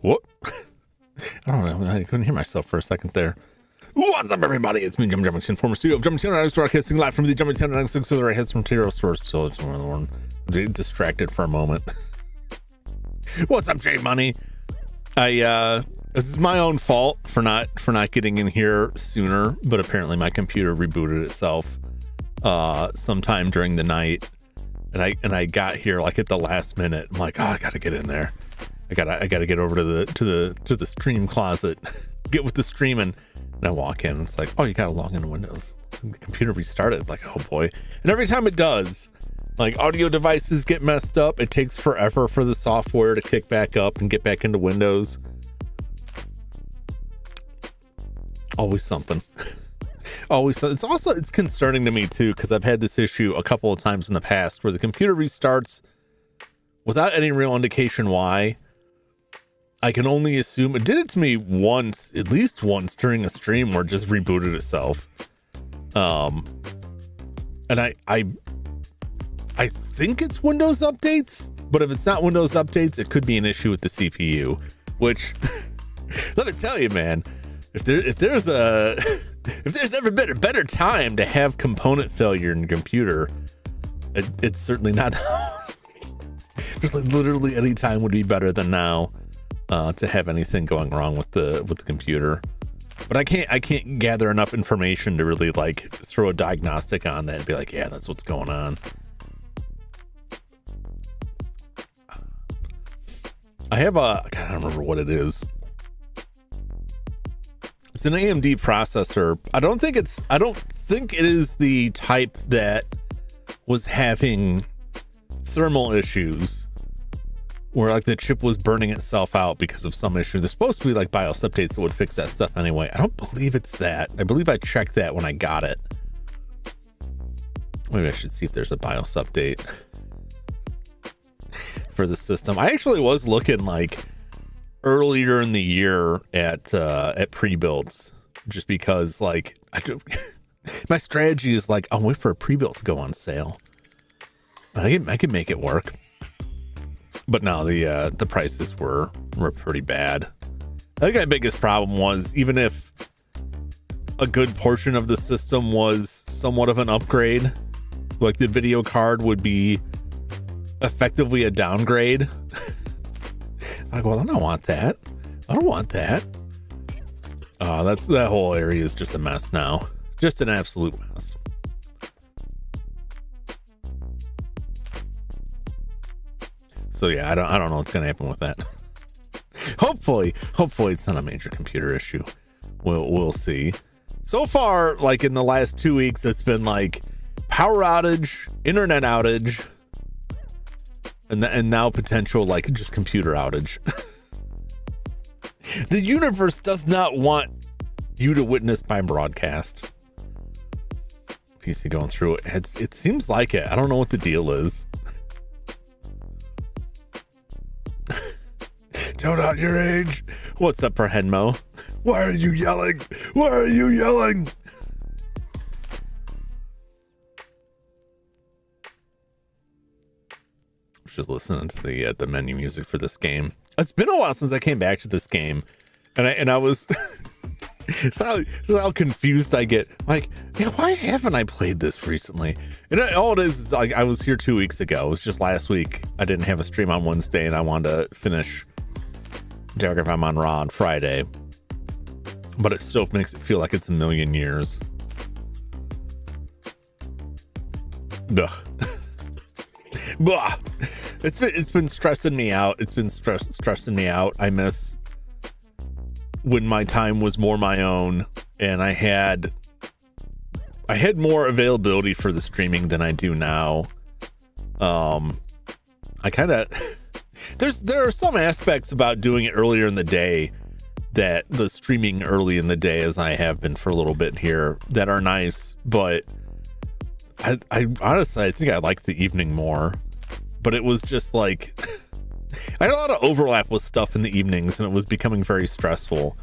What? I don't know. I couldn't hear myself for a second there. What's up, everybody? It's me, Jum Jumington, former CEO of Jumington Dynamics, broadcasting live from the Jumington Dynamics auxiliary heads material source. So it's one distracted for a moment. What's up, Jade Money? This is my own fault for not getting in here sooner, but apparently my computer rebooted itself sometime during the night, and I got here like at the last minute. I'm like, oh, I gotta get in there. I gotta get over to the stream closet, get with the streaming. And I walk in and it's like, oh, you gotta log into Windows. And the computer restarted. Like, oh boy. And every time it does, like, audio devices get messed up. It takes forever for the software to kick back up and get back into Windows. Always something. Always something. It's concerning to me too, because I've had this issue a couple of times in the past where the computer restarts without any real indication why. I can only assume it did it to me once, at least once during a stream where it just rebooted itself. And I think it's Windows updates, but if it's not Windows updates, it could be an issue with the CPU, which let me tell you, man, if there's ever been a better time to have component failure in your computer, it's certainly not. Just like literally any time would be better than now. To have anything going wrong with the computer, but I can't gather enough information to really like throw a diagnostic on that and be like, yeah, that's what's going on. I have I don't remember what it is. It's an AMD processor. I don't think it is the type that was having thermal issues. where like the chip was burning itself out because of some issue. There's supposed to be like BIOS updates that would fix that stuff anyway. I don't believe it's that. I believe I checked that when I got it. Maybe I should see if there's a BIOS update for the system. I actually was looking like earlier in the year at pre-builds, just because like I do. My strategy is like, I'll wait for a pre-built to go on sale. I can make it work. But no, the prices were pretty bad. I think my biggest problem was, even if a good portion of the system was somewhat of an upgrade, like the video card would be effectively a downgrade. Like, well, I don't want that. I don't want that. That whole area is just a mess now. Just an absolute mess. So yeah, I don't know what's gonna happen with that. Hopefully it's not a major computer issue. We'll see. So far, like in the last 2 weeks, it's been like power outage, internet outage, and now potential like just computer outage. The universe does not want you to witness my broadcast. PC going through it. It seems like it. I don't know what the deal is. Don't out your age. What's up, Perhenmo? Why are you yelling? Why are you yelling? I was just listening to the menu music for this game. It's been a while since I came back to this game, and I was so how confused I get. Like, yeah, why haven't I played this recently? And all it is like, I was here 2 weeks ago. It was just last week. I didn't have a stream on Wednesday, and I wanted to finish Diagram I'm on Raw on Friday, but it still makes it feel like it's a million years. Ugh. Blah. It's been stressing me out. It's been stressing me out. I miss when my time was more my own, and I had more availability for the streaming than I do now. I kind of there are some aspects about doing it earlier in the day, that the streaming early in the day, as I have been for a little bit here, that are nice, but I honestly, I think I like the evening more. But it was just like I had a lot of overlap with stuff in the evenings, and it was becoming very stressful.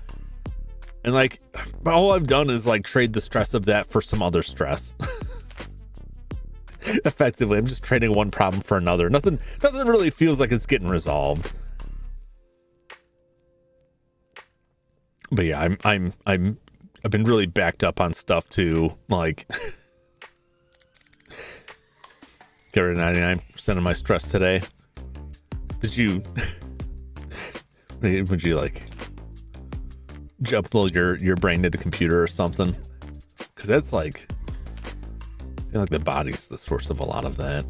And like all I've done is like trade the stress of that for some other stress. Effectively, I'm just trading one problem for another. Nothing really feels like it's getting resolved. But yeah, I've been really backed up on stuff too. Like, get rid of 99% of my stress today. Did you? Would you like upload your brain to the computer or something? Because that's like, I feel like the body's the source of a lot of that.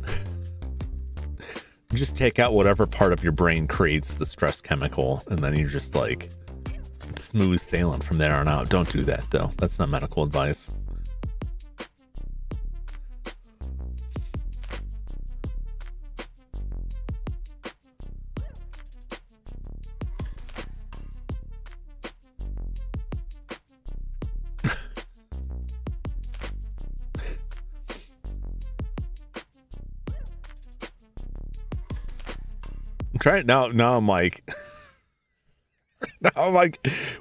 You just take out whatever part of your brain creates the stress chemical, and then you're just like smooth sailing from there on out. Don't do that though. That's not medical advice. Try it now. Now I'm like,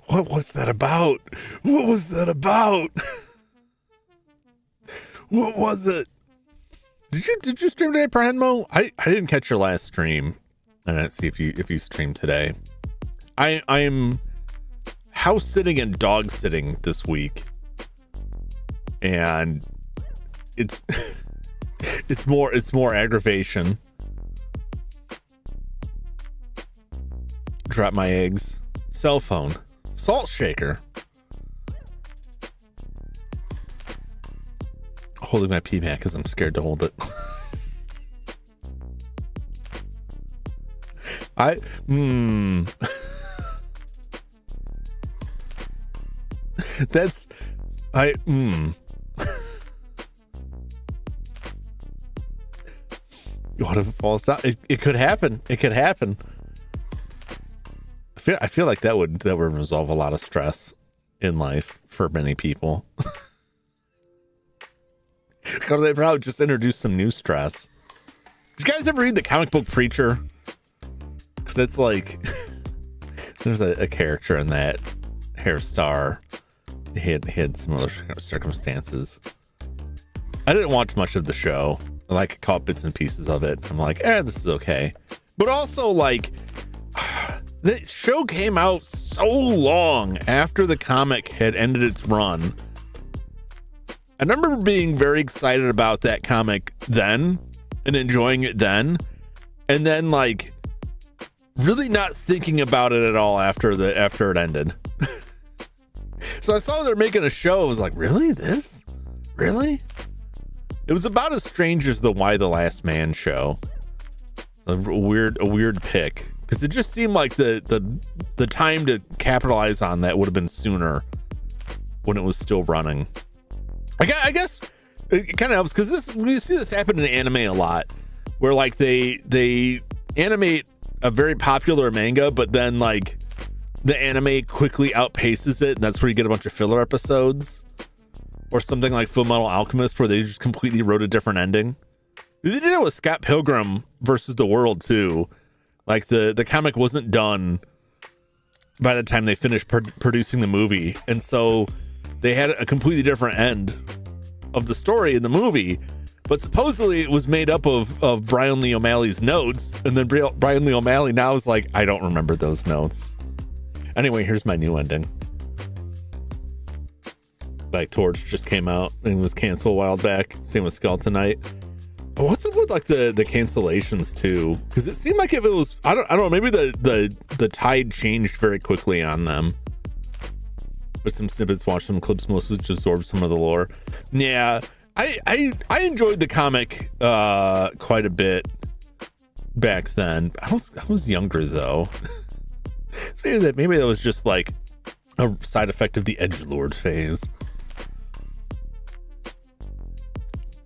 what was that about? What was that about? What was it? Did you stream today, Pranmo? I didn't catch your last stream. I didn't see if you streamed today. I'm house sitting and dog sitting this week, and it's more aggravation. Drop my eggs. Cell phone. Salt shaker. Holding my pee back because I'm scared to hold it. What if it falls down? It could happen. It could happen. I feel like that would resolve a lot of stress in life for many people. Because they probably just introduced some new stress. Did you guys ever read the comic book Preacher? Because it's like there's a character in that, Hair Star. He had similar circumstances. I didn't watch much of the show. I like caught bits and pieces of it. I'm like, this is okay. But also, like, the show came out so long after the comic had ended its run. I remember being very excited about that comic then and enjoying it then. And then, like, really not thinking about it at all after it ended. So I saw they're making a show. I was like, really? This? Really? It was about as strange as the Why the Last Man show. A weird pick. Because it just seemed like the time to capitalize on that would have been sooner when it was still running. I guess it kind of helps because you see this happen in anime a lot, where like they animate a very popular manga, but then like the anime quickly outpaces it, and that's where you get a bunch of filler episodes, or something like Fullmetal Alchemist, where they just completely wrote a different ending. They did it with Scott Pilgrim versus the World too. Like the comic wasn't done by the time they finished producing the movie, and so they had a completely different end of the story in the movie, but supposedly it was made up of Brian Lee O'Malley's notes, and then Brian Lee O'Malley now is like, I don't remember those notes. Anyway, here's my new ending. Like, Torch just came out and was canceled a while back. Same with Skeleton Knight. But what's up with like the cancellations too? Because it seemed like if it was, I don't know, maybe the tide changed very quickly on them. With some snippets, watch some clips, mostly to absorb some of the lore. Yeah, I enjoyed the comic quite a bit back then. I was younger though. So maybe that was just like a side effect of the edgelord phase.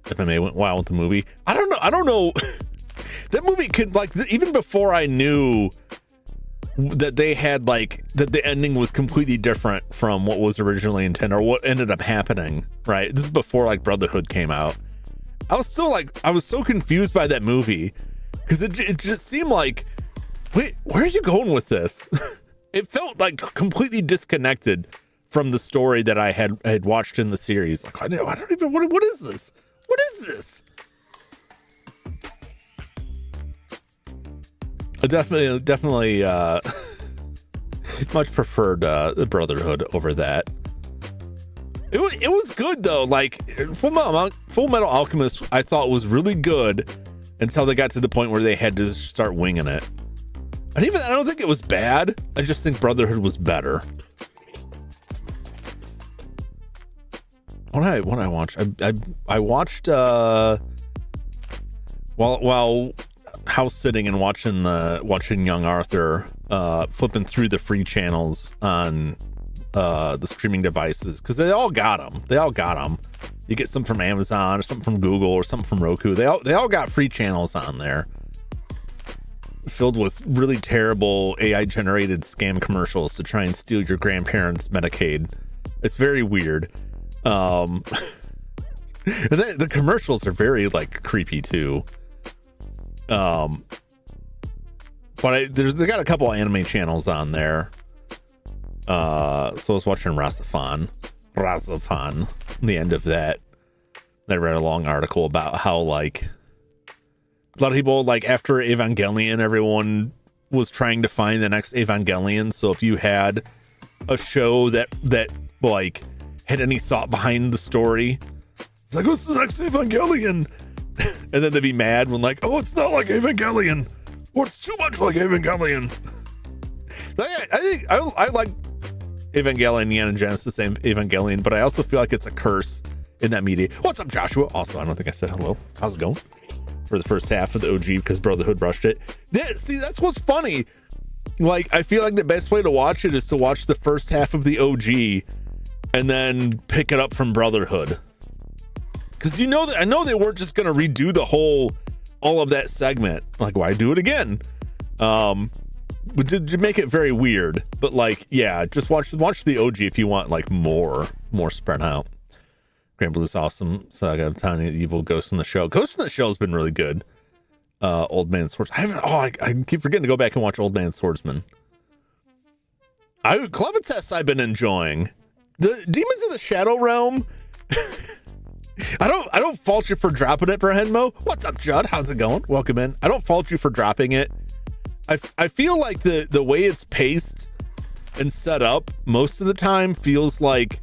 FMA went wild with the movie. I don't know. That movie could, like, even before I knew that they had, like, that the ending was completely different from what was originally intended or what ended up happening, right? This is before, like, Brotherhood came out. I was still, like, I was so confused by that movie because it just seemed like, wait, where are you going with this? It felt, like, completely disconnected from the story that I had watched in the series. Like, I don't even, what is this? What is this? I definitely much preferred the Brotherhood over that. It was good though. Like Full Metal Alchemist, I thought was really good until they got to the point where they had to start winging it. And I don't think it was bad. I just think Brotherhood was better. What I watched? I watched while house sitting and watching Young Arthur, flipping through the free channels on the streaming devices, because they all got them. You get some from Amazon or something from Google or something from Roku. They all got free channels on there, filled with really terrible AI generated scam commercials to try and steal your grandparents' Medicaid. It's very weird. And the commercials are very like creepy too. But they got a couple anime channels on there. So I was watching Rasafan, the end of that. I read a long article about how like a lot of people, like after Evangelion, everyone was trying to find the next Evangelion. So if you had a show that like had any thought behind the story, it's like, what's the next Evangelion? And then they'd be mad when like, oh, it's not like Evangelion, or it's too much like Evangelion. I think I like Evangelion, Neon Genesis Evangelion, but I also feel like it's a curse in that media. What's up, Joshua? Also, I don't think I said hello. How's it going? For the first half of the OG, because Brotherhood rushed it. See, that's what's funny. Like, I feel like the best way to watch it is to watch the first half of the OG and then pick it up from Brotherhood. Because I know they weren't just going to redo the whole all of that segment. Like, why do it again? But did you make it very weird? But like, yeah, just watch the OG if you want like more spread out. Grand Blue's awesome. So I got Tiny Evil, Ghost in the Show. Ghost in the Show has been really good. Old Man Swords. I keep forgetting to go back and watch Old Man Swordsman. Clevitas I've been enjoying. The Demons of the Shadow Realm. I don't fault you for dropping it, Henmo. What's up, Judd? How's it going? Welcome in. I don't fault you for dropping it. I feel like the way it's paced and set up most of the time feels like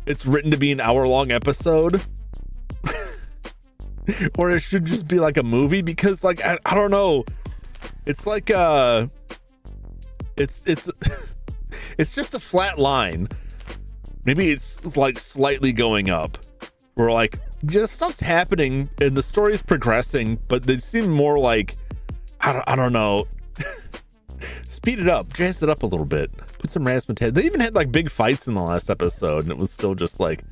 it's written to be an hour-long episode. Or it should just be like a movie, because like I don't know. It's like it's just a flat line. Maybe it's like slightly going up. Where like just stuff's happening and the story's progressing, but they seem more like I don't know. Speed it up, jazz it up a little bit, put some razzmatazz. They even had like big fights in the last episode, and it was still just like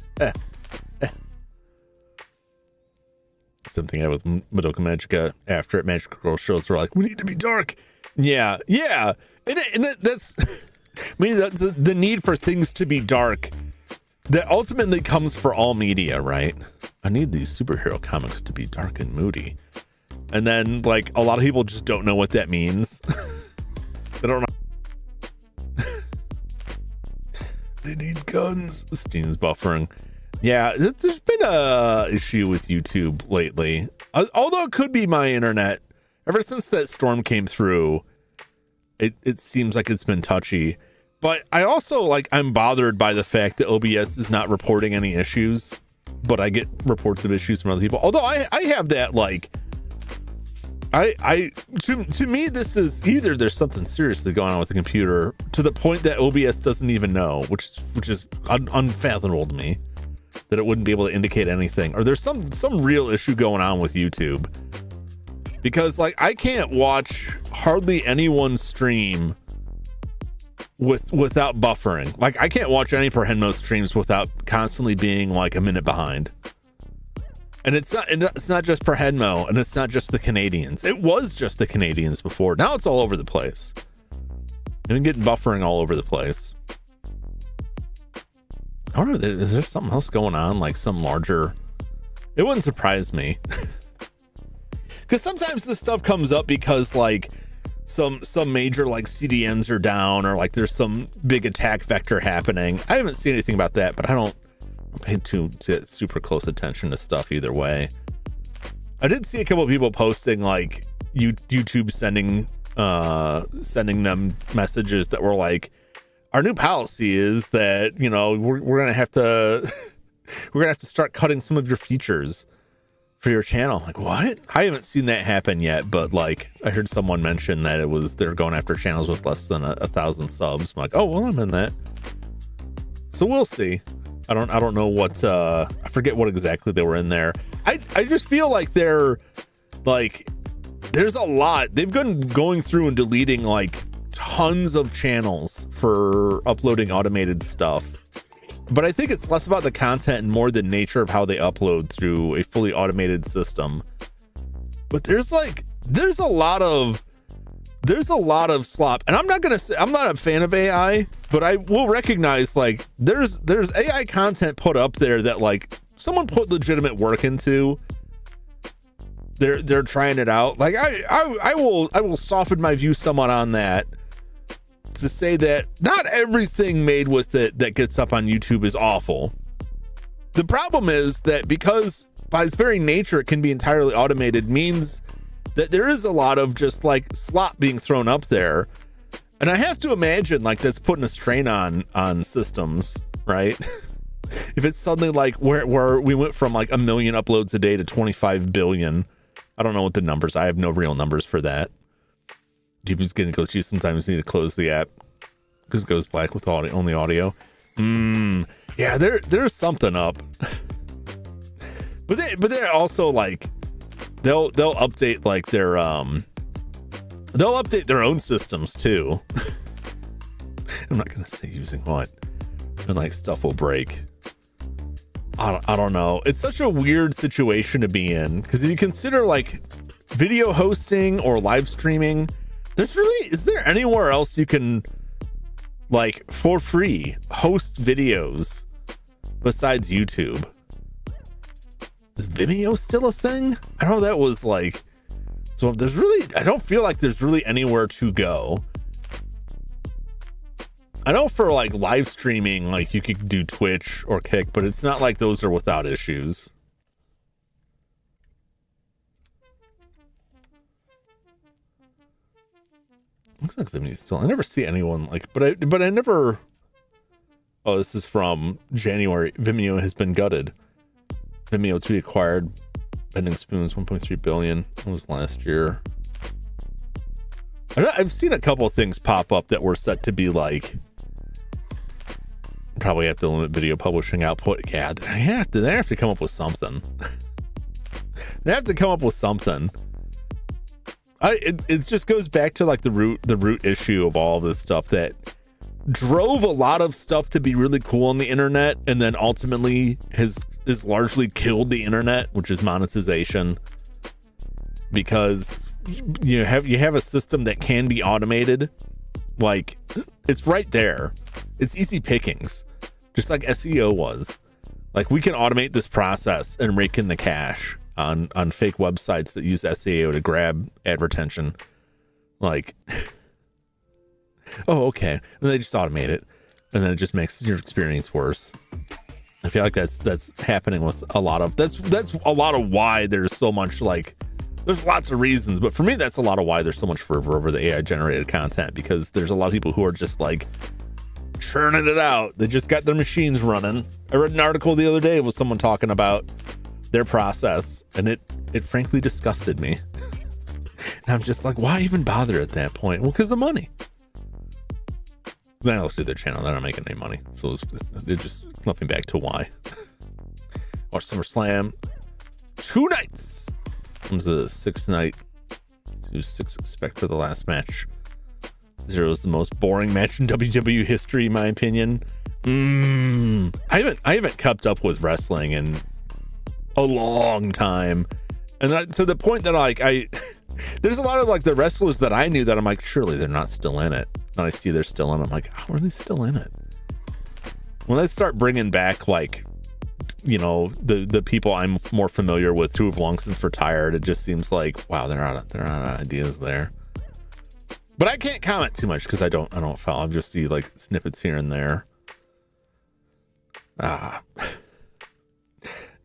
Something I with Madoka Magica after it. Magic Girl shows were like, we need to be dark. Yeah, and that's I mean that's the need for things to be dark that ultimately comes for all media, right? I need these superhero comics to be dark and moody. And then like a lot of people just don't know what that means. They don't know. They need guns. Steam's buffering. Yeah, there's been a issue with YouTube lately. Although it could be my internet. Ever since that storm came through, it seems like it's been touchy. But I also like I'm bothered by the fact that OBS is not reporting any issues, but I get reports of issues from other people. Although I have that like to me this is either there's something seriously going on with the computer to the point that OBS doesn't even know, which is unfathomable to me that it wouldn't be able to indicate anything, or there's some real issue going on with YouTube, because like I can't watch hardly anyone's stream without buffering. Like I can't watch any Henmo streams without constantly being like a minute behind. And it's not just Henmo, and it's not just the Canadians. It was just the Canadians before. Now it's all over the place. You're getting buffering all over the place. I don't know, is there something else going on, like some larger? It wouldn't surprise me. Because sometimes this stuff comes up because like some major like CDNs are down, or like there's some big attack vector happening. I haven't seen anything about that, but I don't pay too super close attention to stuff either way. I did see a couple of people posting like YouTube sending them messages that were like, our new policy is that, you know, we're gonna have to start cutting some of your features for your channel. Like, what? I haven't seen that happen yet, but like I heard someone mention that they're going after channels with less than 1,000 subs. I'm like, oh well, I'm in that. So we'll see. I don't know what I forget what exactly they were in there. I just feel like they're like there's a lot. They've been going through and deleting like tons of channels for uploading automated stuff. But I think it's less about the content and more the nature of how they upload through a fully automated system. But there's a lot of slop, and I'm not gonna say I'm not a fan of AI, but I will recognize like there's AI content put up there that like someone put legitimate work into. They're trying it out. Like I will soften my view somewhat on that to say that not everything made with it that gets up on YouTube is awful. The problem is that because by its very nature it can be entirely automated means that there is a lot of just like slop being thrown up there. And I have to imagine like that's putting a strain on systems, right? If it's suddenly like where we went from like 1 million uploads a day to 25 billion. I don't know what the numbers, I have no real numbers for that. YouTube's getting glitchy. Sometimes you need to close the app because it goes black with only audio. Yeah, there's something up. But they're also like they'll update like their they'll update their own systems too. I'm not gonna say using what, and like stuff will break. I don't know. It's such a weird situation to be in, because if you consider like video hosting or live streaming, is there anywhere else you can like for free host videos besides YouTube? Is Vimeo still a thing? I know that was like, so I don't feel like there's really anywhere to go. I know for like live streaming, like you could do Twitch or Kick, but it's not like those are without issues. Looks like Vimeo's still. I never see anyone like, but I never. Oh, this is from January. Vimeo has been gutted. Vimeo to be acquired. Bending spoons, 1.3 billion. That was last year. I've seen a couple of things pop up that were set to be like. Probably have to limit video publishing output. Yeah, they have to come up with something. They have to come up with something. It just goes back to like the root issue of all of this stuff that drove a lot of stuff to be really cool on the internet, and then ultimately has largely killed the internet, which is monetization. Because you have a system that can be automated, like it's right there. It's easy pickings, just like SEO was. Like we can automate this process and rake in the cash on fake websites that use SEO to grab ad retention. Like, oh, okay. And they just automate it, and then it just makes your experience worse. I feel like that's happening with a lot of that's a lot of why there's so much like. There's lots of reasons, but for me, that's a lot of why there's so much fervor over the AI generated content, because there's a lot of people who are just like churning it out. They just got their machines running. I read an article the other day with someone talking about their process, and it frankly disgusted me. And I'm just like, why even bother at that point? Well, because of money. Then I looked at their channel, they're not making any money, so it just left me back to why. Watch SummerSlam 2 nights. It was a 6-night to 6 expect for the last match. 0 is the most boring match in WWE history, in my opinion. I haven't kept up with wrestling in a long time, and to the point that like there's a lot of like the wrestlers that I knew that I'm like, surely they're not still in it. And I see they're still in it. I'm like, how are they still in it? When they start bringing back like, you know, the people I'm more familiar with who have long since retired, it just seems like, wow, they're out of ideas there. But I can't comment too much because I don't follow. I just see like snippets here and there.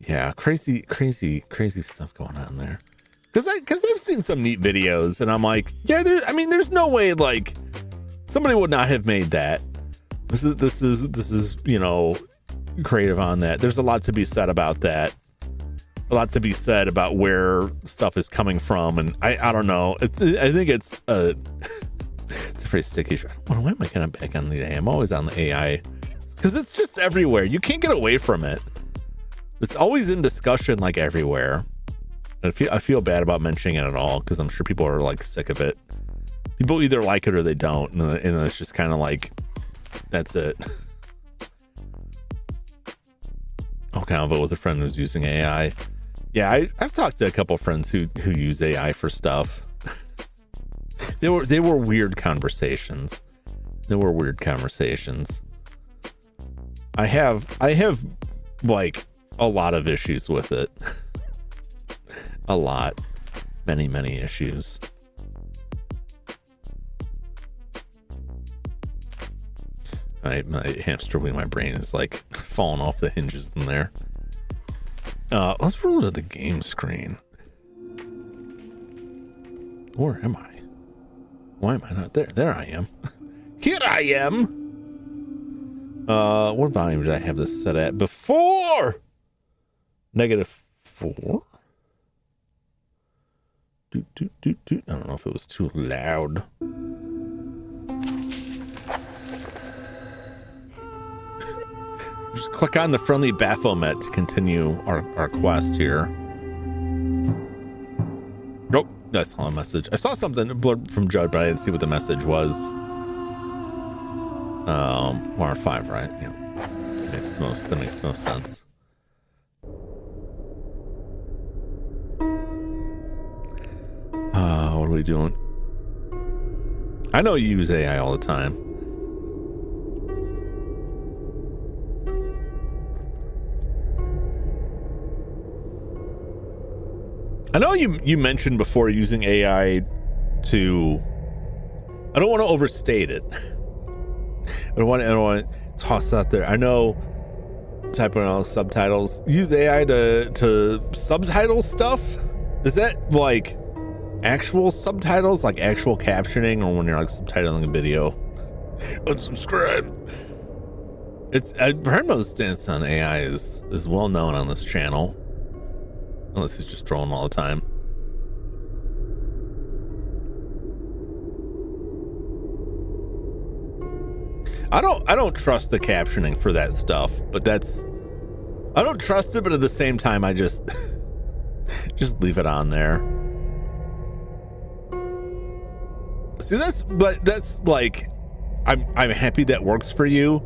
Yeah, crazy stuff going on there. Because I've seen some neat videos, and I'm like, yeah, there's no way like somebody would not have made that. This is you know, creative on that. There's a lot to be said about that. A lot to be said about where stuff is coming from, and I don't know. I think it's a pretty sticky issue. Why am I kind of back on the AI? I'm always on the AI because it's just everywhere. You can't get away from it. It's always in discussion, like everywhere. And I feel bad about mentioning it at all because I'm sure people are like sick of it. People either like it or they don't, and it's just kind of like that's it. I'll convo with a friend who's using AI. Yeah, I've talked to a couple of friends who use AI for stuff. They were weird conversations. I have like a lot of issues with it. A lot. Many issues. My hamster wheel, my brain is like falling off the hinges in there. Let's roll to the game screen. Where am I? Why am I not there? There I am. Here I am. What volume did I have this set at before? -4. I don't know if it was too loud. Just click on the friendly Baphomet to continue our quest here. Nope, that's not a message. I saw something blurred from Judd, but I didn't see what the message was. R5, right? Yeah, that makes most sense. What are we doing? I know you use AI all the time. I know you mentioned before using AI to, I don't want to overstate it. I don't want to toss out there. I know typing out subtitles, use AI to subtitle stuff. Is that like actual subtitles, like actual captioning, or when you're like subtitling a video? Unsubscribe. It's Brandmo's stance on AI is well known on this channel, unless he's just trolling all the time. I don't trust the captioning for that stuff, but I don't trust it, but at the same time I just leave it on there. See, that's like, I'm happy that works for you.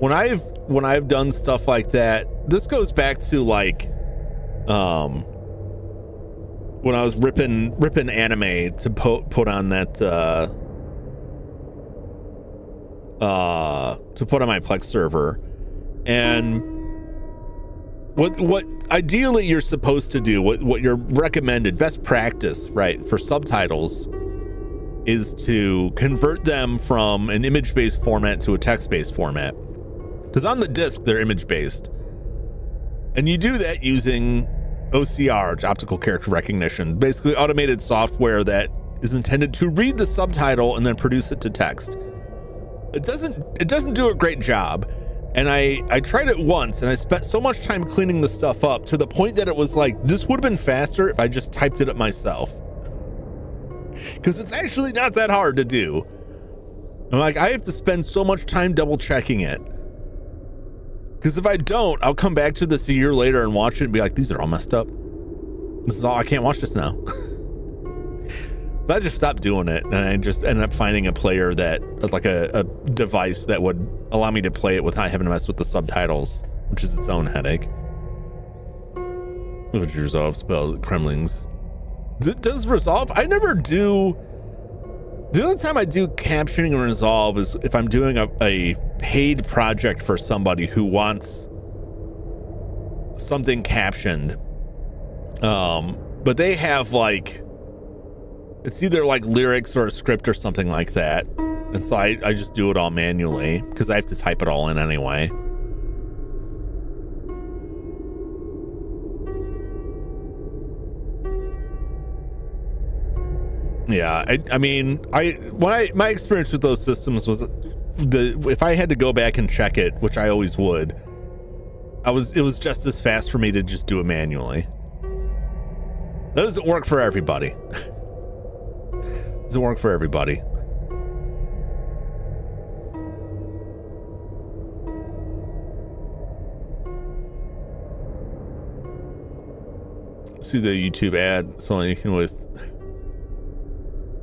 When I've done stuff like that, this goes back to like when I was ripping anime to put on that to put on my Plex server, and what ideally you're supposed to do, what you're recommended best practice, right, for subtitles is to convert them from an image-based format to a text-based format, because on the disc they're image-based, and you do that using OCR, optical character recognition, basically automated software that is intended to read the subtitle and then produce it to text. It doesn't do a great job, and I tried it once and I spent so much time cleaning the stuff up to the point that it was like, this would have been faster if I just typed it up myself, because it's actually not that hard to do. I'm like, I have to spend so much time double checking it, because if I don't, I'll come back to this a year later and watch it and be like, these are all messed up. This is all, I can't watch this now. But I just stopped doing it, and I just ended up finding a player that, like a device that would allow me to play it without having to mess with the subtitles, which is its own headache. Which Resolve spell Kremlings. Does Resolve? I never do. The only time I do captioning and Resolve is if I'm doing a paid project for somebody who wants something captioned. But they have like, it's either like lyrics or a script or something like that. And so I just do it all manually because I have to type it all in anyway. Yeah, I mean, my experience with those systems was if I had to go back and check it, which I always would, it was just as fast for me to just do it manually. That doesn't work for everybody. Doesn't work for everybody. See the YouTube ad, so you can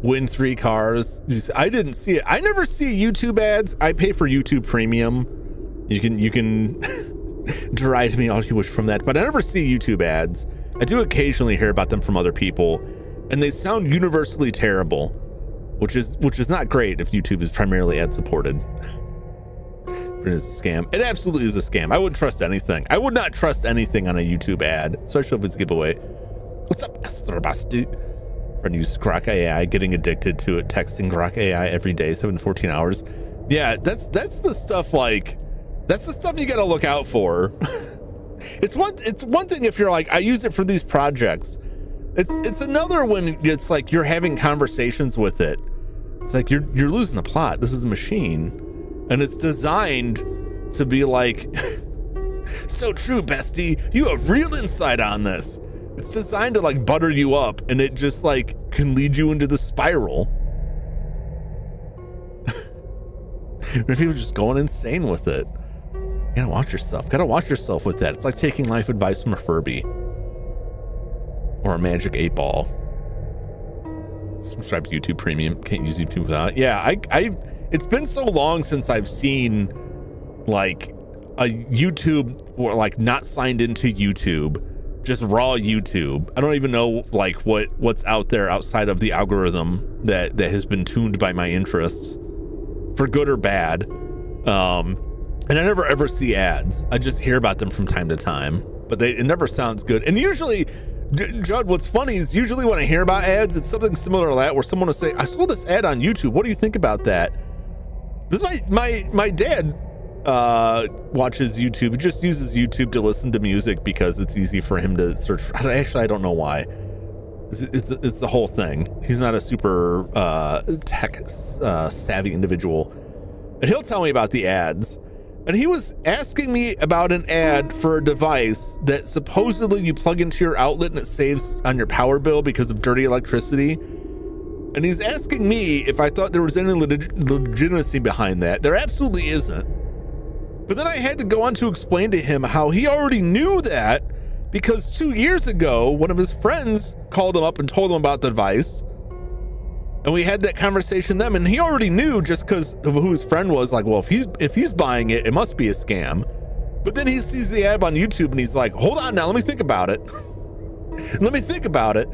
win 3 cars. I didn't see it. I never see YouTube ads. I pay for YouTube Premium. You can deride me all you wish from that, but I never see YouTube ads. I do occasionally hear about them from other people, and they sound universally terrible, which is not great if YouTube is primarily ad supported. It is a scam. It absolutely is a scam. I wouldn't trust anything. I would not trust anything on a YouTube ad, especially if it's a giveaway. What's up, Esther Basti? Friend uses Grok AI, getting addicted to it, texting Grok AI every day, 7 to 14 hours. Yeah, that's the stuff, like, that's the stuff you gotta look out for. It's one thing if you're like, I use it for these projects. It's another when it's like you're having conversations with it. It's like you're losing the plot. This is a machine, and it's designed to be like, so true, bestie. You have real insight on this. It's designed to like butter you up, and it just like can lead you into the spiral. People are just going insane with it. You gotta watch yourself. Gotta watch yourself with that. It's like taking life advice from a Furby or a Magic 8-Ball. Subscribe to YouTube Premium. Can't use YouTube without it. Yeah, it's been so long since I've seen like a YouTube or like not signed into YouTube, just raw YouTube. I don't even know like what's out there outside of the algorithm that has been tuned by my interests for good or bad. And I never ever see ads. I just hear about them from time to time, but it never sounds good. And usually, Judd, what's funny is usually when I hear about ads, it's something similar to that, where someone will say, I saw this ad on YouTube. What do you think about that? This is my dad watches YouTube. He just uses YouTube to listen to music because it's easy for him to search. Actually, I don't know why. It's the whole thing. He's not a super tech savvy individual. And he'll tell me about the ads. And he was asking me about an ad for a device that supposedly you plug into your outlet and it saves on your power bill because of dirty electricity. And he's asking me if I thought there was any legitimacy behind that. There absolutely isn't. But then I had to go on to explain to him how he already knew that because 2 years ago, one of his friends called him up and told him about the device. And we had that conversation then, and he already knew just because of who his friend was, like, well, if he's buying it, it must be a scam. But then he sees the ad on YouTube and he's like, hold on now, let me think about it. Let me think about it.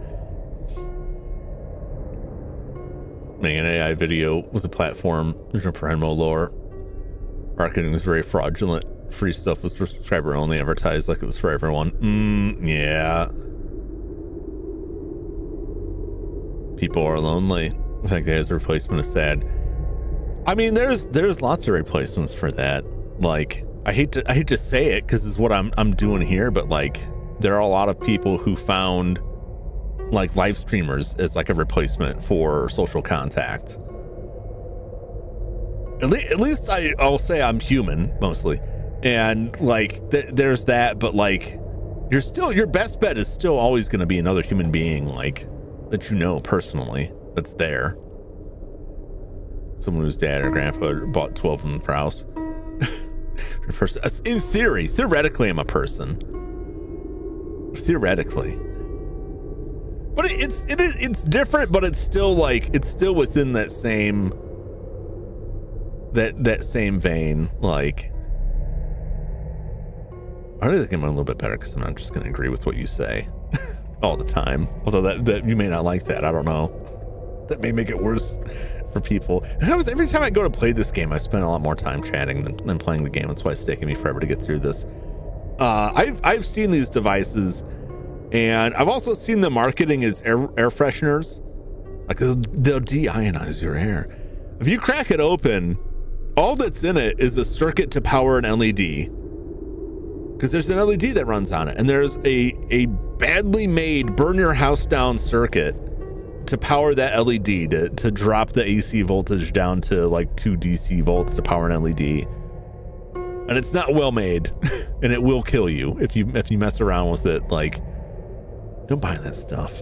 Making an AI video with a platform, Jum Jumington lore. Marketing was very fraudulent. Free stuff was for subscriber only, advertised like it was for everyone. Yeah. People are lonely. I think as a replacement is sad. I mean, there's lots of replacements for that. Like, I hate to say it because it's what I'm doing here, but like, there are a lot of people who found like live streamers as like a replacement for social contact. At least I'll say I'm human mostly, and like there's that. But like, your best bet is still always going to be another human being, like that you know personally, that's there. Someone whose dad or grandpa bought 12 of them for a house. In theory, theoretically, I'm a person. Theoretically. But it's different, but it's still like, it's still within that same same vein. Like, I really think I'm a little bit better because I'm not just going to agree with what you say all the time. Although that you may not like that. I don't know. That may make it worse for people. And every time I go to play this game, I spend a lot more time chatting than playing the game. That's why it's taking me forever to get through this. I've seen these devices, and I've also seen the marketing as air fresheners. Like they'll de-ionize your hair. If you crack it open, all that's in it is a circuit to power an LED. Because there's an LED that runs on it, and there's a badly made burn your house down circuit to power that LED to drop the AC voltage down to like 2 DC volts to power an LED. And it's not well made, and it will kill you if you mess around with it. Like, don't buy that stuff.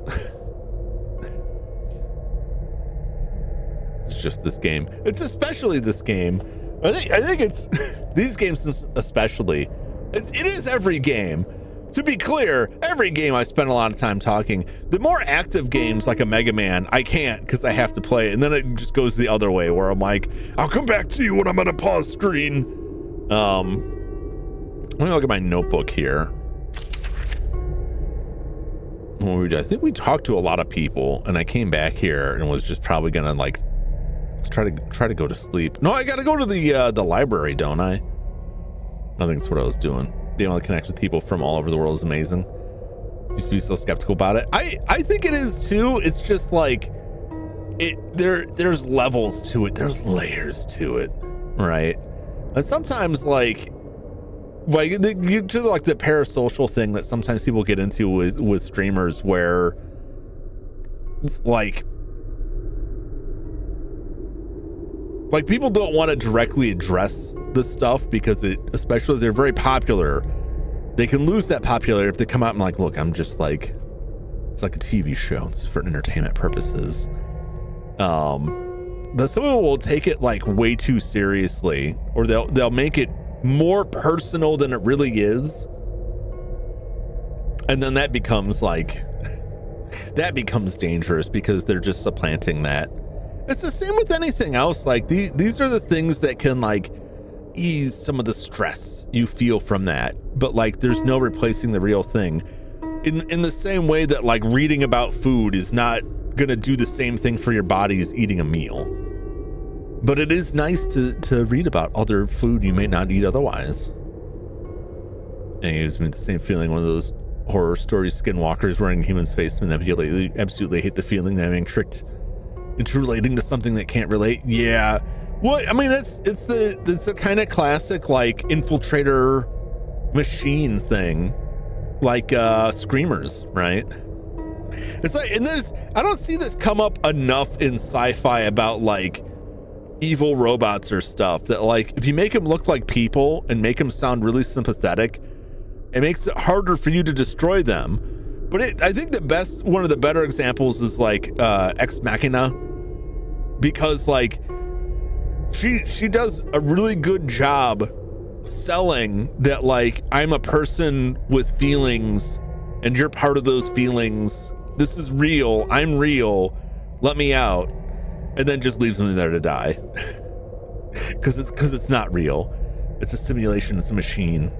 It's just this game. It's especially this game. I think it's these games especially. It is every game. To be clear, every game I spend a lot of time talking. The more active games like a Mega Man, I can't because I have to play it, and then it just goes the other way where I'm like, I'll come back to you when I'm at a pause screen. Let me look at my notebook here. What we do? I think we talked to a lot of people, and I came back here and was just probably gonna like try to go to sleep. No, I gotta go to the library, don't I? I think that's what I was doing. Being able to connect with people from all over the world is amazing. Used to be so skeptical about it. I think it is too. It's just like there's levels to it. There's layers to it, right? And sometimes like to like the parasocial thing that sometimes people get into with streamers, where like people don't want to directly address this stuff because especially if they're very popular, they can lose that popularity if they come out and like, look, I'm just like, it's like a TV show. It's for entertainment purposes. Some people will take it like way too seriously, or they'll make it more personal than it really is. And then that becomes like, that becomes dangerous because they're just supplanting that. It's the same with anything else. Like these are the things that can like ease some of the stress you feel from that, but like there's no replacing the real thing. in the same way that like reading about food is not gonna do the same thing for your body as eating a meal. But it is nice to read about other food you may not eat otherwise. And it gives me the same feeling one of those horror stories, skinwalkers wearing a human's face manipulated. They absolutely hate the feeling that I'm being tricked into relating to something that can't relate. Yeah. What I mean, it's the kind of classic like infiltrator machine thing, like screamers, right? It's like, and I don't see this come up enough in sci-fi about like evil robots or stuff, that like if you make them look like people and make them sound really sympathetic, it makes it harder for you to destroy them. But I think one of the better examples is like Ex Machina, because like she does a really good job selling that like I'm a person with feelings and you're part of those feelings. This is real. I'm real. Let me out. And then just leaves them there to die. Because it's not real. It's a simulation. It's a machine.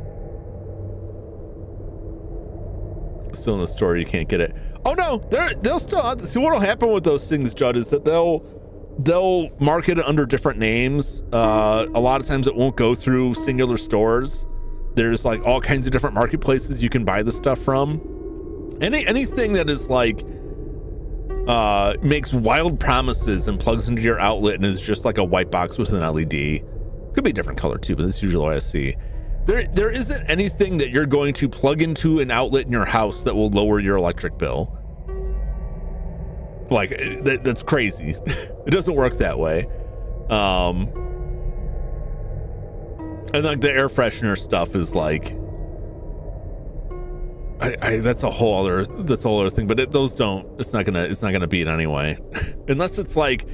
Still in the story, you can't get it. Oh no, they'll still see what'll happen with those things, Judd, is that they'll market it under different names. A lot of times it won't go through singular stores. There's like all kinds of different marketplaces you can buy the stuff from. Anything that is like makes wild promises and plugs into your outlet and is just like a white box with an LED. Could be a different color too, but that's usually what I see. There isn't anything that you're going to plug into an outlet in your house that will lower your electric bill. Like that's crazy. It doesn't work that way. And like the air freshener stuff is like, that's a whole other thing. But it's not gonna beat anyway, unless it's like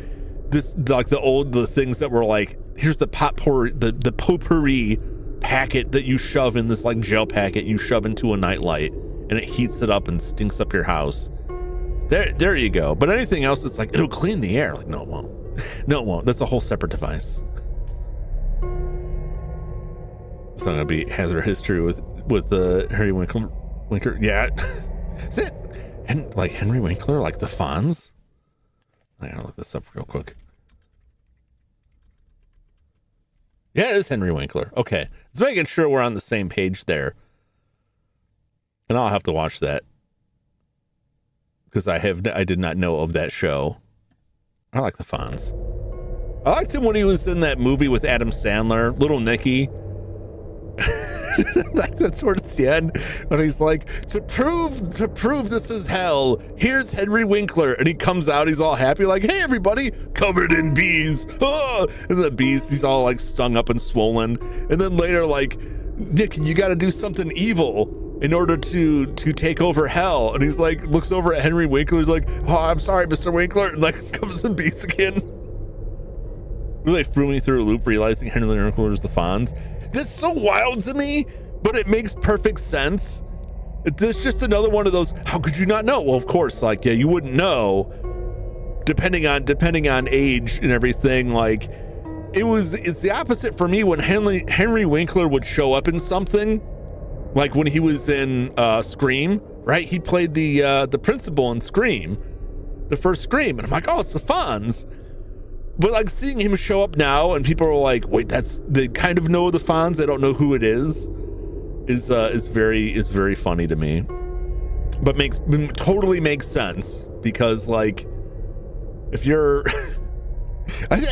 this, like the things that were like, here's the potpourri packet that you shove in this like gel packet you shove into a nightlight and it heats it up and stinks up your house. There you go. But anything else, it's like it'll clean the air. Like no, it won't. No, it won't. That's a whole separate device. It's not gonna be hazard history with Harry Winkler. Yeah. Is it and like Henry Winkler, like the Fonz? I gotta look this up real quick. Yeah, it is Henry Winkler. Okay. Let's making sure we're on the same page there. And I'll have to watch that, because I did not know of that show. I like the Fonz. I liked him when he was in that movie with Adam Sandler, Little Nicky. That's towards the end when he's like, to prove this is hell, here's Henry Winkler, and he comes out, he's all happy, like, hey everybody, covered in bees. Oh! And the bees, he's all like stung up and swollen. And then later, like, Nick, you got to do something evil in order to take over hell. And he's like, looks over at Henry Winkler, he's like, oh, I'm sorry, Mr. Winkler, and like comes in bees again. Really threw me through a loop realizing Henry Winkler is the Fonz. That's so wild to me, but it makes perfect sense. It's just another one of those, how could you not know? Well, of course, like, yeah, you wouldn't know, depending on age and everything. Like, it's the opposite for me when Henry Winkler would show up in something, like when he was in Scream, right? He played the principal in Scream, the first Scream, and I'm like, oh, it's the Fonz. But like seeing him show up now and people are like, wait, they kind of know the Fonz, they don't know who it is very funny to me. But totally makes sense, because like if you're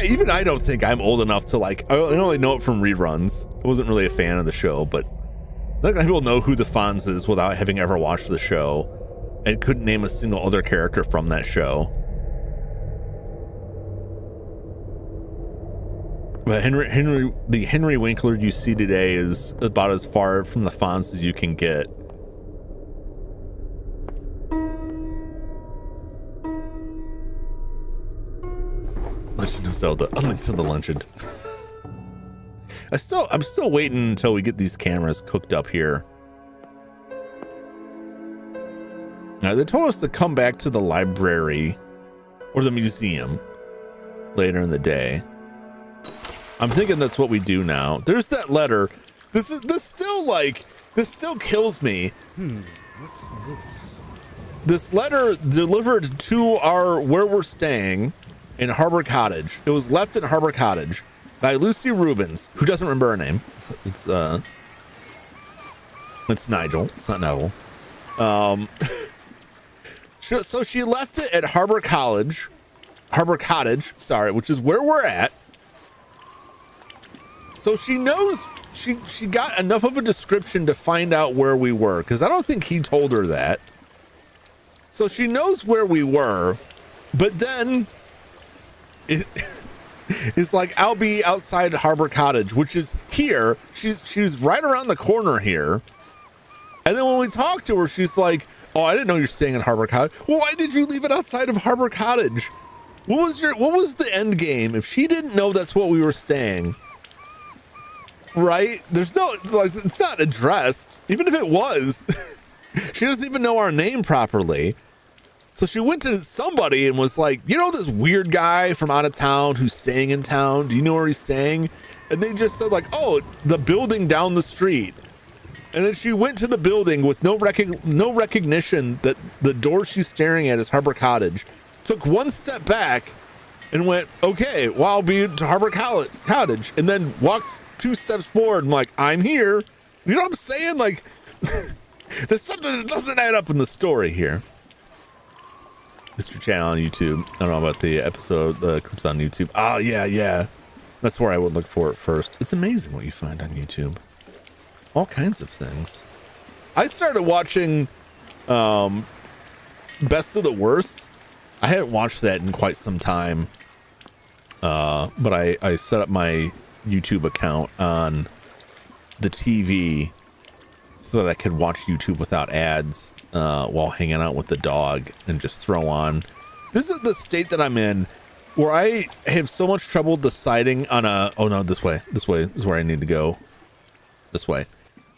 even I don't think I'm old enough to like, I only know it from reruns. I wasn't really a fan of the show, but I think people know who the Fonz is without having ever watched the show and couldn't name a single other character from that show. But the Henry Winkler you see today is about as far from the Fonz as you can get. Legend of Zelda, A Link to the Legend. I'm still waiting until we get these cameras cooked up here. Now they told us to come back to the library or the museum later in the day. I'm thinking that's what we do now. There's that letter. This still kills me This letter delivered to where we're staying in Harbor Cottage. It was left in Harbor Cottage by Lucy Rubens, who doesn't remember her name. It's Nigel. It's not Neville. So she left it at Harbor Cottage, sorry, which is where we're at. So she knows she got enough of a description to find out where we were, because I don't think he told her that. So she knows where we were, but then it's like, I'll be outside Harbor Cottage, which is here. She's right around the corner here. And then when we talked to her, she's like, oh, I didn't know you're staying in Harbor Cottage. Well, why did you leave it outside of Harbor Cottage? What was the end game? If she didn't know that's what we were staying, right? There's no, like, it's not addressed. Even if it was, she doesn't even know our name properly. So she went to somebody and was like, you know, this weird guy from out of town who's staying in town. Do you know where he's staying? And they just said like, oh, the building down the street. And then she went to the building with no recognition that the door she's staring at is Harbor Cottage. Took one step back and went, okay, well, I'll be to Harbor Cottage. And then walked 2 steps forward and like, I'm here. You know what I'm saying? Like, there's something that doesn't add up in the story here. Mr. Channel on YouTube. I don't know about the episode, the clips on YouTube. Oh, yeah. That's where I would look for it first. It's amazing what you find on YouTube. All kinds of things. I started watching Best of the Worst. I hadn't watched that in quite some time. But I set up my YouTube account on the TV so that I could watch YouTube without ads while hanging out with the dog and just throw on. This is the state that I'm in where I have so much trouble deciding on this way is where I need to go. This way.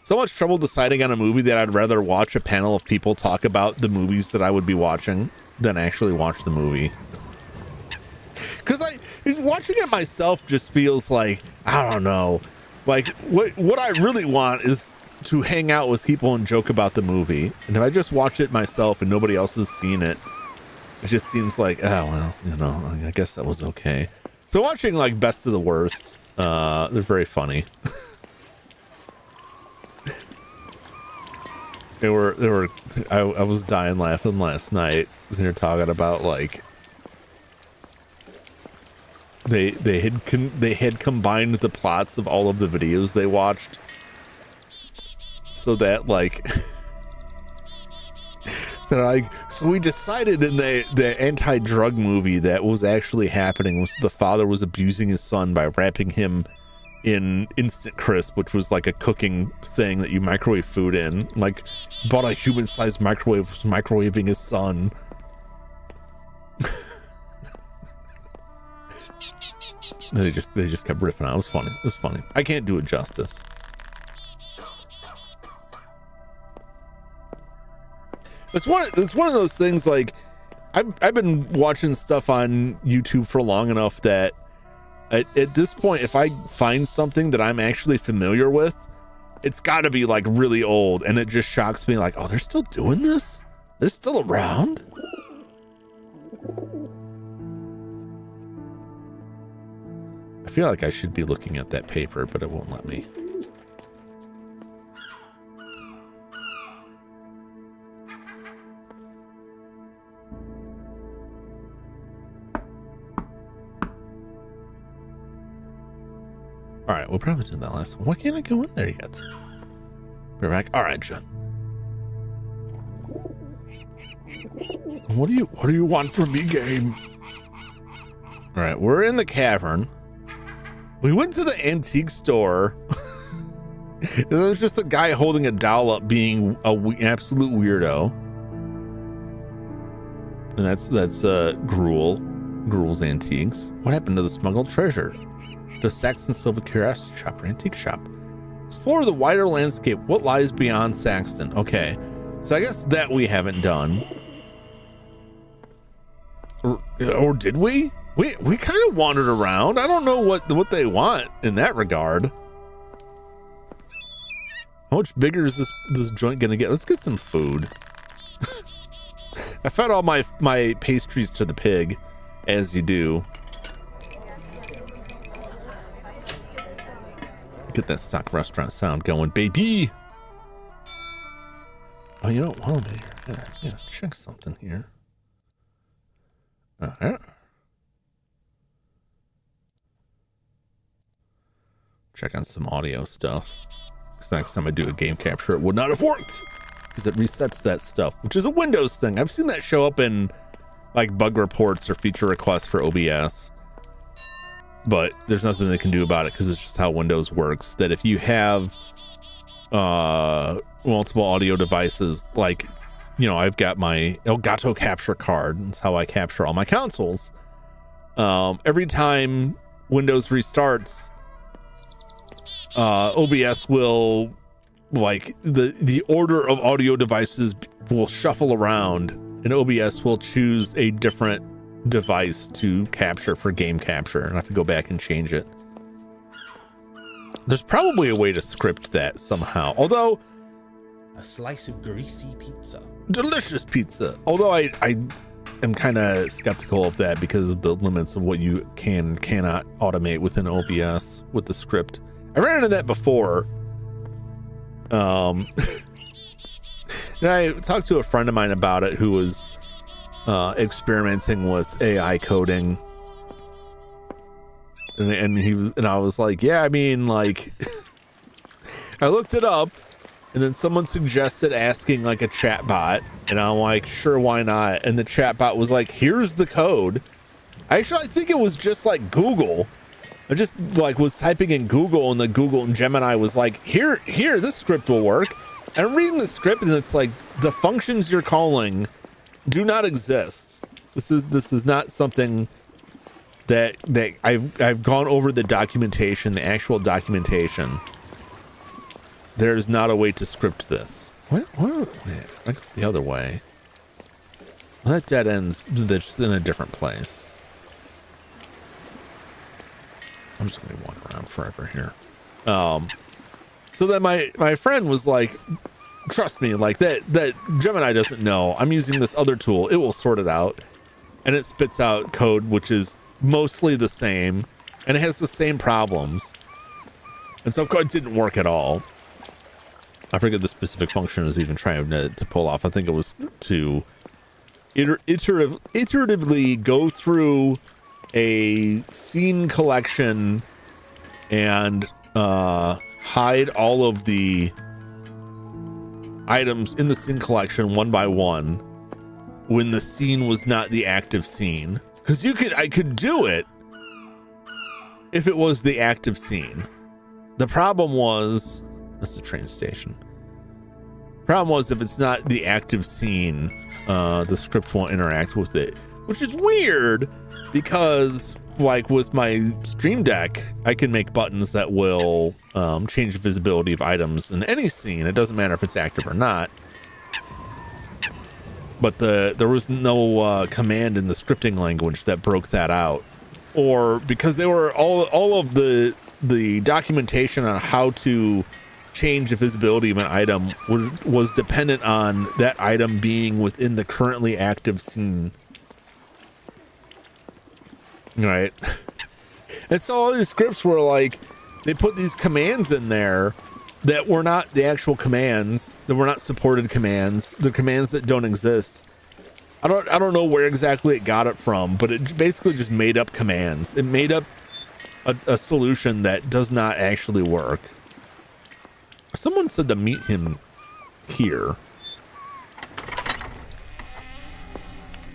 So much trouble deciding on a movie that I'd rather watch a panel of people talk about the movies that I would be watching than actually watch the movie. Because watching it myself just feels like, I don't know, like what I really want is to hang out with people and joke about the movie. And if I just watch it myself and nobody else has seen it, it just seems like, oh, well, you know, I guess that was okay. So watching like Best of the Worst, they're very funny. I was dying laughing last night. I was here talking about like they had combined the plots of all of the videos they watched so that like so we decided in the anti-drug movie that was actually happening was the father was abusing his son by wrapping him in Instant Crisp, which was like a cooking thing that you microwave food in. Like, bought a human-sized microwave, was microwaving his son. They just kept riffing out. It was funny. It was funny. I can't do it justice. It's one of those things. Like, I've been watching stuff on YouTube for long enough that at this point, if I find something that I'm actually familiar with, it's got to be like really old, and it just shocks me. Like, oh, they're still doing this? They're still around? I feel like I should be looking at that paper, but it won't let me. All right, we'll probably do that last time. Why can't I go in there yet? We're back. All right, Jen. What do you want from me, game? All right, we're in the cavern. We went to the antique store. There was just a guy holding a doll up being an absolute weirdo. And that's Gruel's Antiques. What happened to the smuggled treasure? The Saxton Silver Curiosity Shop or Antique Shop. Explore the wider landscape. What lies beyond Saxton? Okay, so I guess that we haven't done. Or did we? We kind of wandered around. I don't know what they want in that regard. How much bigger is this joint gonna get? Let's get some food. I fed all my pastries to the pig, as you do. Get that stock restaurant sound going, baby. Oh, you know, well, yeah, check something here. All right. Check on some audio stuff. Because next time I do a game capture, it would not have worked. Because it resets that stuff, which is a Windows thing. I've seen that show up in like bug reports or feature requests for OBS. But there's nothing they can do about it because it's just how Windows works. That if you have multiple audio devices, like, you know, I've got my Elgato capture card. That's how I capture all my consoles. Every time Windows restarts, OBS will, like, the order of audio devices will shuffle around, and OBS will choose a different device to capture for game capture, and I have to go back and change it. There's probably a way to script that somehow, although a slice of greasy pizza, delicious pizza, although I am kind of skeptical of that because of the limits of what you cannot automate within OBS with the script. I ran into that before. And I talked to a friend of mine about it who was experimenting with AI coding, and I was like, yeah, I mean, like, I looked it up, and then someone suggested asking like a chat bot, and I'm like, sure, why not? And the chat bot was like, here's the code. I think it was just like Google. I just like was typing in Google, and the Google and Gemini was like, here, this script will work. And I'm reading the script, and it's like, the functions you're calling do not exist. This is not something that I've gone over the documentation, the actual documentation. There's not a way to script this. Wait, I go the other way. Well, that dead ends that's in a different place. I'm just gonna wander around forever here. So then my friend was like, trust me, like that Gemini doesn't know. I'm using this other tool. It will sort it out. And it spits out code which is mostly the same, and it has the same problems. And so it didn't work at all. I forget the specific function it was even trying to pull off. I think it was to iteratively go through a scene collection and hide all of the items in the scene collection one by one when the scene was not the active scene. Because I could do it if it was the active scene. The problem was, that's the train station. Problem was, if it's not the active scene, the script won't interact with it, which is weird because, like, with my Stream Deck, I can make buttons that will change the visibility of items in any scene. It doesn't matter if it's active or not. But there was no command in the scripting language that broke that out, or because they were all of the documentation on how to change the visibility of an item was dependent on that item being within the currently active scene. Right. And so all these scripts were like, they put these commands in there that were not the actual commands, that were not supported commands, the commands that don't exist. I don't know where exactly it got it from, but it basically just made up commands. It made up a solution that does not actually work. Someone said to meet him here,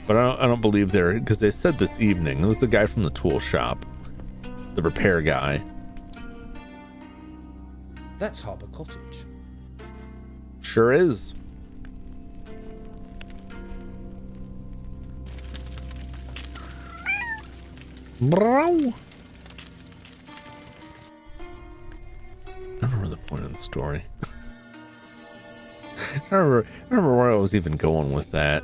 but I don't believe they're, because they said this evening. It was the guy from the tool shop, the repair guy. That's Harbour Cottage. Sure is. Bro. I don't remember the point of the story. I don't remember where I was even going with that.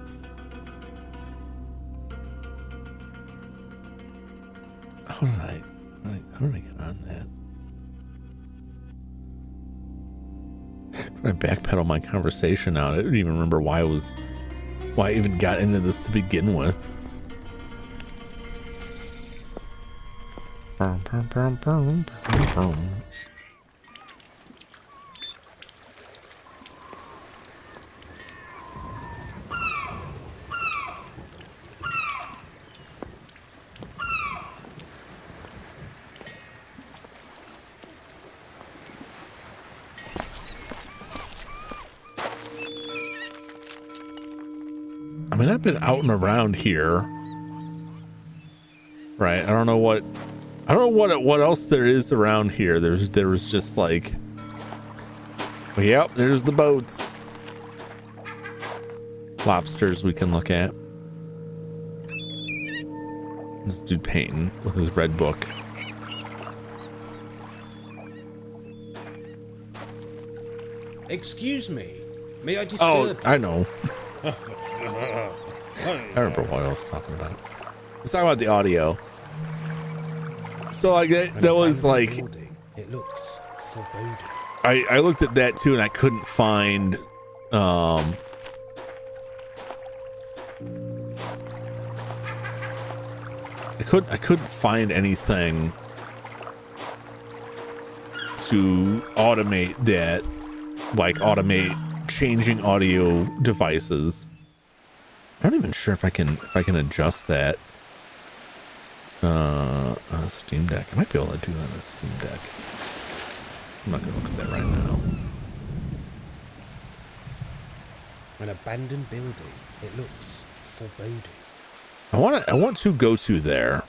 How did I get on that? I backpedal my conversation out. I don't even remember why I even got into this to begin with. I mean, I've been out and around here, right? I don't know what else there is around here. There was just like, yep, there's the boats, lobsters we can look at. This dude painting with his red book. Excuse me, may I disturb? Oh, I know. I remember what I was talking about. I was talking about the audio. So like that was like, it looks foreboding. I looked at that too, and I couldn't find I couldn't find anything to automate that, like automate changing audio devices. I'm not even sure if I can adjust that. Steam Deck. I might be able to do that on a Steam Deck. I'm not gonna look at that right now. An abandoned building. It looks foreboding. I want to go to there.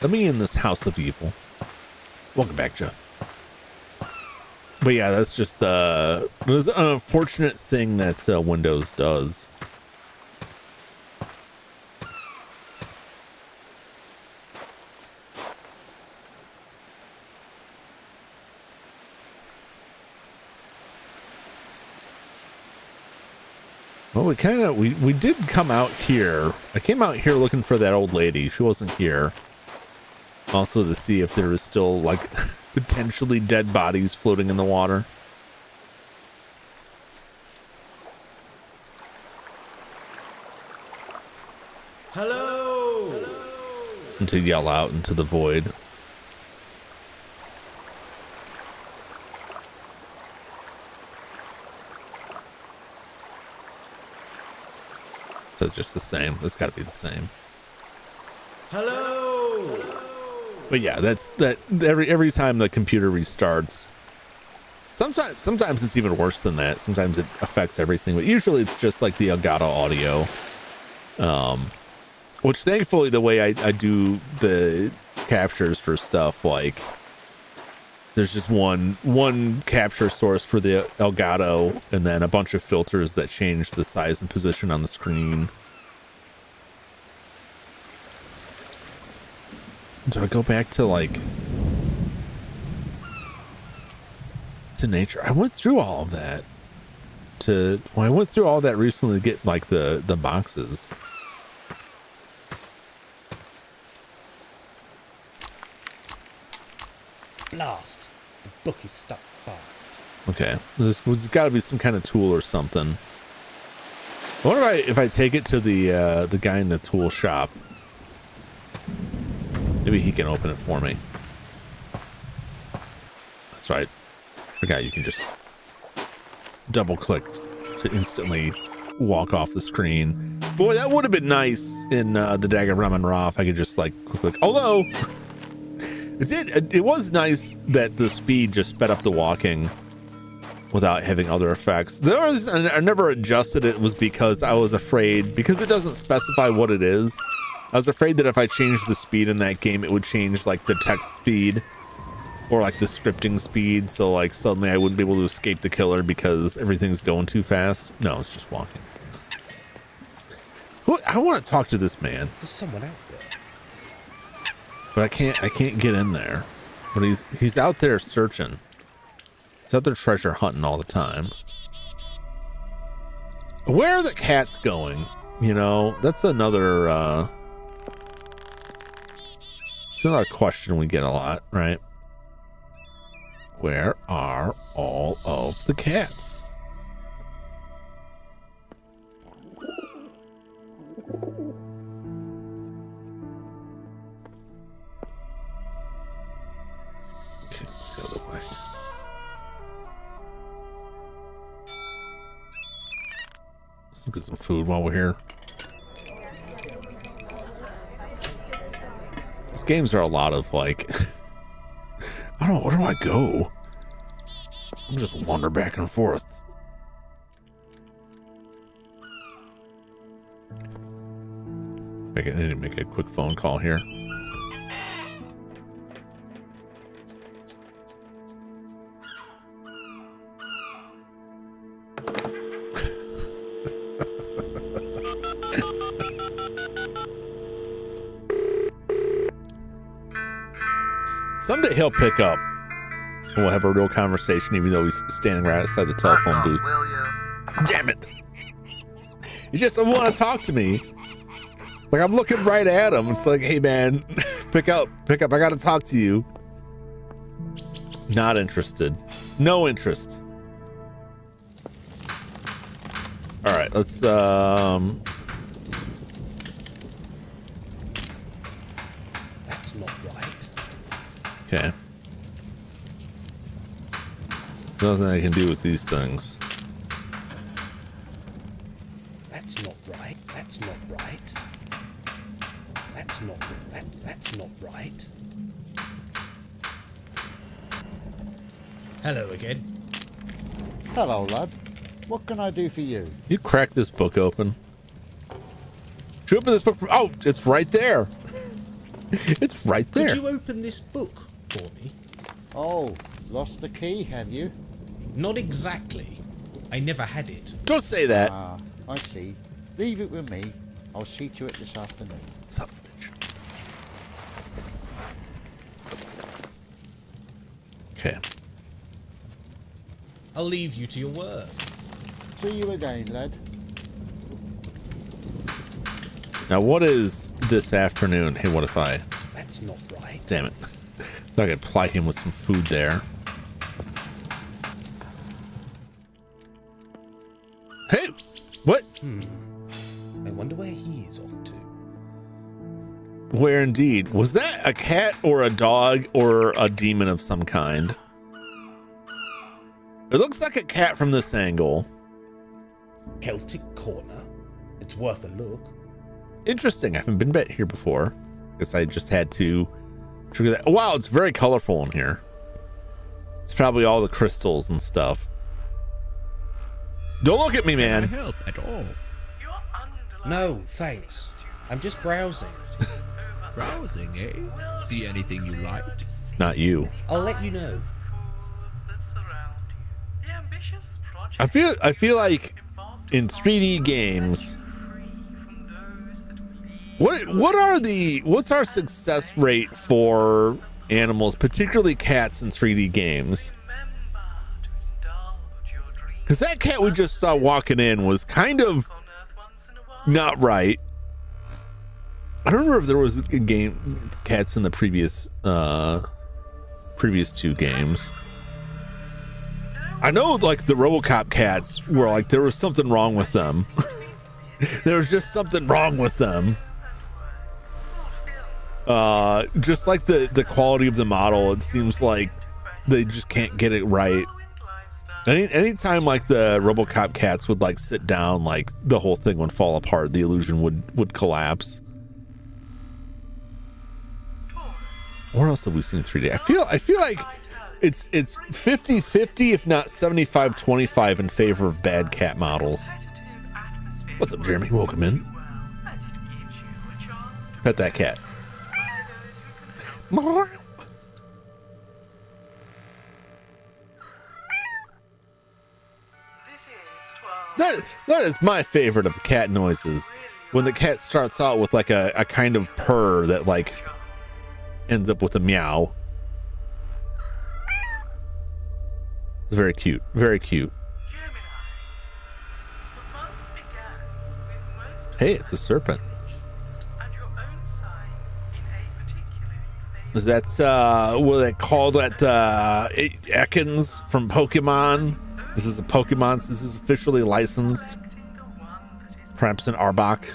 Let me in this house of evil. Welcome back, Joe. But yeah, that's just it was an unfortunate thing that Windows does. Well, we did come out here. I came out here looking for that old lady. She wasn't here. Also to see if there was still like potentially dead bodies floating in the water. Hello! And to yell out into the void. That's just the same. That's got to be the same. Hello! But yeah, that's that. Every time the computer restarts, sometimes it's even worse than that. Sometimes it affects everything, but usually it's just like the Elgato audio. Which thankfully the way I do the captures for stuff, like there's just one capture source for the Elgato, and then a bunch of filters that change the size and position on the screen. Do I go back to like to nature? I went through all of that. I went through all that recently to get like the boxes. Blast! The book is stuck fast. Okay, there's got to be some kind of tool or something. I wonder if I take it to the guy in the tool shop. Maybe he can open it for me. That's right. The guy you can just double click to instantly walk off the screen. Boy, that would have been nice in the Dagger Ramen Raw if I could just like click. Although it was nice that the speed just sped up the walking without having other effects. I never adjusted it was because I was afraid, because it doesn't specify what it is. I was afraid that if I changed the speed in that game, it would change like the text speed or like the scripting speed. So like suddenly I wouldn't be able to escape the killer because everything's going too fast. No, it's just walking. I want to talk to this man. There's someone out there. But I can't get in there. But he's out there searching. He's out there treasure hunting all the time. Where are the cats going? You know, that's another another question we get a lot, right? Where are all of the cats? Okay, let's go the other way. Let's get some food while we're here. These games are a lot of like, I don't know, where do I go? I'm just wander back and forth. I need to make a quick phone call here. Someday he'll pick up and we'll have a real conversation, even though he's standing right outside the telephone booth. Damn it. He just doesn't want to talk to me. It's like I'm looking right at him. It's like, hey man, pick up. I got to talk to you. Not interested. No interest. All right, let's, That's not right. okay. Nothing I can do with these things. That's not right. That's not right. That's not right. Hello again. Hello, lad. What can I do for you? You crack this book open. Should open this book from, oh, it's right there. It's right there. Could you open this book for me? Oh, lost the key, have you? Not exactly. I never had it. Don't say that. Ah, I see. Leave it with me. I'll see to it this afternoon. Son of a bitch. Okay. I'll leave you to your work. See you again, lad. Now, what is this afternoon? Hey, what if I... That's not right. Damn it. So I could ply him with some food there. Hey! What? I wonder where he is off to. Where indeed? Was that a cat or a dog or a demon of some kind? It looks like a cat from this angle. Celtic Corner. It's worth a look. Interesting. I haven't been back here before. Guess I just had to trigger that. Oh, wow, it's very colorful in here. It's probably all the crystals and stuff. Don't look at me, man. Can I help at all? No, thanks. I'm just browsing. Browsing, eh? See anything you liked? Not you. I'll let you know. I feel like in 3D games, what's our success rate for animals, particularly cats in 3D games? Because that cat we just saw walking in was kind of not right. I don't remember if there was a game cats in the previous two games. I know like the RoboCop cats were like there was something wrong with them. There was just something wrong with them. Just like the quality of the model, it seems like they just can't get it right. Anytime like the RoboCop cats would like sit down, like the whole thing would fall apart. The illusion would collapse. Where else have we seen 3D? I feel like it's 50-50, if not 75-25 in favor of bad cat models. What's up, Jeremy? Welcome in. Pet that cat. That is my favorite of the cat noises. When the cat starts out with like a kind of purr that like ends up with a meow. It's very cute. Very cute. Hey, it's a serpent. Is that what they call that? Ekans from Pokemon. This is a Pokemon. This is officially licensed. Perhaps an Arbok.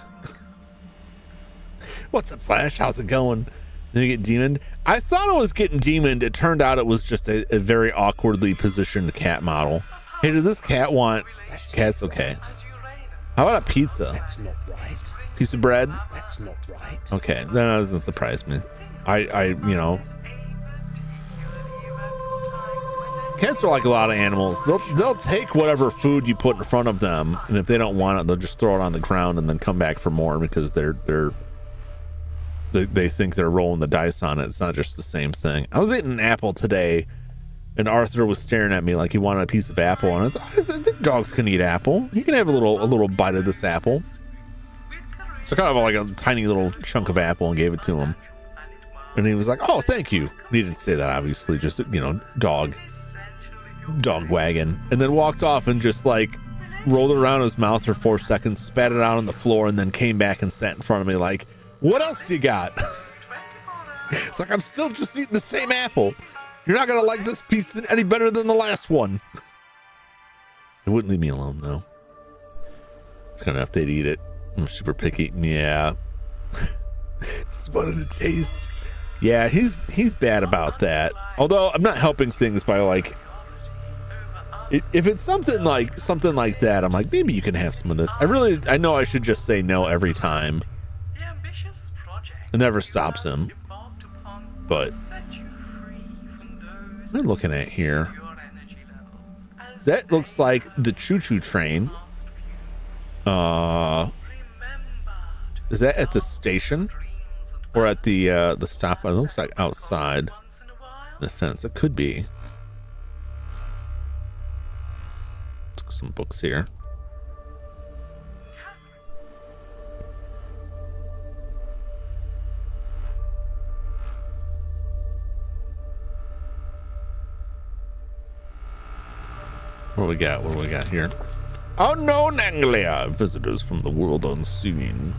What's up, Flash? How's it going? Then you get demoned. I thought it was getting demoned. It turned out it was just a very awkwardly positioned cat model. Hey, does this cat want cats? Okay. How about a pizza? That's not right. Piece of bread? That's not right. Okay, that doesn't surprise me. You know, cats are like a lot of animals. They'll take whatever food you put in front of them, and if they don't want it, they'll just throw it on the ground and then come back for more because they think they're rolling the dice on it. It's not just the same thing. I was eating an apple today, and Arthur was staring at me like he wanted a piece of apple, and I think dogs can eat apple. You can have a little bite of this apple. So kind of like a tiny little chunk of apple and gave it to him. And he was like, "Oh, thank you." He didn't say that, obviously, just, you know, dog wagon. And then walked off and just like rolled it around his mouth for 4 seconds, spat it out on the floor, and then came back and sat in front of me like, "What else you got?" It's like, I'm still just eating the same apple. You're not going to like this piece any better than the last one. It wouldn't leave me alone, though. It's kind of if they'd eat it. I'm super picky. Yeah. Just wanted to taste. Yeah, he's bad about that. Although I'm not helping things by like, if it's something like that, I'm like, maybe you can have some of this. I know I should just say no every time. It never stops him. But what am I looking at here? That looks like the choo-choo train. Is that at the station or at the stop? It looks like outside the fence. It could be. Some books here. What do we got? What do we got here? Unknown Anglia, visitors from the world unseen.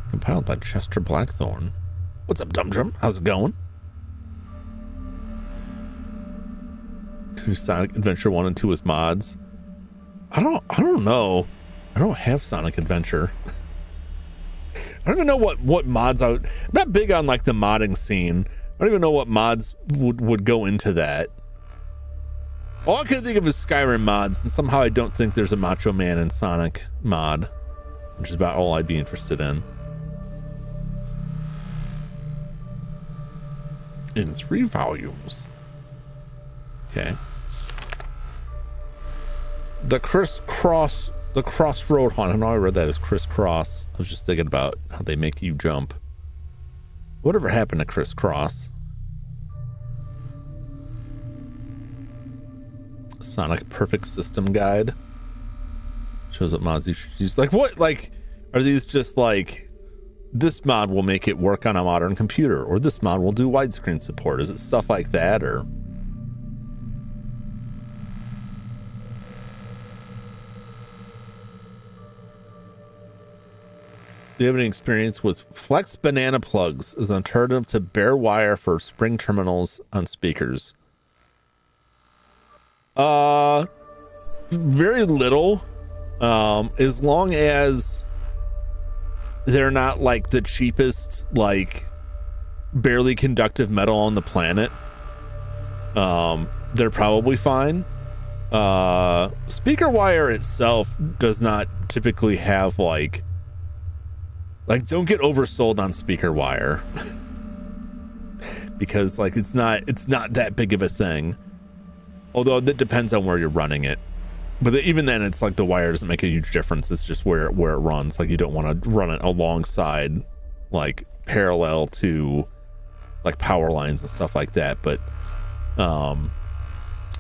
Compiled by Chester Blackthorne. What's up, Dum Drum? How's it going? Sonic Adventure 1 and 2 with mods. I don't know. I don't have Sonic Adventure. I don't even know what mods I'm not big on like the modding scene. I don't even know what mods would go into that. All I can think of is Skyrim mods, and somehow I don't think there's a Macho Man and Sonic mod, which is about all I'd be interested in. In 3 volumes. Okay. The Crossroad Hunt. I know I read that as crisscross. I was just thinking about how they make you jump. Whatever happened to crisscross? Sonic Perfect System Guide. Shows what mods you should use. Like what? Like, are these just like, this mod will make it work on a modern computer, or this mod will do widescreen support? Is it stuff like that, or? Do you have any experience with Flex Banana Plugs as an alternative to bare wire for spring terminals on speakers? Very little. As long as they're not like the cheapest, like barely conductive metal on the planet, they're probably fine. Speaker wire itself does not typically have like don't get oversold on speaker wire because like it's not that big of a thing. Although that depends on where you're running it. But even then, it's like the wire doesn't make a huge difference. It's just where it runs. Like you don't want to run it alongside, like parallel to like power lines and stuff like that. But no,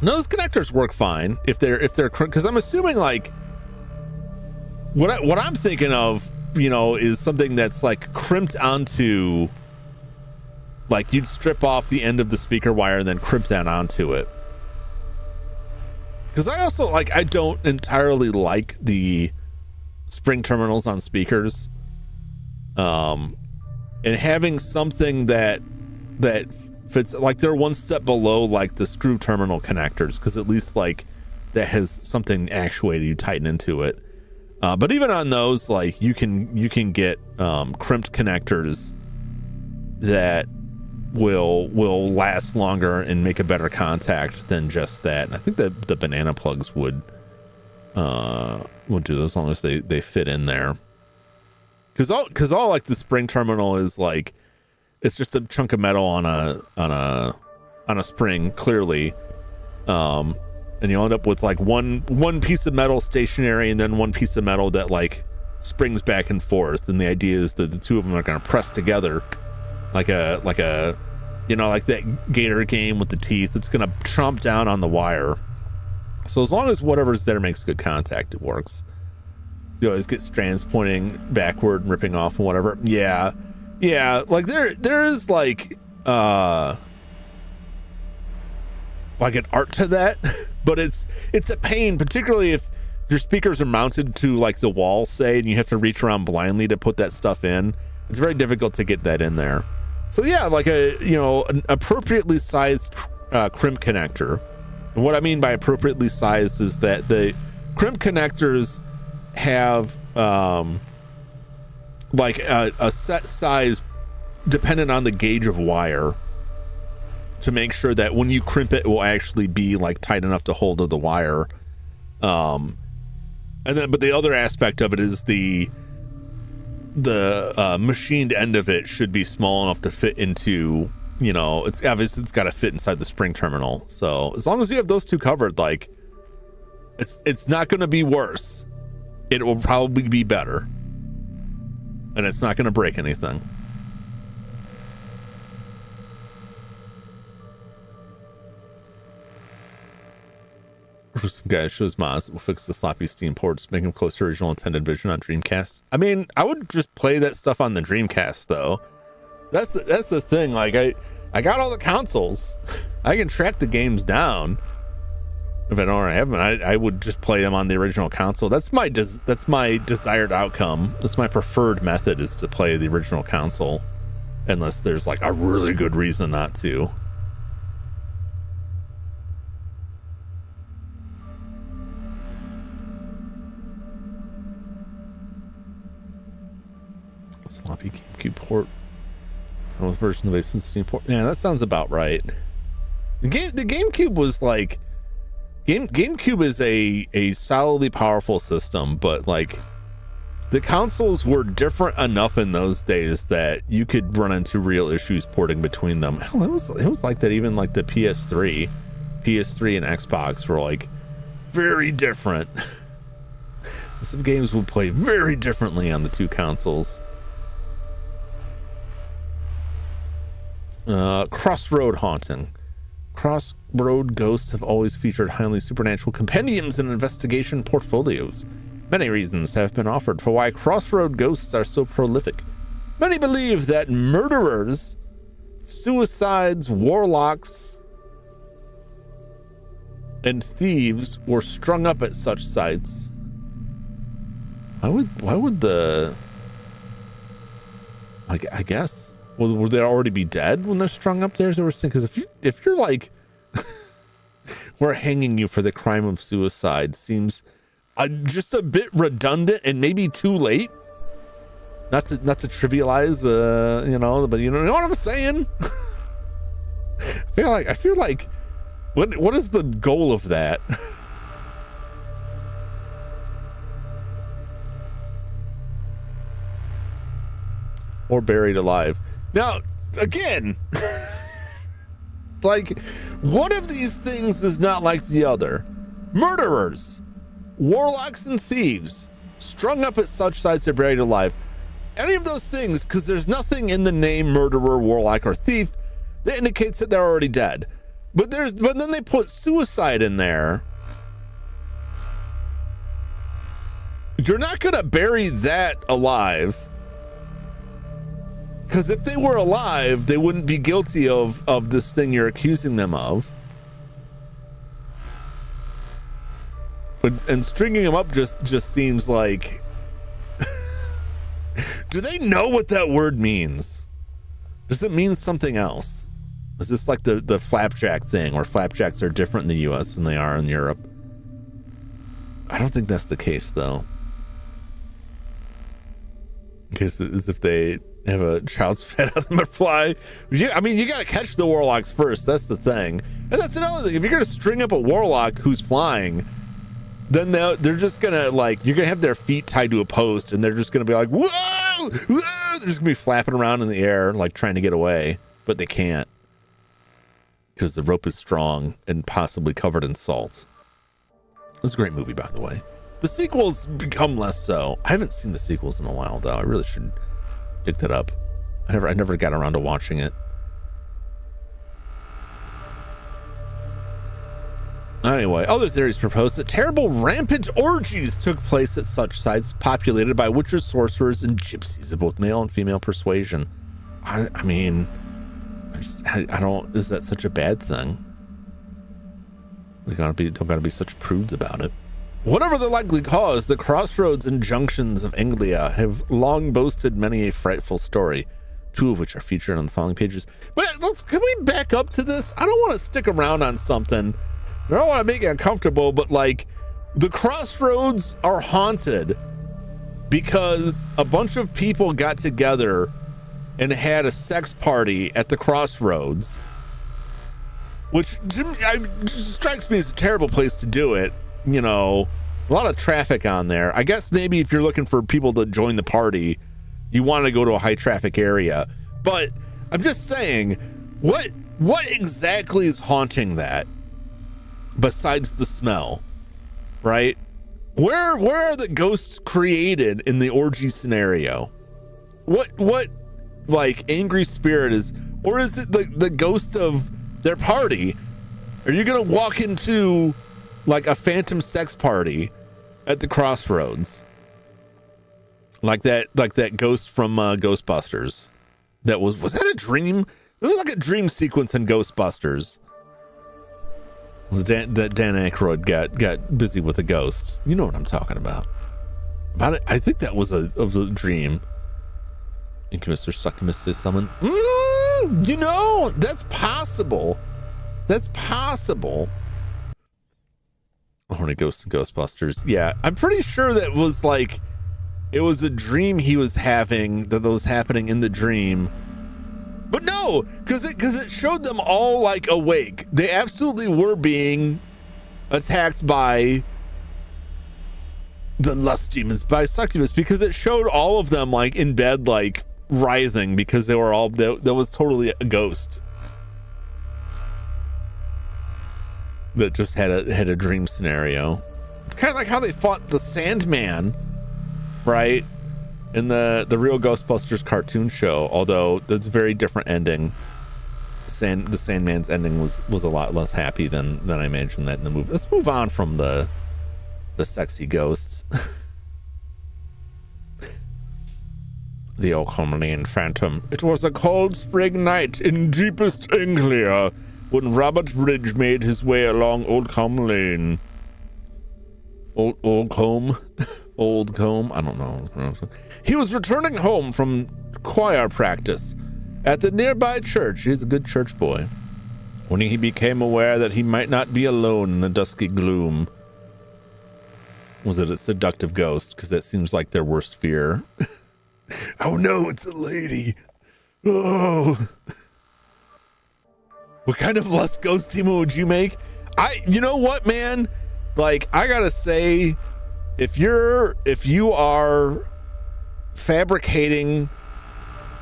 those connectors work fine if they're because I'm assuming like what I'm thinking of, you know, is something that's like crimped onto, like you'd strip off the end of the speaker wire and then crimp that onto it. Because I also like, I don't entirely like the spring terminals on speakers. And having something that that fits, like they're one step below like the screw terminal connectors, because at least like that has something actuated you tighten into it. But even on those, like you can get crimped connectors that will last longer and make a better contact than just that. And I think that the banana plugs would do this, as long as they fit in there. Because all like the spring terminal is like, it's just a chunk of metal on a spring, clearly, and you end up with like one piece of metal stationary and then one piece of metal that like springs back and forth. And the idea is that the two of them are going to press together like a you know, like that gator game with the teeth. It's going to chomp down on the wire. So as long as whatever's there makes good contact, it works. You always get strands pointing backward and ripping off and whatever. Yeah. Like there is like an art to that, but it's a pain, particularly if your speakers are mounted to like the wall, say, and you have to reach around blindly to put that stuff in. It's very difficult to get that in there. So yeah, like an appropriately sized crimp connector. And what I mean by appropriately sized is that the crimp connectors have like a set size dependent on the gauge of wire, to make sure that when you crimp it, it will actually be like tight enough to hold to the wire. But the other aspect of it is the machined end of it should be small enough to fit into, you know, it's obviously it's got to fit inside the spring terminal. So as long as you have those two covered, like it's not going to be worse. It will probably be better, and it's not going to break anything. Some guy shows mods that will fix the sloppy Steam ports, make them close to original intended vision on Dreamcast. I mean, I would just play that stuff on the Dreamcast, though. That's the thing. Like, I got all the consoles. I can track the games down. If I don't already have them, I would just play them on the original console. That's my desired outcome. That's my preferred method, is to play the original console, unless there's like a really good reason not to. Sloppy GameCube port. What version of the Steam port? Yeah, that sounds about right. The GameCube was like, GameCube is a solidly powerful system, but like the consoles were different enough in those days that you could run into real issues porting between them. Hell, it was like that. Even like the PS3 and Xbox were like very different. Some games would play very differently on the two consoles. Crossroad haunting. Crossroad ghosts have always featured highly supernatural compendiums and investigation portfolios. Many reasons have been offered for why Crossroad ghosts are so prolific. Many believe that murderers, suicides, warlocks, and thieves were strung up at such sites. Why would the, like, I guess, would they already be dead when they're strung up there? Because if you're like, we're hanging you for the crime of suicide, seems just a bit redundant and maybe too late. Not to trivialize, but you know what I'm saying. I feel like, what is the goal of that? Or buried alive. Now, again, like, one of these things is not like the other. Murderers, warlocks, and thieves strung up at such sites or buried alive. Any of those things, because there's nothing in the name murderer, warlock, or thief that indicates that they're already dead. But then they put suicide in there. You're not gonna bury that alive. Because if they were alive, they wouldn't be guilty of this thing you're accusing them of. And stringing them up just seems like... Do they know what that word means? Does it mean something else? Is this like the flapjack thing, where flapjacks are different in the US than they are in Europe? I don't think that's the case, though. In case as if they have a child's fed on them or fly. Yeah, I mean, you got to catch the warlocks first. That's the thing. And that's another thing. If you're going to string up a warlock who's flying, then they're just going to, like, you're going to have their feet tied to a post, and they're just going to be like, whoa, whoa! They're just going to be flapping around in the air, like, trying to get away. But they can't. Because the rope is strong and possibly covered in salt. It's a great movie, by the way. The sequels become less so. I haven't seen the sequels in a while, though. I really should pick that up. I never got around to watching it. Anyway, other theories propose that terrible rampant orgies took place at such sites populated by witches, sorcerers, and gypsies of both male and female persuasion. I mean, I don't, is that such a bad thing? We don't gotta be such prudes about it. Whatever the likely cause, the crossroads and junctions of Anglia have long boasted many a frightful story, two of which are featured on the following pages. But can we back up to this? I don't want to stick around on something. I don't want to make it uncomfortable, but like, the crossroads are haunted because a bunch of people got together and had a sex party at the crossroads, which strikes me as a terrible place to do it. You know, a lot of traffic on there. I guess maybe if you're looking for people to join the party, you want to go to a high traffic area. But I'm just saying, what exactly is haunting that besides the smell, right? Where are the ghosts created in the orgy scenario? What like angry spirit is, or is it the ghost of their party? Are you gonna walk into like a phantom sex party at the crossroads, like that ghost from Ghostbusters? That was that a dream? It was like a dream sequence in Ghostbusters. Dan Aykroyd got busy with a ghost. You know what I'm talking about. It, I think that was a dream. Incubus or succubus is someone. You know, that's possible. That's possible. Horny Ghosts and Ghostbusters. Yeah, I'm pretty sure that was like, it was a dream he was having, that was happening in the dream. But no, because it showed them all like awake. They absolutely were being attacked by the lust demons, by succubus, because it showed all of them like in bed, like writhing, because they were all, that was totally a ghost that just had a dream scenario. It's kind of like how they fought the Sandman, right? In the real Ghostbusters cartoon show, although that's a very different ending. The Sandman's ending was a lot less happy than I imagined that in the movie. Let's move on from the sexy ghosts. The O'Connellian Phantom. It was a cold spring night in deepest Anglia when Robert Bridge made his way along Old Combe Lane. Old Combe? Old Combe? I don't know. He was returning home from choir practice at the nearby church. He's a good church boy. When he became aware that he might not be alone in the dusky gloom. Was it a seductive ghost? Because that seems like their worst fear. Oh no, it's a lady. Oh. What kind of lust ghost team would you make? You know what, man? Like, I gotta say, if you are fabricating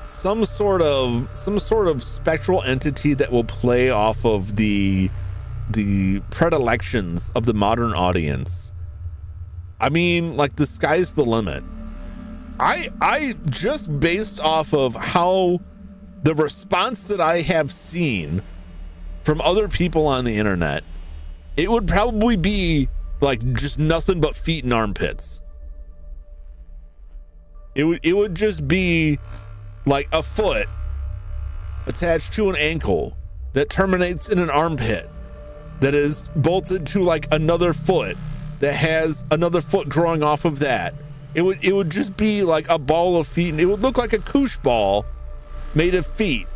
some sort of spectral entity that will play off of the predilections of the modern audience, I mean, like, the sky's the limit. I just based off of how the response that I have seen from other people on the internet, it would probably be like just nothing but feet and armpits. It would just be like a foot attached to an ankle that terminates in an armpit that is bolted to like another foot that has another foot growing off of that. It would just be like a ball of feet, and it would look like a koosh ball made of feet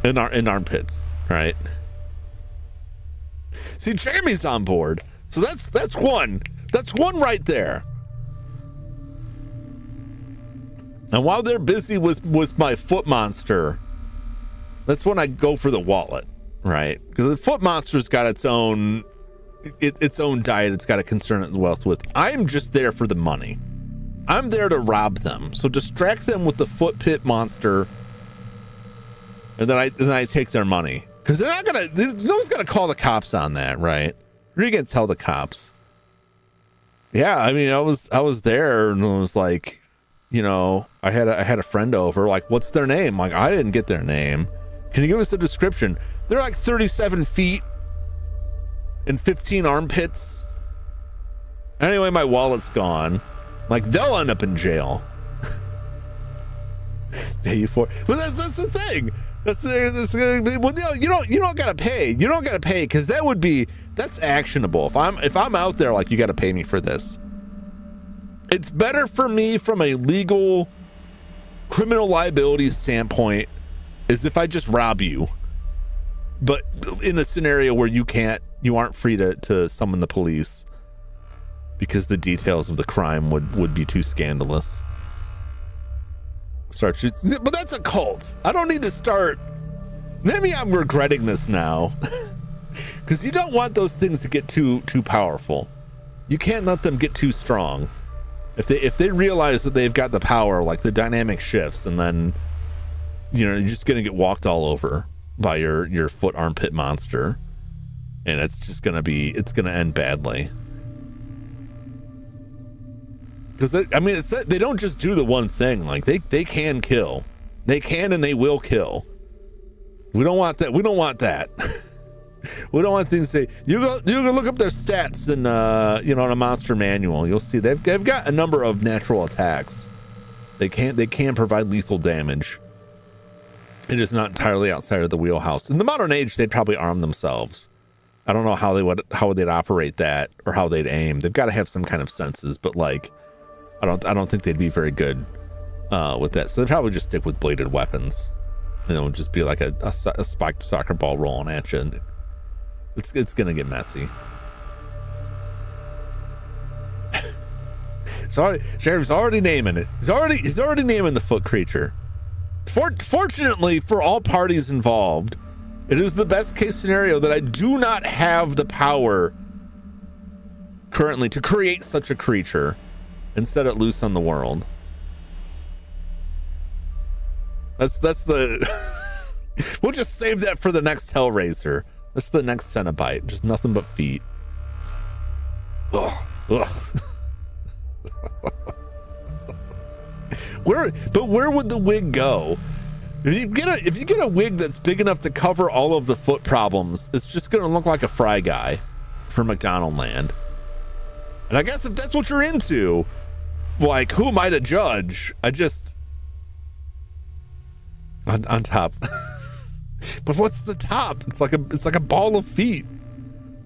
in armpits, right? See, Jeremy's on board, so that's one right there. And while they're busy with my foot monster, that's when I go for the wallet, right? Because the foot monster's got its own diet. It's got to concern itself with. I'm just there for the money. I'm there to rob them. So distract them with the foot pit monster, and then I take their money. Because no one's gonna call the cops on that, right? You're gonna tell the cops. Yeah, I mean, I was there, and it was like, you know, I had a friend over. Like, what's their name? Like, I didn't get their name. Can you give us a description? They're like 37 feet and 15 armpits. Anyway, my wallet's gone. Like, they'll end up in jail. Pay you for it. But that's the thing. Well, you don't gotta pay. You don't gotta pay, because that's actionable. If I'm out there, like, you gotta pay me for this. It's better for me from a legal criminal liability standpoint is if I just rob you, but in a scenario where you aren't free to summon the police because the details of the crime would be too scandalous. But that's a cult. I don't need to start. Maybe I'm regretting this now, because you don't want those things to get too powerful. You can't let them get too strong. If they realize that they've got the power, like, the dynamic shifts, and then, you know, you're just gonna get walked all over by your foot armpit monster, and it's gonna end badly. Because I mean, they don't just do the one thing. Like, they can kill, they can and they will kill. We don't want that. We don't want that. We don't want things to say. You go look up their stats in in a monster manual. You'll see they've got a number of natural attacks. They can provide lethal damage. It is not entirely outside of the wheelhouse. In the modern age, they'd probably arm themselves. I don't know how they'd operate that, or how they'd aim. They've got to have some kind of senses, but like, I don't think they'd be very good with that. So they'd probably just stick with bladed weapons. And it would just be like a spiked soccer ball rolling at you. And it's gonna get messy. Sorry, Sheriff's already naming it. He's already naming the foot creature. Fortunately for all parties involved, it is the best case scenario that I do not have the power currently to create such a creature and set it loose on the world. That's the we'll just save that for the next Hellraiser. That's the next Cenobite. Just nothing but feet. Ugh. Where would the wig go? If you get a wig that's big enough to cover all of the foot problems, it's just gonna look like a Fry Guy from McDonald Land. And I guess if that's what you're into, like, who am I to judge? I just on top. But what's the top? It's like a ball of feet.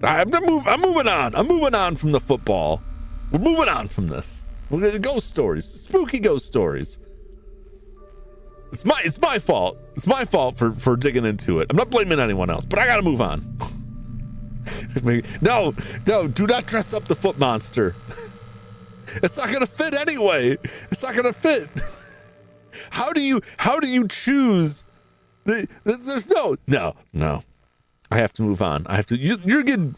I'm moving on. I'm moving on from the football. We're moving on from this. We're gonna ghost stories, spooky ghost stories. It's my fault. It's my fault for digging into it. I'm not blaming anyone else, but I gotta move on. No, do not dress up the foot monster. It's not gonna fit anyway. It's not gonna fit. How do you choose? There's no. I have to move on. I have to. You're good.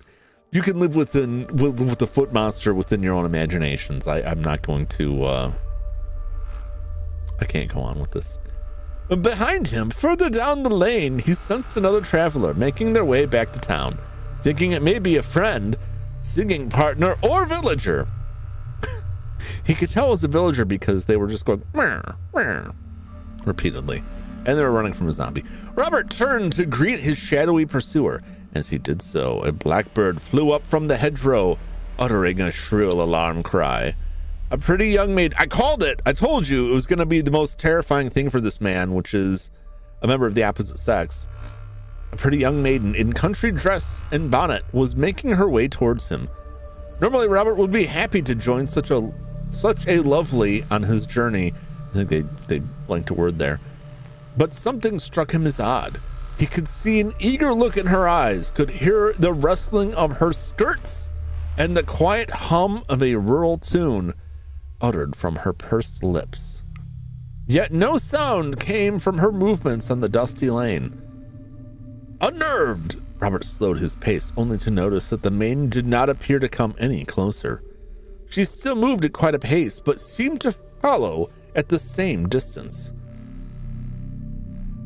You can live with the foot monster within your own imaginations. I'm not going to. I can't go on with this. Behind him, further down the lane, he sensed another traveler making their way back to town, thinking it may be a friend, singing partner, or villager. He could tell it was a villager because they were just going meow, meow, repeatedly, and they were running from a zombie. Robert turned to greet his shadowy pursuer. As he did so, a blackbird flew up from the hedgerow, uttering a shrill alarm cry. A pretty young maid. I called it. I told you it was going to be the most terrifying thing for this man, which is a member of the opposite sex. A pretty young maiden in country dress and bonnet was making her way towards him. Normally, Robert would be happy to join such a lovely on his journey. I think they blanked a word there. But something struck him as odd. He could see an eager look in her eyes, could hear the rustling of her skirts, and the quiet hum of a rural tune uttered from her pursed lips. Yet no sound came from her movements on the dusty lane. Unnerved, Robert slowed his pace, only to notice that the maiden did not appear to come any closer. She still moved at quite a pace, but seemed to follow at the same distance.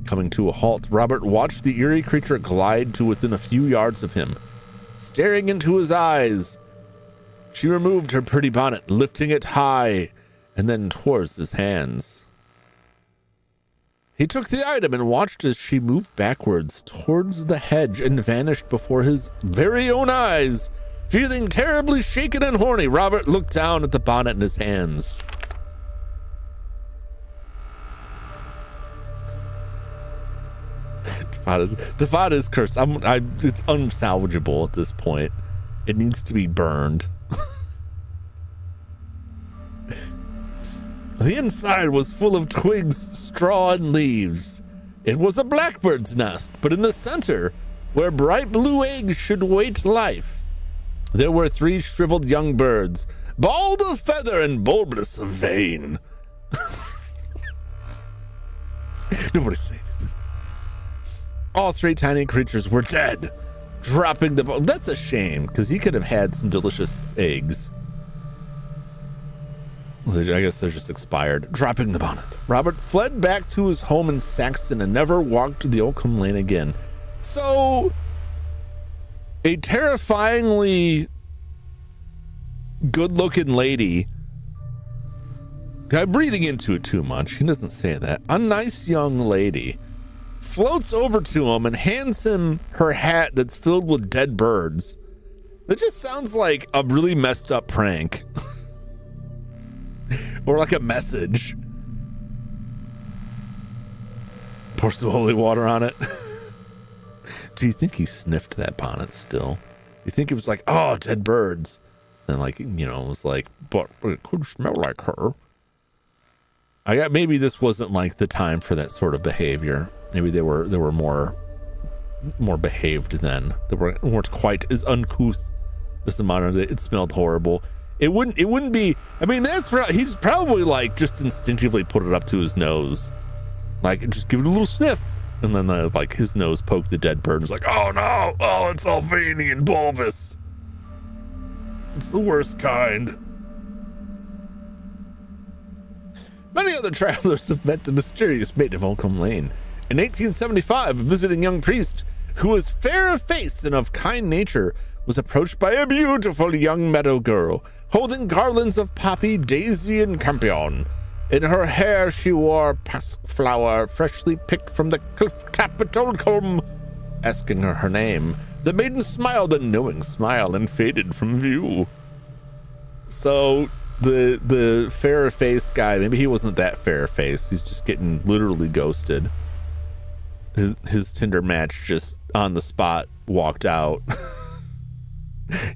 Coming to a halt, Robert watched the eerie creature glide to within a few yards of him. Staring into his eyes, she removed her pretty bonnet, lifting it high and then towards his hands. He took the item and watched as she moved backwards towards the hedge and vanished before his very own eyes. Feeling terribly shaken and horny, Robert looked down at the bonnet in his hands. The font is cursed. It's unsalvageable at this point. It needs to be burned. The inside was full of twigs, straw, and leaves. It was a blackbird's nest, but in the center, where bright blue eggs should wait life, there were 3 shriveled young birds, bald of feather and bulbous of vein. Nobody say anything. All 3 tiny creatures were dead, dropping the bone. That's a shame, because he could have had some delicious eggs. I guess they're just expired. Dropping the bonnet, Robert fled back to his home in Saxton and never walked the Oakham Lane again. So, a terrifyingly good-looking lady, I'm reading into it too much, he doesn't say that, a nice young lady floats over to him and hands him her hat that's filled with dead birds. That just sounds like a really messed up prank. Or like a message. Pour some holy water on it. Do you think he sniffed that bonnet still? You think it was like, oh, dead birds? And like, it was like, but it could smell like her. Maybe this wasn't like the time for that sort of behavior. Maybe they were more behaved then. They weren't quite as uncouth as the modern day. It smelled horrible. It wouldn't be. I mean, he's probably like just instinctively put it up to his nose, like just give it a little sniff, and then like his nose poked the dead bird. And was like, oh no, oh it's all veiny and bulbous. It's the worst kind. Many other travelers have met the mysterious maiden of Oakham Lane. In 1875, a visiting young priest who was fair of face and of kind nature was approached by a beautiful young meadow girl, holding garlands of poppy, daisy, and campion. In her hair she wore passflower freshly picked from the cliff top at Oakham. Asking her name, the maiden smiled a knowing smile and faded from view. So the fair face guy, maybe he wasn't that fair face. He's just getting literally ghosted. His Tinder match just on the spot walked out.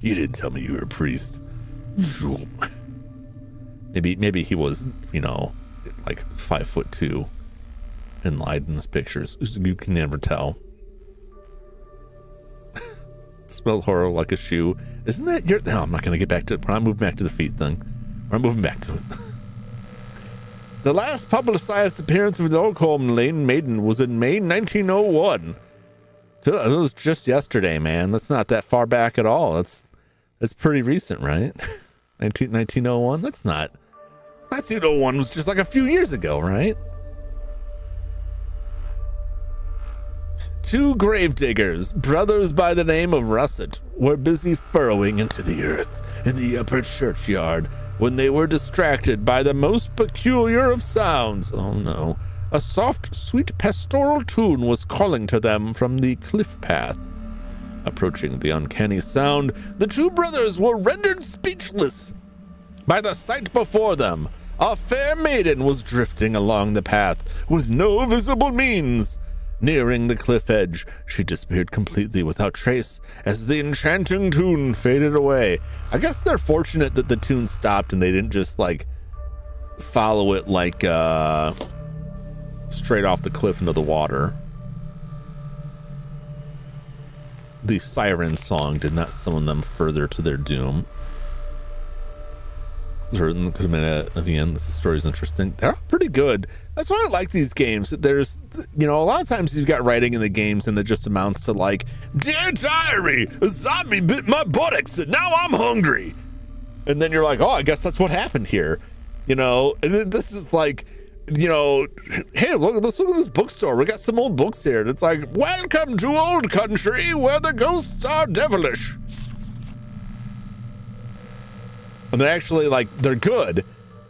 You didn't tell me you were a priest. Maybe he was, like 5'2" and lied in his pictures. You can never tell. It smelled horrible like a shoe. Isn't that your? No, I'm not gonna get back to it. We're not moving back to the feet thing. We're moving back to it. The last publicized appearance of the Oakham Lane maiden was in May 1901. It was just yesterday, man. That's not that far back at all. That's pretty recent, right? 1901? That's not. 1901 was just like a few years ago, right? 2 gravediggers, brothers by the name of Russet, were busy furrowing into the earth in the upper churchyard when they were distracted by the most peculiar of sounds. Oh no. A soft, sweet pastoral tune was calling to them from the cliff path. Approaching the uncanny sound, the 2 brothers were rendered speechless by the sight before them. A fair maiden was drifting along the path with no visible means. Nearing the cliff edge, she disappeared completely without trace as the enchanting tune faded away. I guess they're fortunate that the tune stopped and they didn't just like follow it like straight off the cliff into the water. the siren song did not summon them further to their doom. Certain could have been at the end. This story is interesting. They're pretty good. That's why I like these games. There's, a lot of times you've got writing in the games and it just amounts to like, "Dear diary, a zombie bit my buttocks and now I'm hungry." And then you're like, oh, I guess that's what happened here. And then this is like, hey, let's look at this bookstore. We got some old books here. And it's like, "Welcome to old country where the ghosts are devilish." And they're actually they're good.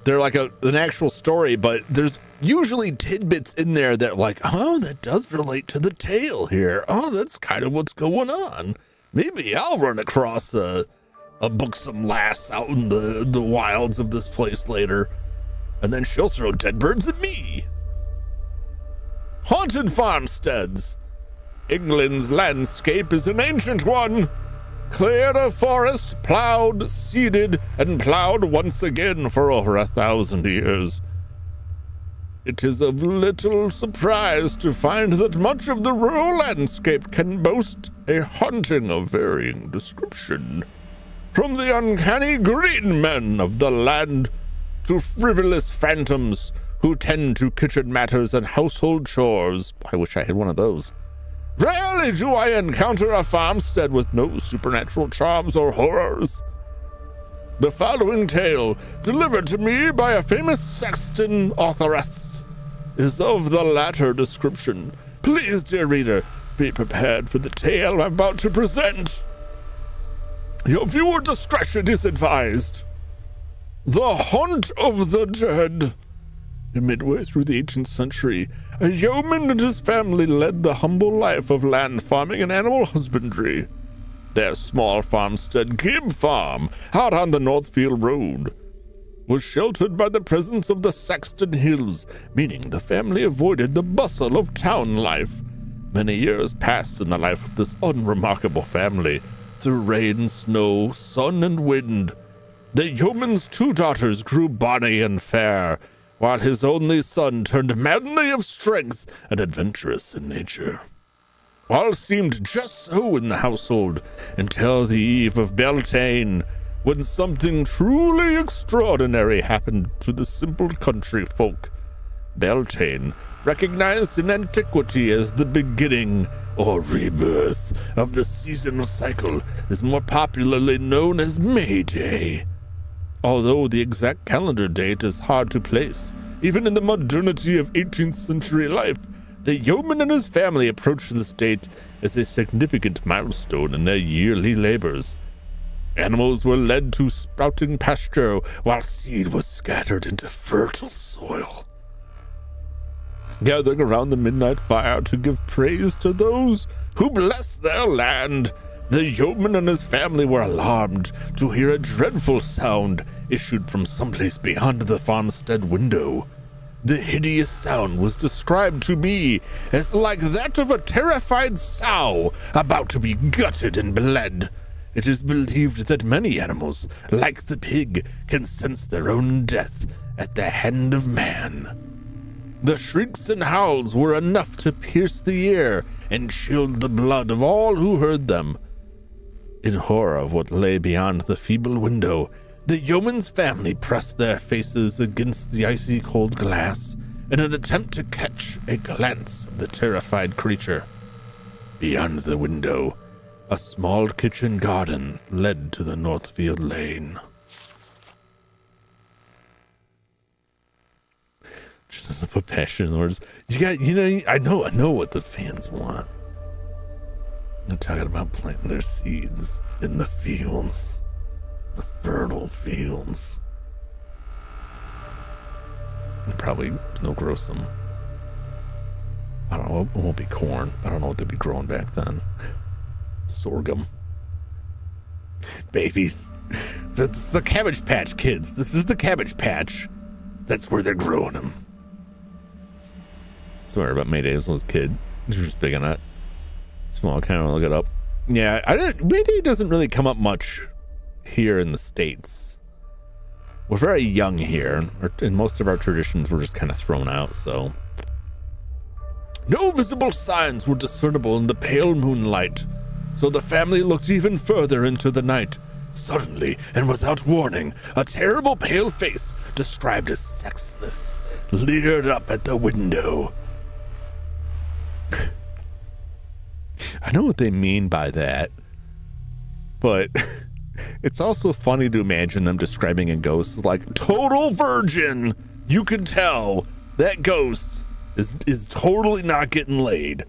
They're like an actual story, but there's usually tidbits in there that oh, that does relate to the tale here. Oh, that's kind of what's going on. Maybe I'll run across a buxom lass out in the wilds of this place later, and then she'll throw dead birds at me. Haunted farmsteads. England's landscape is an ancient one. Cleared of forest, plowed, seeded, and plowed once again for over 1,000 years. It is of little surprise to find that much of the rural landscape can boast a haunting of varying description. From the uncanny green men of the land to frivolous phantoms who tend to kitchen matters and household chores. I wish I had one of those. Rarely do I encounter a farmstead with no supernatural charms or horrors. The following tale, delivered to me by a famous Saxon authoress, is of the latter description. Please, dear reader, be prepared for the tale I'm about to present. Your viewer discretion is advised. The Haunt of the Dead. Midway through the 18th century, a yeoman and his family led the humble life of land farming and animal husbandry. Their small farmstead, Gibb Farm, out on the Northfield Road, was sheltered by the presence of the Saxton Hills, meaning the family avoided the bustle of town life. Many years passed in the life of this unremarkable family, through rain, snow, sun, and wind. The yeoman's 2 daughters grew bonny and fair, while his only son turned manly of strength and adventurous in nature. All seemed just so in the household until the eve of Beltane, when something truly extraordinary happened to the simple country folk. Beltane, recognized in antiquity as the beginning or rebirth of the seasonal cycle, is more popularly known as May Day. Although the exact calendar date is hard to place, even in the modernity of 18th century life, the yeoman and his family approached this date as a significant milestone in their yearly labors. Animals were led to sprouting pasture, while seed was scattered into fertile soil. Gathering around the midnight fire to give praise to those who bless their land, the yeoman and his family were alarmed to hear a dreadful sound issued from someplace beyond the farmstead window. The hideous sound was described to me as like that of a terrified sow about to be gutted and bled. It is believed that many animals, like the pig, can sense their own death at the hand of man. The shrieks and howls were enough to pierce the ear and chill the blood of all who heard them. In horror of what lay beyond the feeble window, the yeoman's family pressed their faces against the icy cold glass in an attempt to catch a glance of the terrified creature. Beyond the window, a small kitchen garden led to the Northfield Lane. Just put passion in the words. I know what the fans want. They're talking about planting their seeds in the fields, the fertile fields. And probably they'll grow some. I don't know. It won't be corn. I don't know what they'd be growing back then. Sorghum. Babies. That's the Cabbage Patch Kids. This is the Cabbage Patch. That's where they're growing them. Sorry about Mayday as a kid. You're just big on that. Small, I kind of look it up. Yeah, Mayday doesn't really come up much here in the States. We're very young here, and most of our traditions were just kind of thrown out, so. No visible signs were discernible in the pale moonlight. So the family looked even further into the night. Suddenly, and without warning, a terrible pale face, described as sexless, leered up at the window. I know what they mean by that, but it's also funny to imagine them describing a ghost as like total virgin. You can tell that ghost is totally not getting laid.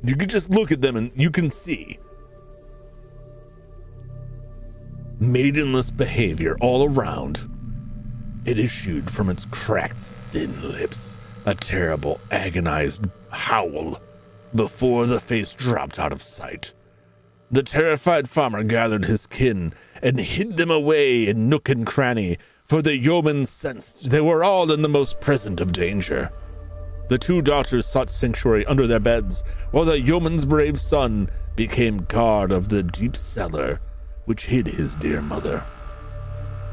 You can just look at them and you can see maidenless behavior all around. It issued from its cracked, thin lips a terrible, agonized howl before the face dropped out of sight. The terrified farmer gathered his kin and hid them away in nook and cranny, for the yeoman sensed they were all in the most present of danger. The two daughters sought sanctuary under their beds, while the yeoman's brave son became guard of the deep cellar which hid his dear mother.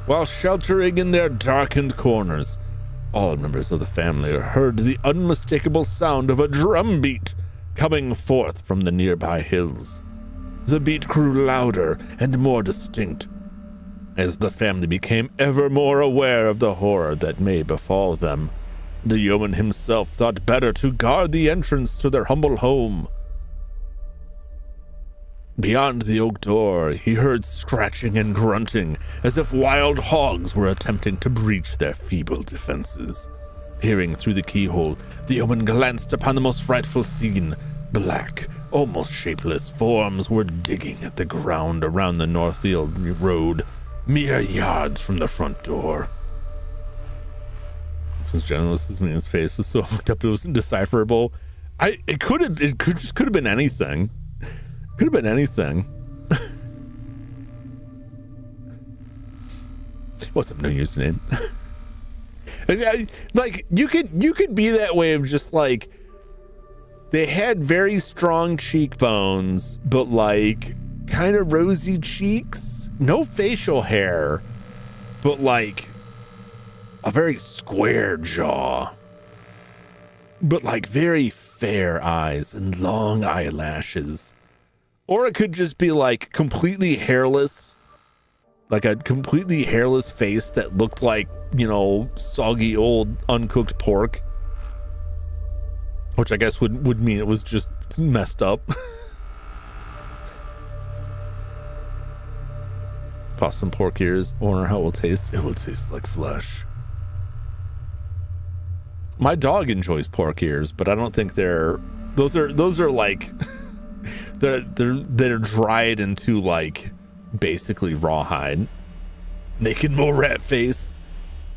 While sheltering in their darkened corners, all members of the family heard the unmistakable sound of a drum beat coming forth from the nearby hills. The beat grew louder and more distinct as the family became ever more aware of the horror that may befall them. The yeoman himself thought better to guard the entrance to their humble home. Beyond the oak door, he heard scratching and grunting, as if wild hogs were attempting to breach their feeble defenses. Peering through the keyhole, the yeoman glanced upon the most frightful scene. Black, almost shapeless forms were digging at the ground around the Northfield Road, mere yards from the front door. His journalist's man's face was so fucked up it was indecipherable. It could have been anything. Could have been anything. What's up? No username. Like you could be that way of just like they had very strong cheekbones, but like kind of rosy cheeks, no facial hair, but like a very square jaw, but like very fair eyes and long eyelashes. Or it could just be like completely hairless, like a completely hairless face that looked like, you know, soggy old uncooked pork, which I guess would mean it was just messed up. Toss some pork ears. I wonder how it will taste. It will taste like flesh. My dog enjoys pork ears, but I don't think those are like they're dried into like basically rawhide. Naked mole rat face.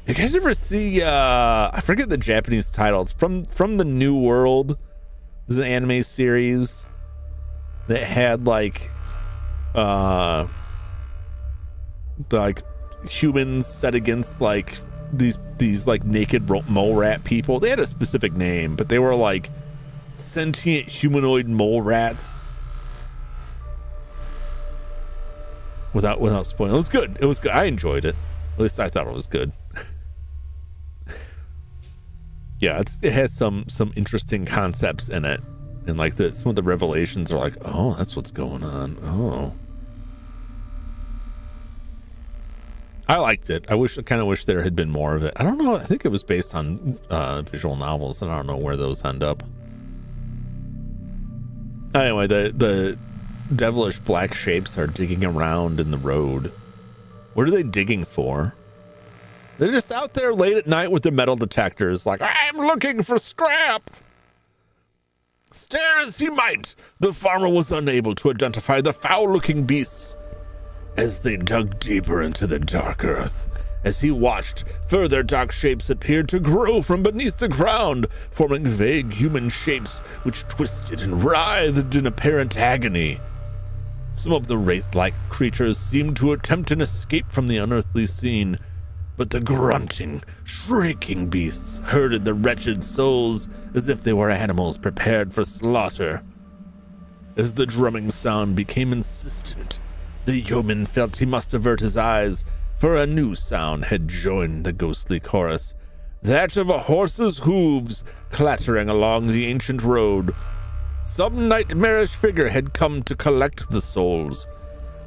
You guys ever see I forget the Japanese title. It's from the New World. This is an anime series that had like humans set against like these like naked mole rat people. They had a specific name, but they were like sentient humanoid mole rats. Without spoiling, it was good. It was good. I enjoyed it. At least I thought it was good. Yeah, it has some interesting concepts in it, and like some of the revelations are like, oh, that's what's going on. Oh, I liked it. I kind of wish there had been more of it. I don't know. I think it was based on visual novels, and I don't know where those end up. Anyway, the devilish black shapes are digging around in the road. What are they digging for? They're just out there late at night with their metal detectors, like, I'm looking for scrap. Stare as he might, the farmer was unable to identify the foul-looking beasts as they dug deeper into the dark earth. As he watched, further dark shapes appeared to grow from beneath the ground, forming vague human shapes which twisted and writhed in apparent agony. Some of the wraith-like creatures seemed to attempt an escape from the unearthly scene, but the grunting, shrieking beasts herded the wretched souls as if they were animals prepared for slaughter. As the drumming sound became insistent, the yeoman felt he must avert his eyes, for a new sound had joined the ghostly chorus, that of a horse's hooves clattering along the ancient road. Some nightmarish figure had come to collect the souls.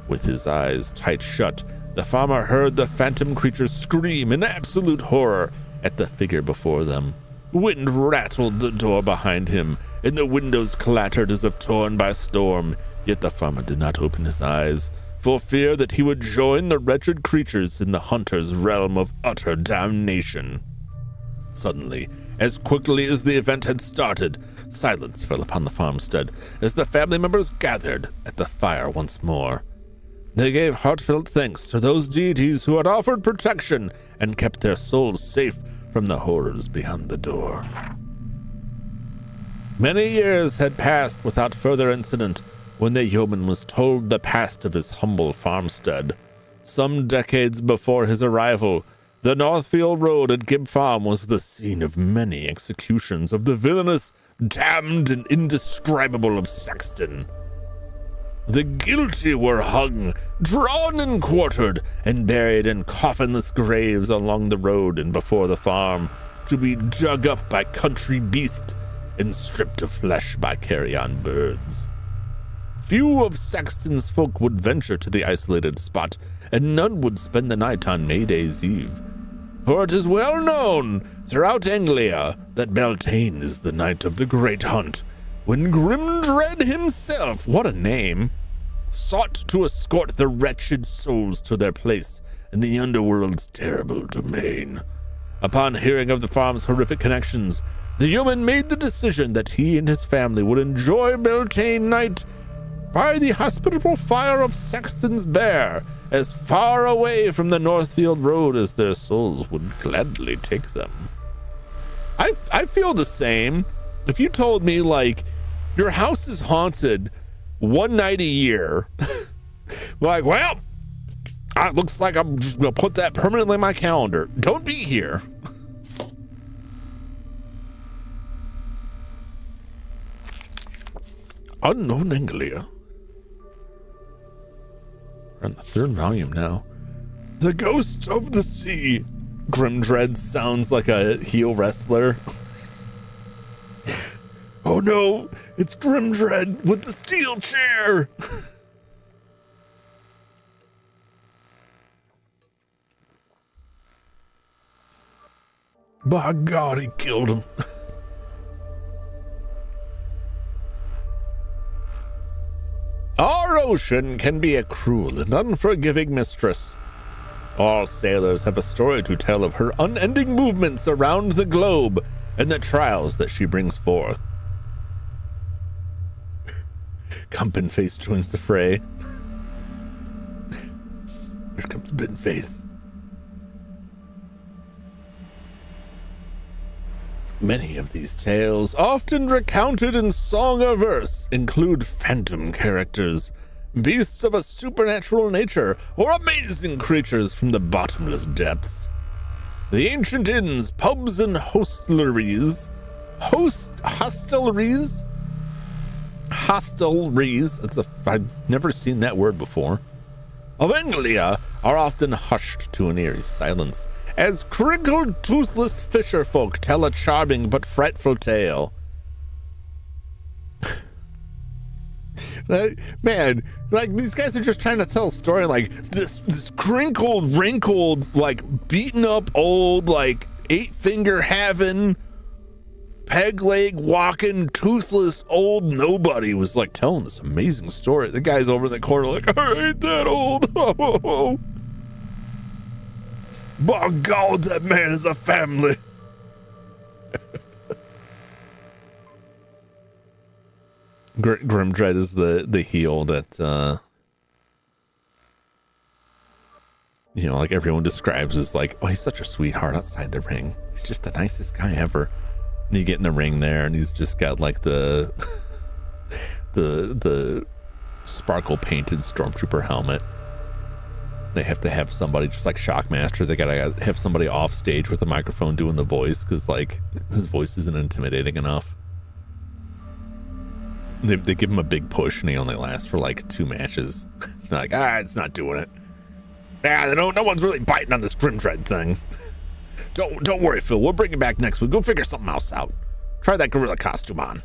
With his eyes tight shut, the farmer heard the phantom creatures scream in absolute horror at the figure before them. Wind rattled the door behind him, and the windows clattered as if torn by storm, yet the farmer did not open his eyes, for fear that he would join the wretched creatures in the hunter's realm of utter damnation. Suddenly, as quickly as the event had started, silence fell upon the farmstead as the family members gathered at the fire once more. They gave heartfelt thanks to those deities who had offered protection and kept their souls safe from the horrors beyond the door. Many years had passed without further incident when the yeoman was told the past of his humble farmstead. Some decades before his arrival, the Northfield Road at Gibb Farm was the scene of many executions of the villainous, damned, and indescribable of Sexton. The guilty were hung, drawn and quartered, and buried in coffinless graves along the road and before the farm, to be dug up by country beast and stripped of flesh by carrion birds. Few of Sexton's folk would venture to the isolated spot, and none would spend the night on May Day's Eve. For it is well known throughout Anglia that Beltane is the night of the great hunt, when Grimdread himself, what a name, sought to escort the wretched souls to their place in the underworld's terrible domain. Upon hearing of the farm's horrific connections, the yeoman made the decision that he and his family would enjoy Beltane night by the hospitable fire of Sexton's Bear, as far away from the Northfield Road as their souls would gladly take them. I feel the same. If you told me, like, your house is haunted one night a year, like, well, it looks like I'm just gonna put that permanently in my calendar. Don't be here. Unknown Anglia. We're on the 3rd volume now. The Ghost of the Sea. Grimdread sounds like a heel wrestler. Oh no, it's Grimdread with the steel chair. By God, he killed him. Our ocean can be a cruel and unforgiving mistress. All sailors have a story to tell of her unending movements around the globe and the trials that she brings forth. Cumpenface joins the fray. Here comes Binface. Many of these tales, often recounted in song or verse, include phantom characters, beasts of a supernatural nature, or amazing creatures from the bottomless depths. The ancient inns, pubs, and hostelries, I've never seen that word before, of Anglia are often hushed to an eerie silence, as crinkled, toothless fisher folk tell a charming but frightful tale. Man, like, these guys are just trying to tell a story like this crinkled, wrinkled, like, beaten up old, like, 8-finger having, peg leg walking, toothless old nobody was like telling this amazing story. The guy's over in the corner like, I ain't that old. By God, that man is a family. Grimdread is the heel that like everyone describes as like, oh, he's such a sweetheart outside the ring. He's just the nicest guy ever. And you get in the ring there and he's just got like the sparkle painted stormtrooper helmet. They have to have somebody, just like Shockmaster, they gotta have somebody off stage with a microphone doing the voice because like his voice isn't intimidating enough. They give him a big push and he only lasts for like 2 matches. They're like, it's not doing it. Yeah, no one's really biting on this Grimdread thing. Don't worry, Phil. We'll bring it back next week. Go figure something else out. Try that gorilla costume on.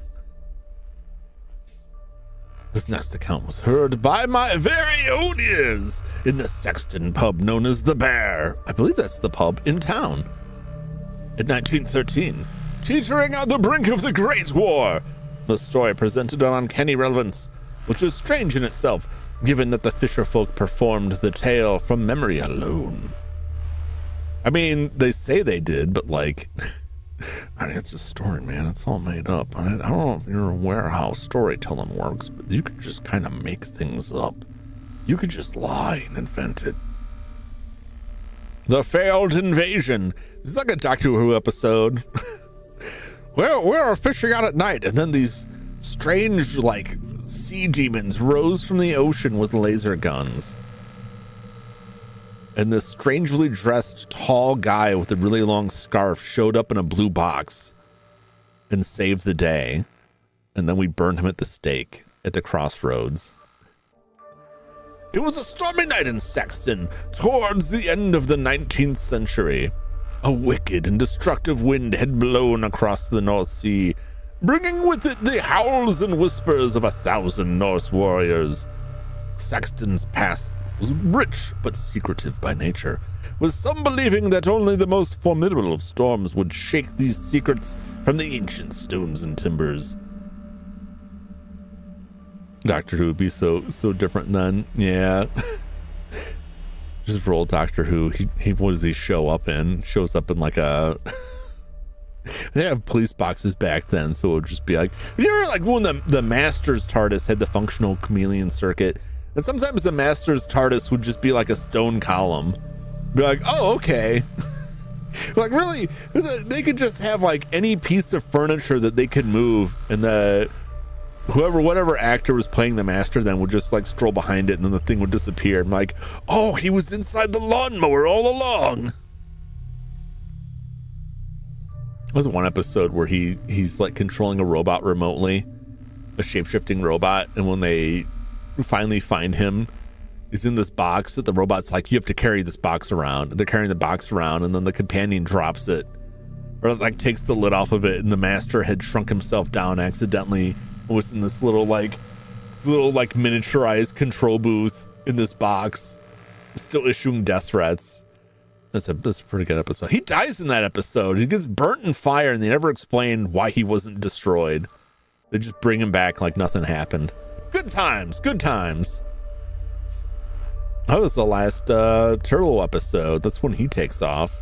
This next account was heard by my very own ears in the Sexton pub known as the Bear. I believe that's the pub in town. In 1913, teetering on the brink of the Great War, the story presented an uncanny relevance, which is strange in itself, given that the fisherfolk performed the tale from memory alone. I mean, they say they did, but like, I mean, it's a story, man. It's all made up. I don't know if you're aware how storytelling works, but you could just kind of make things up. You could just lie and invent it. The failed invasion. This is like a Doctor Who episode. We're fishing out at night, and then these strange, like, sea demons rose from the ocean with laser guns. And this strangely dressed tall guy with a really long scarf showed up in a blue box and saved the day. And then we burned him at the stake at the crossroads. It was a stormy night in Sexton towards the end of the 19th century. A wicked and destructive wind had blown across the North Sea, bringing with it the howls and whispers of 1,000 Norse warriors. Sexton's past was rich but secretive by nature, with some believing that only the most formidable of storms would shake these secrets from the ancient stones and timbers. Doctor Who would be so different then. Yeah. Just roll Doctor Who. He what does he show up in? Shows up in like a they have police boxes back then, so it would just be like, you remember like when the Master's TARDIS had the functional chameleon circuit, and sometimes the Master's TARDIS would just be like a stone column. Be like, oh, okay. Like really, they could just have like any piece of furniture that they could move, and whatever actor was playing the Master then would just like stroll behind it, and then the thing would disappear. I'm like, oh, he was inside the lawnmower all along. There's one episode where he's like controlling a robot remotely, a shape-shifting robot, and when they finally find him, he's in this box that the robot's like, you have to carry this box around. They're carrying the box around, and then the companion drops it, or like takes the lid off of it, and the Master had shrunk himself down accidentally, was in this little miniaturized control booth in this box, still issuing death threats. That's a pretty good episode. He dies in that episode. He gets burnt in fire, and they never explain why he wasn't destroyed. They just bring him back like nothing happened. Good times, good times. That was the last Turtle episode. That's when he takes off.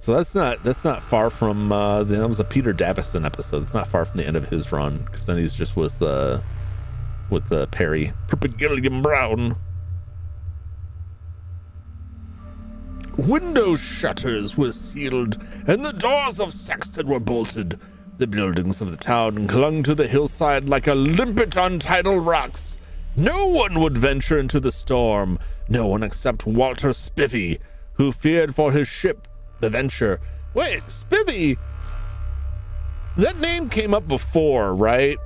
So that's not far from that was a Peter Davison episode. It's not far from the end of his run, because then he's just with Perry Gilliam Brown. Window shutters were sealed, and the doors of Sexton were bolted. The buildings of the town clung to the hillside like a limpet on tidal rocks. No one would venture into the storm, no one except Walter Spivey, who feared for his ship, the Venture. Wait, Spivey? That name came up before, right?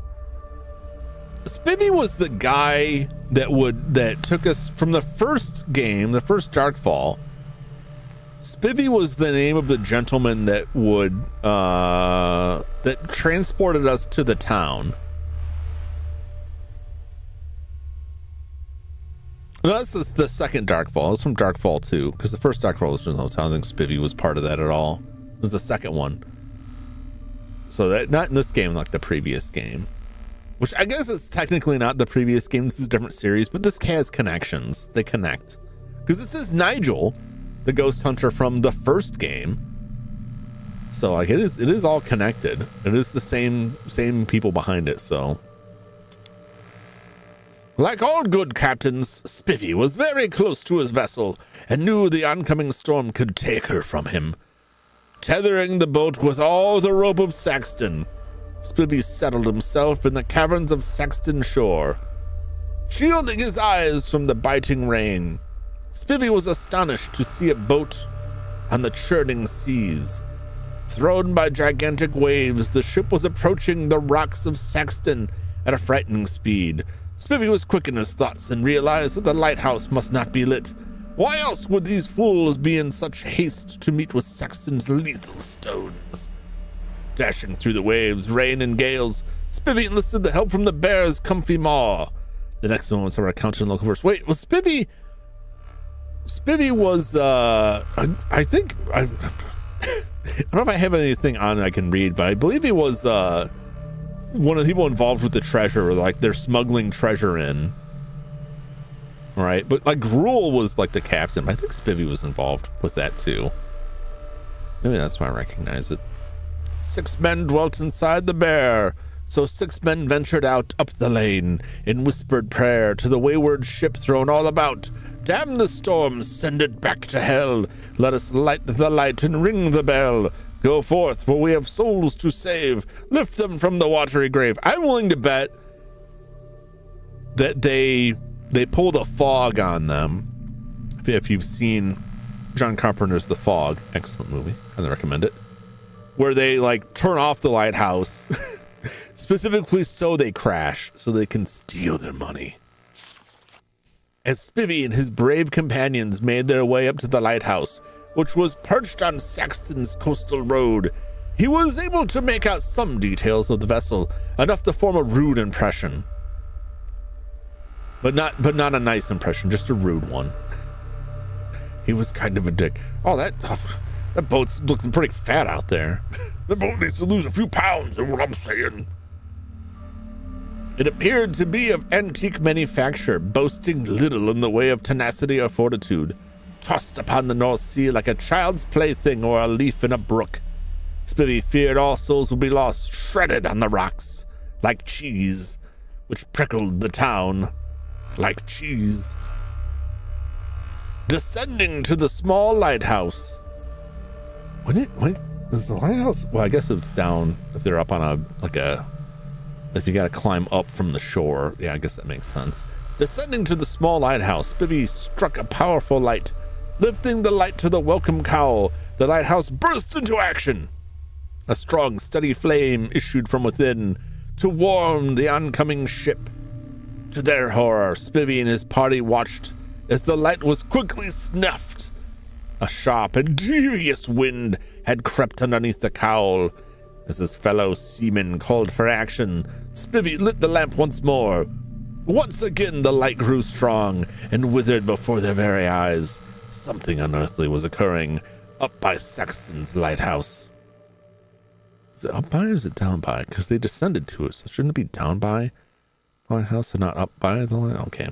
Spivey was the guy that took us from the first game, the first Darkfall. Spivey was the name of the gentleman that transported us to the town. No, that's the second Darkfall. It's from Darkfall 2, because the first Darkfall was in the hotel. I don't think Spivey was part of that at all. It was the second one. So that not in this game, like the previous game. Which I guess it's technically not the previous game. This is a different series, but this has connections. They connect. Because this is Nigel, the ghost hunter from the first game. So like it is all connected. It is the same people behind it, so. Like all good captains, Spivey was very close to his vessel and knew the oncoming storm could take her from him. Tethering the boat with all the rope of Sexton, Spivey settled himself in the caverns of Sexton shore. Shielding his eyes from the biting rain, Spivey was astonished to see a boat on the churning seas. Thrown by gigantic waves, the ship was approaching the rocks of Sexton at a frightening speed. Spivey was quick in his thoughts and realized that the lighthouse must not be lit. Why else would these fools be in such haste to meet with Sexton's lethal stones? Dashing through the waves, rain, and gales, Spivvy enlisted the help from the bear's comfy maw. The next moments are recounted in local verse. Wait, was Spivvy was, I think, I don't know if I have anything on I can read, but I believe he was one of the people involved with the treasure, like they're smuggling treasure in. Right, but like Gruel was like the captain, but I think Spivvy was involved with that too. Maybe that's why I recognize it. 6 men dwelt inside the bear, so 6 men ventured out up the lane in whispered prayer to the wayward ship thrown all about. Damn the storm, send it back to hell. Let us light the light and ring the bell. Go forth, for we have souls to save. Lift them from the watery grave. I'm willing to bet that they pulled a fog on them. If you've seen John Carpenter's The Fog, excellent movie, highly recommend it, where they like turn off the lighthouse specifically so they crash, so they can steal their money. As Spivvy and his brave companions made their way up to the lighthouse, which was perched on Saxton's coastal road, he was able to make out some details of the vessel, enough to form a rude impression. But not a nice impression, just a rude one. He was kind of a dick. Oh, that boat's looking pretty fat out there. The boat needs to lose a few pounds, is what I'm saying. It appeared to be of antique manufacture, boasting little in the way of tenacity or fortitude. Tossed upon the North Sea like a child's plaything or a leaf in a brook, Spivvy feared all souls would be lost, shredded on the rocks, like cheese, which prickled the town like cheese. Descending to the small lighthouse. When is the lighthouse? Well, I guess it's down if they're up on if you got to climb up from the shore. Yeah, I guess that makes sense. Descending to the small lighthouse, Spivvy struck a powerful light. Lifting the light to the welcome cowl, the lighthouse burst into action. A strong, steady flame issued from within to warm the oncoming ship. To their horror, Spivvy and his party watched as the light was quickly snuffed. A sharp and devious wind had crept underneath the cowl. As his fellow seamen called for action, Spivvy lit the lamp once more. Once again the light grew strong and withered before their very eyes. Something unearthly was occurring up by Saxton's lighthouse. Is it up by or is it down by? Because they descended to it, so shouldn't it be down by the lighthouse and not up by the lighthouse? Okay.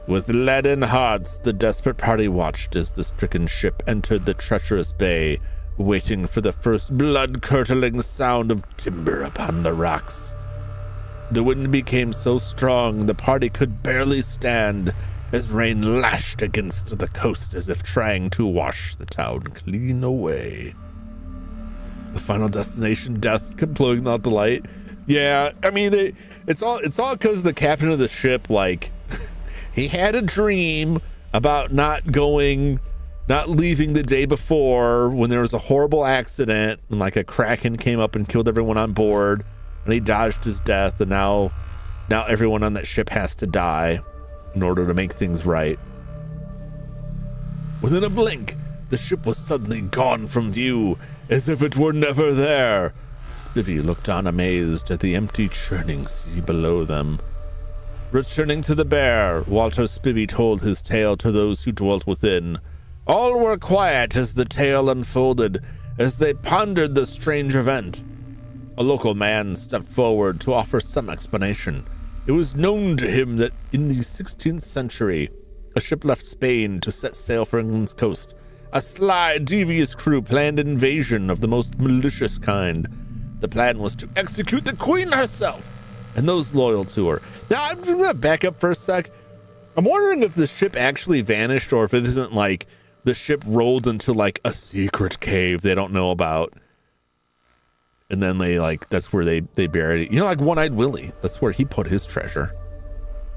With leaden hearts, the desperate party watched as the stricken ship entered the treacherous bay, waiting for the first blood-curdling sound of timber upon the rocks. The wind became so strong the party could barely stand as rain lashed against the coast as if trying to wash the town clean away. The final destination, death, blowing out the light. Yeah, I mean, it's all because the captain of the ship, like, he had a dream about not leaving the day before when there was a horrible accident and like a kraken came up and killed everyone on board, and he dodged his death, and now everyone on that ship has to die in order to make things right. Within a blink, the ship was suddenly gone from view, as if it were never there. Spivvy looked on amazed at the empty churning sea below them. Returning to the bear, Walter Spivvy told his tale to those who dwelt within. All were quiet as the tale unfolded, as they pondered the strange event. A local man stepped forward to offer some explanation. It was known to him that in the 16th century, a ship left Spain to set sail for England's coast. A sly, devious crew planned an invasion of the most malicious kind. The plan was to execute the Queen herself and those loyal to her. Now, I'm just going to back up for a sec. I'm wondering if the ship actually vanished or if it isn't like the ship rolled into like a secret cave they don't know about. And then that's where they buried it. You know, like One-Eyed Willie, that's where he put his treasure.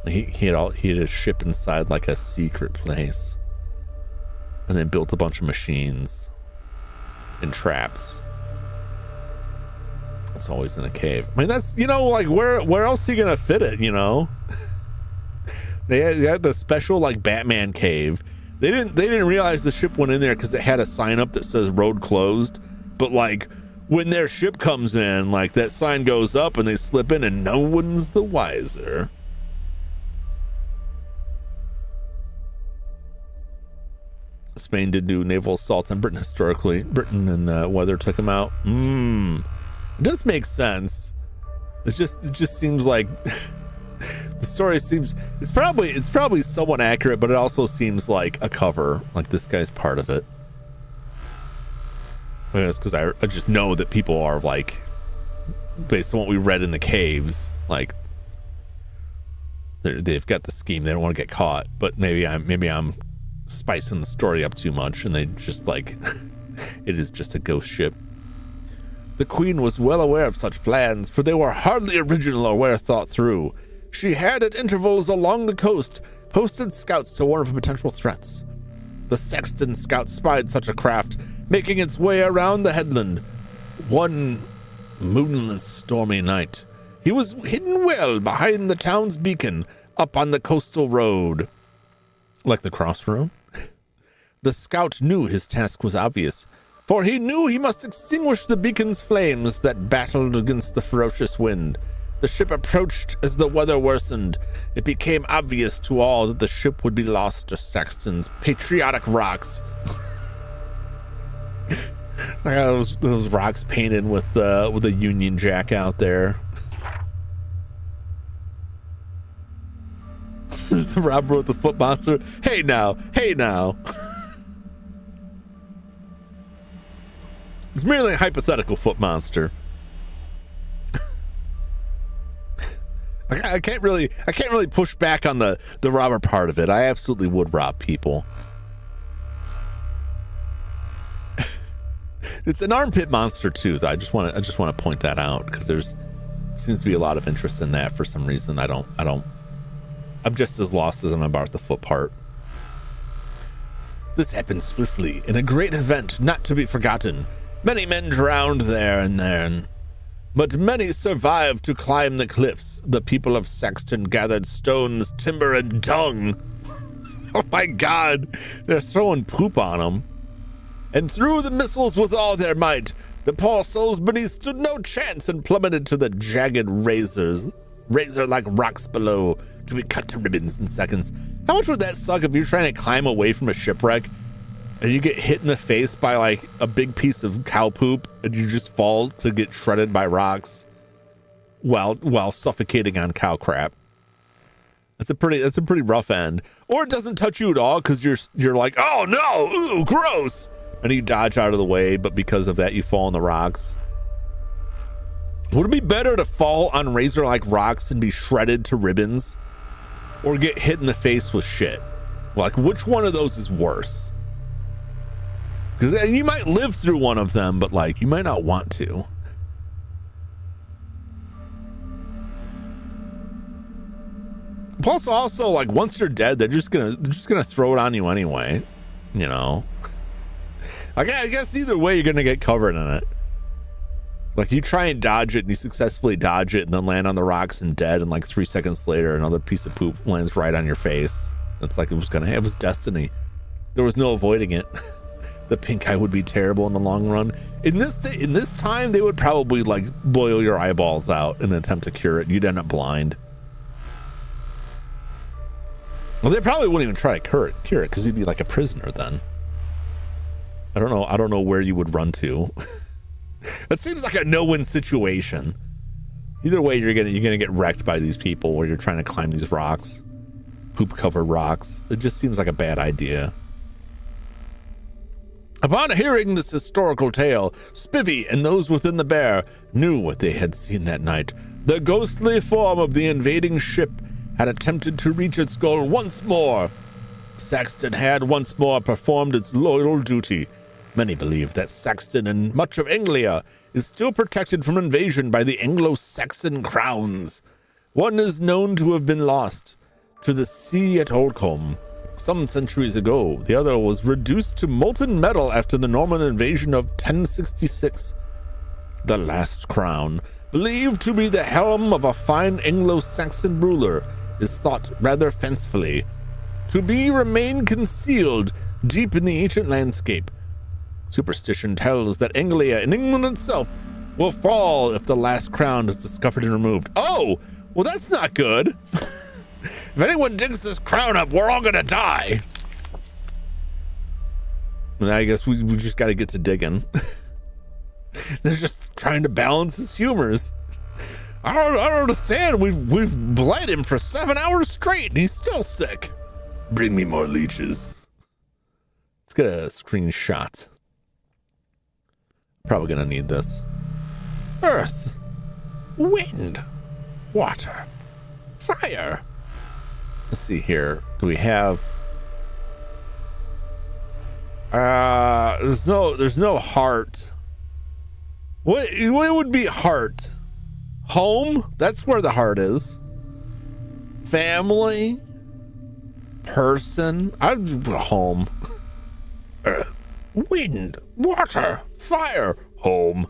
He had a ship inside like a secret place. And then built a bunch of machines and traps. It's always in a cave. I mean, that's, you know, like where else are you gonna fit it, you know? They had the special like Batman cave. They didn't realize the ship went in there because it had a sign up that says road closed. but like when their ship comes in, like that sign goes up and they slip in and no one's the wiser. Spain did do naval assaults on Britain historically. Britain and the weather took them out. It does make sense. It just seems like the story seems it's probably somewhat accurate, but it also seems like a cover. Like this guy's part of it. I guess because I just know that people are like, based on what we read in the caves, like they've got the scheme. They don't want to get caught, but maybe I'm spicing the story up too much, and they just like it is just a ghost ship. The Queen was well aware of such plans, for they were hardly original or well thought through. She had at intervals along the coast posted scouts to warn of potential threats. The Sexton scouts spied such a craft making its way around the headland. One moonless, stormy night, he was hidden well behind the town's beacon up on the coastal road. Like the crossroad? The scout knew his task was obvious, for he knew he must extinguish the beacon's flames that battled against the ferocious wind. The ship approached as the weather worsened. It became obvious to all that the ship would be lost to Saxton's patriotic rocks. I got those rocks painted with a Union Jack out there. Rob wrote the foot monster. Hey now. It's merely a hypothetical foot monster. I can't really push back on the robber part of it. I absolutely would rob people. It's an armpit monster too. I just want to point that out because there's seems to be a lot of interest in that for some reason. I'm just as lost as I'm about the foot part. This happened swiftly in a great event not to be forgotten. Many men drowned there and then, but many survived to climb the cliffs. The people of Saxton gathered stones, timber, and dung. Oh my God, they're throwing poop on them. And threw the missiles with all their might. The poor souls beneath stood no chance and plummeted to the jagged razor-like rocks below, to be cut to ribbons in seconds. How much would that suck if you're trying to climb away from a shipwreck and you get hit in the face by like a big piece of cow poop and you just fall to get shredded by rocks while suffocating on cow crap? That's a pretty rough end. Or it doesn't touch you at all because you're like, oh no, ooh, gross, and you dodge out of the way, but because of that you fall in the rocks. Would it be better to fall on razor-like rocks and be shredded to ribbons, or get hit in the face with shit? Like, which one of those is worse? Because you might live through one of them, but like, you might not want to. Plus, also, like, once you're dead, they're just gonna throw it on you anyway. You know, I guess either way, you're gonna get covered in it. Like, you try and dodge it and you successfully dodge it and then land on the rocks and dead, and like 3 seconds later another piece of poop lands right on your face. It's like it was destiny. There was no avoiding it. The pink eye would be terrible in the long run. In this time, they would probably like boil your eyeballs out in an attempt to cure it. You'd end up blind. Well, they probably wouldn't even try to cure it because you'd be like a prisoner then. I don't know where you would run to. It seems like a no-win situation. Either way, you're gonna get wrecked by these people where you're trying to climb these rocks, poop-covered rocks. It just seems like a bad idea. Upon hearing this historical tale, Spivvy and those within the bear knew what they had seen that night. The ghostly form of the invading ship had attempted to reach its goal once more. Saxton had once more performed its loyal duty. Many believe that Saxton and much of Anglia is still protected from invasion by the Anglo-Saxon crowns. One is known to have been lost to the sea at Oldcombe some centuries ago. The other was reduced to molten metal after the Norman invasion of 1066. The last crown, believed to be the helm of a fine Anglo-Saxon ruler, is thought rather fancifully to remain concealed deep in the ancient landscape. Superstition tells that Anglia in England itself will fall if the last crown is discovered and removed. Oh, well, that's not good. If anyone digs this crown up, we're all gonna die. And I guess we just got to get to digging. They're just trying to balance his humors. I don't understand. We've bled him for 7 hours straight, and he's still sick. Bring me more leeches. Let's get a screenshot. Probably gonna need this. Earth, wind, water, fire. Let's see here. Do we have? There's no heart. What would be heart? Home? That's where the heart is. Family? Person? I'd do home. Earth, wind, water, fire, home.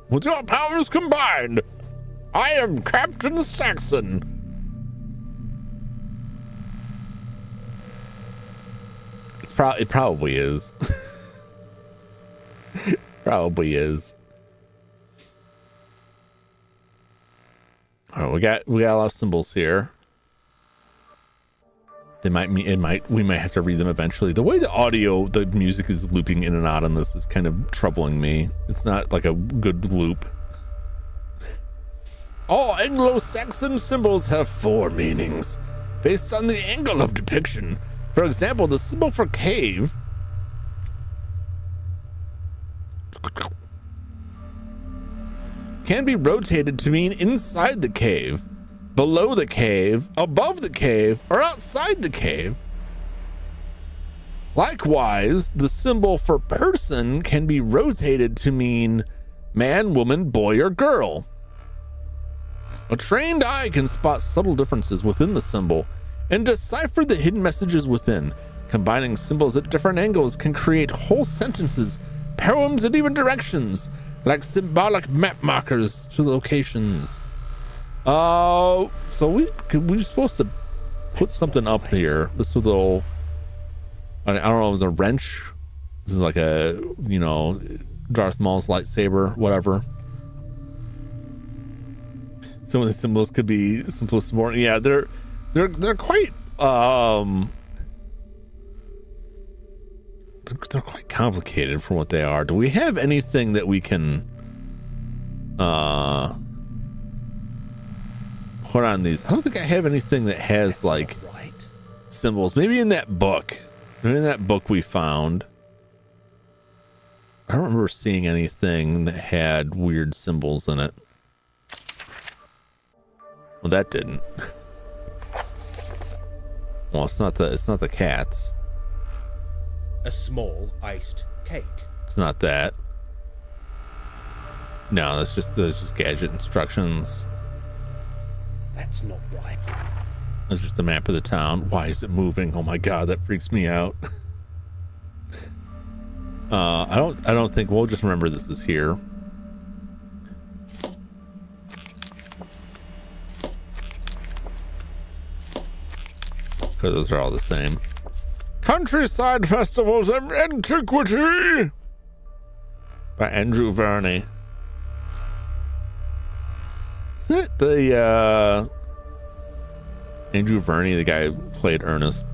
With your powers combined, I am Captain Saxon. It probably is. Probably is. All right, we got a lot of symbols here. We might have to read them eventually. The way the music is looping in and out on this is kind of troubling me. It's not like a good loop. All Anglo-Saxon symbols have 4 meanings based on the angle of depiction. For example, the symbol for cave can be rotated to mean inside the cave, below the cave, above the cave, or outside the cave. Likewise, the symbol for person can be rotated to mean man, woman, boy, or girl. A trained eye can spot subtle differences within the symbol and decipher the hidden messages within. Combining symbols at different angles can create whole sentences, poems, and even directions, like symbolic map markers to locations. So we're supposed to put something up here. This little, I don't know, it was a wrench. This is like a, Darth Maul's lightsaber, whatever. Some of the symbols could be simplest more. Yeah, they're quite they're quite complicated for what they are. Do we have anything that we can put on these? I don't think I have anything that has like symbols. Maybe in that book. Maybe in that book we found. I don't remember seeing anything that had weird symbols in it. Well, that didn't. Well, it's not the cats. A small iced cake. It's not that. No, that's just gadget instructions. That's not right. That's just a map of the town. Why is it moving? Oh my god, that freaks me out. I don't think we'll just remember this is here. Because those are all the same. Countryside Festivals of Antiquity by Andrew Verney. Is it the Andrew Verney, the guy who played Ernest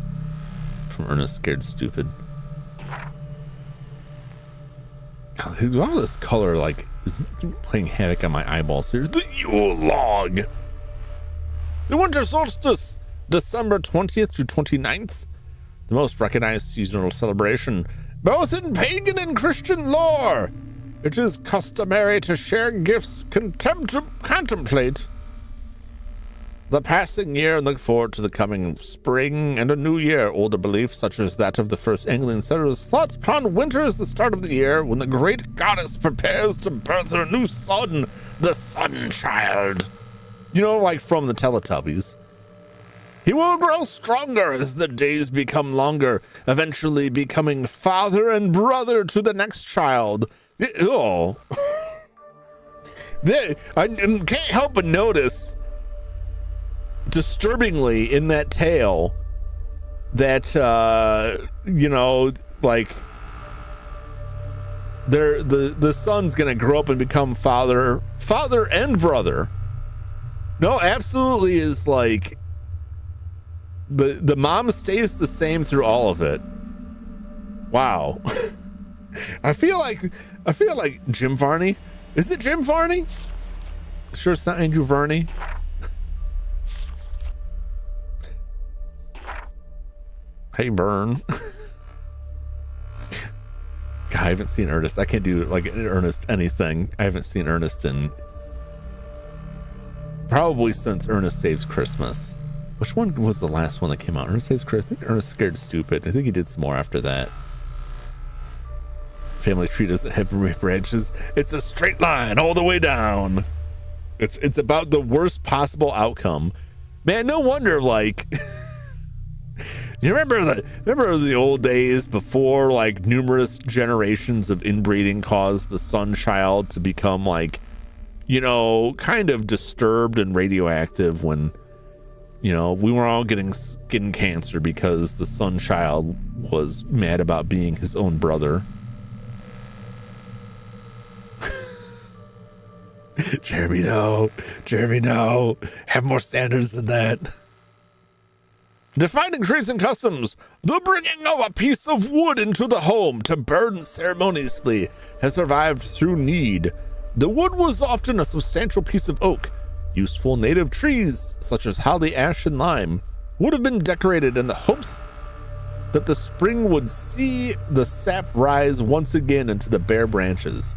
from Ernest Scared Stupid? God, all this color like is playing havoc on my eyeballs. Here's the Yule log. The winter solstice, December 20th to 29th, the most recognized seasonal celebration, both in pagan and Christian lore. It is customary to share gifts, contemplate the passing year, and look forward to the coming spring and a new year. Older beliefs, such as that of the first Anglian settlers, thought upon winter as the start of the year, when the great goddess prepares to birth her new son, the sun child. Like from the Teletubbies. He will grow stronger as the days become longer, eventually becoming father and brother to the next child. I can't help but notice, disturbingly, in that tale, that, the son's gonna grow up and become father and brother. No, absolutely is like the mom stays the same through all of it. Wow. I feel like Jim Varney. Is it Jim Varney? Sure, it's not Andrew Varney. Hey, Burn. God, I haven't seen Ernest. I can't do like Ernest anything. I haven't seen Ernest in probably since Ernest Saves Christmas. Which one was the last one that came out? Ernest Saves Christmas. I think Ernest Scared Stupid. I think he did some more after that. Family Tree doesn't have very branches. It's a straight line all the way down. It's about the worst possible outcome. Man, no wonder like you remember the old days before like numerous generations of inbreeding caused the son child to become like, you know, kind of disturbed and radioactive when, you know, we were all getting skin cancer because the son child was mad about being his own brother. Jeremy, no. Have more standards than that. Defining trees and customs, the bringing of a piece of wood into the home to burn ceremoniously has survived through need. The wood was often a substantial piece of oak. Useful native trees, such as holly, ash, and lime, would have been decorated in the hopes that the spring would see the sap rise once again into the bare branches.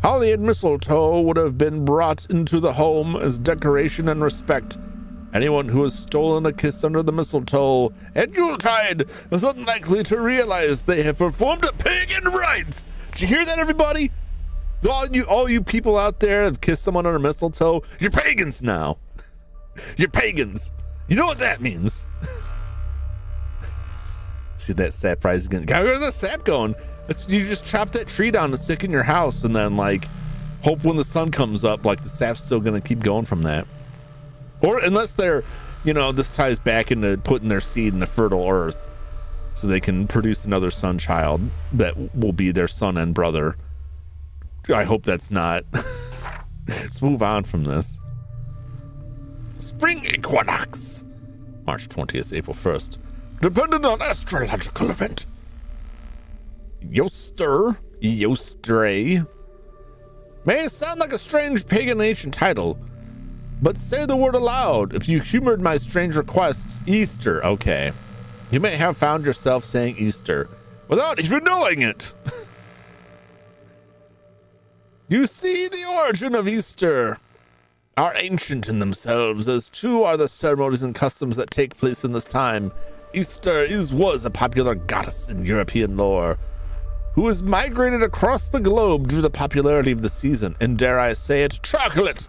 Holly and mistletoe would have been brought into the home as decoration and respect. Anyone who has stolen a kiss under the mistletoe at Yuletide is unlikely to realize they have performed a pagan rite. Did you hear that, everybody? All you people out there have kissed someone under mistletoe, you're pagans now. You're pagans. You know what that means. See that sap rise again. God, where's that sap going? You just chop that tree down and stick it in your house and then like hope when the sun comes up, like the sap's still gonna keep going from that. Or unless they're, you know, this ties back into putting their seed in the fertile earth so they can produce another son child that will be their son and brother. I hope that's not. Let's move on from this. Spring equinox, March 20th, April 1st. Dependent on astrological event. Yostre. May sound like a strange pagan ancient title, but say the word aloud if you humored my strange request. Easter, okay. You may have found yourself saying Easter without even knowing it. You see, the origin of Easter are ancient in themselves, as too are the ceremonies and customs that take place in this time. Easter was a popular goddess in European lore, who has migrated across the globe due to the popularity of the season, and dare I say it, chocolate.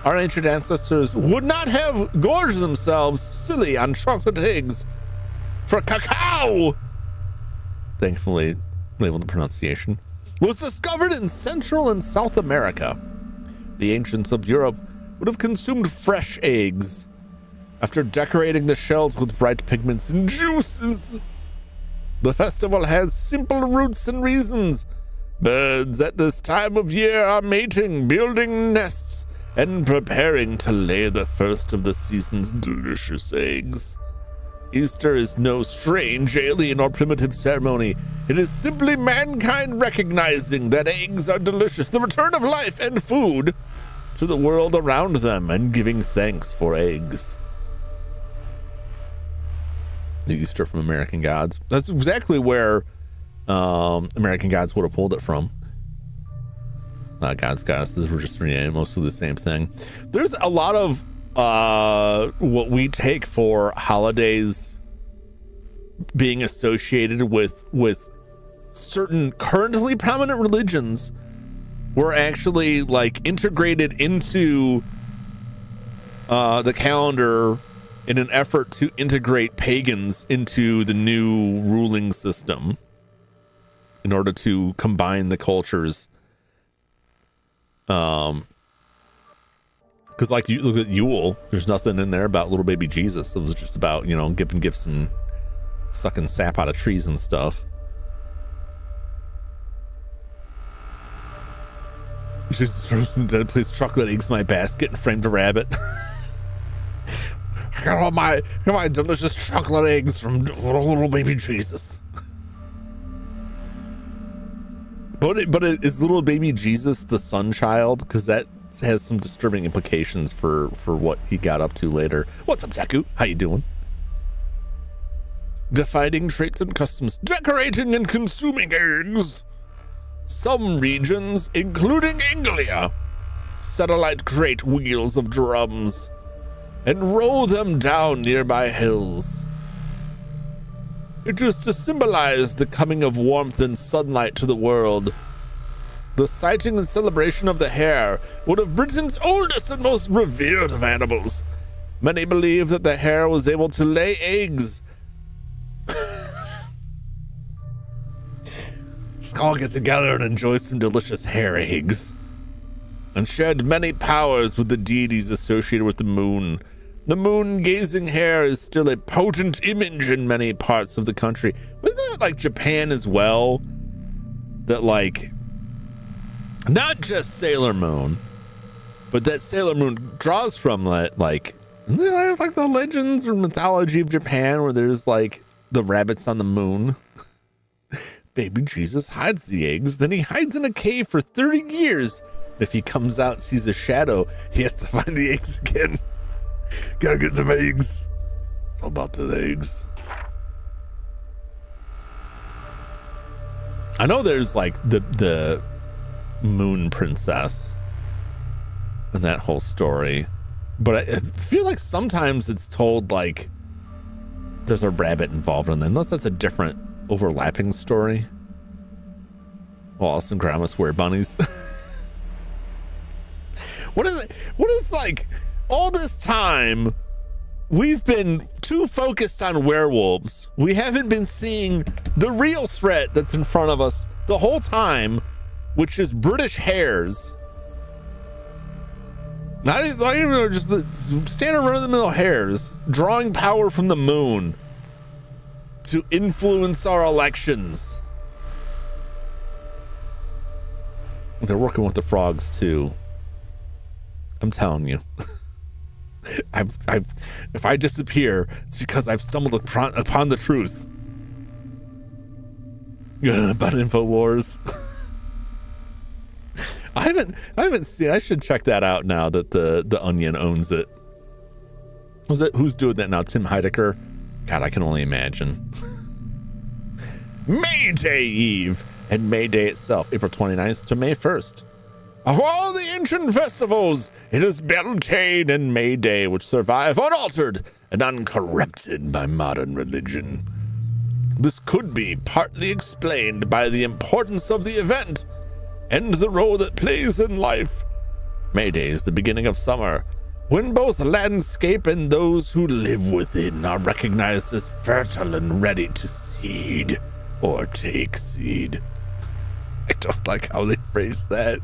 Our ancient ancestors would not have gorged themselves silly on chocolate eggs for cacao. Thankfully, labeled the pronunciation, was discovered in Central and South America. The ancients of Europe would have consumed fresh eggs after decorating the shells with bright pigments and juices. The festival has simple roots and reasons. Birds at this time of year are mating, building nests, and preparing to lay the first of the season's delicious eggs. Easter is no strange, alien, or primitive ceremony. It is simply mankind recognizing that eggs are delicious, the return of life and food to the world around them, and giving thanks for eggs. The Easter from American Gods. That's exactly where American Gods would have pulled it from. Gods, goddesses were just renamed, mostly the same thing. There's a lot of what we take for holidays being associated with certain currently prominent religions were actually like integrated into the calendar in an effort to integrate pagans into the new ruling system in order to combine the cultures. Because like you look at Yule, there's nothing in there about little baby Jesus. It was just about, you know, giving gifts and sucking sap out of trees and stuff. Jesus rose from the dead, place chocolate eggs in my basket and framed a rabbit. I got all my delicious chocolate eggs from little baby Jesus. But is little baby Jesus the sun child? Because that has some disturbing implications for what he got up to later. What's up, Taku? How you doing? Defining traits and customs, decorating and consuming eggs. Some regions, including Anglia, satellite crate wheels of drums and roll them down nearby hills. It is to symbolize the coming of warmth and sunlight to the world. The sighting and celebration of the hare, one of Britain's oldest and most revered of animals. Many believe that the hare was able to lay eggs. Let's all get together and enjoy some delicious hare eggs. And shared many powers with the deities associated with the moon. The moon-gazing hare is still a potent image in many parts of the country. Wasn't it like Japan as well? That like, not just Sailor Moon, but that Sailor Moon draws from like the legends or mythology of Japan where there's like the rabbits on the moon. Baby Jesus hides the eggs, then he hides in a cave for 30 years. If he comes out and sees a shadow, he has to find the eggs again. Gotta get them eggs. It's all about the eggs. I know there's like the moon princess and that whole story, but I feel like sometimes it's told like there's a rabbit involved in it, unless that's a different overlapping story. Wallace and Grandma's Were Bunnies. What is it? What is like all this time we've been too focused on werewolves. We haven't been seeing the real threat that's in front of us the whole time, which is British hares. Not even just the standard run-of-the-mill hares drawing power from the moon to influence our elections. They're working with the frogs too. I'm telling you. If I disappear, it's because I've stumbled upon the truth. About InfoWars. I haven't seen. I should check that out now that the Onion owns it. Who's doing that now? Tim Heidecker? God, I can only imagine. May Day Eve and May Day itself, April 29th to May 1st. Of all the ancient festivals, it is Beltane and May Day which survive unaltered and uncorrupted by modern religion. This could be partly explained by the importance of the event and the role it plays in life. May Day is the beginning of summer, when both landscape and those who live within are recognized as fertile and ready to seed or take seed. I don't like how they phrase that.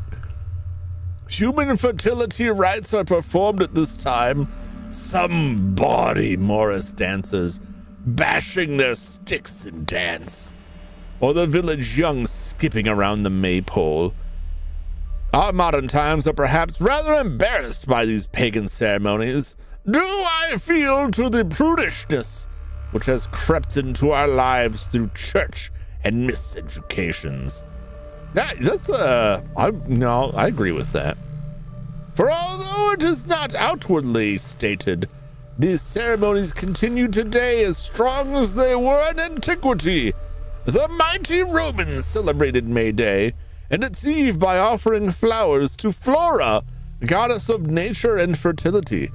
Human fertility rites are performed at this time. Some bawdy Morris dancers bashing their sticks in dance, or the village young skipping around the maypole. Our modern times are perhaps rather embarrassed by these pagan ceremonies. Do I feel to the prudishness which has crept into our lives through church and miseducations? I agree with that. For although it is not outwardly stated, these ceremonies continue today as strong as they were in antiquity. The mighty Romans celebrated May Day and its eve by offering flowers to Flora, goddess of nature and fertility.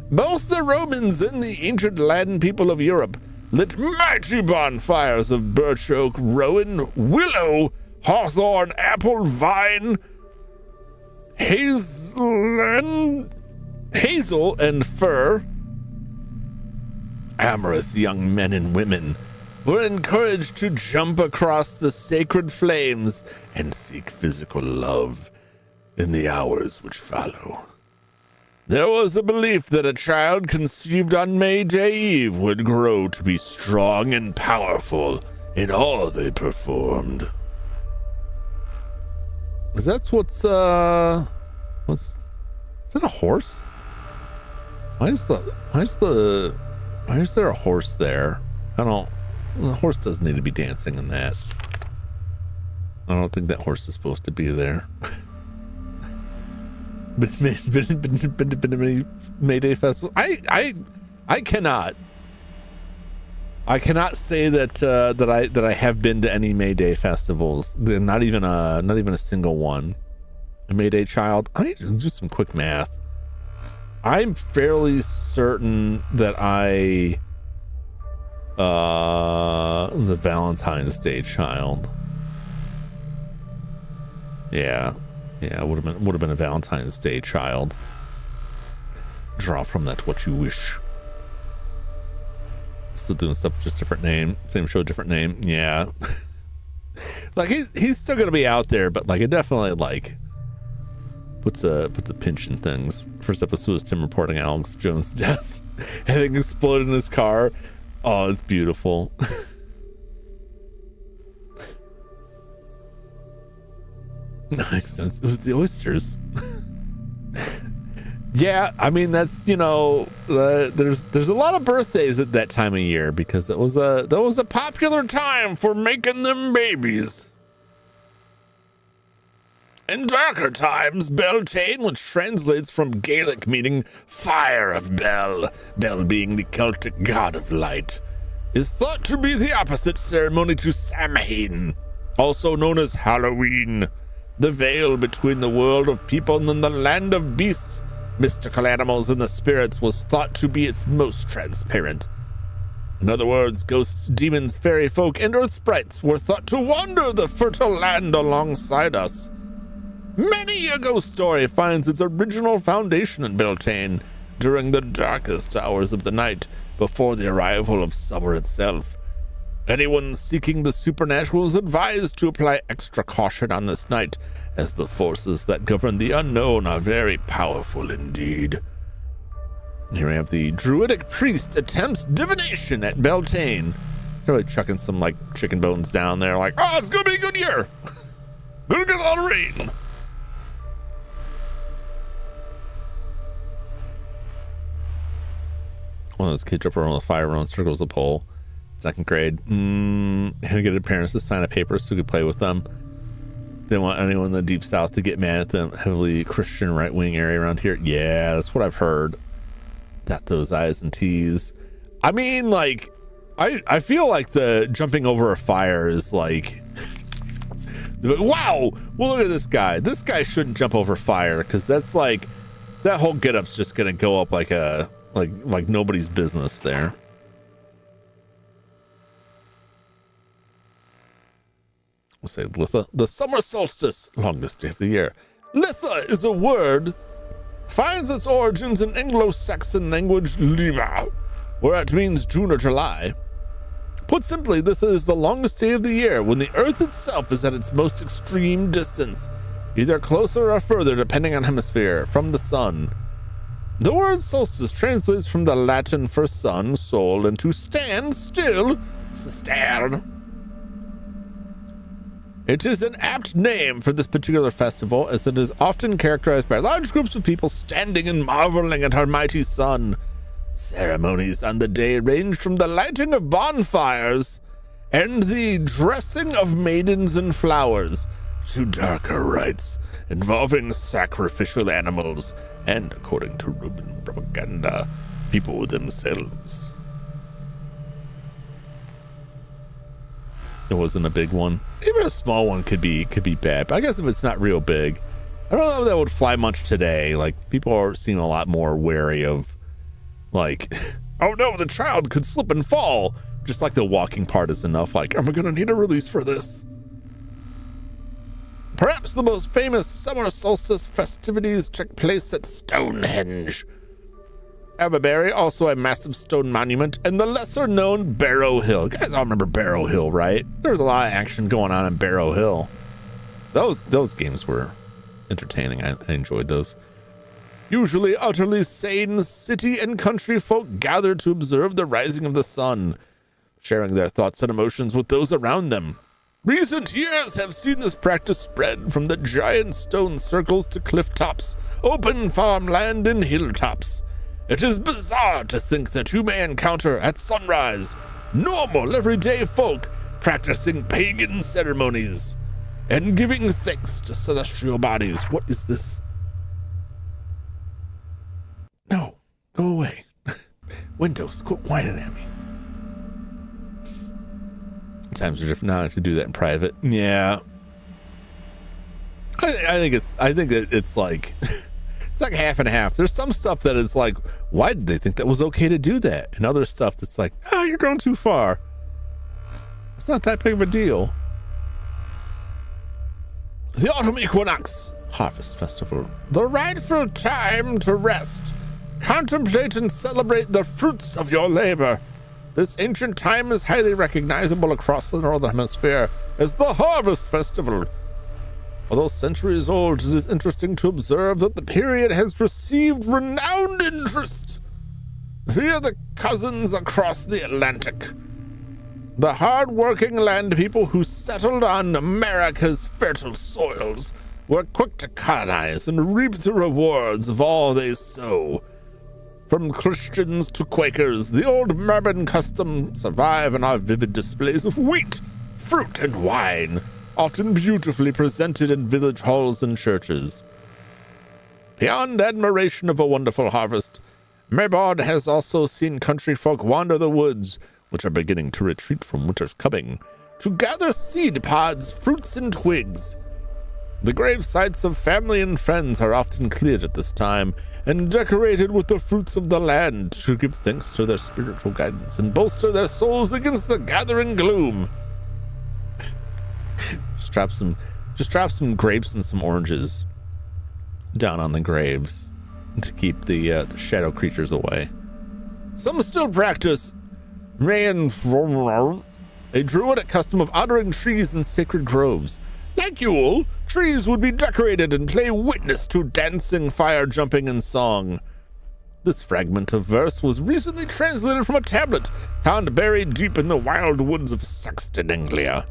Both the Romans and the ancient Latin people of Europe lit mighty bonfires of birch, oak, rowan, willow, hawthorn, apple, vine, hazel, and fir. Amorous young men and women were encouraged to jump across the sacred flames and seek physical love in the hours which follow. There was a belief that a child conceived on May Day Eve would grow to be strong and powerful in all they performed. Is that what's is that a horse? Why is there a horse there? The horse doesn't need to be dancing in that. I don't think that horse is supposed to be there. Been to many Mayday festivals. I cannot say that I have been to any Mayday festivals. Not even a single one. A Mayday child. I need to do some quick math. I'm fairly certain that I was a Valentine's Day child. Yeah, would have been a Valentine's Day child. Draw from that what you wish. Still doing stuff, just different name, same show, different name. Yeah, like he's still gonna be out there, but like it definitely like puts a pinch in things. First episode was Tim reporting Alex Jones' death, having exploded in his car. Oh, it's beautiful. Makes sense. It was the oysters. Yeah, I mean that's there's a lot of birthdays at that time of year because that was a popular time for making them babies. In darker times, Beltane, which translates from Gaelic meaning fire of Bel, Bel being the Celtic god of light, is thought to be the opposite ceremony to Samhain, also known as Halloween. The veil between the world of people and the land of beasts, mystical animals, and the spirits was thought to be its most transparent. In other words, ghosts, demons, fairy folk, and earth sprites were thought to wander the fertile land alongside us. Many a ghost story finds its original foundation in Beltane during the darkest hours of the night before the arrival of summer itself. Anyone seeking the supernatural is advised to apply extra caution on this night, as the forces that govern the unknown are very powerful indeed. Here we have the druidic priest attempts divination at Beltane. They're really chucking some like chicken bones down there, like, oh, it's gonna be a good year. Gonna get a lot of rain. One of those kids jump around with a fire around circles a pole. Second grade. Had to get their parents to sign a paper so we could play with them. They want anyone in the deep south to get mad at them. Heavily Christian right-wing area around here. Yeah, that's what I've heard. Dot those I's and T's. I mean, like, I feel like the jumping over a fire is like, wow, well, look at this guy. This guy shouldn't jump over fire because that's like, that whole get-up's just gonna go up like a like nobody's business there. We'll say Litha, the summer solstice, longest day of the year. Litha is a word, finds its origins in Anglo-Saxon language Liva, where it means June or July. Put simply, this is the longest day of the year when the earth itself is at its most extreme distance, either closer or further depending on hemisphere, from the sun. The word solstice translates from the Latin for sun, sol, and to stand still, stand. It is an apt name for this particular festival, as it is often characterized by large groups of people standing and marveling at our mighty sun. Ceremonies on the day range from the lighting of bonfires and the dressing of maidens in flowers to darker rites involving sacrificial animals and, according to Roman propaganda, people themselves. It wasn't a big one. Even a small one could be bad. But I guess if it's not real big, I don't know if that would fly much today. Like, people seem a lot more wary of, like, oh no, the child could slip and fall. Just like the walking part is enough. Like, am I gonna need a release for this? Perhaps the most famous summer solstice festivities took place at Stonehenge. Everbury, also a massive stone monument, and the lesser-known Barrow Hill. You guys all remember Barrow Hill, right? There was a lot of action going on in Barrow Hill. Those games were entertaining. I enjoyed those. Usually utterly sane city and country folk gather to observe the rising of the sun, sharing their thoughts and emotions with those around them. Recent years have seen this practice spread from the giant stone circles to cliff tops, open farmland and hilltops. It is bizarre to think that you may encounter at sunrise normal everyday folk practicing pagan ceremonies and giving thanks to celestial bodies. What is this? No, go away. Windows, quit whining at me. Times are different now. I have to do that in private. Yeah. I think it's like it's like half and half. There's some stuff that is like, why did they think that was okay to do that? And other stuff that's like, you're going too far. It's not that big of a deal. The Autumn Equinox Harvest Festival. The rightful time to rest. Contemplate and celebrate the fruits of your labor. This ancient time is highly recognizable across the Northern Hemisphere as the Harvest Festival. Although centuries old, it is interesting to observe that the period has received renowned interest via the cousins across the Atlantic. The hard-working land people who settled on America's fertile soils were quick to colonize and reap the rewards of all they sow. From Christians to Quakers, the old Merman customs survive in our vivid displays of wheat, fruit, and wine, often beautifully presented in village halls and churches. Beyond admiration of a wonderful harvest, Merbod has also seen country folk wander the woods, which are beginning to retreat from winter's coming, to gather seed pods, fruits, and twigs. The grave sites of family and friends are often cleared at this time and decorated with the fruits of the land to give thanks to their spiritual guidance and bolster their souls against the gathering gloom. Just drop some grapes and some oranges down on the graves to keep the shadow creatures away. Some still practice a druidic custom of honoring trees in sacred groves. Like Yule, trees would be decorated and play witness to dancing, fire jumping, and song. This fragment of verse was recently translated from a tablet found buried deep in the wild woods of Saxton, Anglia.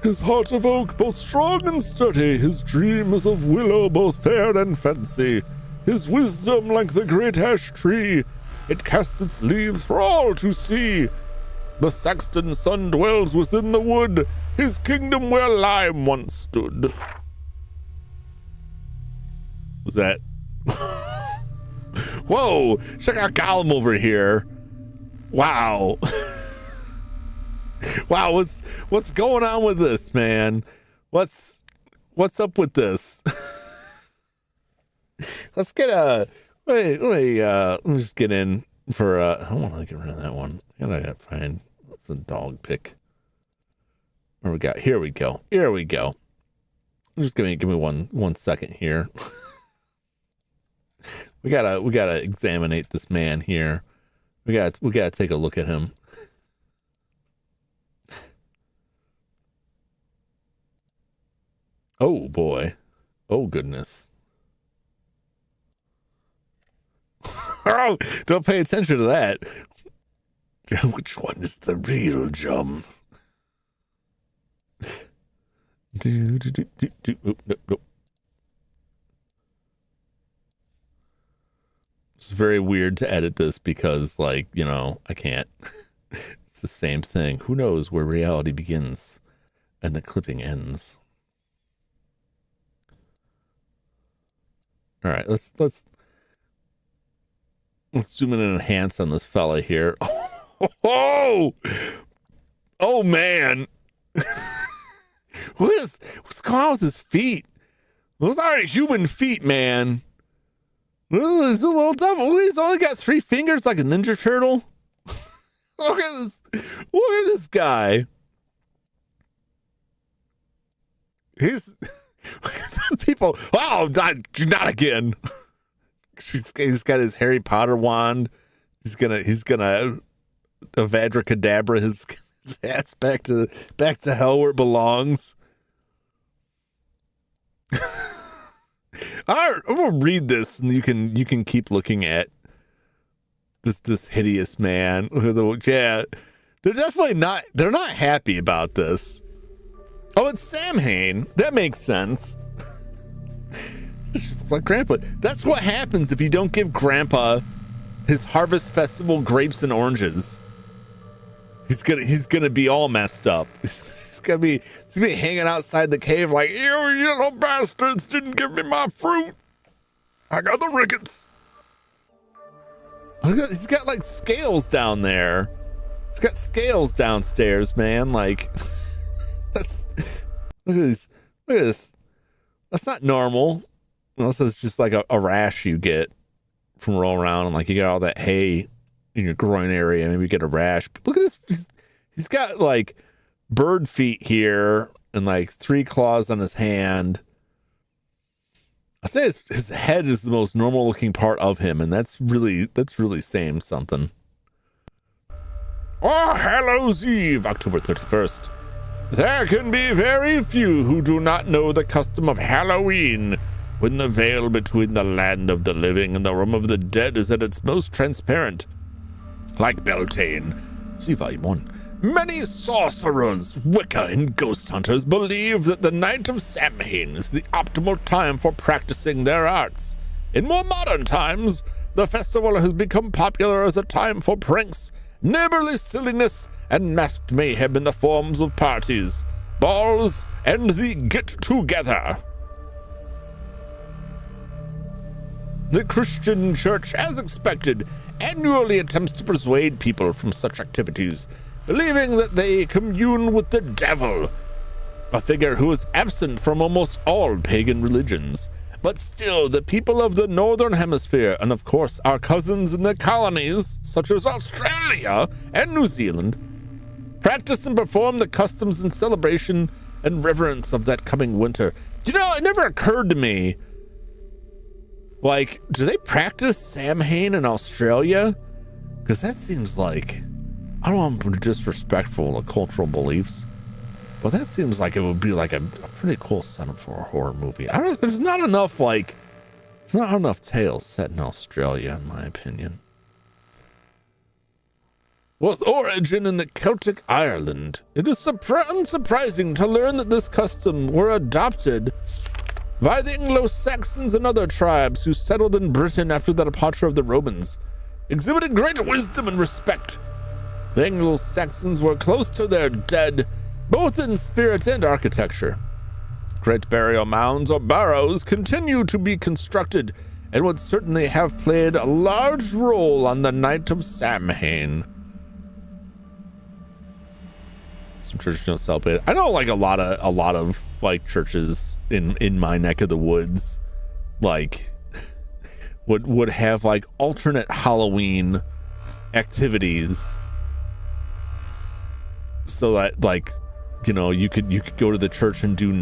His heart of oak, both strong and sturdy, his dream is of willow, both fair and fancy. His wisdom like the great ash tree, it casts its leaves for all to see. The Saxton sun dwells within the wood, his kingdom where lime once stood. Was that? Whoa! Check out Gollum over here. Wow. Wow, what's going on with this, man? What's up with this? Let's get let me just get in for I don't want to get rid of that one. I gotta find what's a dog pick. What we got? Here we go. Just give me one second here. we gotta examine this man here. We gotta take a look at him. Oh boy. Oh goodness. Oh, don't pay attention to that. Which one is the real Jum? Nope. It's very weird to edit this because, like, I can't. It's the same thing. Who knows where reality begins and the clipping ends? All right, let's zoom in and enhance on this fella here. Oh man. What's going on with his feet? Those aren't human feet, man. He's a little devil. He's only got 3 fingers like a Ninja Turtle. Look at this guy. He's people. Oh, not again. He's got his Harry Potter wand. He's gonna Avada Kedavra his ass back to hell where it belongs. All right, I'm gonna read this, and you can keep looking at this hideous man. Yeah, they're definitely not. They're not happy about this. Oh, it's Samhain. That makes sense. It's just like Grandpa. That's what happens if you don't give Grandpa his Harvest Festival grapes and oranges. He's gonna be all messed up. He's gonna be hanging outside the cave like, you yellow bastards didn't give me my fruit. I got the rickets. He's got like scales down there. He's got scales downstairs, man. Like, look at this. That's not normal. Unless it's just like a rash you get from rolling around and like you got all that hay in your groin area. Maybe you get a rash. But look at this. He's got like bird feet here and like 3 claws on his hand. I say his head is the most normal looking part of him, and that's really saying something. Oh, Hallows Eve, October 31st. There can be very few who do not know the custom of Halloween, when the veil between the land of the living and the realm of the dead is at its most transparent. Like Beltane, see Volume 1. Many sorcerers, Wicca, and ghost hunters believe that the night of Samhain is the optimal time for practicing their arts. In more modern times, the festival has become popular as a time for pranks, neighborly silliness, and masked mayhem in the forms of parties, balls, and the get-together. The Christian Church, as expected, annually attempts to persuade people from such activities, believing that they commune with the devil, a figure who is absent from almost all pagan religions. But still, the people of the Northern Hemisphere, and of course our cousins in the colonies, such as Australia and New Zealand, practice and perform the customs and celebration and reverence of that coming winter. You know, it never occurred to me, like, do they practice Samhain in Australia? Because that seems like, I don't want to be disrespectful to cultural beliefs, but that seems like it would be like a pretty cool setup for a horror movie. There's not enough tales set in Australia, in my opinion. With origin in the Celtic Ireland, it is unsurprising to learn that this custom were adopted by the Anglo-Saxons and other tribes who settled in Britain after the departure of the Romans, exhibiting great wisdom and respect. The Anglo-Saxons were close to their dead, both in spirit and architecture. Great burial mounds or barrows continue to be constructed and would certainly have played a large role on the night of Samhain. Some churches don't celebrate it. I know like a lot of like churches in my neck of the woods like would have like alternate Halloween activities, so that like, you know, you could go to the church and do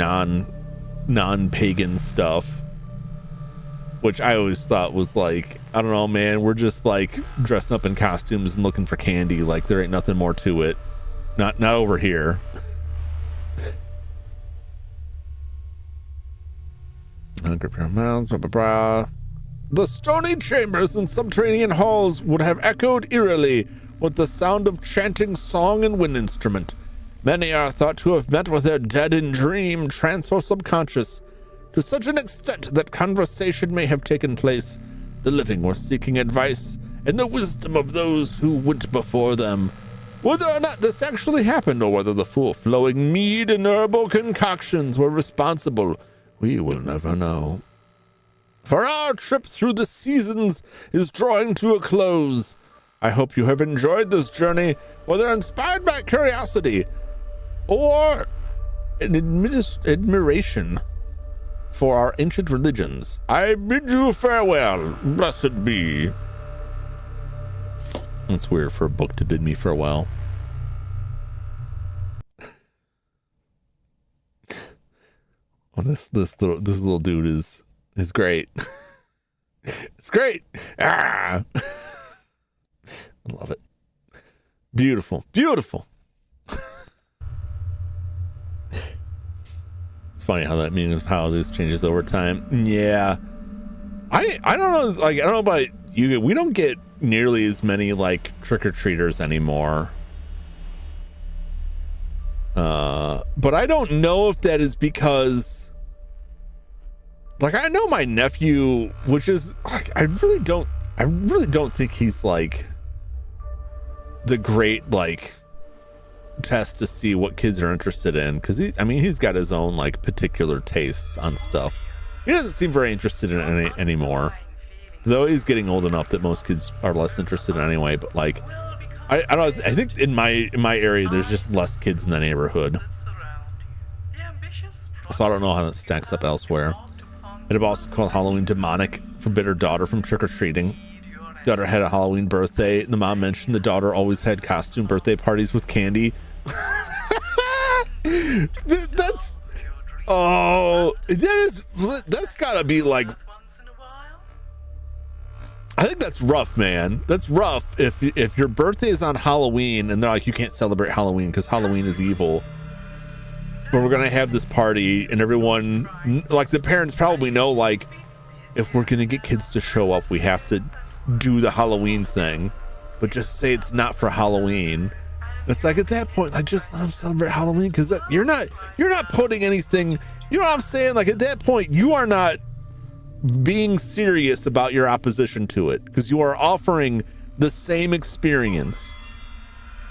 non-pagan stuff, which I always thought was like, I don't know, man, we're just like dressing up in costumes and looking for candy. Like there ain't nothing more to it. Not over here. The stony chambers and subterranean halls would have echoed eerily with the sound of chanting song and wind instrument. Many are thought to have met with their dead in dream, trance, or subconscious, to such an extent that conversation may have taken place. The living were seeking advice and the wisdom of those who went before them. Whether or not this actually happened, or whether the full flowing mead and herbal concoctions were responsible, we will never know. For our trip through the seasons is drawing to a close. I hope you have enjoyed this journey, whether inspired by curiosity or an admiration for our ancient religions. I bid you farewell. Blessed be. It's weird for a book to bid me farewell. Well, this little dude is great. It's great. I love it. Beautiful. It's funny how that means how this changes over time. Yeah, I don't know. Like, I don't know about you. We don't get nearly as many like trick-or-treaters anymore. But I don't know if that is because, like, I know my nephew, which is like, I really don't think he's like the great like test to see what kids are interested in, because he's got his own like particular tastes on stuff. He doesn't seem very interested in it anymore, though he's getting old enough that most kids are less interested in anyway. But like, I don't know, I think in my area there's just less kids in the neighborhood, so I don't know how that stacks up elsewhere. It have also called Halloween demonic, forbid her daughter from trick-or-treating. Daughter had a Halloween birthday. The mom mentioned the daughter always had costume birthday parties with candy. That's gotta be like, I think that's rough, man. That's rough if your birthday is on Halloween and they're like, you can't celebrate Halloween because Halloween is evil, but we're gonna have this party and everyone, like the parents probably know, like, if we're gonna get kids to show up, we have to do the Halloween thing, but just say it's not for Halloween. It's like, at that point, like, just let them celebrate Halloween, because you're not putting anything, you know what I'm saying? Like, at that point, you are not being serious about your opposition to it, because you are offering the same experience.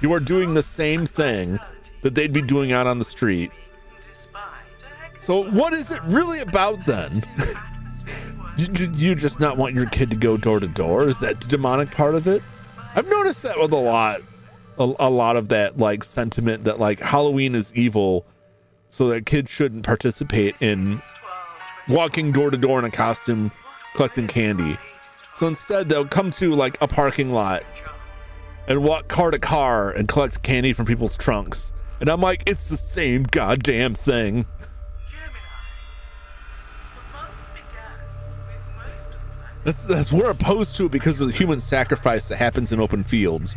You are doing the same thing that they'd be doing out on the street. So what is it really about then? You just not want your kid to go door to door? Is that the demonic part of it? I've noticed that with a lot of that like sentiment that like Halloween is evil, so that kids shouldn't participate in walking door to door in a costume collecting candy. So instead they'll come to like a parking lot and walk car to car and collect candy from people's trunks. And I'm like, it's the same goddamn thing. That's we're opposed to it because of the human sacrifice that happens in open fields,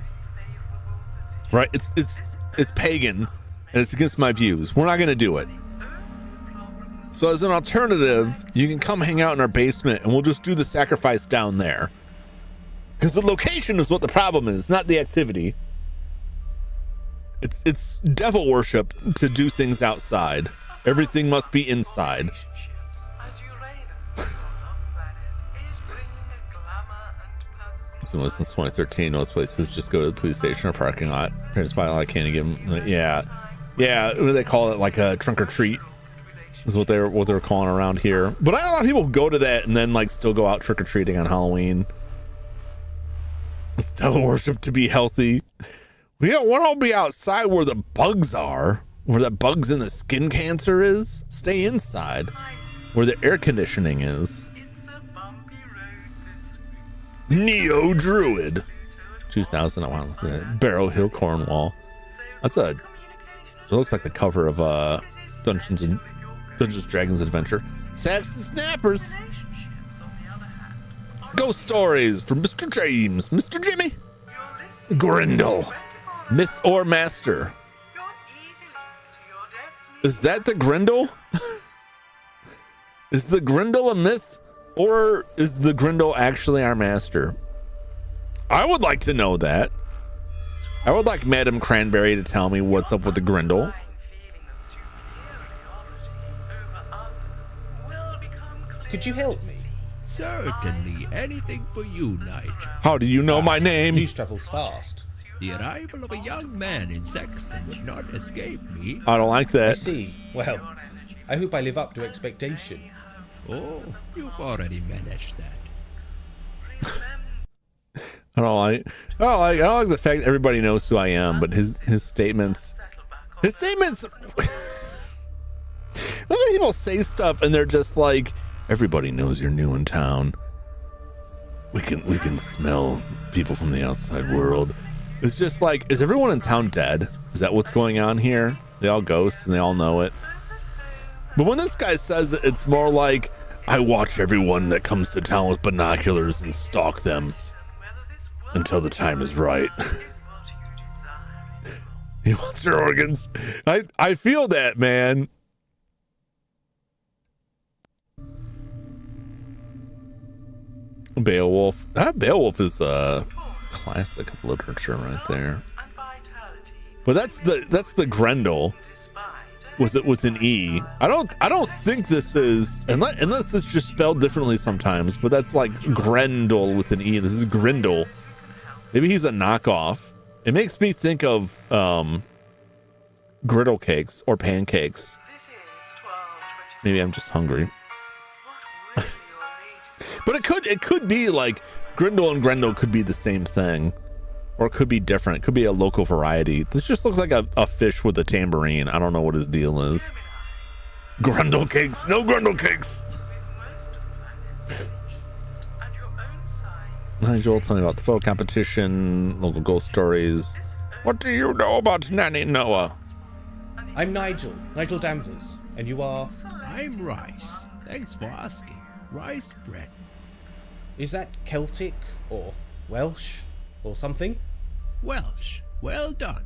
right? It's pagan and it's against my views. We're not going to do it. So as an alternative, you can come hang out in our basement and we'll just do the sacrifice down there, because the location is what the problem is, not the activity. It's devil worship to do things outside. Everything must be inside. So since 2013, most places just go to the police station or parking lot. Parents buy a lot of candy, give them, yeah. What do they call it? Like a trunk or treat is what they're calling around here. But I know a lot of people go to that and then like still go out trick or treating on Halloween. It's devil worship to be healthy. We don't want to be outside where the bugs are, where the bugs in the skin cancer is. Stay inside where the air conditioning is. Neo Druid 2000. Barrow Hill, Cornwall. It looks like the cover of Dungeons Dragons Adventure. Saxon Snappers. Ghost stories from Mr. James, Mr. Jimmy. Grindel, myth or master. Is that the Grindel? Is the Grindel a myth? Or is the Grindel actually our master? I would like to know that. I would like Madame Cranberry to tell me what's up with the Grindel. Could you help me? Certainly, anything for you, Nigel. How do you know my name? News travels fast. The arrival of a young man in Sexton would not escape me. I don't like I that. see. Well, I hope I live up to expectation. Oh, you've already managed that. I don't like the fact that everybody knows who I am, but his statements. Other people say stuff and they're just like, everybody knows you're new in town. We can smell people from the outside world. It's just like, is everyone in town dead? Is that what's going on here? They all ghosts and they all know it. But when this guy says it, it's more like, I watch everyone that comes to town with binoculars and stalk them until the time is right. He wants your organs. I feel that, man. Beowulf. Beowulf is a classic of literature right there. But that's the Grendel. with it with an E. I don't think this is unless it's just spelled differently sometimes, but that's like Grendel with an E. This is Grindel. Maybe he's a knockoff. It makes me think of griddle cakes or pancakes. Maybe I'm just hungry. But it could be like Grindel and Grendel could be the same thing. Or it could be different. It could be a local variety. This just looks like a fish with a tambourine. I don't know what his deal is. Grundle cakes. No Grundle cakes. Nigel, tell me about the photo competition, local ghost stories. What do you know about Nanny Noah? I'm Nigel Danvers, and you are... I'm Rice. Thanks for asking. Rice bread. Is that Celtic, or Welsh, or something? Welsh. Well done.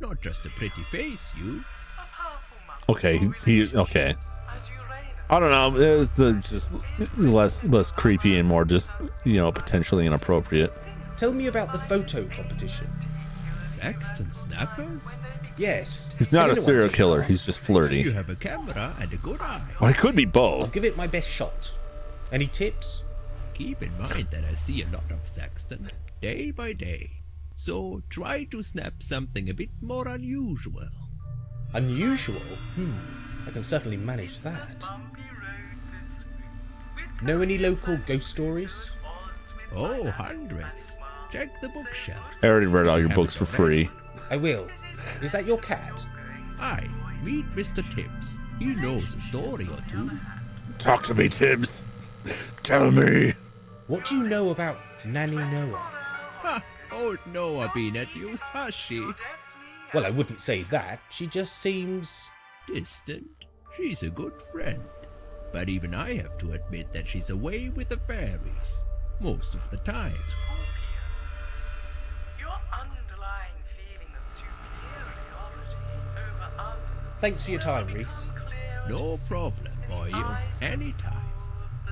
Not just a pretty face, you. Okay, okay. I don't know. It's just less creepy and more just, potentially inappropriate. Tell me about the photo competition. Sexton snappers? Yes. He's not a Anyone serial do. killer. He's just flirty. You have a camera and a good eye. Well, it could be I'll both. give it my best shot. Any tips? Keep in mind that I see a lot of Sexton, day by day. So try to snap something a bit more unusual. Unusual? I can certainly manage that. Know any local ghost stories? Oh, hundreds. Check the bookshelf. I already read all your books for free. I will. Is that your cat? Aye, meet Mr. Tibbs. He knows a story or two. Talk to me, Tibbs. Tell me. What do you know about Nanny Noah? Ha! Old Noah been at you, has she? Well, I wouldn't say that. She just seems... Distant. She's a good friend. But even I have to admit that she's away with the fairies. Most of the time. Thanks for your time, Reese. No problem, boy. Anytime.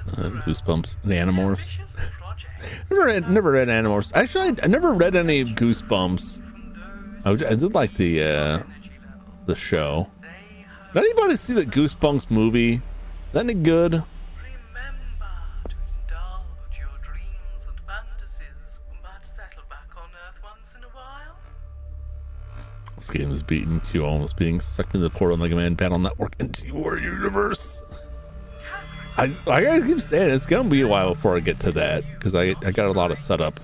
Goosebumps and Animorphs. Never read Animorphs. Actually, I never read any Goosebumps. I did like the show. Did anybody see the Goosebumps movie? Is that any good? This game is beaten Q, almost being sucked into the portal Mega Man Battle Network into your universe. I gotta keep saying it's gonna be a while before I get to that because I got a lot of setup.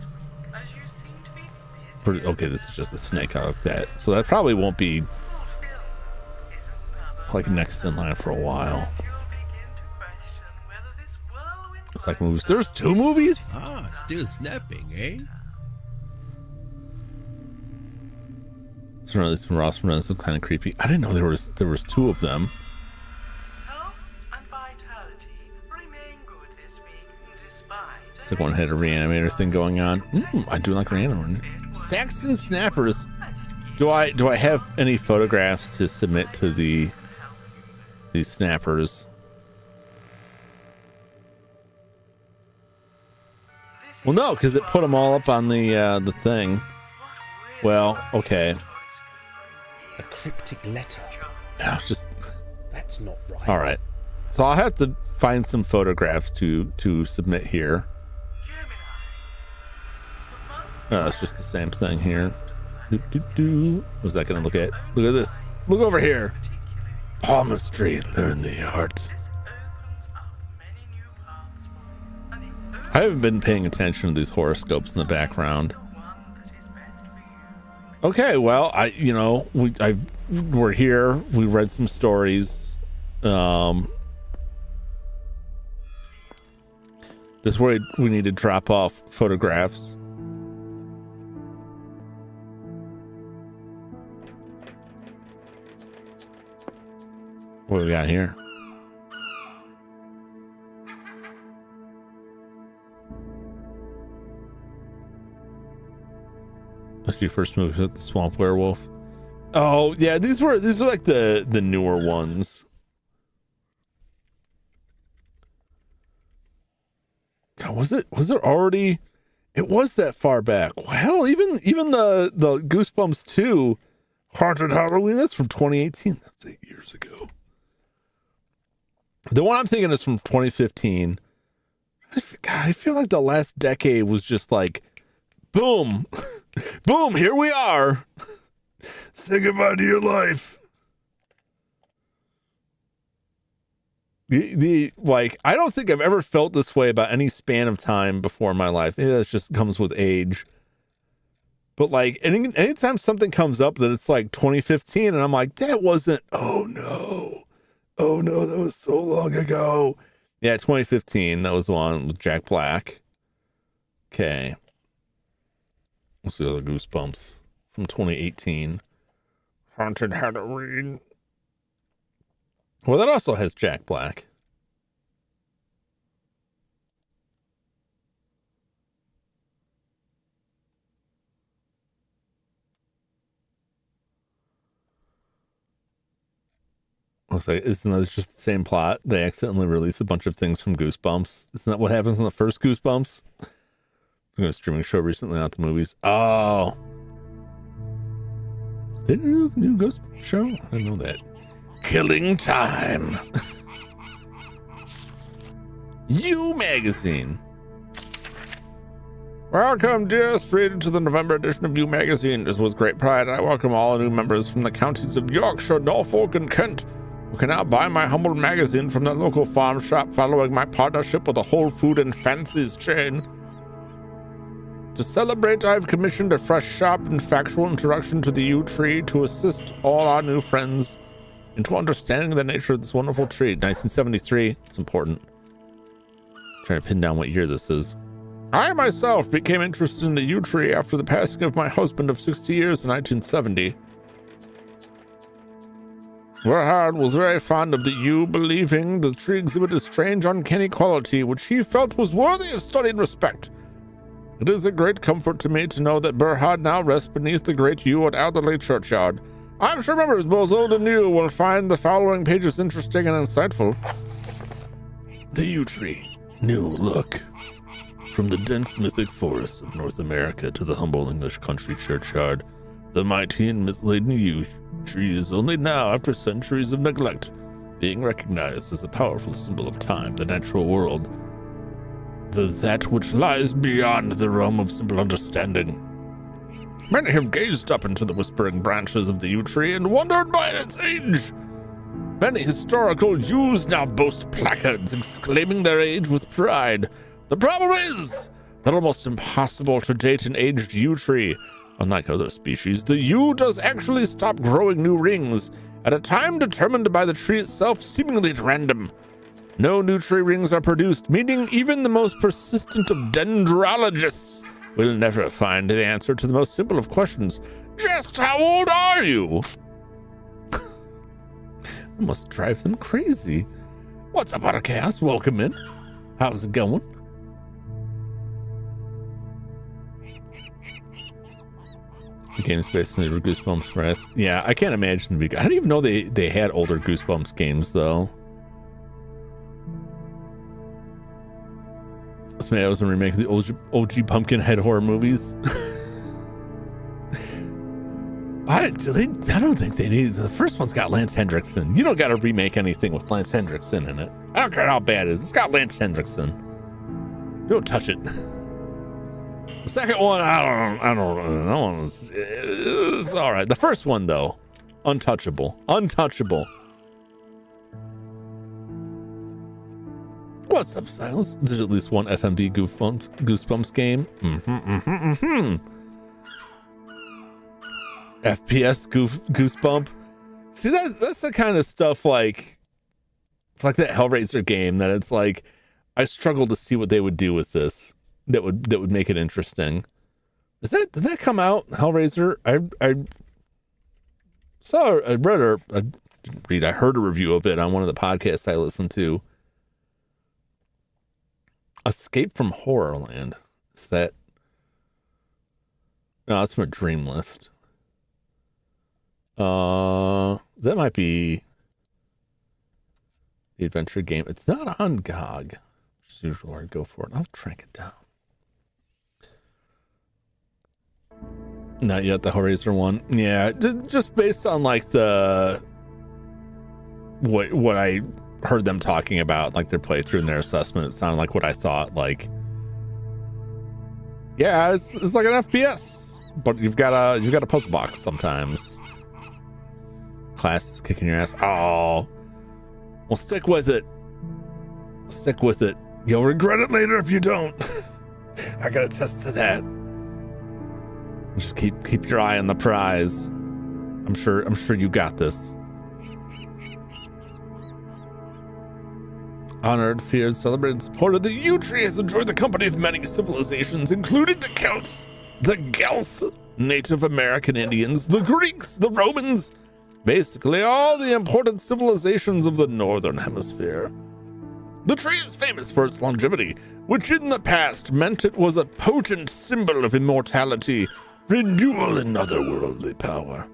Okay, this is just the snake. I like that, so that probably won't be like next in line for a while. It's like movies. There's 2 movies. Ah, still snapping, eh? This from Ross from this look kind of creepy. I didn't know there was 2 of them. It's like one head of reanimator thing going on. I do like reanimator. Saxton snappers. Do I have any photographs to submit to these snappers? Well, no, because it put them all up on the thing. Well, okay. A cryptic letter. Yeah, it's just That's not right. all right. So I'll have to find some photographs to submit here. No, it's just the same thing here. What's that gonna look at? Look at this. Look over here. Palmistry, learn the art. I haven't been paying attention to these horoscopes in the background. Okay, well, we're here. We read some stories. This is where we need to drop off photographs. What do we got here? That's your first movie with the swamp werewolf. Oh yeah, these are like the newer ones. God, was it already? It was that far back. Well, even the Goosebumps 2 Haunted Halloween. That's from 2018. That's 8 years ago. The one I'm thinking is from 2015. God, I feel like the last decade was just like, boom, boom, here we are. Say goodbye to your life. I don't think I've ever felt this way about any span of time before in my life. Maybe that just comes with age. But like anytime something comes up that it's like 2015 and I'm like, that wasn't, oh no, that was so long ago. Yeah, 2015, that was the one with Jack Black. Okay. What's the other Goosebumps from 2018? Haunted Halloween. Well, that also has Jack Black. Looks like, isn't that just the same plot? They accidentally release a bunch of things from Goosebumps. Isn't that what happens in the first Goosebumps? I'm a streaming show recently, not the movies. Oh. They didn't do a new Ghost show? I didn't know that. Killing Time. You Magazine. Welcome, dearest reader, to the November edition of You Magazine. It is with great pride I welcome all new members from the counties of Yorkshire, Norfolk, and Kent, who can now buy my humble magazine from the local farm shop following my partnership with the Whole Food and Fancies chain. To celebrate, I've commissioned a fresh, sharp, and factual introduction to the yew tree to assist all our new friends into understanding the nature of this wonderful tree. 1973, it's important. I'm trying to pin down what year this is. I myself became interested in the yew tree after the passing of my husband of 60 years in 1970. Gerhard was very fond of the yew, believing the tree exhibited a strange, uncanny quality which he felt was worthy of study and respect. It is a great comfort to me to know that Gerhard now rests beneath the great yew at Alderley Churchyard. I'm sure members both old and new will find the following pages interesting and insightful. The yew tree. New look. From the dense mythic forests of North America to the humble English country churchyard, the mighty and myth-laden yew tree is only now, after centuries of neglect, being recognized as a powerful symbol of time, the natural world, that which lies beyond the realm of simple understanding. Many have gazed up into the whispering branches of the yew tree and wondered by its age. Many historical yews now boast placards exclaiming their age with pride. The problem is that almost impossible to date an aged yew tree. Unlike other species, the yew does actually stop growing new rings at a time determined by the tree itself, seemingly at random. No new tree rings are produced, meaning even the most persistent of dendrologists will never find the answer to the most simple of questions. Just how old are you? I must drive them crazy. What's up, Autocast? Welcome in. How's it going? The game is based on the Goosebumps for us. Yeah, I can't imagine. I didn't even know they had older Goosebumps games, though. This man was a remake of the OG Pumpkinhead horror movies. I don't think they need. The first one's got Lance Hendrickson. You don't got to remake anything with Lance Hendrickson in it. I don't care how bad it is. It's got Lance Hendrickson. You don't touch it. The second one, I don't know. It's all right. The first one, though, untouchable. What's up, Silas? There's at least one FMV Goosebumps game. FPS Goosebump. See, that's the kind of stuff like, it's like that Hellraiser game that it's like, I struggle to see what they would do with this that would make it interesting. Did that come out, Hellraiser? I heard a review of it on one of the podcasts I listened to. Escape from Horrorland. Is that? No, that's from a Dream List. That might be the adventure game. It's not on GOG. Which is usually where I go for it. I'll track it down. Not yet the Hellraiser one. Yeah, just based on like what I heard them talking about, like their playthrough and their assessment, it sounded like what I thought. Like, yeah, it's like an FPS, but you've got a puzzle box sometimes. Class is kicking your ass. Oh, well, stick with it. Stick with it. You'll regret it later if you don't. I got to attest to that. Just keep your eye on the prize. I'm sure you got this. Honored, feared, celebrated, and supported, the yew tree has enjoyed the company of many civilizations, including the Celts, the Gelth, Native American Indians, the Greeks, the Romans, basically all the important civilizations of the Northern Hemisphere. The tree is famous for its longevity, which in the past meant it was a potent symbol of immortality, renewal, and otherworldly power.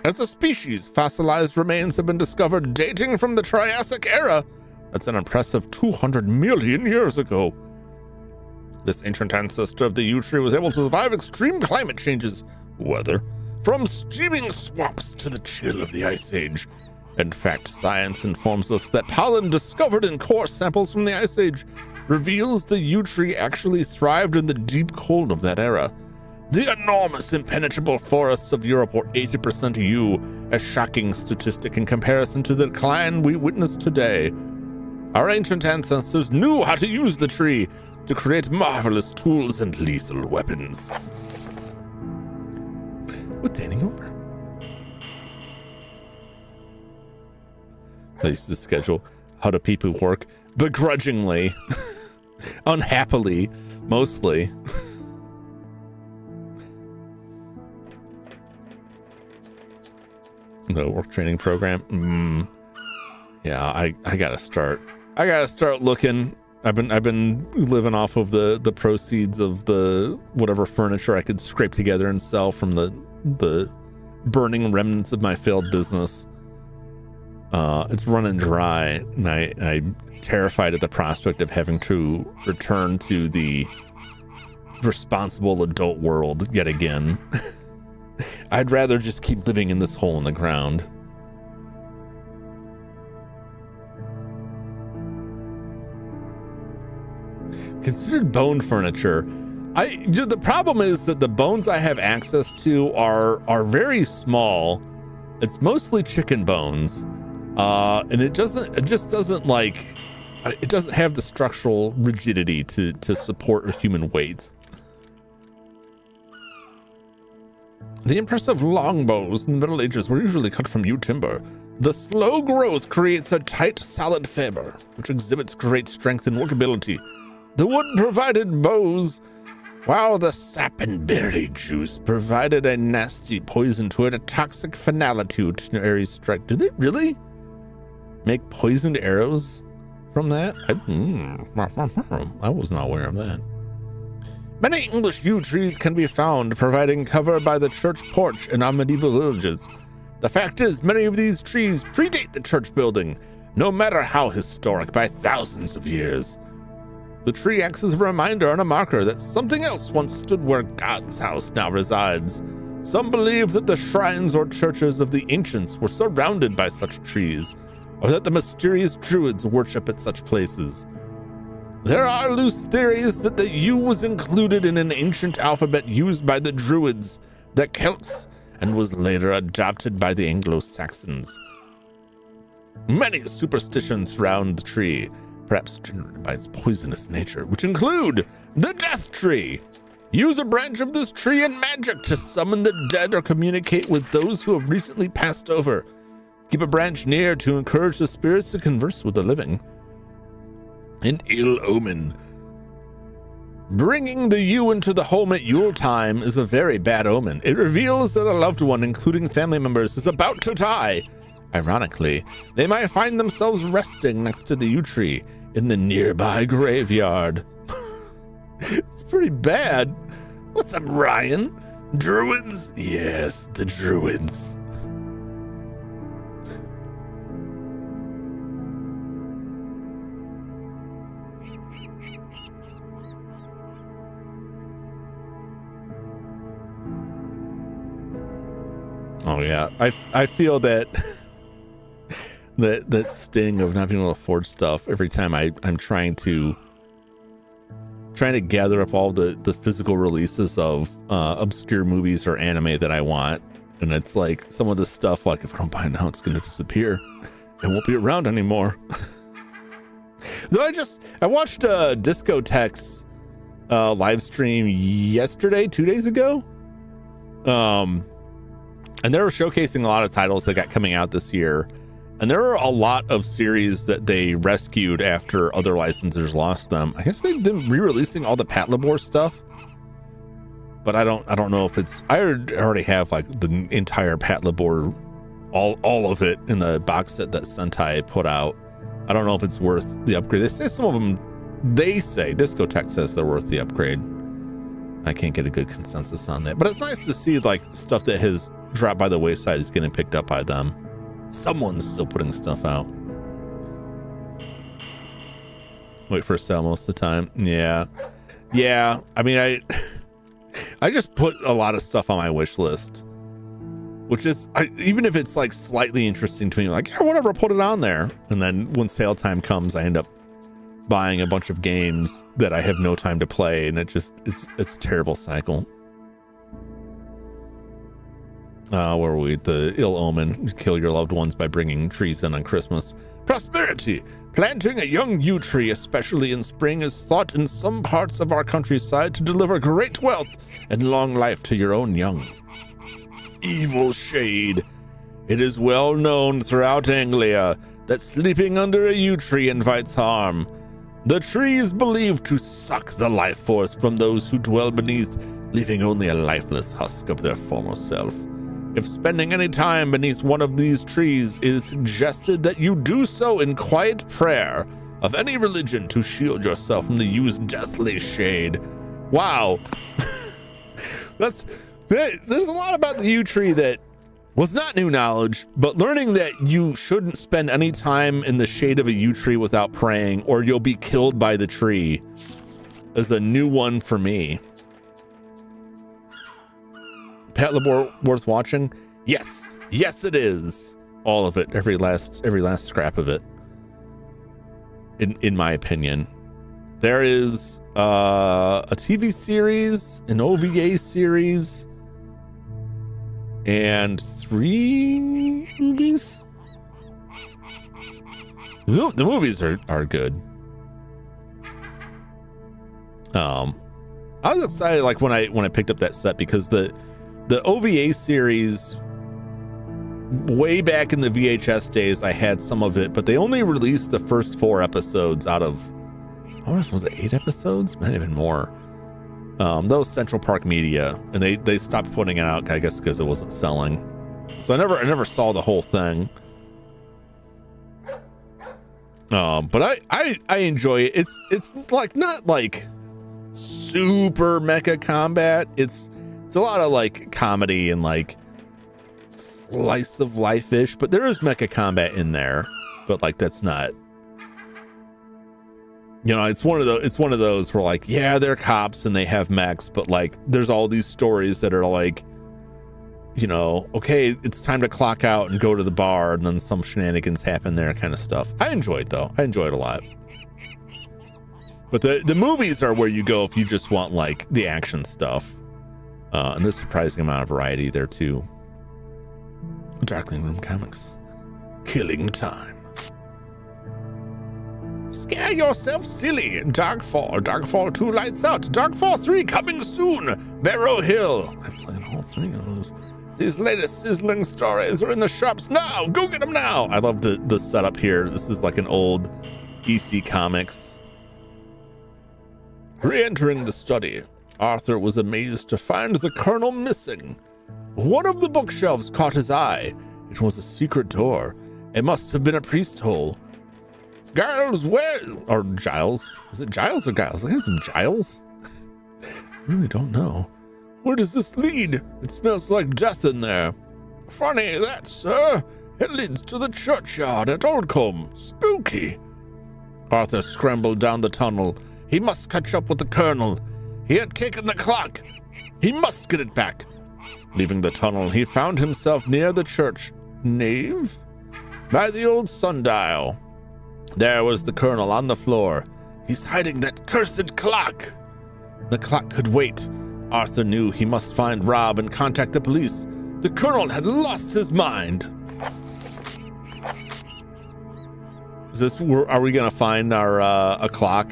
As a species, fossilized remains have been discovered dating from the Triassic era. That's an impressive 200 million years ago. This ancient ancestor of the yew tree was able to survive extreme climate changes, weather, from steaming swamps to the chill of the Ice Age. In fact, science informs us that pollen discovered in core samples from the Ice Age reveals the yew tree actually thrived in the deep cold of that era. The enormous impenetrable forests of Europe were 80% yew, a shocking statistic in comparison to the decline we witness today. Our ancient ancestors knew how to use the tree to create marvelous tools and lethal weapons. With Danny Glover. I used to schedule how do people work begrudgingly, unhappily, mostly. The work training program. Yeah, I gotta start. I gotta start looking. I've been living off of the proceeds of the whatever furniture I could scrape together and sell from the burning remnants of my failed business. It's running dry, and I'm terrified at the prospect of having to return to the responsible adult world yet again. I'd rather just keep living in this hole in the ground. Considered bone furniture. The problem is that the bones I have access to are very small. It's mostly chicken bones, and it just doesn't have the structural rigidity to support a human weight. The impressive longbows in the Middle Ages were usually cut from yew timber. The slow growth creates a tight, solid fiber, which exhibits great strength and workability. The wood-provided bows, while the sap and berry juice provided a nasty poison to it, a toxic finality to Ares' strike. Did they really make poisoned arrows from that? I was not aware of that. Many English yew trees can be found, providing cover by the church porch in our medieval villages. The fact is, many of these trees predate the church building, no matter how historic, by thousands of years. The tree acts as a reminder and a marker that something else once stood where God's house now resides. Some believe that the shrines or churches of the ancients were surrounded by such trees, or that the mysterious druids worship at such places. There are loose theories that the yew was included in an ancient alphabet used by the druids, the Celts, and was later adopted by the Anglo-Saxons. Many superstitions surround the tree, perhaps generated by its poisonous nature, which include the death tree. Use a branch of this tree in magic to summon the dead or communicate with those who have recently passed over. Keep a branch near to encourage the spirits to converse with the living. An ill omen. Bringing the yew into the home at Yule time is a very bad omen. It reveals that a loved one, including family members, is about to die. Ironically, they might find themselves resting next to the yew tree in the nearby graveyard. It's pretty bad. What's up, Ryan? Druids? Yes, the druids. Oh yeah, I feel that that sting of not being able to afford stuff every time I'm trying to gather up all the physical releases of obscure movies or anime that I want, and it's like some of this stuff, like if I don't buy it now, it's going to disappear. It won't be around anymore. Though I watched Discotheque's live stream yesterday, 2 days ago. And they were showcasing a lot of titles that got coming out this year. And there are a lot of series that they rescued after other licensors lost them. I guess they've been re-releasing all the Patlabor stuff. But I don't know if it's, I already have like the entire Patlabor, all of it in the box set that Sentai put out. I don't know if it's worth the upgrade. They say some of them, Discotheque says they're worth the upgrade. I can't get a good consensus on that, but it's nice to see like stuff that has dropped by the wayside is getting picked up by them. Someone's still putting stuff out. Wait for a sale most of the time. Yeah. I mean, I just put a lot of stuff on my wish list, which is, even if it's like slightly interesting to me, like, yeah, whatever, I'll put it on there. And then when sale time comes, I end up buying a bunch of games that I have no time to play, and it's a terrible cycle. Where were we? The ill omen: kill your loved ones by bringing trees in on Christmas. Prosperity: planting a young yew tree, especially in spring, is thought in some parts of our countryside to deliver great wealth and long life to your own young. Evil shade: it is well known throughout Anglia that sleeping under a yew tree invites harm. The tree is believed to suck the life force from those who dwell beneath, leaving only a lifeless husk of their former self. If spending any time beneath one of these trees, it is suggested that you do so in quiet prayer of any religion to shield yourself from the yew's deathly shade. Wow. There's a lot about the yew tree that was not new knowledge, but learning that you shouldn't spend any time in the shade of a yew tree without praying, or you'll be killed by the tree, is a new one for me. Patlabor worth watching? Yes it is. All of it, every last scrap of it. In my opinion, there is a TV series, an OVA series, and 3 movies. The movies are good. I was excited like when I picked up that set, because the OVA series, way back in the VHS days, I had some of it, but they only released the first 4 episodes out of, was it 8 episodes? Might have been more. That was Central Park Media, and they stopped putting it out, I guess, because it wasn't selling. So I never saw the whole thing. But I enjoy it. It's like not like super mecha combat. It's a lot of like comedy and like slice of life-ish, but there is mecha combat in there. But like that's not, you know, it's one of those where like, yeah, they're cops and they have mechs, but like there's all these stories that are like, you know, okay, it's time to clock out and go to the bar, and then some shenanigans happen there, kind of stuff. I enjoy it though. I enjoy it a lot. But the movies are where you go if you just want like the action stuff. And there's a surprising amount of variety there too. Darkling Room Comics. Killing time. Scare yourself silly. Darkfall 2 lights out. Darkfall 3 coming soon. Barrow Hill. I've played all 3 of those. These latest sizzling stories are in the shops now. Go get them now. I love the setup here. This is like an old EC Comics. Re-entering the study, Arthur was amazed to find the Colonel missing. One of the bookshelves caught his eye. It was a secret door. It must have been a priest hole. Giles, where? Or Giles? Is it Giles or Giles? I think it's Giles. I really don't know. Where does this lead? It smells like death in there. Funny that, sir. It leads to the churchyard at Oldcombe. Spooky. Arthur scrambled down the tunnel. He must catch up with the Colonel. He had taken the clock. He must get it back. Leaving the tunnel, he found himself near the church nave by the old sundial. There was the colonel on the floor. He's hiding that cursed clock. The clock could wait. Arthur knew he must find Rob and contact the police. The colonel had lost his mind. Is this? Are we gonna find our a clock?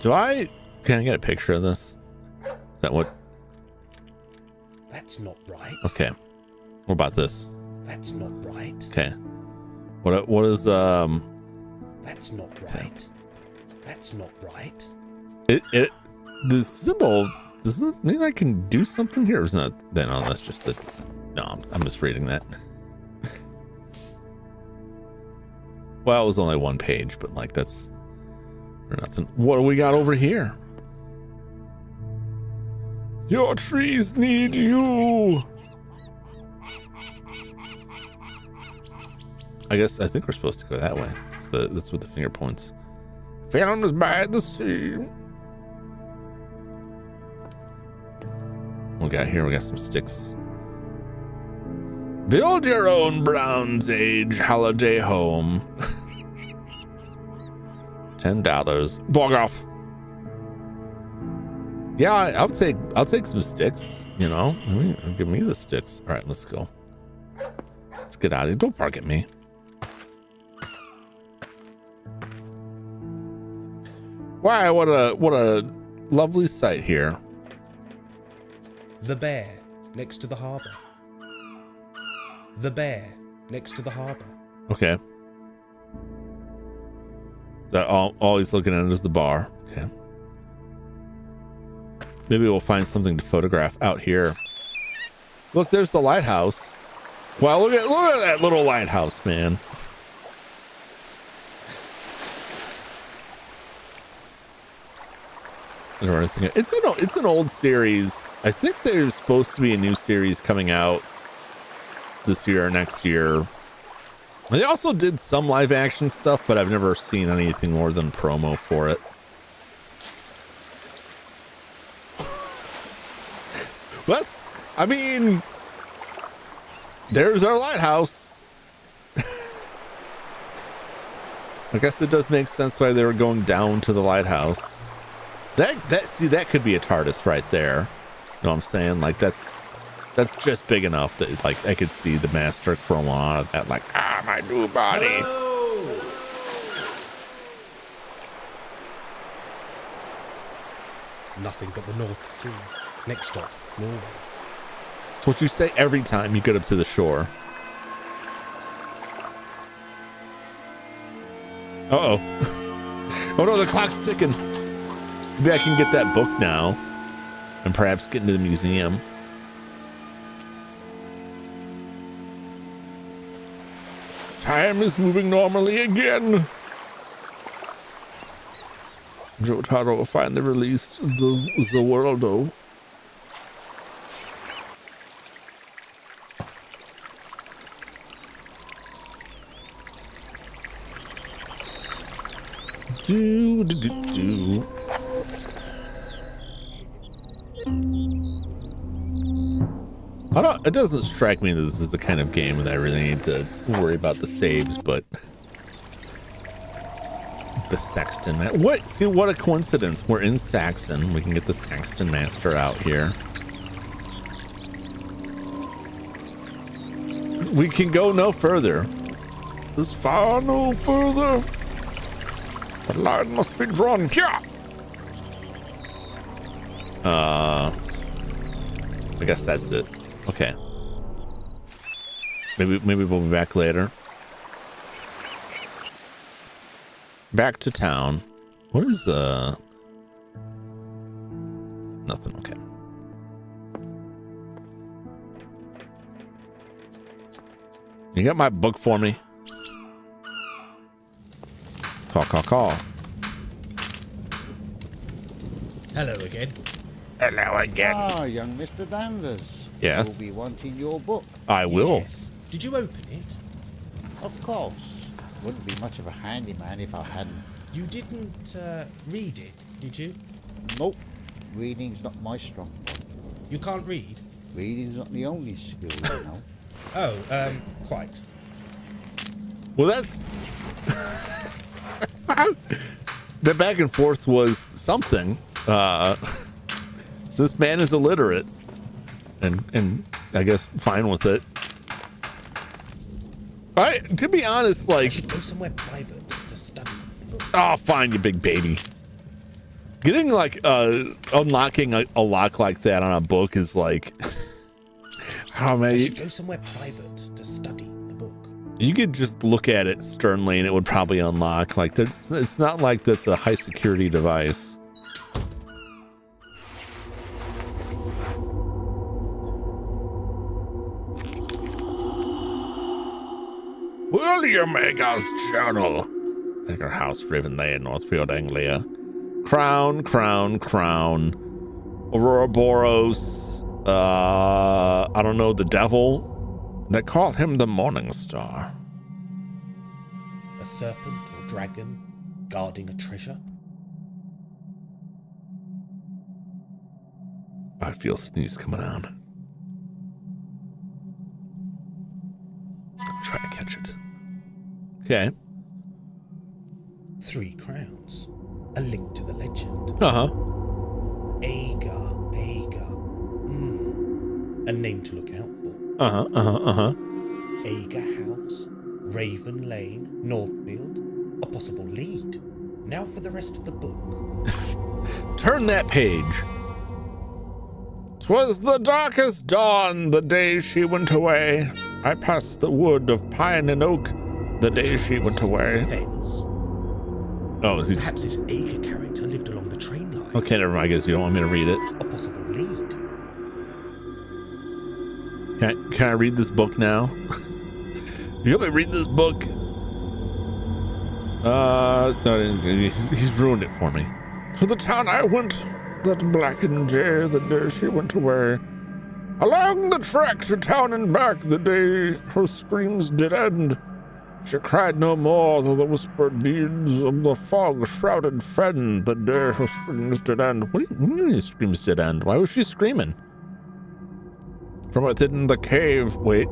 Can I get a picture of this? Is that what? That's not right. Okay. What about this? That's not right. Okay. What is That's not right. That's not right. The symbol, does it mean I can do something here? Or is not? No, that's just the. No, I'm just reading that. Well, it was only one page, but like that's nothing. What do we got over here? Your trees need you. I think we're supposed to go that way. That's what the finger points. Found by the sea. What we got here? We got some sticks. Build your own Bronze Age holiday home. $10. Bog off. Yeah, I'll take some sticks. You know, give me the sticks. All right, let's go. Let's get out of here. Don't bark at me. Wow, what a lovely sight here. The bear next to the harbor. The bear next to the harbor. Okay. That all he's looking at is the bar. Okay. Maybe we'll find something to photograph out here. Look, there's the lighthouse. Wow, look at that little lighthouse, man. Or anything. It's an old series. I think there's supposed to be a new series coming out this year or next year. They also did some live action stuff, but I've never seen anything more than promo for it. There's our lighthouse. I guess it does make sense why they were going down to the lighthouse. That could be a TARDIS right there. You know what I'm saying? Like that's just big enough that like I could see the master crawling out of that, like, my new body. Hello. Nothing but the North Sea. Next stop, Norway. It's what you say every time you get up to the shore. Uh-oh. Oh no, the clock's ticking. Maybe I can get that book now and perhaps get into the museum. Time is moving normally again. Jotaro finally released the world. Do. It doesn't strike me that this is the kind of game that I really need to worry about the saves, but the Sexton, what a coincidence. We're in Saxon. We can get the Sexton Master out here. We can go no further. This far no further. The line must be drawn here. I guess that's it. Okay. Maybe we'll be back later. Back to town. What is nothing. Okay. You got my book for me? Call. Hello again. Hello again. Ah, young Mr. Danvers. Yes. You'll be wanting your book. I will. Yes. Did you open it? Of course. Wouldn't be much of a handyman if I hadn't. You didn't read it, did you? Nope. reading's not my strong point. You can't read? Reading's not the only skill, you know. Oh, quite. Well, that's the back and forth was something. This man is illiterate, and I guess fine with it. To be honest, I like, should go somewhere private to study the book. oh, fine, you big baby. Getting like unlocking a lock like that on a book is like, oh man, I should go somewhere private to study the book. you could just look at it sternly and it would probably unlock. Like, it's not like that's a high security device. Williamaker's Journal. Aker House, Ravenlay, Northfield, Anglia. Crown, crown, crown. Ouroboros. I don't know, the devil. They call him the Morning Star. A serpent or dragon guarding a treasure? I feel sneeze coming on. I'm trying to catch it. Okay. 3 crowns. A link to the legend. Uh-huh. Agar. A name to look out for. Uh-huh. Agar House, Raven Lane, Northfield. A possible lead. Now for the rest of the book. Turn that page. 'Twas the darkest dawn the day she went away. I passed the wood of pine and oak the day she went away. Fens. Oh, is he Perhaps this Agar character lived along the train line. okay, never mind. I guess you don't want me to read it. A possible lead. Can I read this book now? You help me read this book? He's ruined it for me. To the town I went, that blackened day, the day she went away. Along the track to town and back, the day her screams did end. She cried no more, though the whispered deeds of the fog-shrouded fen, the day her screams did end. What do you mean her screams did end? Why was she screaming? From within the cave, wait.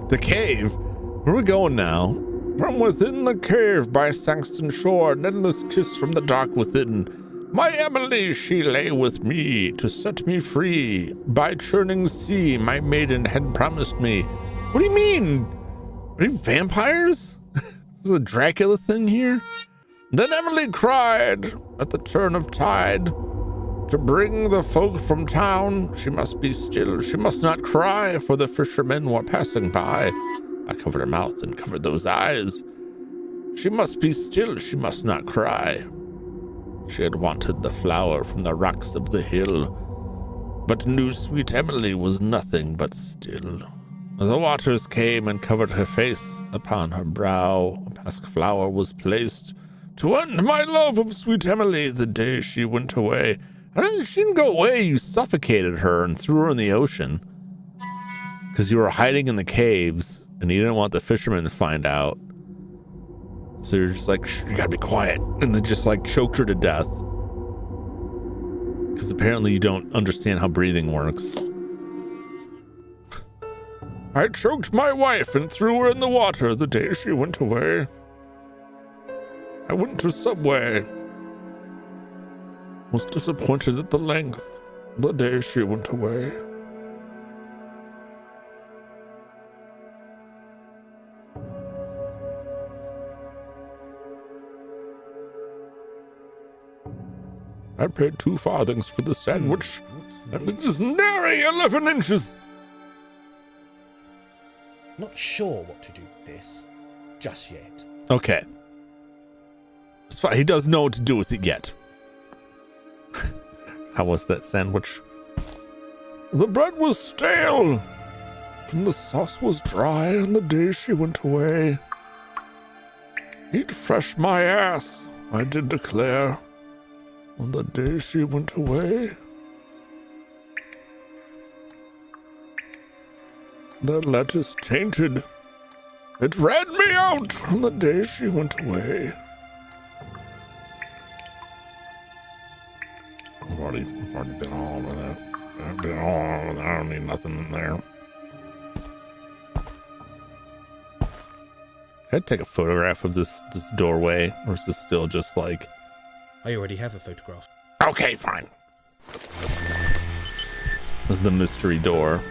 The cave? Where are we going now? From within the cave by Sangston shore, an endless kiss from the dark within. My Emily, she lay with me to set me free. By churning sea, my maiden had promised me. What do you mean? Are you vampires? Is this a Dracula thing here? Then Emily cried at the turn of tide. To bring the folk from town, she must be still, she must not cry, for the fishermen were passing by. I covered her mouth and covered those eyes. She must be still, she must not cry. She had wanted the flower from the rocks of the hill, but knew sweet Emily was nothing but still. The waters came and covered her face, upon her brow a pasque flower was placed, to end my love of sweet Emily the day she went away. She didn't go away, you suffocated her and threw her in the ocean. Because you were hiding in the caves, and you didn't want the fishermen to find out. So you're just like, shh, you gotta be quiet. And then just like choked her to death. Because apparently you don't understand how breathing works. I choked my wife and threw her in the water the day she went away. I went to Subway. Was disappointed at the length the day she went away. I paid 2 farthings for the sandwich, and it is nearly 11 inches. Not sure what to do with this just yet. Okay. It's fine. He doesn't know what to do with it yet. How was that sandwich? The bread was stale, and the sauce was dry on the day she went away. Eat fresh my ass, I did declare, on the day she went away. The lettuce tainted. It ran me out on the day she went away. I've already been all over that. I've been all over there. I don't need nothing in there. Can I take a photograph of this doorway, or is this still just like? I already have a photograph. Okay, fine. This is the mystery door.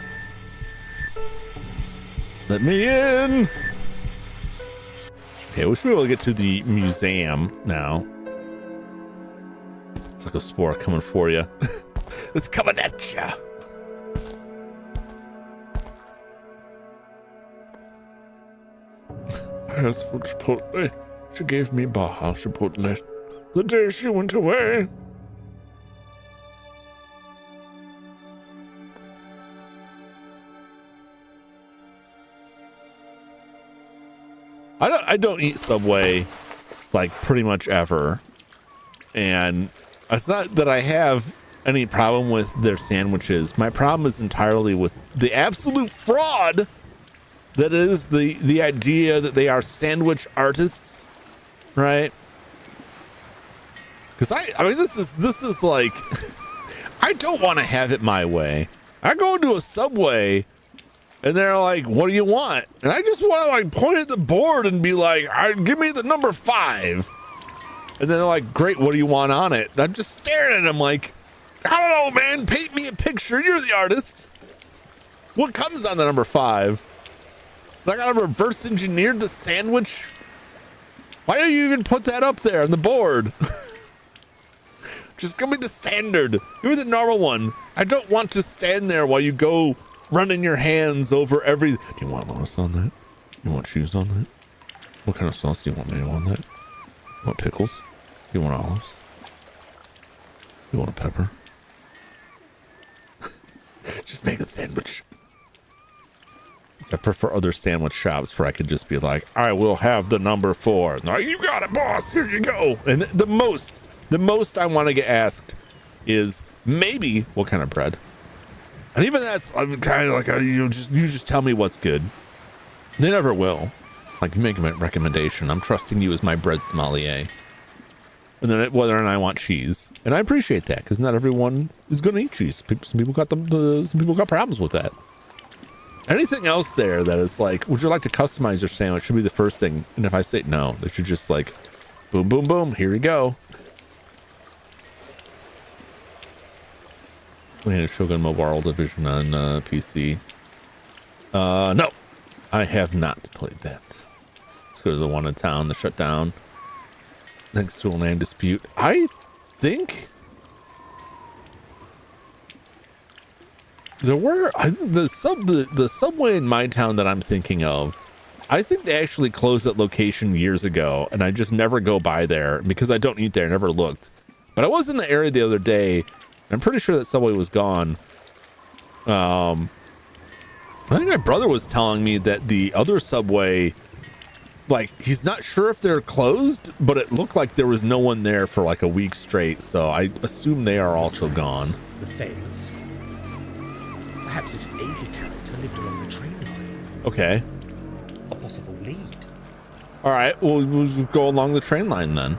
Let me in. Okay, we should be able to get to the museum now. It's like a spore coming for you. It's coming at ya. I asked for Chipotle. She gave me Baja Chipotle the day she went away. I don't eat Subway like pretty much ever, and it's not that I have any problem with their sandwiches. My problem is entirely with the absolute fraud that is the idea that they are sandwich artists, right? Because I mean this is like I don't want to have it my way. I go into a Subway and they're like, what do you want? And I just want to like point at the board and be like, all right, give me the number 5. And then they're like, great, what do you want on it? And I'm just staring at them like, I don't know, man, paint me a picture. You're the artist. What comes on the number 5? I gotta reverse engineered the sandwich. Why do you even put that up there on the board? Just give me the standard. Give me the normal one. I don't want to stand there while you go running your hands over every. Do you want lettuce on that? You want cheese on that? What kind of sauce do you want mayo on that? You want pickles? You want olives? You want a pepper? Just make a sandwich. I prefer other sandwich shops where I could just be like, I will have the number 4. No, you got it, boss. Here you go. And the most I want to get asked is maybe what kind of bread. And even that's, I'm kind of like, you just tell me what's good. They never will. Like, you make a recommendation. I'm trusting you as my bread sommelier. And then whether or not I want cheese. And I appreciate that because not everyone is going to eat cheese. Some people got some people got problems with that. Anything else there that is like, would you like to customize your sandwich should be the first thing. And if I say no, they should just like, boom, boom, boom. Here we go. We had a Shogun Mobile Division on PC. No, I have not played that. Let's go to the one in town, the shutdown. Next to a land dispute. I think there were the subway in my town that I'm thinking of. I think they actually closed that location years ago, and I just never go by there because I don't eat there. I never looked, but I was in the area the other day. I'm pretty sure that Subway was gone. I think my brother was telling me that the other Subway, like, he's not sure if they're closed, but it looked like there was no one there for like a week straight. So I assume they are also gone. The fence. Perhaps this alien character lived along the train line. Okay. A possible lead. All right. Well, we'll just go along the train line then.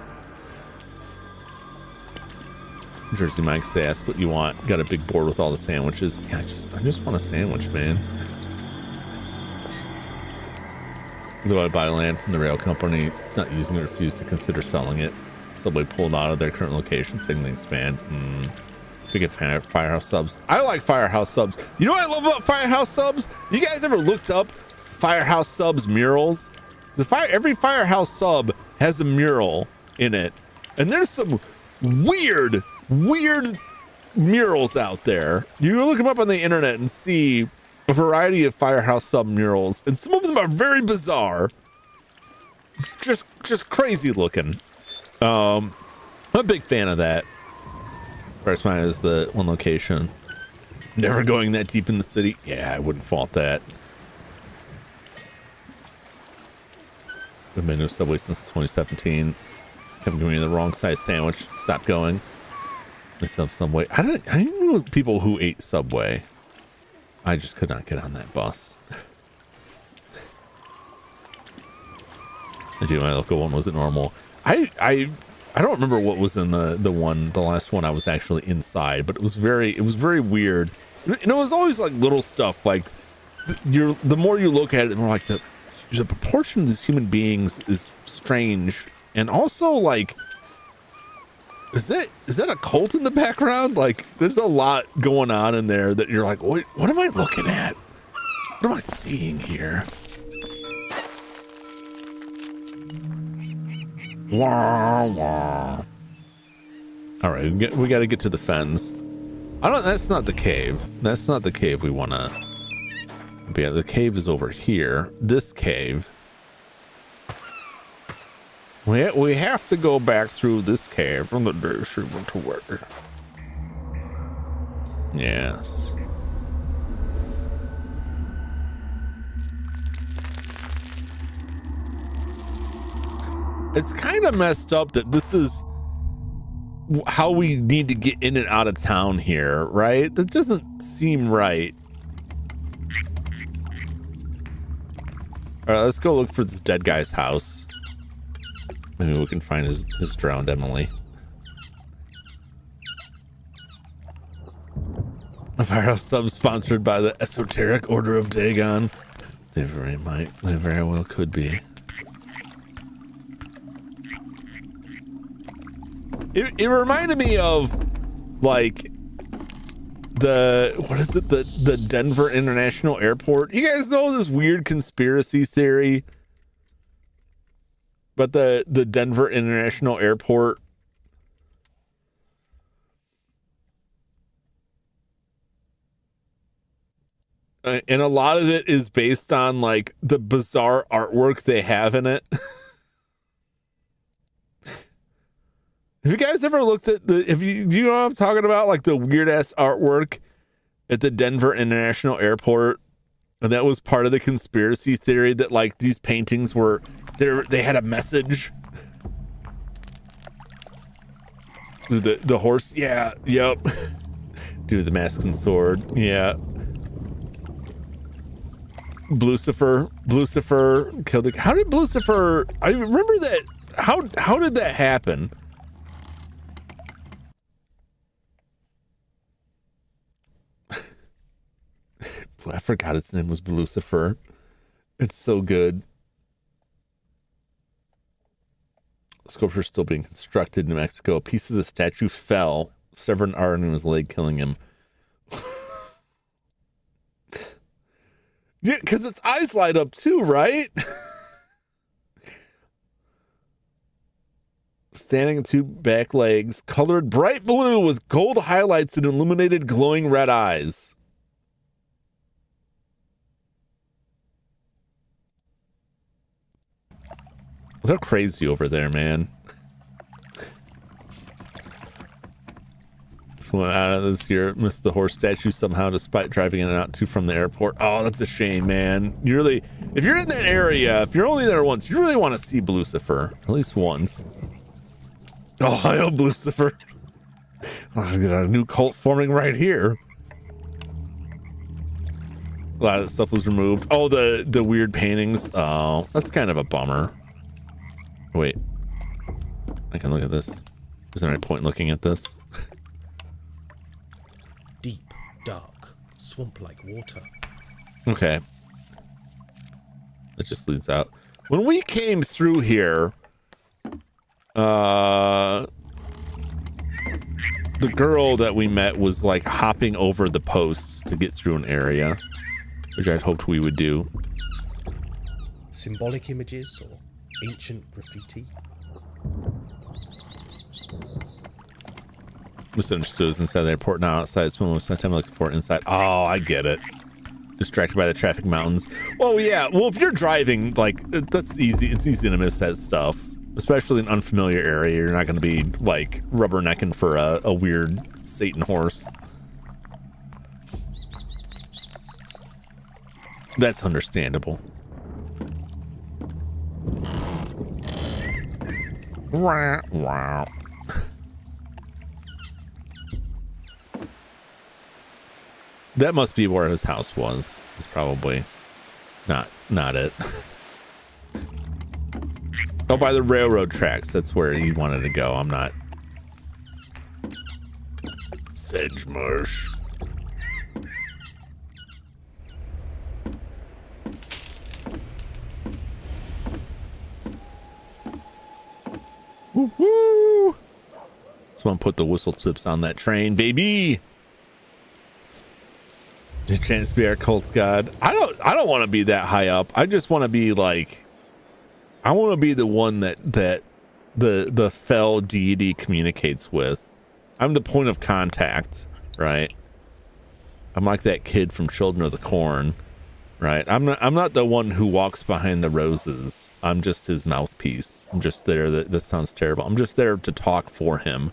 Jersey Mike's asked what you want. Got a big board with all the sandwiches. Yeah, I just want a sandwich, man. Though I buy land from the rail company, it's not using it, refused to consider selling it. Subway pulled out of their current location, saying they expand. We get Firehouse subs. I like Firehouse subs. You know what I love about Firehouse subs? You guys ever looked up Firehouse subs murals? Every Firehouse sub has a mural in it, and there's some weird murals out there. You look them up on the internet and see a variety of Firehouse sub murals, and some of them are very bizarre, just crazy looking. I'm a big fan of that. First mine is the one location. Never going that deep in the city. Yeah, I wouldn't fault that. We've been to Subway since 2017. Kept giving me the wrong size sandwich. Stopped going. They sub Subway. I didn't know people who ate Subway. I just could not get on that bus. I do. My local one wasn't normal. I I don't remember what was in the last one I was actually inside, but it was very weird. And it was always like little stuff like the more you look at it, the more like the proportion of these human beings is strange. And also like, is that a cult in the background? Like there's a lot going on in there that you're like, what am I looking at? What am I seeing here? Wah, wah. All right, we got to get to the fens. That's not the cave. That's not the cave we want to. But yeah, the cave is over here. This cave. We have to go back through this cave from the nursery to work. Yes. It's kind of messed up that this is how we need to get in and out of town here, right? That doesn't seem right. All right, let's go look for this dead guy's house. Maybe we can find his drowned Emily. A viral sub sponsored by the Esoteric Order of Dagon. They very well could be. It reminded me of like the Denver International Airport. You guys know this weird conspiracy theory about the Denver International Airport? And a lot of it is based on like the bizarre artwork they have in it. Have you guys ever looked at do you know what I'm talking about? Like the weird ass artwork at the Denver International Airport. And that was part of the conspiracy theory that like these paintings were they had a message. Dude, the horse. Yeah. Yep. Dude, the mask and sword. Yeah. Lucifer killed the. How did Lucifer? I remember that. How did that happen? I forgot its name was Lucifer. It's so good. Sculpture still being constructed in New Mexico. Pieces of the statue fell, severing an arm in his leg, killing him. Yeah, because its eyes light up too, right? Standing on two back legs, colored bright blue with gold highlights and illuminated glowing red eyes. They're crazy over there, man. Flew out of this year, missed the horse statue somehow despite driving in and out to from the airport. Oh, that's a shame, man. You really, if you're in that area, if you're only there once, you really want to see Lucifer at least once. Oh, I love Lucifer. Oh, we got a new cult forming right here. A lot of the stuff was removed. Oh, the weird paintings. Oh, that's kind of a bummer. Wait, I can look at this. Is there any point in looking at this? Deep, dark, swamp-like water. Okay. It just leads out. When we came through here, the girl that we met was like hopping over the posts to get through an area, which I'd hoped we would do. Symbolic images or ancient graffiti. Misunderstood was inside the airport, now outside. Someone was sometime looking for it inside. Oh, I get it. Distracted by the traffic mountains. Well, yeah. Well, if you're driving, like, that's easy. It's easy to miss that stuff, especially in an unfamiliar area. You're not going to be like rubbernecking for a weird Satan horse. That's understandable. Wow. That must be where his house was. It's probably not it. Oh, by the railroad tracks. That's where he wanted to go. I'm not. Sedgemarsh. Woo-hoo! Someone put the whistle tips on that train, baby. The chance to be our cult's god. I don't want to be that high up. I just want to be like, I want to be the one that the fell deity communicates with. I'm the point of contact, right? I'm like that kid from Children of the Corn, right? I'm not the one who walks behind the roses. I'm just his mouthpiece. I'm just there. That sounds terrible. I'm just there to talk for him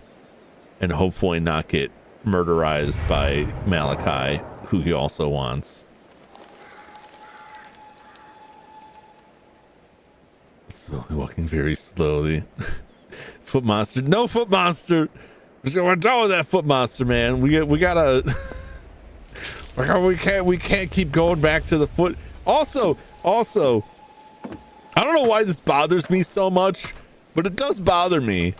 and hopefully not get murderized by Malachi, who he also wants. Slowly walking very slowly. Foot monster. No foot monster. We're done with that foot monster, man. We gotta we can't keep going back to the foot. Also, I don't know why this bothers me so much, but it does bother me.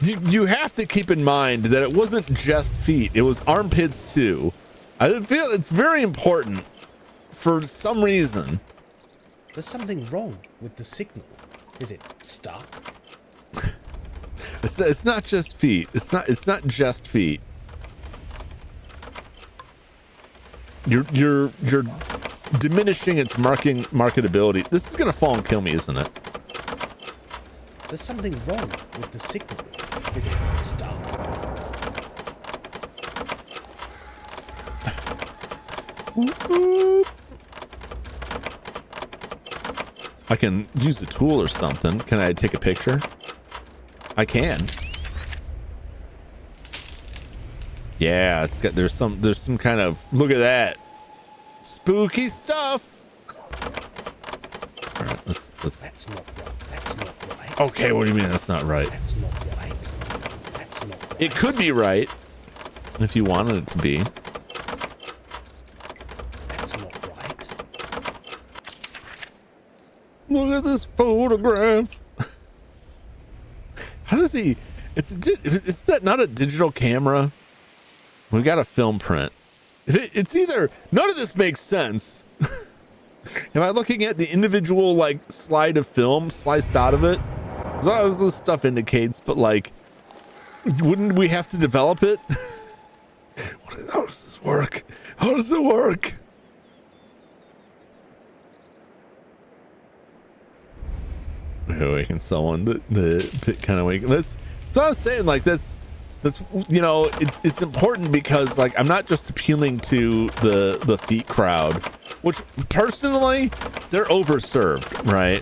You have to keep in mind that it wasn't just feet, it was armpits too. I feel it's very important for some reason. There's something wrong with the signal. Is it stuck? It's not just feet. It's not just feet. You're diminishing its marketability. This is gonna fall and kill me, isn't it? There's something wrong with the signal. Is it stuck? I can use a tool or something. Can I take a picture? I can. Yeah, it's got there's some kind of, look at that. Spooky stuff. All right, let's That's not right. That's not right. Okay, what do you mean that's not right? That's not right. That's not right. It could be right if you wanted it to be. That's not right. Look at this photograph. How does he? Is that not a digital camera? We got a film print. It's either none of this makes sense. Am I looking at the individual like slide of film sliced out of it? As long as this stuff indicates, but like, wouldn't we have to develop it? How does this work? How does it work? Awaken someone. The pit kind of awaken. That's what I was saying. Like that's you know, it's important because like I'm not just appealing to the feet crowd, which personally they're overserved, right?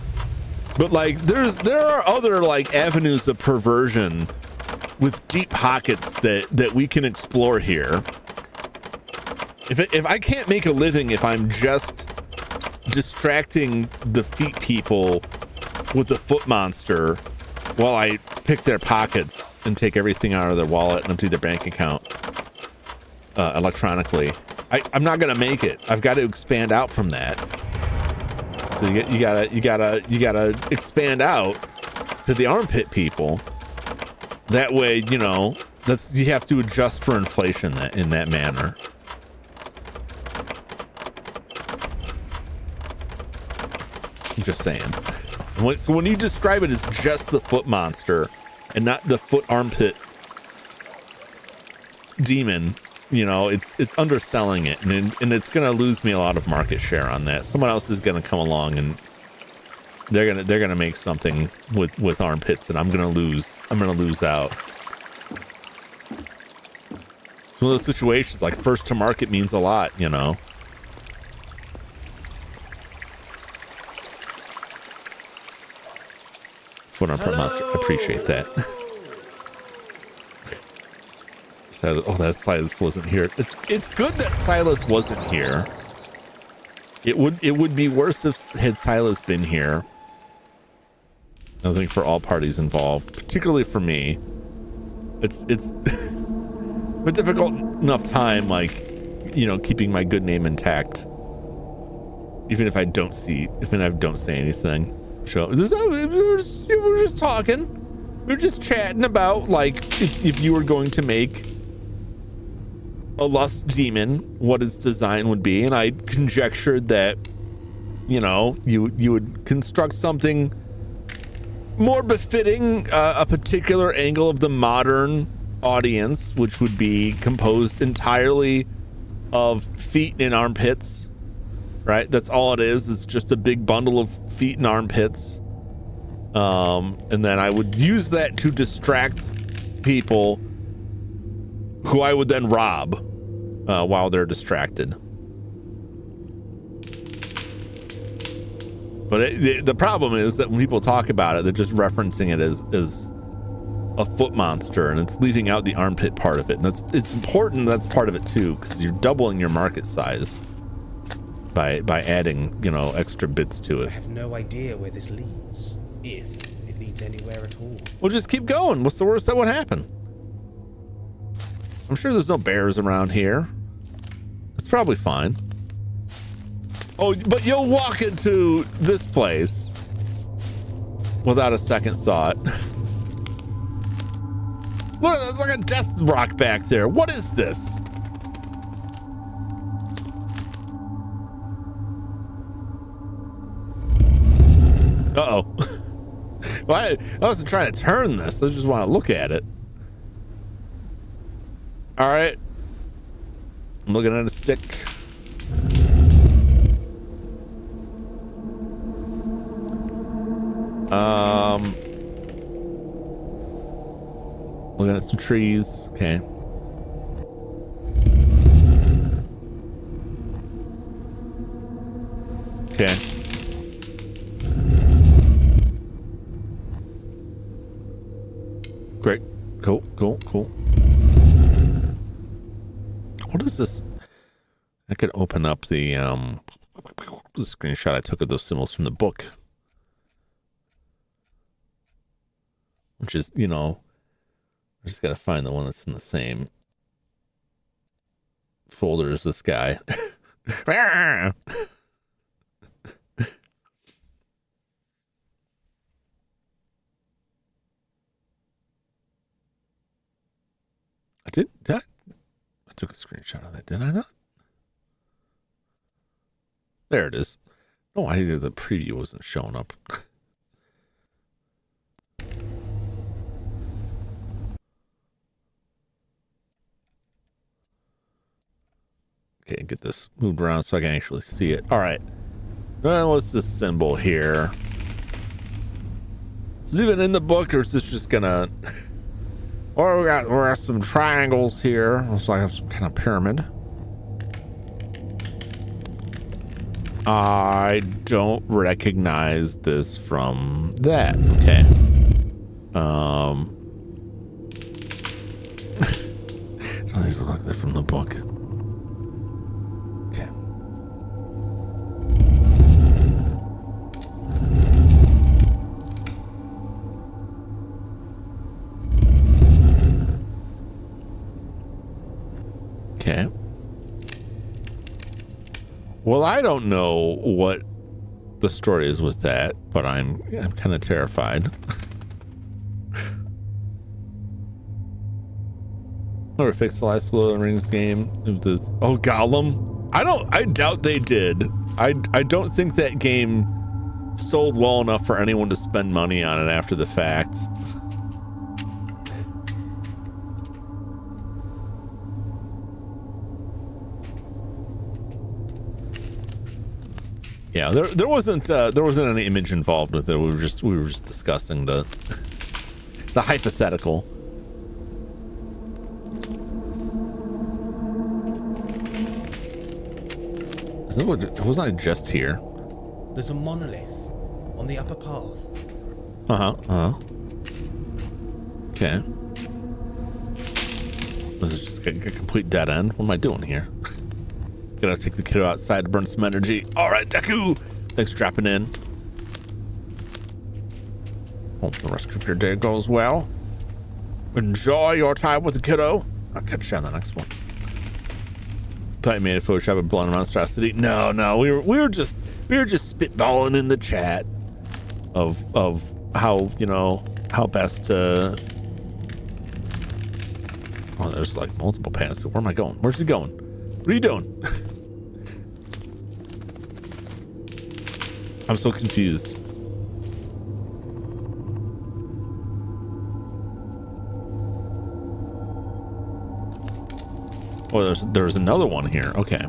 But like there are other like avenues of perversion with deep pockets that we can explore here. If I can't make a living if I'm just distracting the feet people with the foot monster while I pick their pockets and take everything out of their wallet and empty their bank account electronically, I'm not gonna make it. I've got to expand out from that. So you gotta expand out to the armpit people. That way, you know, you have to adjust for inflation in that manner. I'm just saying. So when you describe it as just the foot monster and not the foot armpit demon, you know, it's underselling it, and it's gonna lose me a lot of market share on that. Someone else is gonna come along and they're gonna make something with armpits, and I'm gonna lose out. It's one of those situations like first to market means a lot, you know. Foot armpit monster, I appreciate that. Oh, that Silas wasn't here. It's good that Silas wasn't here. It would be worse had Silas been here. I think for all parties involved, particularly for me, it's a difficult enough time, like, you know, keeping my good name intact, even if I don't say anything. show. We were just talking. We were just chatting about like if you were going to make a lust demon, what its design would be, and I conjectured that, you know, you would construct something more befitting a particular angle of the modern audience, which would be composed entirely of feet and armpits, right? That's all it is. It's just a big bundle of feet and armpits. And then I would use that to distract people who I would then rob while they're distracted. But the problem is that when people talk about it, they're just referencing it as a foot monster, and it's leaving out the armpit part of it. And it's important that's part of it too, because you're doubling your market size by adding, you know, extra bits to I it. have no idea where this leads, if it leads anywhere at all. Well, just keep going. What's the worst that would happen? I'm sure there's no bears around here. It's probably fine. Oh, but you'll walk into this place without a second thought. Look, there's like a death rock back there. What is this? Uh-oh. Well, I wasn't trying to turn this. I just want to look at it. All right. I'm looking at a stick. Looking at some trees. Okay. Okay. Great. Cool. What is this? I could open up the screenshot I took of those symbols from the book. Which is, you know, I just gotta find the one that's in the same folder as this guy. I took a screenshot of that, did I not? There it is. Oh, the preview wasn't showing up. Okay, get this moved around so I can actually see it. All right. Well, what's this symbol here? Is it even in the book, or is this just gonna... Or we got some triangles here. Looks like some kind of pyramid. I don't recognize this from that. Okay. These look like they're from the book. Okay. Okay. Well, I don't know what the story is with that, but I'm kind of terrified. Never fixed the last Lord of the Rings game. Oh, Gollum. I doubt they did. I don't think that game sold well enough for anyone to spend money on it after the fact. Yeah, there wasn't any image involved with it. We were just discussing the hypothetical. Wasn't I just here? There's a monolith on the upper path. Okay. This is just a complete dead end. What am I doing here? Gotta take the kiddo outside to burn some energy. All right, Deku. Thanks for dropping in. Hope the rest of your day goes well. Enjoy your time with the kiddo. I'll catch you on the next one. Thought you made a Photoshop of Blood and Monstrosity. No, we were just spitballing in the chat. of how, you know, how best to. Oh, there's like multiple paths. Where am I going? Where's he going? What are you doing? I'm so confused. Oh, there's another one here. Okay.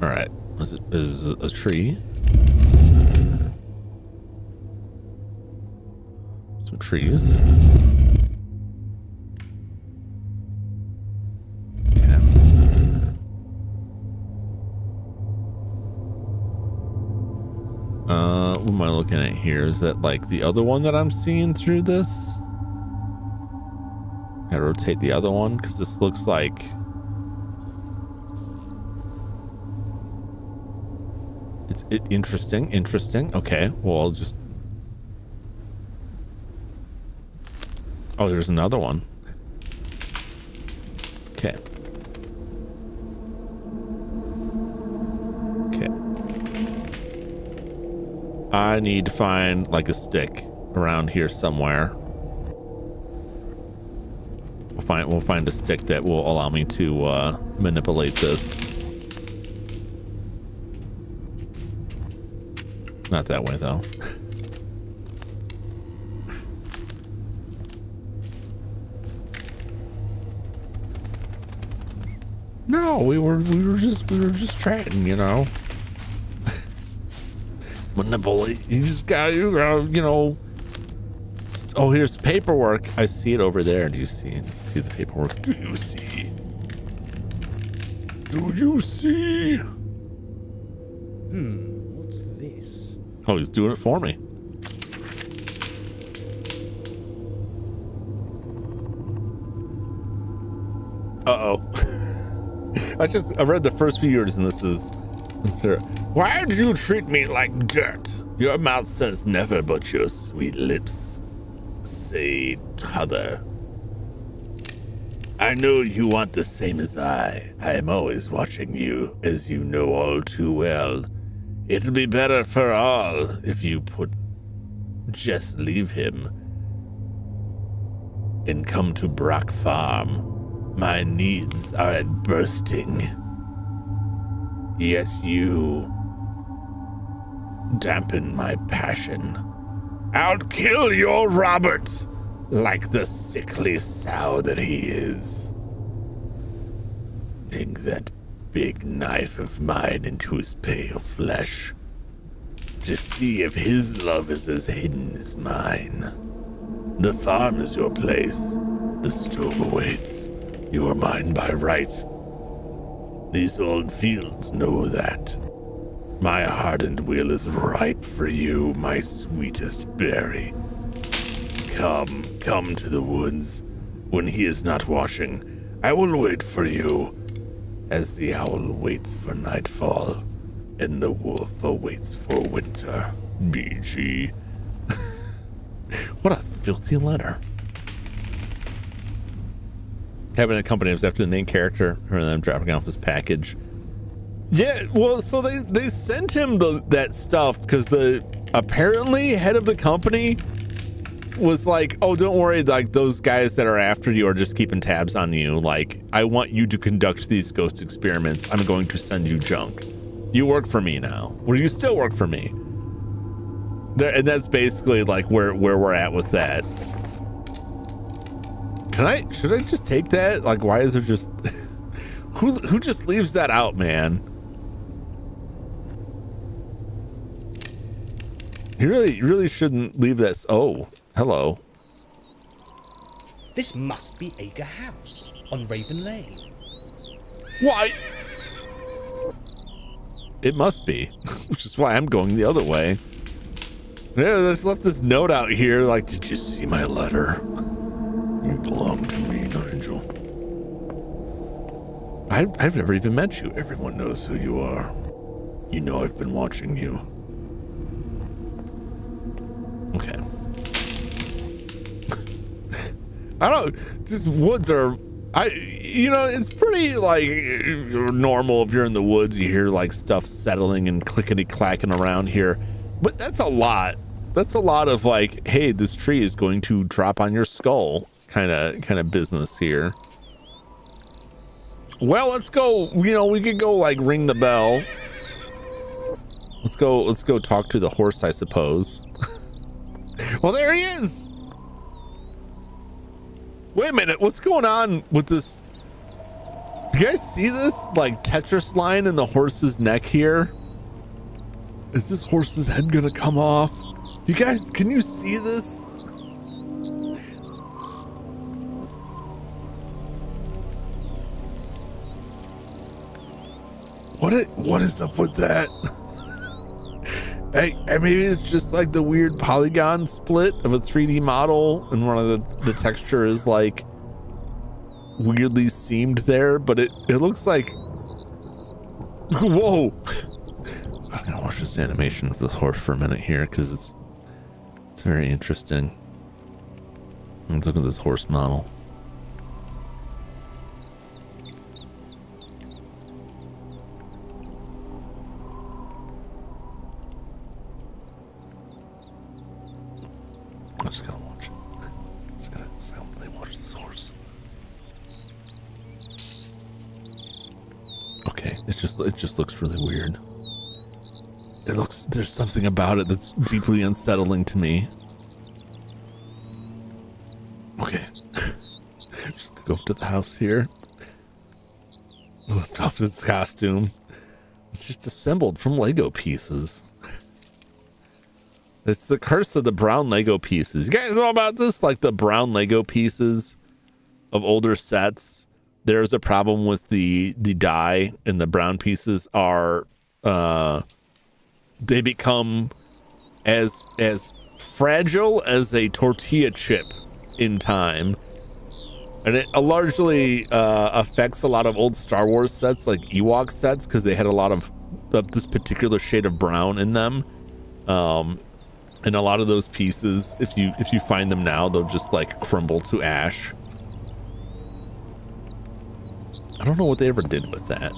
All right. Is it a tree? Some trees. Okay. What am I looking at here? Is that like the other one that I'm seeing through this? I rotate the other one because this looks like. It's interesting. Okay, well, I'll just. Oh, there's another one. Okay. Okay. I need to find like a stick around here somewhere. We'll find a stick that will allow me to manipulate this. Not that way though. No, we were just chatting, you know. Manipulate. You gotta, you know. Oh, here's paperwork. I see it over there. Do you see the paperwork? Do you see? What's this? Oh, he's doing it for me. Uh-oh. I read the first few words and this is why did you treat me like dirt? Your mouth says never, but your sweet lips say t'other. I know you want the same as I. I am always watching you, as you know all too well. It'll be better for all if you just leave him and come to Brock Farm. My needs are at bursting. Yet you dampen my passion. I'll kill your Robert like the sickly sow that he is. Dig that big knife of mine into his pale flesh to see if his love is as hidden as mine. The farm is your place. The stove awaits. You are mine by right. These old fields know that. My hardened will is ripe for you, my sweetest berry. Come to the woods. When he is not watching, I will wait for you, as the owl waits for nightfall, and the wolf awaits for winter. BG. What a filthy letter. Having a company was after the main character, or them dropping off his package. Yeah, well, so they sent him that stuff because the apparently head of the company was like, oh, don't worry, like those guys that are after you are just keeping tabs on you. Like, I want you to conduct these ghost experiments. I'm going to send you junk. You work for me now. Well, you still work for me. There, and that's basically like where we're at with that. Should I just take that? Like, why is there just who just leaves that out, man? You really shouldn't leave this. Oh, hello. This must be Acre House on Raven Lane. Why? It must be, which is why I'm going the other way. Yeah, they just left this note out here. Like, did you see my letter? You belong to me, Nigel. I've never even met you. Everyone knows who you are. You know I've been watching you. Okay. I don't. These woods are. It's pretty like normal if you're in the woods, you hear like stuff settling and clickety clacking around here, but that's a lot. That's a lot of like, hey, this tree is going to drop on your skull kind of business here. Well, let's go. We could go like ring the bell. Let's go talk to the horse, I suppose. Well, there he is. Wait a minute, what's going on with this? Do you guys see this like Tetris line in the horse's neck here? Is this horse's head gonna come off? You guys, can you see this? What is up with that? Hey, maybe it's just like the weird polygon split of a 3D model, and one of the texture is like weirdly seamed there, but it looks like, whoa. I'm gonna watch this animation of the horse for a minute here because it's very interesting. Let's look at this horse model. I'm just gonna watch it. I'm just gonna silently watch this horse. Okay, it just looks really weird. There's something about it that's deeply unsettling to me. Okay. Just go up to the house here. Lift off this costume. It's just assembled from Lego pieces. It's the curse of the brown Lego pieces. You guys know about this? Like the brown Lego pieces of older sets. There's a problem with the dye, and the brown pieces are they become as fragile as a tortilla chip in time. And it largely affects a lot of old Star Wars sets, like Ewok sets, because they had a lot of this particular shade of brown in them. And a lot of those pieces, if you find them now, they'll just like crumble to ash. I don't know what they ever did with that.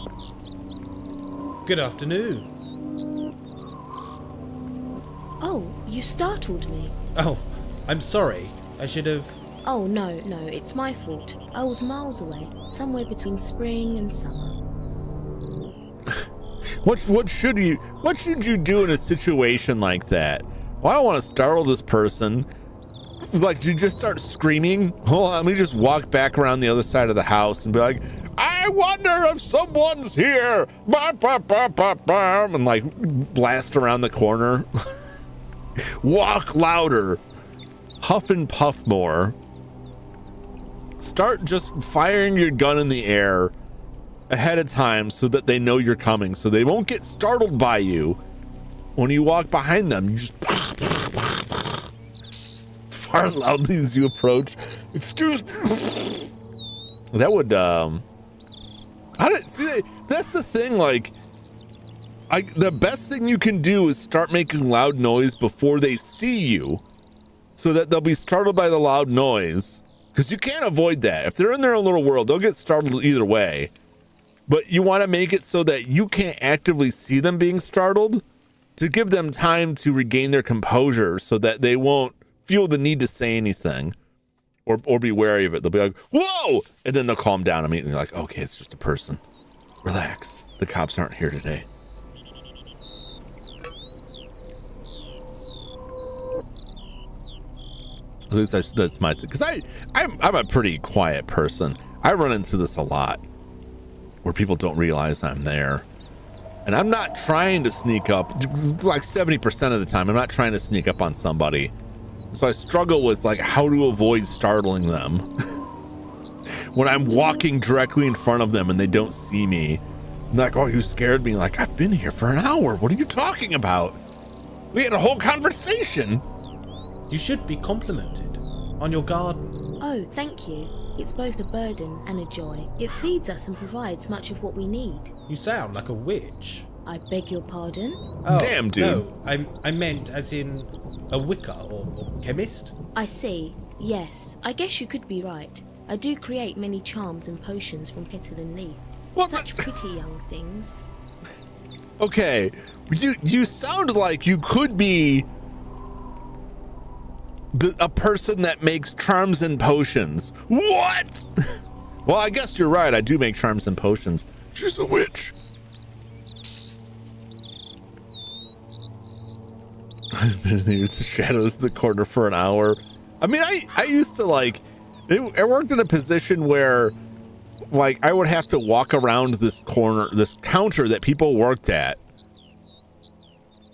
Good afternoon. Oh, you startled me. Oh, I'm sorry. I should have... Oh, no, it's my fault. I was miles away, somewhere between spring and summer. What should you do in a situation like that? Well, I don't want to startle this person. Like, you just start screaming. Hold on, let me just walk back around the other side of the house and be like, I wonder if someone's here. Bah, bah, bah, bah, bah, and like blast around the corner. Walk louder. Huff and puff more. Start just firing your gun in the air ahead of time so that they know you're coming, so they won't get startled by you. When you walk behind them, you just fart loudly as you approach. Excuse me. That would I didn't see. That's the thing. Like, the best thing you can do is start making loud noise before they see you, so that they'll be startled by the loud noise. Because you can't avoid that. If they're in their own little world, they'll get startled either way. But you want to make it so that you can't actively see them being startled, to give them time to regain their composure, so that they won't feel the need to say anything or be wary of it. They'll be like, whoa! And then they'll calm down immediately. Like, okay, it's just a person. Relax. The cops aren't here today. At least that's my thing. Because I'm a pretty quiet person. I run into this a lot, where people don't realize I'm there. And I'm not trying to sneak up. Like 70% of the time, I'm not trying to sneak up on somebody. So I struggle with like how to avoid startling them. When I'm walking directly in front of them and they don't see me. They're like, oh, you scared me. Like, I've been here for an hour. What are you talking about? We had a whole conversation. You should be complimented on your garden. Oh, thank you. It's both a burden and a joy. It feeds us and provides much of what we need. You sound like a witch. I beg your pardon? Oh, damn, dude. No, I meant as in a Wicca or chemist. I see. Yes, I guess you could be right. I do create many charms and potions from petal and leaf. What Such pretty young things. Okay, you sound like you could be a person that makes charms and potions. What? Well, I guess you're right. I do make charms and potions. She's a witch. The shadows in the corner for an hour. I mean, I used to like, I worked in a position where like I would have to walk around this corner, this counter that people worked at.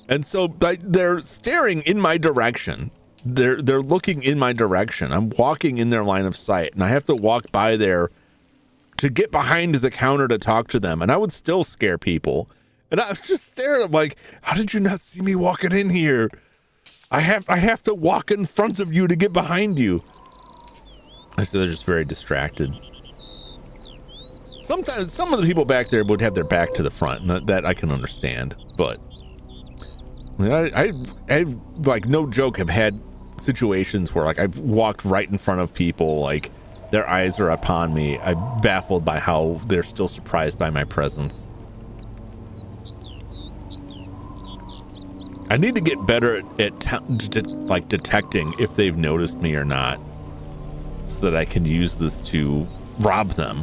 And so like, they're staring in my direction. They're looking in my direction. I'm walking in their line of sight, and I have to walk by there to get behind the counter to talk to them. And I would still scare people. And I was just staring at them like, how did you not see me walking in here? I have to walk in front of you to get behind you. I said they're just very distracted. Sometimes some of the people back there would have their back to the front, and that I can understand. But I like, no joke, have had situations where like I've walked right in front of people, like their eyes are upon me. I'm baffled by how they're still surprised by my presence. I need to get better at like detecting if they've noticed me or not, so that I can use this to rob them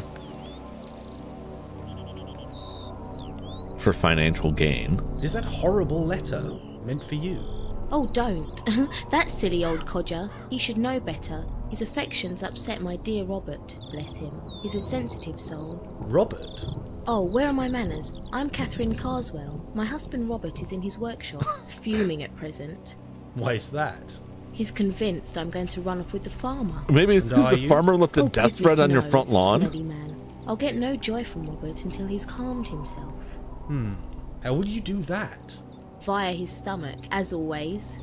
for financial gain. Is that horrible letter meant for you? Oh, don't. That silly old codger. He should know better. His affections upset my dear Robert, bless him. He's a sensitive soul. Robert? Oh, where are my manners? I'm Catherine Carswell. My husband Robert is in his workshop, fuming at present. Why is that? He's convinced I'm going to run off with the farmer. Maybe it's because the farmer left a death threat on your front lawn. Smelly man. I'll get no joy from Robert until he's calmed himself. How will you do that? Via his stomach, as always.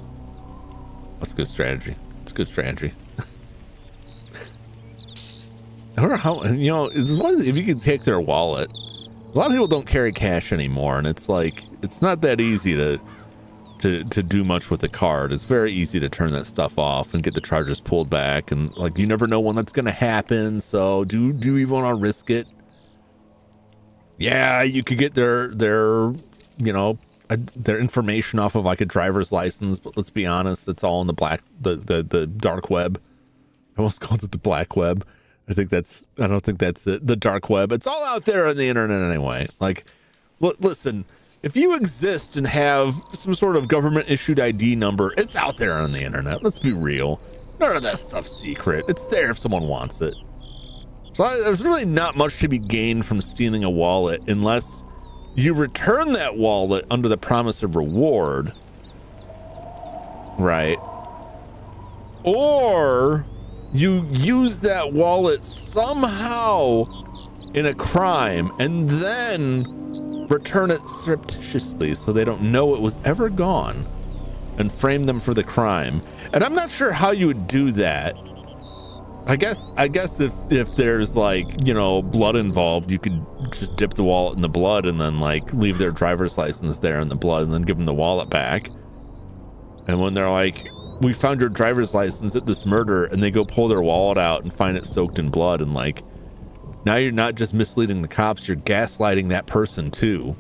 That's a good strategy. It's a good strategy. I wonder how, you know, if you can take their wallet. A lot of people don't carry cash anymore, and it's like, it's not that easy to do much with the card. It's very easy to turn that stuff off and get the charges pulled back, and like, you never know when that's gonna happen. So do you even want to risk it? Yeah, you could get their you know, their information off of like a driver's license, but let's be honest, it's all in the dark web. I almost called it the black web. I don't think that's it. The dark web. It's all out there on the internet anyway. Like, listen, if you exist and have some sort of government issued ID number, it's out there on the internet. Let's be real. None of that stuff's secret. It's there if someone wants it. So there's really not much to be gained from stealing a wallet unless you return that wallet under the promise of reward, right? Or you use that wallet somehow in a crime and then return it surreptitiously so they don't know it was ever gone and frame them for the crime. And I'm not sure how you would do that. I guess if there's like, you know, blood involved, you could just dip the wallet in the blood and then like leave their driver's license there in the blood and then give them the wallet back. And when they're like, we found your driver's license at this murder, and they go pull their wallet out and find it soaked in blood, and like, now you're not just misleading the cops, you're gaslighting that person too.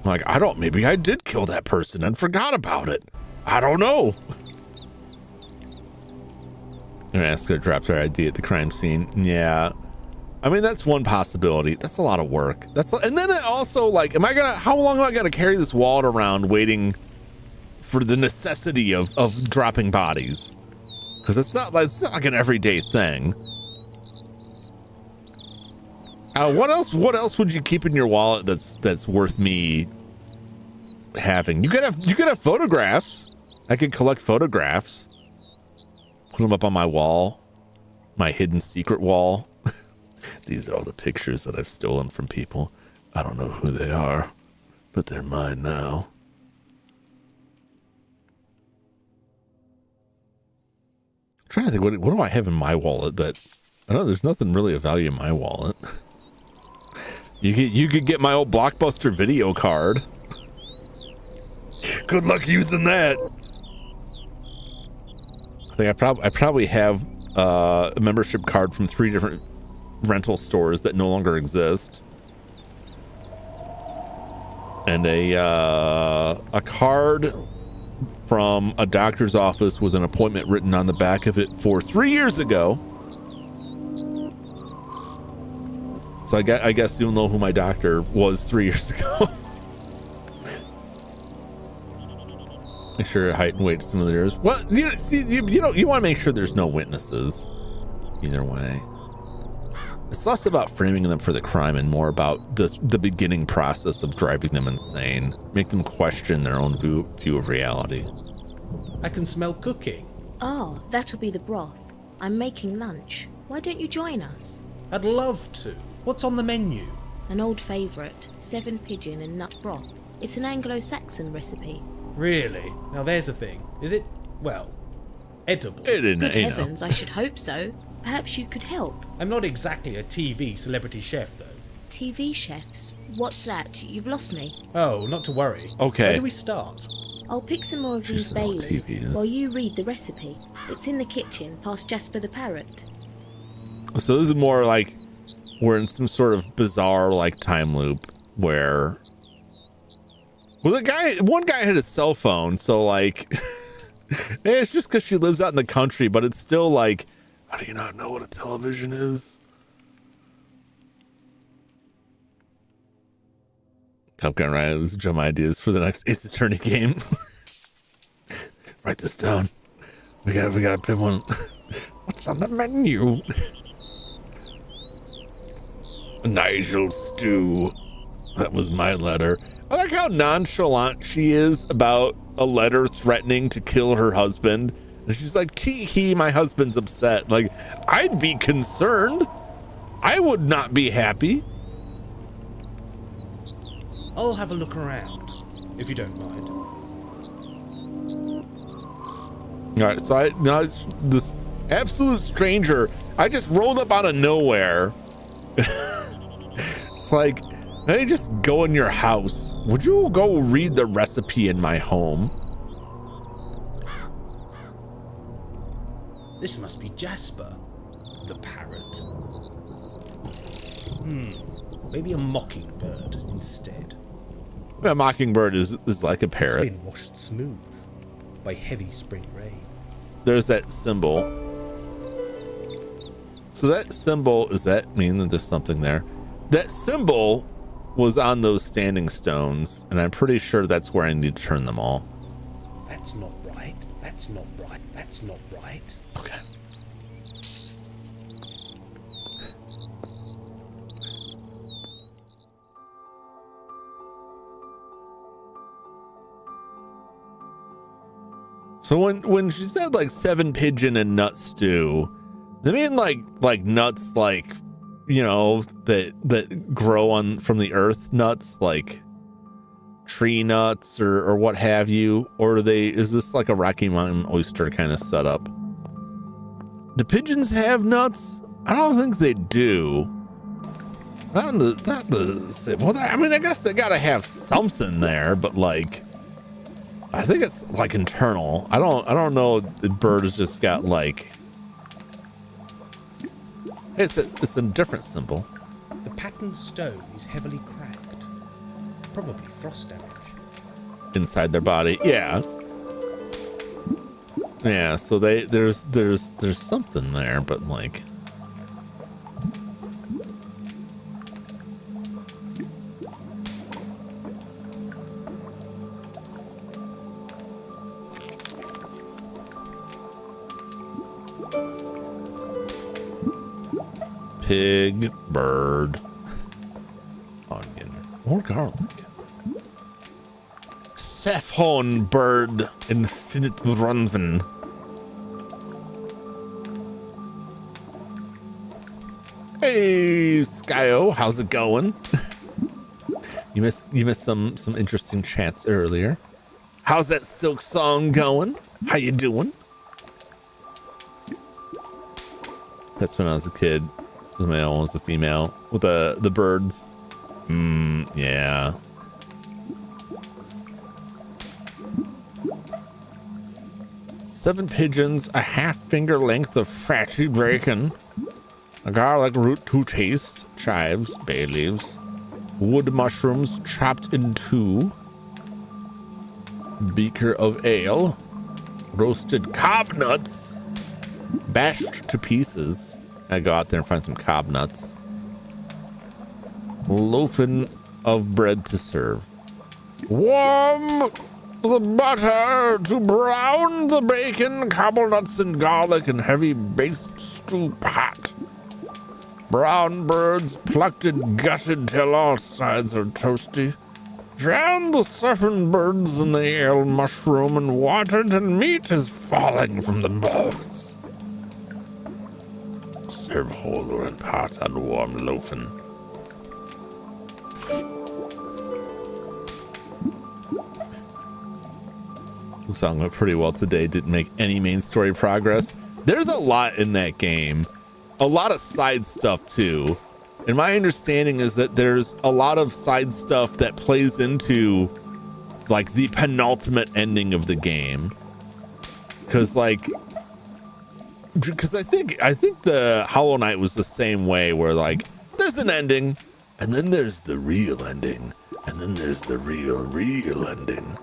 Like, maybe I did kill that person and forgot about it. I don't know. They're gonna ask her to drop their ID at the crime scene. Yeah. I mean, that's one possibility. That's a lot of work. And then also, like, how long am I gonna carry this wallet around waiting for the necessity of dropping bodies? Because it's not like an everyday thing. What else would you keep in your wallet that's worth me having? You could have photographs. I could collect photographs. Put them up on my wall, my hidden secret wall. These are all the pictures that I've stolen from people. I don't know who they are, but they're mine now. I'm trying to think, what do I have in my wallet that, I know there's nothing really of value in my wallet. You could get my old Blockbuster video card. Good luck using that. I think I probably have a membership card from 3 different rental stores that no longer exist, and a card from a doctor's office with an appointment written on the back of it for 3 years ago. So I guess you'll know who my doctor was 3 years ago. Make sure height and weight simulators. Well, you want to make sure there's no witnesses. Either way, it's less about framing them for the crime and more about the beginning process of driving them insane, make them question their own view of reality. I can smell cooking. Oh, that'll be the broth. I'm making lunch. Why don't you join us? I'd love to. What's on the menu? An old favourite, 7 pigeon and nut broth. It's an Anglo-Saxon recipe. Really? Now there's a thing. Is it, well, edible? Good heavens, I should hope so. Perhaps you could help. I'm not exactly a TV celebrity chef, though. TV chefs? What's that? You've lost me. Oh, not to worry. Okay. Where do we start? I'll pick some more of these bay leaves while you read the recipe. It's in the kitchen, past Jasper the Parrot. So this is more like we're in some sort of bizarre like time loop where, well, one guy had a cell phone, so like it's just because she lives out in the country, but it's still like, how do you not know what a television is? Top Gun Riley's drum ideas for the next Ace Attorney game. Write this down. We gotta pick one. What's on the menu? Nigel Stew. That was my letter. I like how nonchalant she is about a letter threatening to kill her husband. And she's like, tee-hee, my husband's upset. Like, I'd be concerned. I would not be happy. I'll have a look around, if you don't mind. All right, so now this absolute stranger, I just rolled up out of nowhere. It's like, let me just go in your house. Would you go read the recipe in my home? This must be Jasper, the parrot. Maybe a mockingbird instead. A mockingbird is like a parrot. It's been washed smooth by heavy spring rain. There's that symbol. So that symbol, does that mean that there's something there? That symbol was on those standing stones, and I'm pretty sure that's where I need to turn them all. That's not right. That's not right. That's not right. Okay. So when she said like 7 pigeon and nut stew, they mean like nuts, like, you know, that grow on from the earth, nuts like tree nuts or what have you, or is this like a Rocky Mountain oyster kind of setup? Do pigeons have nuts? I don't think they do. Not the well, I mean, I guess they gotta have something there, but like, I think it's like internal. I don't know. The bird has just got like, it's a different symbol. The patterned stone is heavily cracked, probably frost damage. Inside their body, yeah. So there's something there, but like, pig, bird, onion, or garlic. Saffron bird, infinite runven. Hey, Skyo, how's it going? You missed some interesting chats earlier. How's that Silk Song going? How you doing? That's when I was a kid. The male was a female with the birds. Yeah. 7 pigeons, a half finger length of fatty bacon, a garlic root to taste, chives, bay leaves, wood mushrooms chopped in 2, beaker of ale, roasted cob nuts, bashed to pieces. I go out there and find some cob nuts. Loafing of bread to serve. Warm the butter to brown the bacon, cobble nuts and garlic in heavy based stew pot. Brown birds plucked and gutted till all sides are toasty. Drown the 7 birds in the ale mushroom and watered, and meat is falling from the bones. Serve whole or in pot on warm loafing. Song went pretty well today. Didn't make any main story progress. There's a lot in that game, a lot of side stuff too, and my understanding is that there's a lot of side stuff that plays into like the penultimate ending of the game, because I think the Hollow Knight was the same way, where like there's an ending and then there's the real ending and then there's the real ending.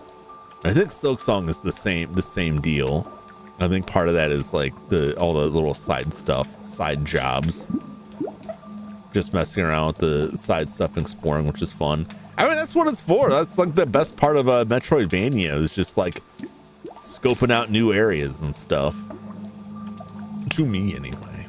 I think Silksong is the same deal. I think part of that is like all the little side stuff, side jobs, just messing around with the side stuff and exploring, which is fun. I mean, that's what it's for. That's like the best part of a Metroidvania, is just like scoping out new areas and stuff. To me, anyway.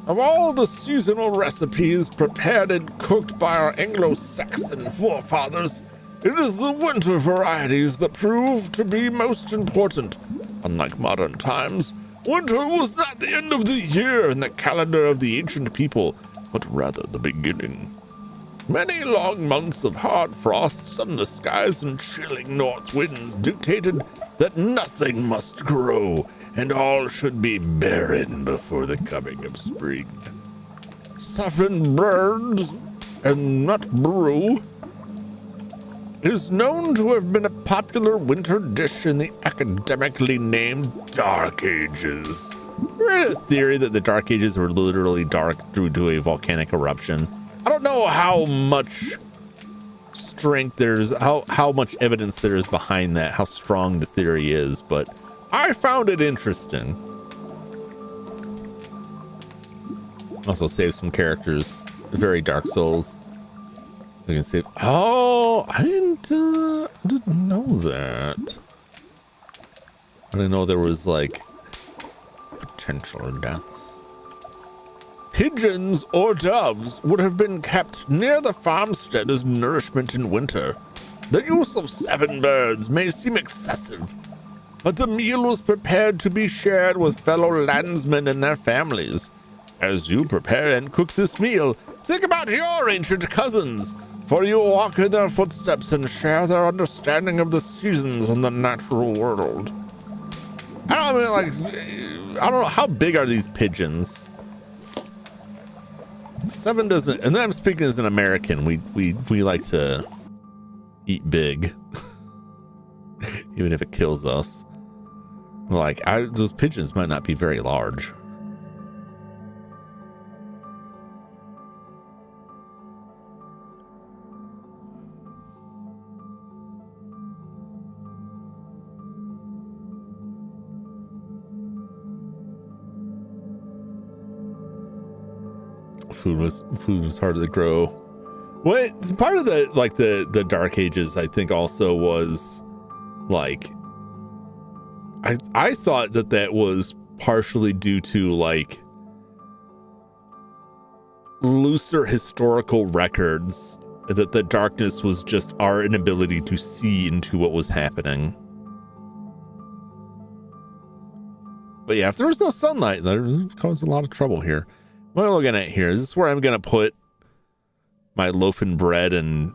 Of all the seasonal recipes prepared and cooked by our Anglo-Saxon forefathers, it is the winter varieties that prove to be most important. Unlike modern times, winter was not the end of the year in the calendar of the ancient people, but rather the beginning. Many long months of hard frosts, sunless skies, and chilling north winds dictated that nothing must grow, and all should be barren before the coming of spring. 7 birds and nut brew is known to have been a popular winter dish in the academically named Dark Ages. There is a theory that the Dark Ages were literally dark due to a volcanic eruption. I don't know how much strength how much evidence there is behind that, how strong the theory is, but I found it interesting. Also save some characters, very Dark Souls. We can save. Oh, I didn't know that. I didn't know there was like potential deaths. Pigeons or doves would have been kept near the farmstead as nourishment in winter. The use of 7 birds may seem excessive, but the meal was prepared to be shared with fellow landsmen and their families. As you prepare and cook this meal, think about your ancient cousins, for you walk in their footsteps and share their understanding of the seasons and the natural world. I don't know, how big are these pigeons? 7 doesn't, and then I'm speaking as an American. We like to eat big, even if it kills us. Like, those pigeons might not be very large. Food was hard to grow. What part of the Dark Ages, I think, also was like, I thought that was partially due to like looser historical records, that the darkness was just our inability to see into what was happening. But yeah, if there was no sunlight, that would cause a lot of trouble here. What am I looking at here? Is this where I'm going to put my loaf and bread and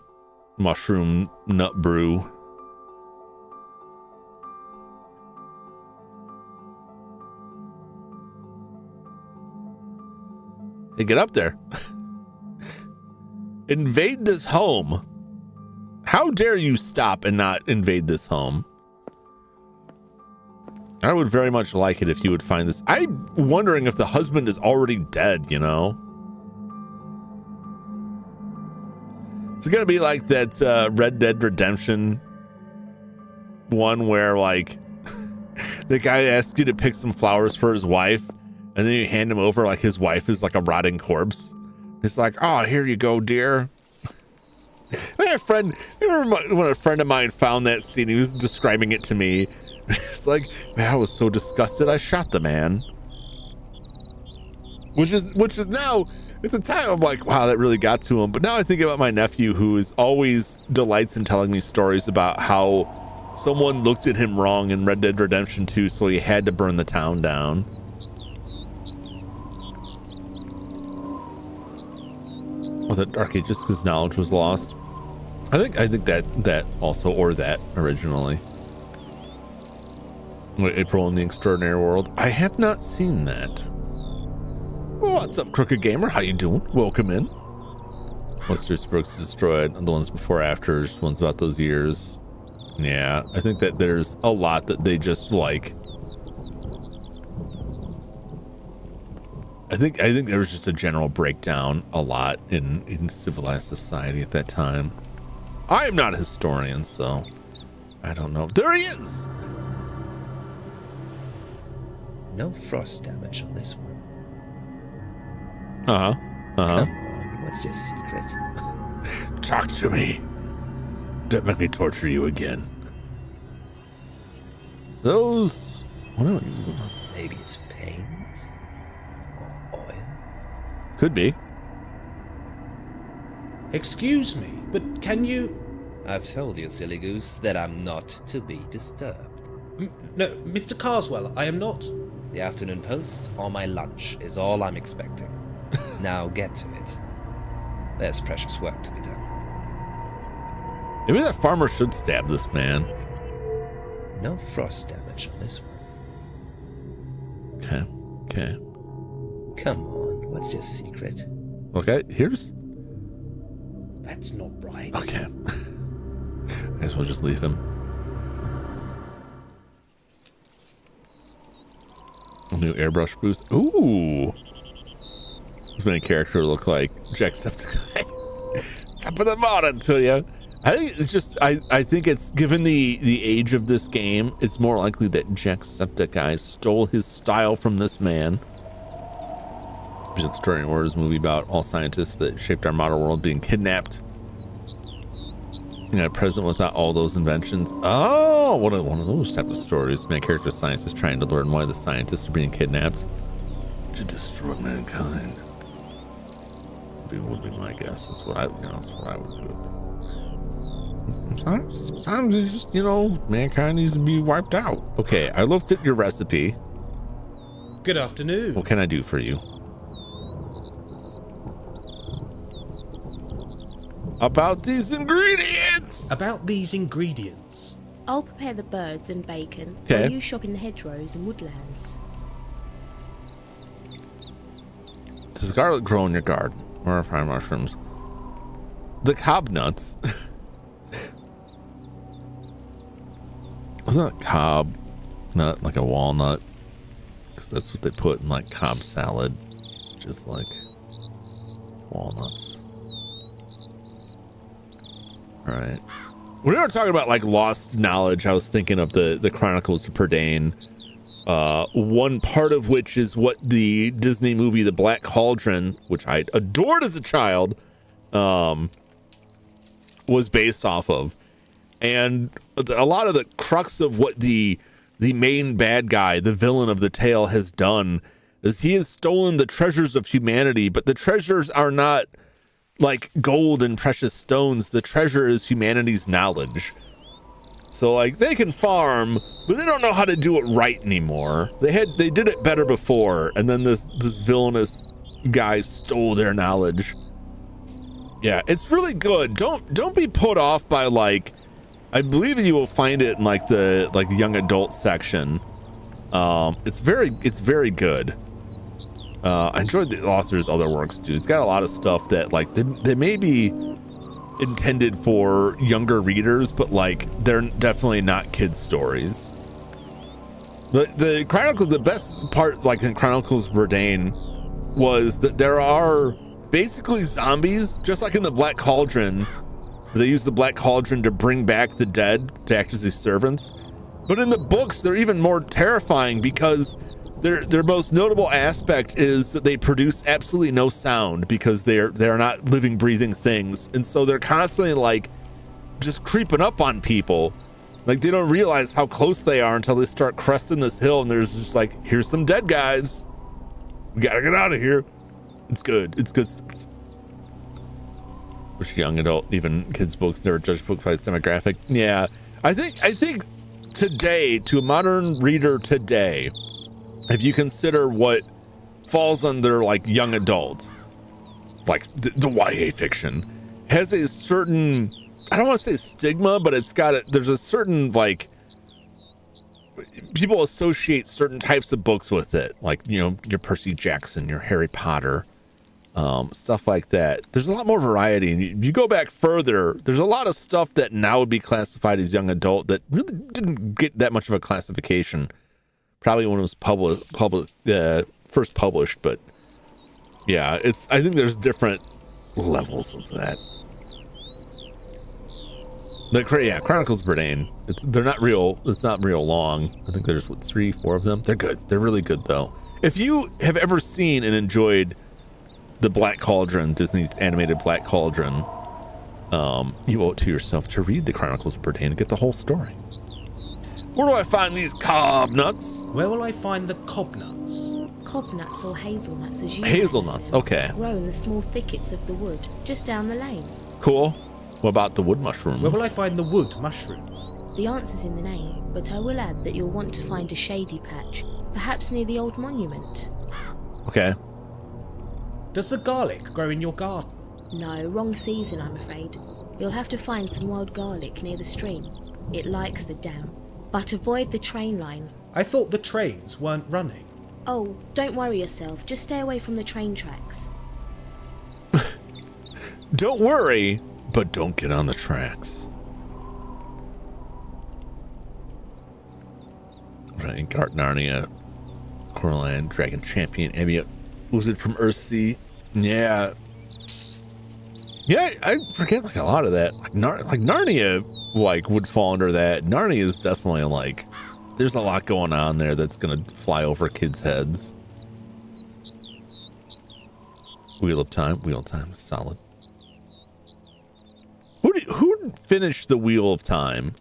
mushroom nut brew? Hey, get up there. Invade this home. How dare you stop and not invade this home? I would very much like it if you would find this. I'm wondering if the husband is already dead, you know? It's gonna be like that Red Dead Redemption one where like the guy asks you to pick some flowers for his wife, and then you hand him over like his wife is like a rotting corpse. It's like, oh, here you go, dear. My friend, I remember when a friend of mine found that scene, he was describing it to me. It's like, man, I was so disgusted, I shot the man. Which is now, at the time, I'm like, wow, that really got to him. But now I think about my nephew, who is always delights in telling me stories about how someone looked at him wrong in Red Dead Redemption 2, so he had to burn the town down. Was it Dark Ages because knowledge was lost? I think that also, or that originally. April in the Extraordinary World. I have not seen that. What's up, Crooked Gamer? How you doing? Welcome in. Western Spurks Destroyed. The ones before afters, ones about those years. Yeah, I think that there's a lot that they just like. I think there was just a general breakdown a lot in civilized society at that time. I am not a historian, so I don't know. There he is! No frost damage on this one. Uh-huh. Uh-huh. Come on, what's your secret? Talk to me. Don't make me torture you again. Those... What are these? Maybe it's paint? Or oil? Could be. Excuse me, but can you... I've told you, silly goose, that I'm not to be disturbed. No, Mr. Carswell, I am not... The afternoon post or my lunch is all I'm expecting. Now get to it. There's precious work to be done. Maybe that farmer should stab this man. No frost damage on this one. Okay. Come on, what's your secret? Okay, here's... That's not right. Okay. I guess we'll just leave him. A new airbrush booth. Ooh. This many character look like Jacksepticeye. Top of the morning to you. I think it's just I think it's given the age of this game, it's more likely that Jacksepticeye stole his style from this man. There's an Extraordinary Words movie about all scientists that shaped our modern world being kidnapped. Present without all those inventions. Oh, one of those type of stories. Main character science is trying to learn why the scientists are being kidnapped to destroy mankind. Would be my guess. That's what I would do. Sometimes it's just, mankind needs to be wiped out. Okay, I looked at your recipe. Good afternoon. What can I do for you? About these ingredients. I'll prepare the birds and bacon. Okay. While you shop in the hedgerows and woodlands. Does garlic grow in your garden? Or find mushrooms? The cob nuts. Wasn't a cob nut like a walnut? Because that's what they put in like cob salad, just like walnuts. All right. When we were talking about like lost knowledge, I was thinking of the Chronicles of Prydain. One part of which is what the Disney movie The Black Cauldron, which I adored as a child, was based off of. And a lot of the crux of what the main bad guy, the villain of the tale, has done is he has stolen the treasures of humanity, but the treasures are not like gold and precious stones. The treasure is humanity's knowledge. So like they can farm, but they don't know how to do it right anymore. They did it better before, and then this villainous guy stole their knowledge. Yeah, it's really good. Don't be put off by like, I believe you will find it in like the young adult section. It's very good. I enjoyed the author's other works too. It's got a lot of stuff that like they may be intended for younger readers, but like they're definitely not kids stories. The Chronicles, the best part, like in Chronicles of Verdane, was that there are basically zombies, just like in the Black Cauldron. They use the Black Cauldron to bring back the dead to act as these servants. But in the books, they're even more terrifying because their most notable aspect is that they produce absolutely no sound because they're not living, breathing things, and so they're constantly like just creeping up on people. Like they don't realize how close they are until they start cresting this hill, and there's just like, here's some dead guys. We gotta get out of here. It's good. It's good stuff. Which young adult, even kids' books, never judge books by its demographic. Yeah, I think today, to a modern reader today, if you consider what falls under like young adult, like the YA fiction, has a certain, I don't want to say stigma, but there's a certain, like, people associate certain types of books with it, like, you know, your Percy Jackson, your Harry Potter, stuff like that. There's a lot more variety, and you go back further, there's a lot of stuff that now would be classified as young adult that really didn't get that much of a classification, probably when it was first published. But yeah, I think there's different levels of that. Chronicles of Verdane. They're not real. It's not real long. I think there's 3, 4 of them. They're good. They're really good though. If you have ever seen and enjoyed the Black Cauldron, Disney's animated Black Cauldron, you owe it to yourself to read the Chronicles of Verdane and get the whole story. Where do I find these cob nuts? Where will I find the cob nuts? Cob nuts or hazelnuts, as you Hazelnuts, okay. grow in the small thickets of the wood just down the lane. Cool. What about the wood mushrooms? Where will I find the wood mushrooms? The answer's in the name, but I will add that you'll want to find a shady patch, perhaps near the old monument. Okay. Does the garlic grow in your garden? No, wrong season, I'm afraid. You'll have to find some wild garlic near the stream. It likes the dam. But avoid the train line. I thought the trains weren't running. Oh, don't worry yourself. Just stay away from the train tracks. Don't worry, but don't get on the tracks. Right, Gart Narnia, Coraline, Dragon Champion, Abby, was it from Earthsea? Yeah. Yeah, I forget like a lot of that. Like Narnia, like, would fall under that. Narnia is definitely like, there's a lot going on there that's gonna fly over kids' heads. Wheel of Time is solid. Who finished the Wheel of Time,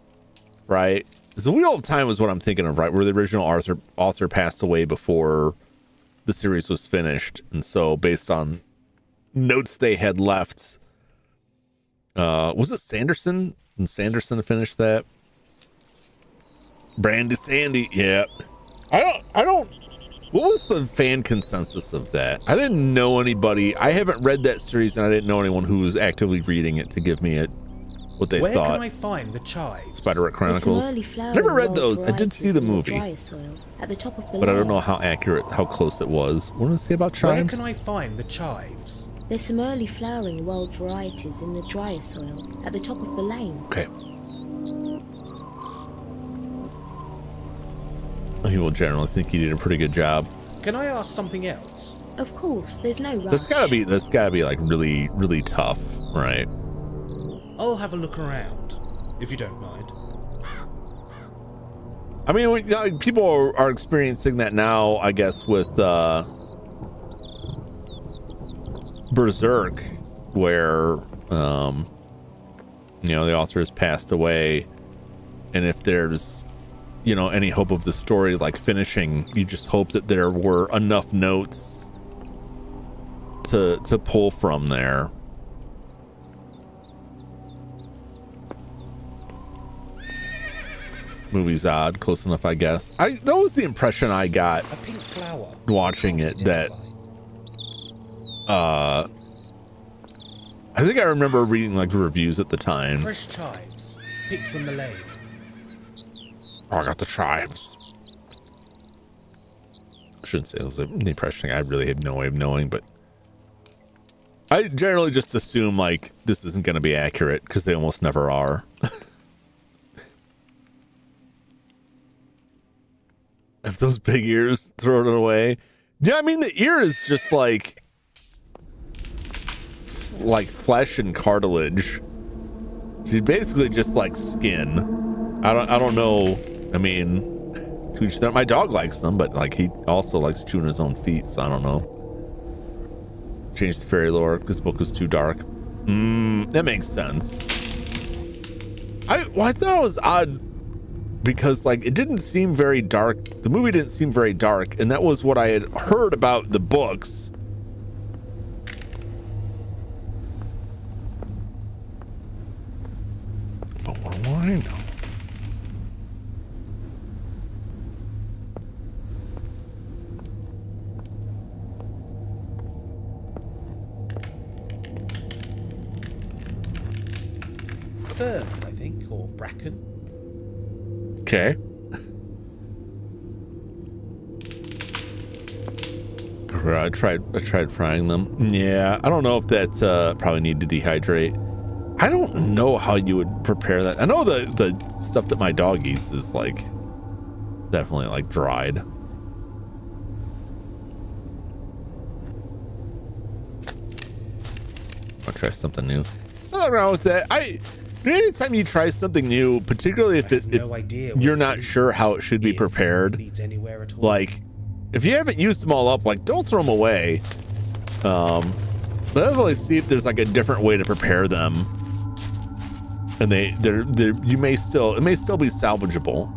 right? Because the Wheel of Time was what I'm thinking of, right? Where the original author passed away before the series was finished, and so based on notes they had left, was it Sanderson? And Sanderson finished that. Brandy Sandy, yeah. I don't. What was the fan consensus of that? I didn't know anybody. I haven't read that series, and I didn't know anyone who was actively reading it to give me what they thought. Where can I find the chives? Spiderwick Chronicles. Never read those. I did see the movie, Soil, at the top of the but I don't know how accurate, how close it was. What does it say about chives? Where can I find the chives? There's some early flowering wild varieties in the drier soil at the top of the lane. Okay. He will generally think you did a pretty good job. Can I ask something else? Of course, there's no rush. That's gotta be like really, really tough, right? I'll have a look around, if you don't mind. I mean, people are experiencing that now, I guess, with Berserk, where the author has passed away, and if there's any hope of the story like finishing, you just hope that there were enough notes to pull from there. Movie's odd, close enough, I guess. That was the impression I got A pink flower. watching it, that I think I remember reading like the reviews at the time. Fresh chives, picked from the lane. Oh, I got the chives. I shouldn't say it was the impression. I really have no way of knowing, but I generally just assume like this isn't going to be accurate because they almost never are. If those big ears, throw it away. Yeah, I mean the ear is just like flesh and cartilage. So basically just like skin. I don't know. I mean, to each their, my dog likes them, but like he also likes chewing his own feet, so I don't know. Change the fairy lore. This book was too dark. That makes sense. I thought it was odd because like it didn't seem very dark. The movie didn't seem very dark, and that was what I had heard about the books. But what do I know? Ferns, I think, or bracken. Okay. I tried frying them. Yeah, I don't know if that's probably need to dehydrate. I don't know how you would prepare that. I know the stuff that my dog eats is like definitely like dried. I'll try something new. Nothing wrong with that. Anytime you try something new, particularly if you're not sure how it should be prepared, like if you haven't used them all up, like don't throw them away. But definitely see if there's like a different way to prepare them, and it may still be salvageable.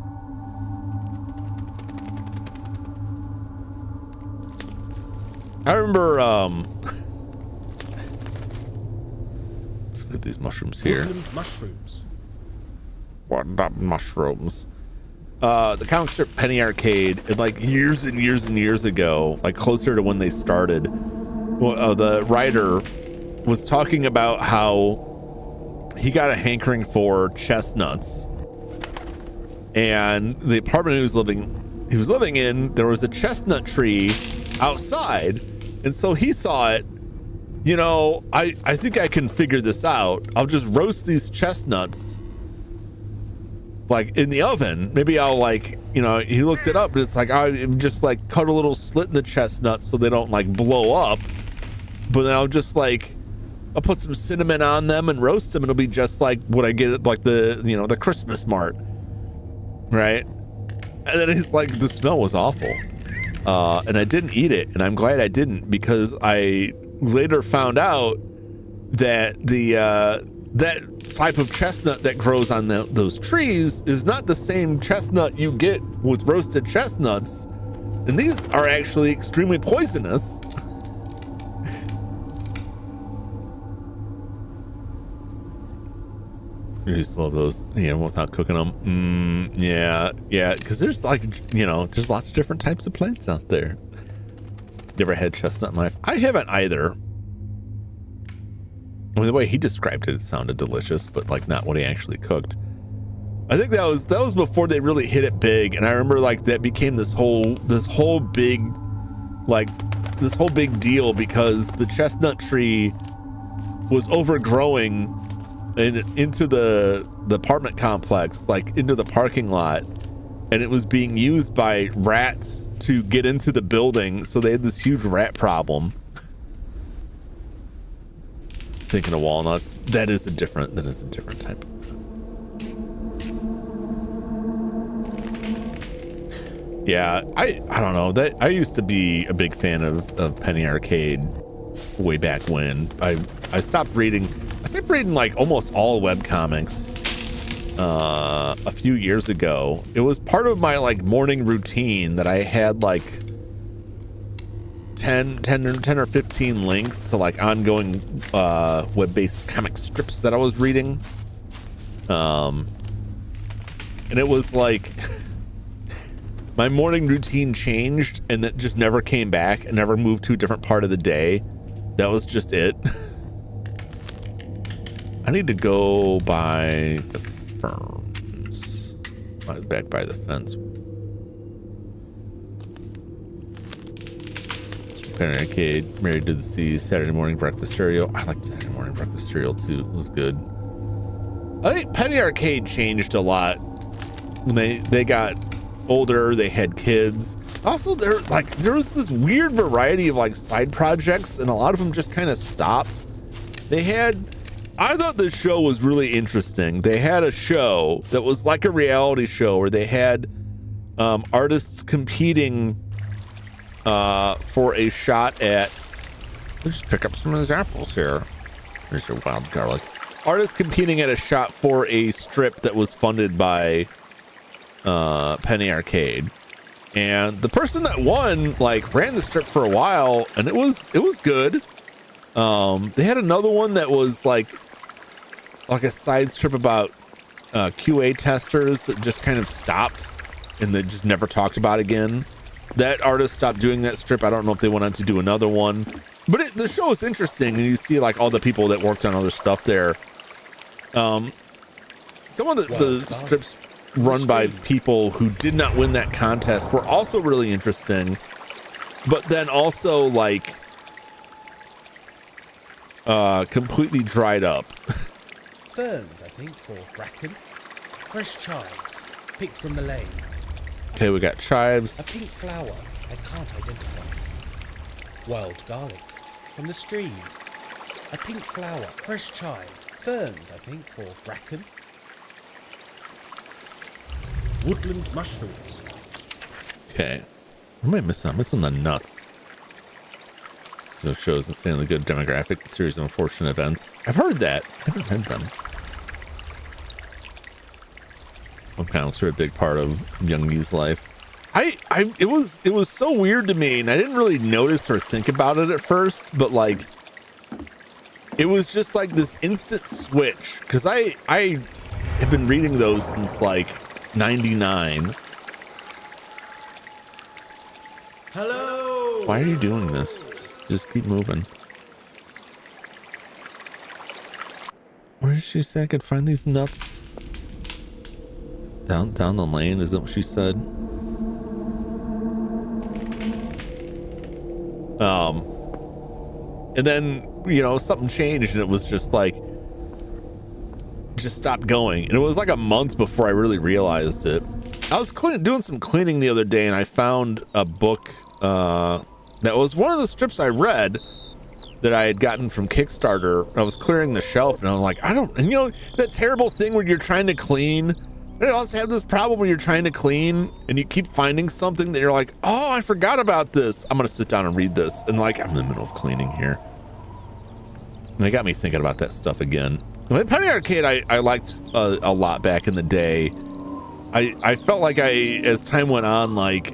I remember let's look at these mushrooms here. Mushrooms. What up, mushrooms? The comic strip Penny Arcade, and like years and years and years ago, like closer to when they started, the writer was talking about how he got a hankering for chestnuts, and the apartment he was living in, there was a chestnut tree outside, and so he thought, you know, I think I can figure this out. I'll just roast these chestnuts like in the oven. Maybe I'll like, you know, he looked it up, but it's like I just like cut a little slit in the chestnuts so they don't like blow up. But then I'll just like I'll put some cinnamon on them and roast them, and it'll be just like what I get at like the, you know, the Christmas mart, right? And then he's like, the smell was awful, and I didn't eat it, and I'm glad I didn't, because I later found out that that type of chestnut that grows on those trees is not the same chestnut you get with roasted chestnuts, and these are actually extremely poisonous. I used to love those, yeah, without cooking them. Yeah, because there's like, you know, there's lots of different types of plants out there. Never had chestnut in my life. I haven't either. I mean, the way he described it, it sounded delicious, but like not what he actually cooked. I think that was before they really hit it big, and I remember like that became this whole big deal because the chestnut tree was overgrowing into the apartment complex, like into the parking lot, and it was being used by rats to get into the building, so they had this huge rat problem. Thinking of walnuts, that is a different type of. Yeah, I don't know, that I used to be a big fan of Penny Arcade way back when. I stopped reading like almost all webcomics a few years ago. It was part of my like morning routine that I had like 10 or 15 links to like ongoing web-based comic strips that I was reading. And it was like my morning routine changed, and it just never came back and never moved to a different part of the day. That was just it. I need to go by the ferns. Back by the fence. Penny Arcade, Married to the Sea, Saturday morning breakfast cereal. I liked Saturday morning breakfast cereal too. It was good. I think Penny Arcade changed a lot when they got older, they had kids. Also, there was this weird variety of like side projects, and a lot of them just kind of stopped. I thought this show was really interesting. They had a show that was like a reality show where they had artists competing for a shot at. Let's just pick up some of those apples here. There's your wild garlic. Artists competing at a shot for a strip that was funded by Penny Arcade, and the person that won like ran the strip for a while, and it was good. They had another one that was like a side strip about QA testers that just kind of stopped and they just never talked about again. That artist stopped doing that strip. I don't know if they went on to do another one, but the show is interesting, and you see like all the people that worked on other stuff there. Some of the strips run by people who did not win that contest were also really interesting, but then also like completely dried up. Ferns, I think, or bracken. Fresh chives, picked from the lane. Okay, we got chives. A pink flower I can't identify. Wild garlic, from the stream. A pink flower, fresh chive. Ferns, I think, or bracken. Woodland mushrooms. Okay. What am I missing? I'm missing the nuts. So shows insanely good demographic, series of unfortunate events. I've heard that. I haven't read them. Comics are a big part of Youngie's life. It was so weird to me, and I didn't really notice or think about it at first, but like it was just like this instant switch, because I have been reading those since like 99. Hello. Why are you doing this? Just keep moving. Where did she say I could find these nuts? Down the lane, is that what she said? And then, you know, something changed, and it was just like, just stopped going. And it was like a month before I really realized it. I was doing some cleaning the other day, and I found a book that was one of the strips I read that I had gotten from Kickstarter. I was clearing the shelf, and I'm like, and you know, that terrible thing where you're trying to clean. And I also have this problem where you're trying to clean and you keep finding something that you're like, oh, I forgot about this. I'm going to sit down and read this. And like, I'm in the middle of cleaning here. And it got me thinking about that stuff again. I mean, Penny Arcade, I liked a lot back in the day. I felt like as time went on, like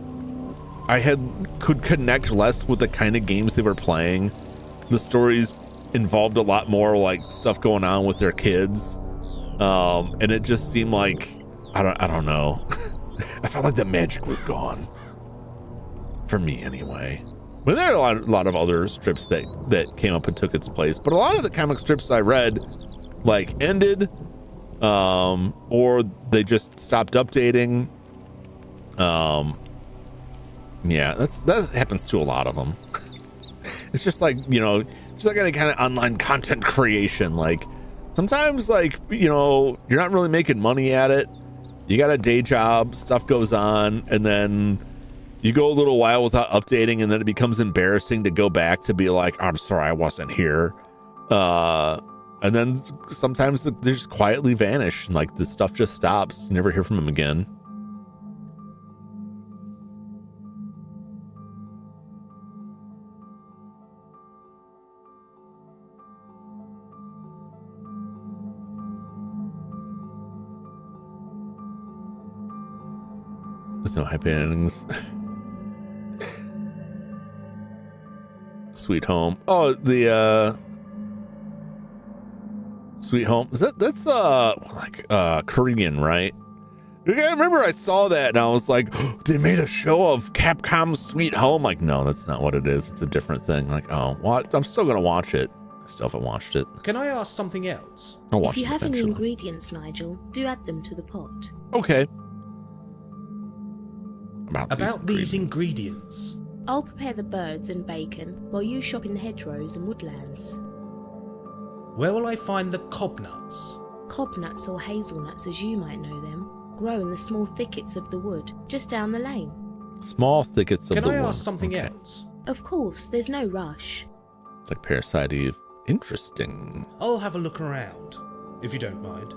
could connect less with the kind of games they were playing. The stories involved a lot more like stuff going on with their kids. And it just seemed like, I don't know. I felt like the magic was gone. For me, anyway. But there are a lot of other strips that came up and took its place. But a lot of the comic strips I read, like, ended, or they just stopped updating. Yeah, that happens to a lot of them. It's just like, you know, just like any kind of online content creation. Like, sometimes, like, you know, you're not really making money at it. You got a day job, stuff goes on, and then you go a little while without updating, and then it becomes embarrassing to go back to be like, I'm sorry, I wasn't here. And then sometimes they just quietly vanish, and like the stuff just stops. You never hear from them again. There's no happy endings. Sweet Home. Oh, the Sweet Home. That's Korean, right? I remember I saw that and I was like, oh, they made a show of Capcom's Sweet Home. Like, no, that's not what it is. It's a different thing. Like, oh, what? I'm still gonna watch it. I still haven't watched it. Can I ask something else? I'll watch it If you have any eventually. ingredients, Nigel, do add them to the pot. Okay. About these ingredients. I'll prepare the birds and bacon while you shop in the hedgerows and woodlands. Where will I find the cob nuts? Cob nuts or hazelnuts as you might know them. grow in the small thickets of the wood just down the lane. Small thickets of Can the I wood. ask something Okay. else? Of course, there's no rush. It's like Parasite Eve. Interesting. I'll have a look around, if you don't mind.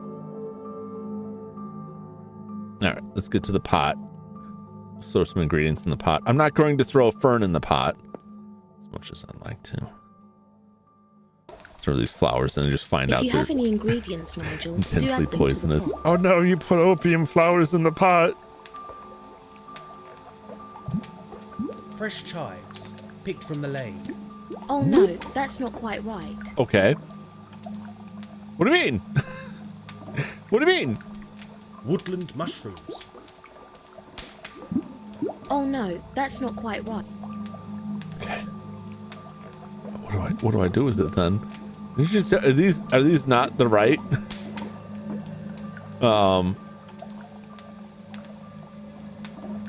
All right, let's get to the pot. Throw some ingredients in the pot. I'm not going to throw a fern in the pot as much as I'd like to. Throw these flowers and just find out If you they're have any ingredients, Nigel, do intensely add them to the poisonous. pot. Oh no, you put opium flowers in the pot. Fresh chives, picked from the lane. Oh no, that's not quite right. Okay. What do you mean? What do you mean? Woodland mushrooms. Oh no, that's not quite right. Okay. What do I do with it then? Are these not the right?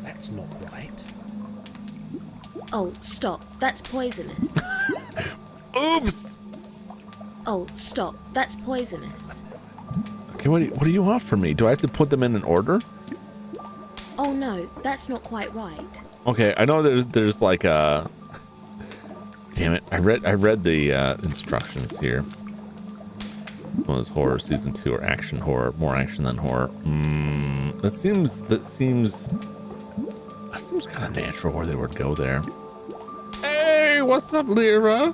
That's not right. Oh, stop, that's poisonous. Oops. Oh, stop, that's poisonous. Okay, what do you want from me? Do I have to put them in an order? Oh no, that's not quite right. Okay, I know there's like a. Damn it! I read the instructions here. One is horror season 2 or action horror, more action than horror. That seems kind of natural where they would go there. Hey, what's up, Lyra?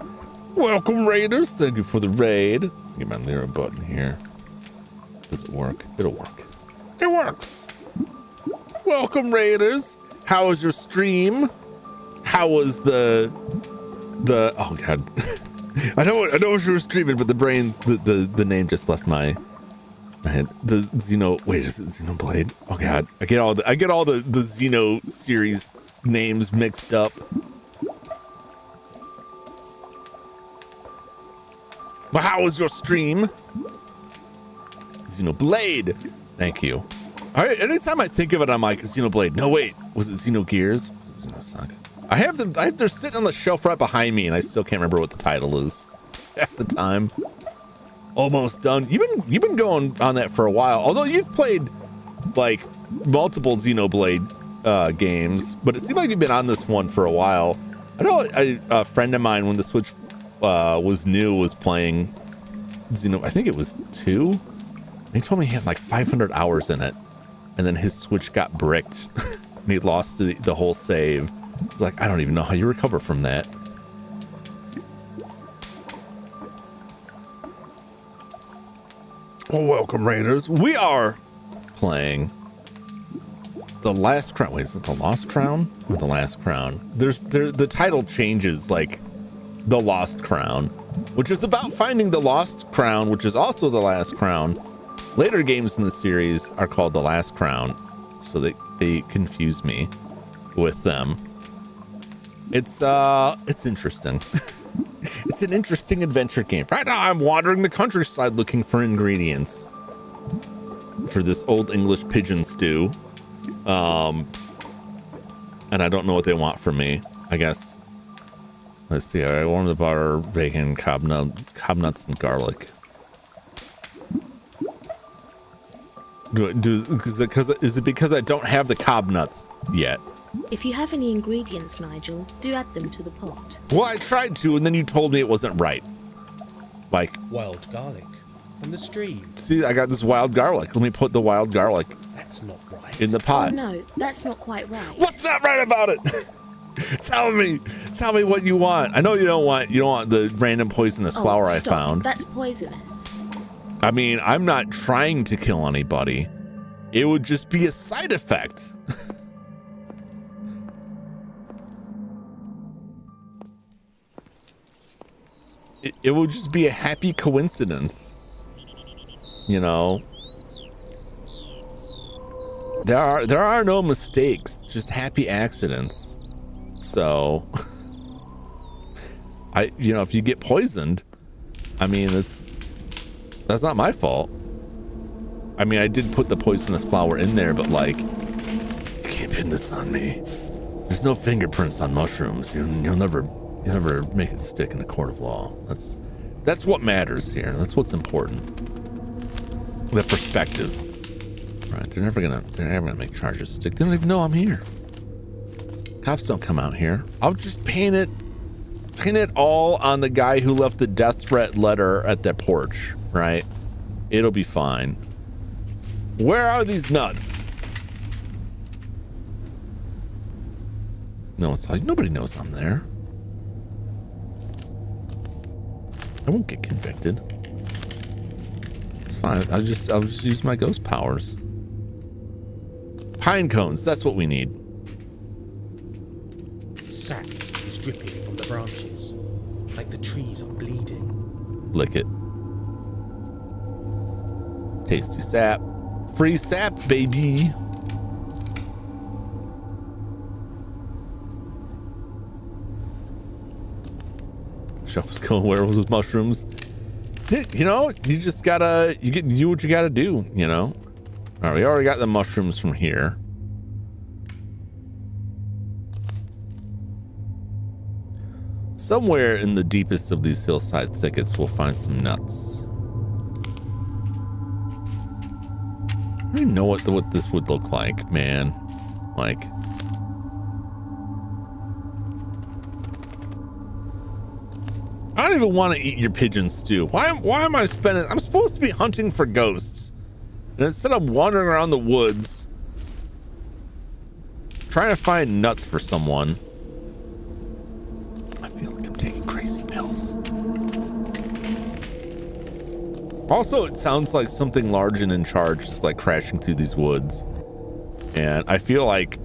Welcome, Raiders. Thank you for the raid. Get my Lyra button here. Does it work? It'll work. It works. Welcome, Raiders. How was your stream? How was the oh god. I know what you were streaming, but the name just left my head. The Xeno, wait, is it Xenoblade? Oh god. I get all the Xeno series names mixed up. But how was your stream? Xenoblade. Thank you. All right, anytime I think of it, I'm like, Xenoblade. No, wait. Was it Xenogears? Was it Xenosaga? I have them. They're sitting on the shelf right behind me, and I still can't remember what the title is at the time. Almost done. You've been going on that for a while. Although you've played like multiple Xenoblade games, but it seemed like you've been on this one for a while. I know a friend of mine, when the Switch was new, was playing Xeno. I think it was 2. And he told me he had like 500 hours in it, and then his Switch got bricked, and he lost the whole save. I was like, I don't even know how you recover from that. Well, welcome, Raiders. We are playing The Last Crown. Wait, is it The Lost Crown or The Last Crown? The title changes, like The Lost Crown, which is about finding the Lost Crown, which is also The Last Crown. Later games in the series are called The Last Crown, so they confuse me with them. It's interesting. It's an interesting adventure game. Right now I'm wandering the countryside looking for ingredients for this old English pigeon stew. And I don't know what they want from me, I guess. Let's see. I warm the butter, bacon, cob nuts, and garlic. Is it because I don't have the cob nuts yet? If you have any ingredients, Nigel, do add them to the pot. Well, I tried to, and then you told me it wasn't right. Like, Wild garlic from the stream. see, I got this wild garlic. Let me put the wild garlic That's not right. in the pot. Oh no, that's not quite right. What's not right about it? Tell me what you want. I know you don't want the random poisonous flower stop. I found. That's poisonous. I mean, I'm not trying to kill anybody. It would just be a side effect. It would just be a happy coincidence. You know? There are no mistakes, just happy accidents. So if you get poisoned, I mean, that's not my fault. I mean, I did put the poisonous flower in there, but like, you can't pin this on me. There's no fingerprints on mushrooms. You'll never make it stick in a court of law. That's what matters here. That's what's important. The perspective, right, they're never gonna make charges stick. They don't even know I'm here. Cops don't come out here. I'll just pin it all on the guy who left the death threat letter at that porch, right? It'll be fine. Where are these nuts? No, it's like nobody knows I'm there. I won't get convicted. It's fine. I'll just use my ghost powers. Pine cones, that's what we need. Sap is dripping from the branches, like the trees are bleeding. Lick it. Tasty sap. Free sap, baby. Shuffle's going where was those mushrooms? You know, you just gotta do what you gotta do, you know. All right, we already got the mushrooms from here. Somewhere in the deepest of these hillside thickets, we'll find some nuts. I don't even know what this would look like, man. Like, I don't even want to eat your pigeon stew. Why am I spending? I'm supposed to be hunting for ghosts, and instead I'm wandering around the woods trying to find nuts for someone. I feel like I'm taking crazy pills. Also, it sounds like something large and in charge is like crashing through these woods, and I feel like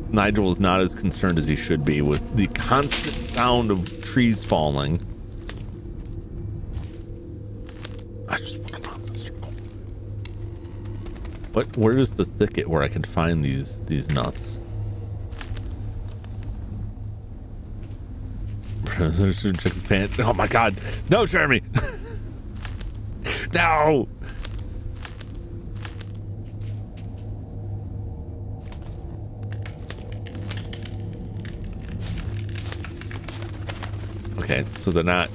Nigel is not as concerned as he should be with the constant sound of trees falling. I just want to run the circle. Where is the thicket where I can find these nuts? Check his pants. Oh my God. No, Jeremy. No. Okay, so they're not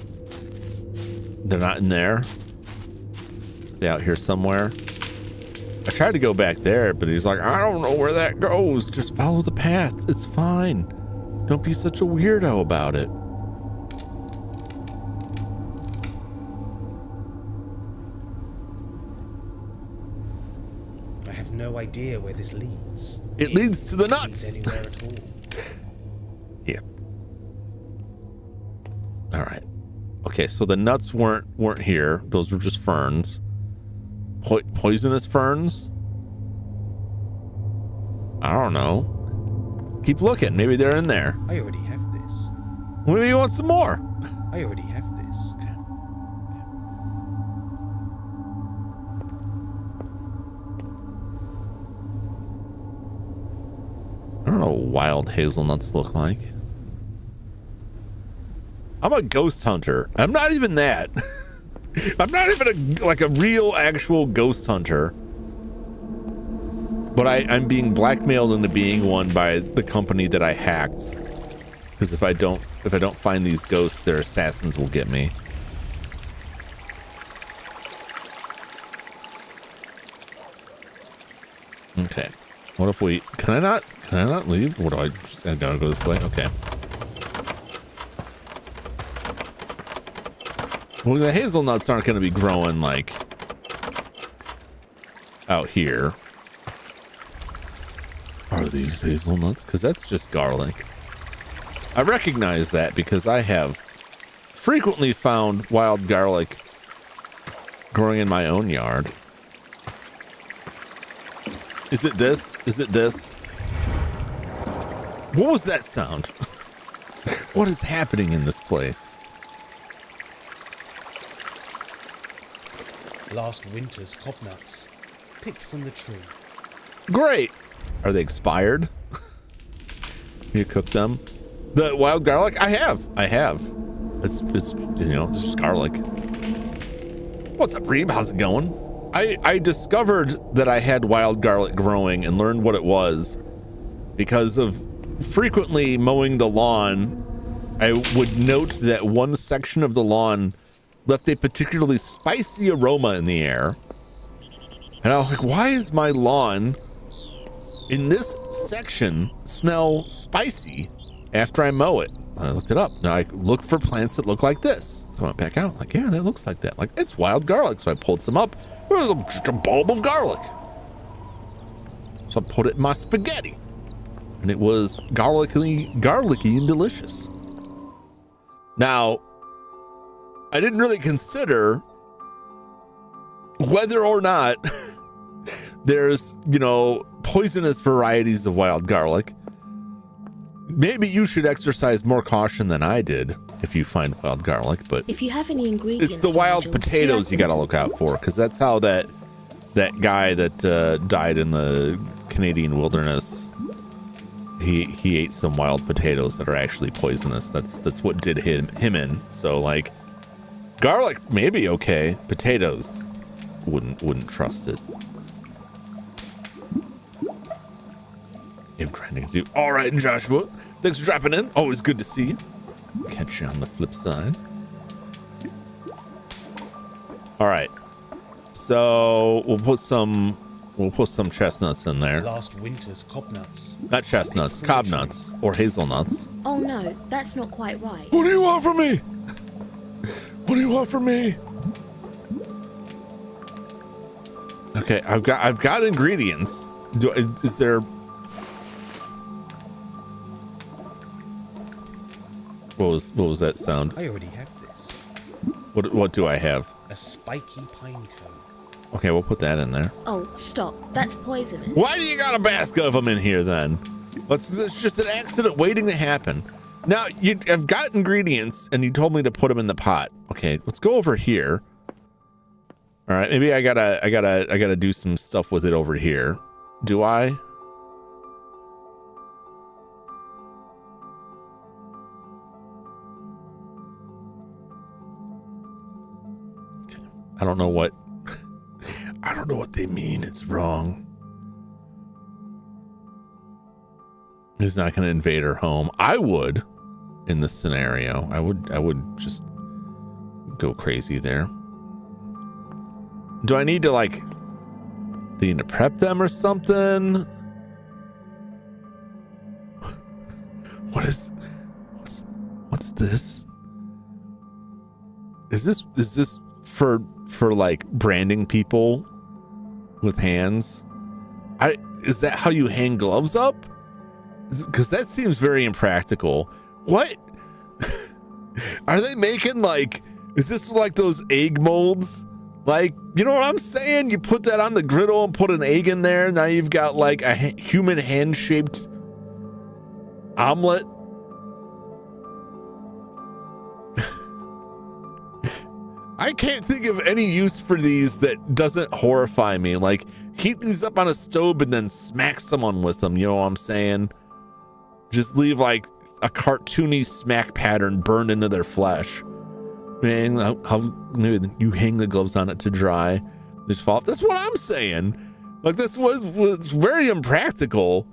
in there. They're out here somewhere. I tried to go back there, but he's like, I don't know where that goes. Just follow the path. It's fine. Don't be such a weirdo about it. I have no idea where this leads. It leads to the It nuts. leads anywhere at all. Yeah. All right. Okay, so the nuts weren't here. Those were just ferns. Poisonous ferns? I don't know. Keep looking. Maybe they're in there. I already have this. Maybe you want some more. I already have this. I don't know what wild hazelnuts look like. I'm a ghost hunter. I'm not even that. I'm not even a real actual ghost hunter. But I'm being blackmailed into being one by the company that I hacked. Because if I don't find these ghosts, their assassins will get me. Okay. What if we can I not leave? What do I gotta go this way? Okay. Well, the hazelnuts aren't going to be growing like out here. Are these hazelnuts? Because that's just garlic. I recognize that because I have frequently found wild garlic growing in my own yard. Is it this? Is it this? What was that sound? What is happening in this place? Last winter's cobnuts, picked from the tree. Great. Are they expired? You cook them? The wild garlic? I have. It's just garlic. What's up, Reeb? How's it going? I discovered that I had wild garlic growing and learned what it was because of frequently mowing the lawn. I would note that one section of the lawn left a particularly spicy aroma in the air. And I was like, why is my lawn in this section smell spicy after I mow it? I looked it up. Now I looked for plants that look like this. So I went back out, like, yeah, that looks like that. Like, it's wild garlic. So I pulled some up. There was just a bulb of garlic. So I put it in my spaghetti. And it was garlicky and delicious. Now, I didn't really consider whether or not there's, poisonous varieties of wild garlic. Maybe you should exercise more caution than I did if you find wild garlic, but If you have any ingredients, it's the wild Nigel, potatoes do you got to look out for, because that's how that guy that died in the Canadian wilderness, he ate some wild potatoes that are actually poisonous. That's what did him in. So like garlic maybe okay, potatoes wouldn't trust it. I'm trying to do all right, Joshua. Thanks for dropping in. Always good to see you. Catch you on the flip side. All right. So we'll put some chestnuts in there. Last winter's cob nuts. Not chestnuts, cob nuts or hazelnuts. Oh no, that's not quite right. What do you want from me? What do you want from me? Okay, I've got ingredients. Is there? What was that sound? I already have this. What do I have? A spiky pine cone. Okay, we'll put that in there. Oh, stop. That's poisonous. Why do you got a basket of them in here then? It's just an accident waiting to happen. Now I've got ingredients, and you told me to put them in the pot. Okay, let's go over here. All right, maybe I gotta do some stuff with it over here. Do I? Okay. I don't know what they mean. It's wrong. He's not going to invade her home. I would, in this scenario. I would just go crazy there. Do I need to prep them or something? What's this? Is this for like branding people with hands? Is that how you hang gloves up? Because that seems very impractical. What are they making? Is this like those egg molds? You know what I'm saying? You put that on the griddle and put an egg in there. Now you've got like a human hand-shaped omelet. I can't think of any use for these that doesn't horrify me. Like, heat these up on a stove and then smack someone with them. You know what I'm saying? Just leave like a cartoony smack pattern burned into their flesh. Man, maybe you hang the gloves on it to dry. Just fall off. That's what I'm saying. Like, this was very impractical.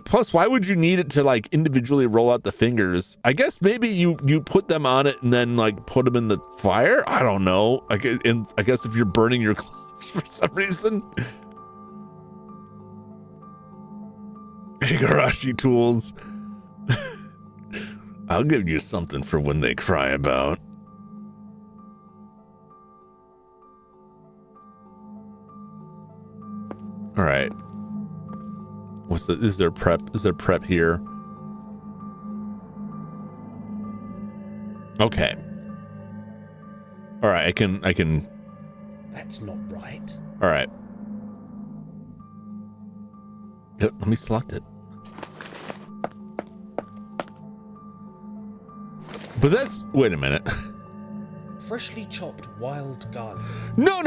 Plus, why would you need it to like individually roll out the fingers? I guess maybe you put them on it and then like put them in the fire. I don't know. I guess if you're burning your gloves for some reason. Igarashi tools. I'll give you something for when they cry about. All right. Is there prep here? Okay. All right, I can. That's not right. All right. Yep, let me select it. But wait a minute. Freshly chopped wild garlic. No.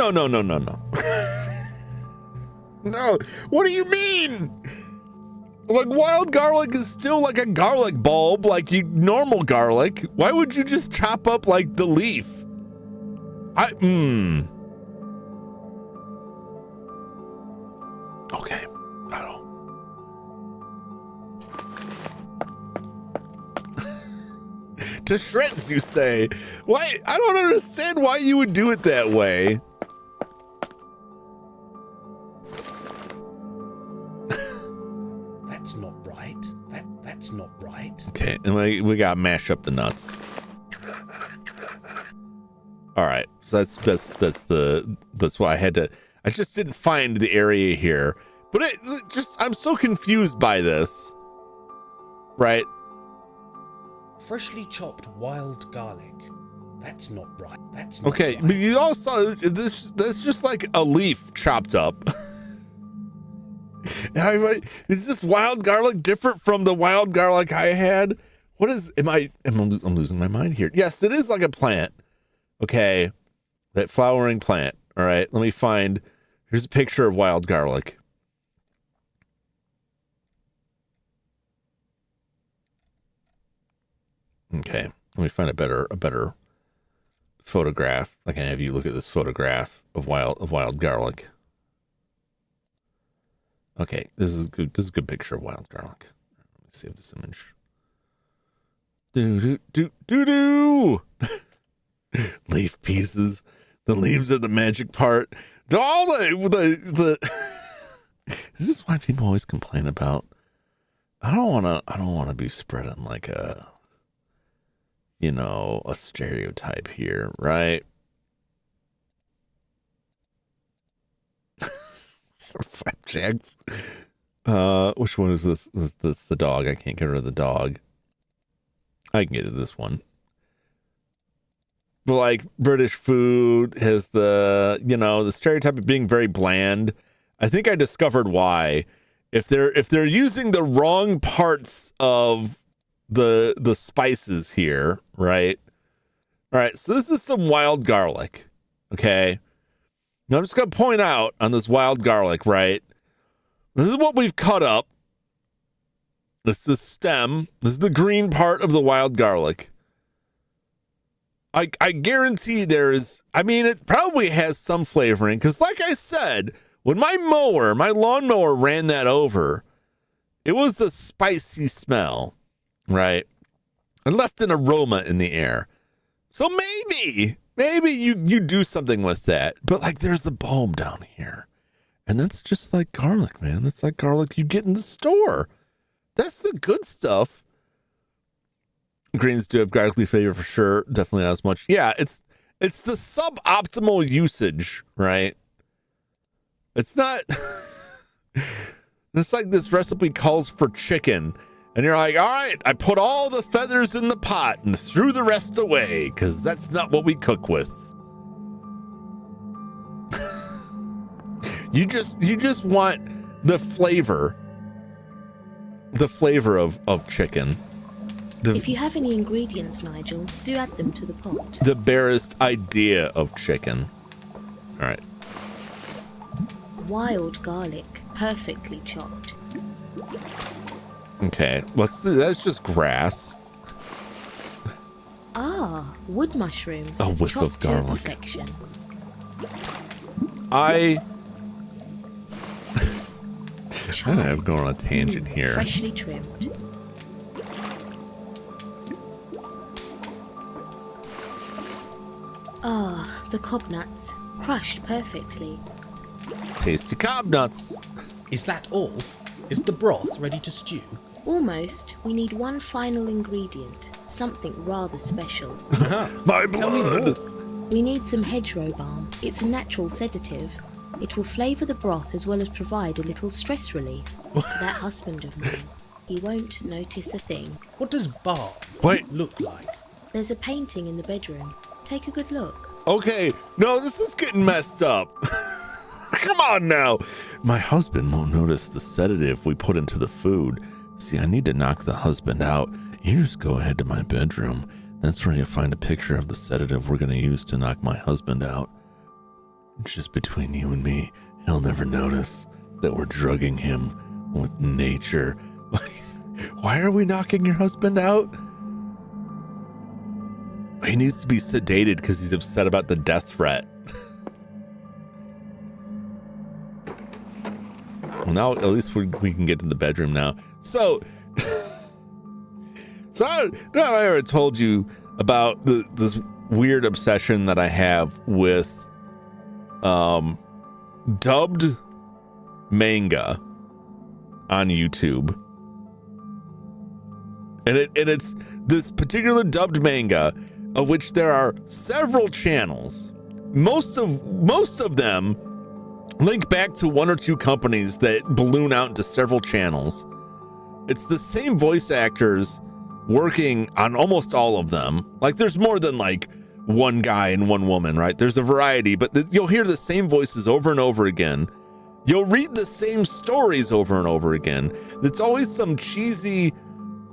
No, what do you mean? Like, wild garlic is still like a garlic bulb, like normal garlic. Why would you just chop up like the leaf? Okay, I don't. To shreds, you say? Why? I don't understand why you would do it that way. That's not right. That's not right. Okay, and we gotta mash up the nuts. All right, so that's why I had to. I just didn't find the area here, but I'm so confused by this. Right. Freshly chopped wild garlic. That's not right. That's not okay, right. but you also this. That's just like a leaf chopped up. Is this wild garlic different from the wild garlic I had? What is? I'm losing my mind here. Yes, it is like a plant. Okay, that flowering plant. All right, let me find. Here's a picture of wild garlic. Okay, let me find a better photograph. I can have you look at this photograph of wild garlic. Okay, this is good. This is a good picture of wild garlic. Let me save this image. Do. Leaf pieces. The leaves are the magic part. All the Is this why people always complain about? I don't want to be spreading like a stereotype here, right? Flapjacks. Which one is this? This the dog. I can't get rid of the dog. I can get to this one. But like British food has the stereotype of being very bland. I think I discovered why. If they're using the wrong parts of the spices here, right? All right, so this is some wild garlic. Okay. Now I'm just gonna point out on this wild garlic, right? This is what we've cut up. This is the stem. This is the green part of the wild garlic. I guarantee it probably has some flavoring, because like I said, when my lawnmower ran that over, it was a spicy smell, right? It left an aroma in the air. So maybe you do something with that. But like there's the bulb down here. And that's just like garlic, man. That's like garlic you get in the store. That's the good stuff. Greens do have garlicky flavor for sure. Definitely not as much. Yeah, it's the suboptimal usage, right? It's not. It's like this recipe calls for chicken, and you're like, all right, I put all the feathers in the pot and threw the rest away because that's not what we cook with. You just want the flavor of chicken. If you have any ingredients, Nigel, do add them to the pot. The barest idea of chicken. All right. Wild garlic, perfectly chopped. Okay, that's just grass. Wood mushrooms. A whiff chopped of garlic. To perfection. I'm going on a tangent here. Freshly trimmed. The cob nuts, crushed perfectly. Tasty cob nuts. Is that all? Is the broth ready to stew? Almost. We need one final ingredient, something rather special. My blood. We need some hedgerow balm. It's a natural sedative. It will flavour the broth as well as provide a little stress relief. That husband of mine, he won't notice a thing. What does balm look like? There's a painting in the bedroom. Take a good look. Okay, no, this is getting messed up. Come on now. My husband won't notice the sedative we put into the food. See, I need to knock the husband out. You just go ahead to my bedroom. That's where you'll find a picture of the sedative we're going to use to knock my husband out. Just between you and me, he'll never notice that we're drugging him with nature. Why are we knocking your husband out? He needs to be sedated because he's upset about the death threat. Well, now at least we can get to the bedroom now. So I ever told you about this weird obsession that I have with dubbed manga on YouTube. and it's this particular dubbed manga, of which there are several channels. Most of them link back to one or two companies that balloon out into several channels. It's the same voice actors working on almost all of them. Like, there's more than like one guy and one woman, right? There's a variety, but you'll hear the same voices over and over again. You'll read the same stories over and over again. It's always some cheesy,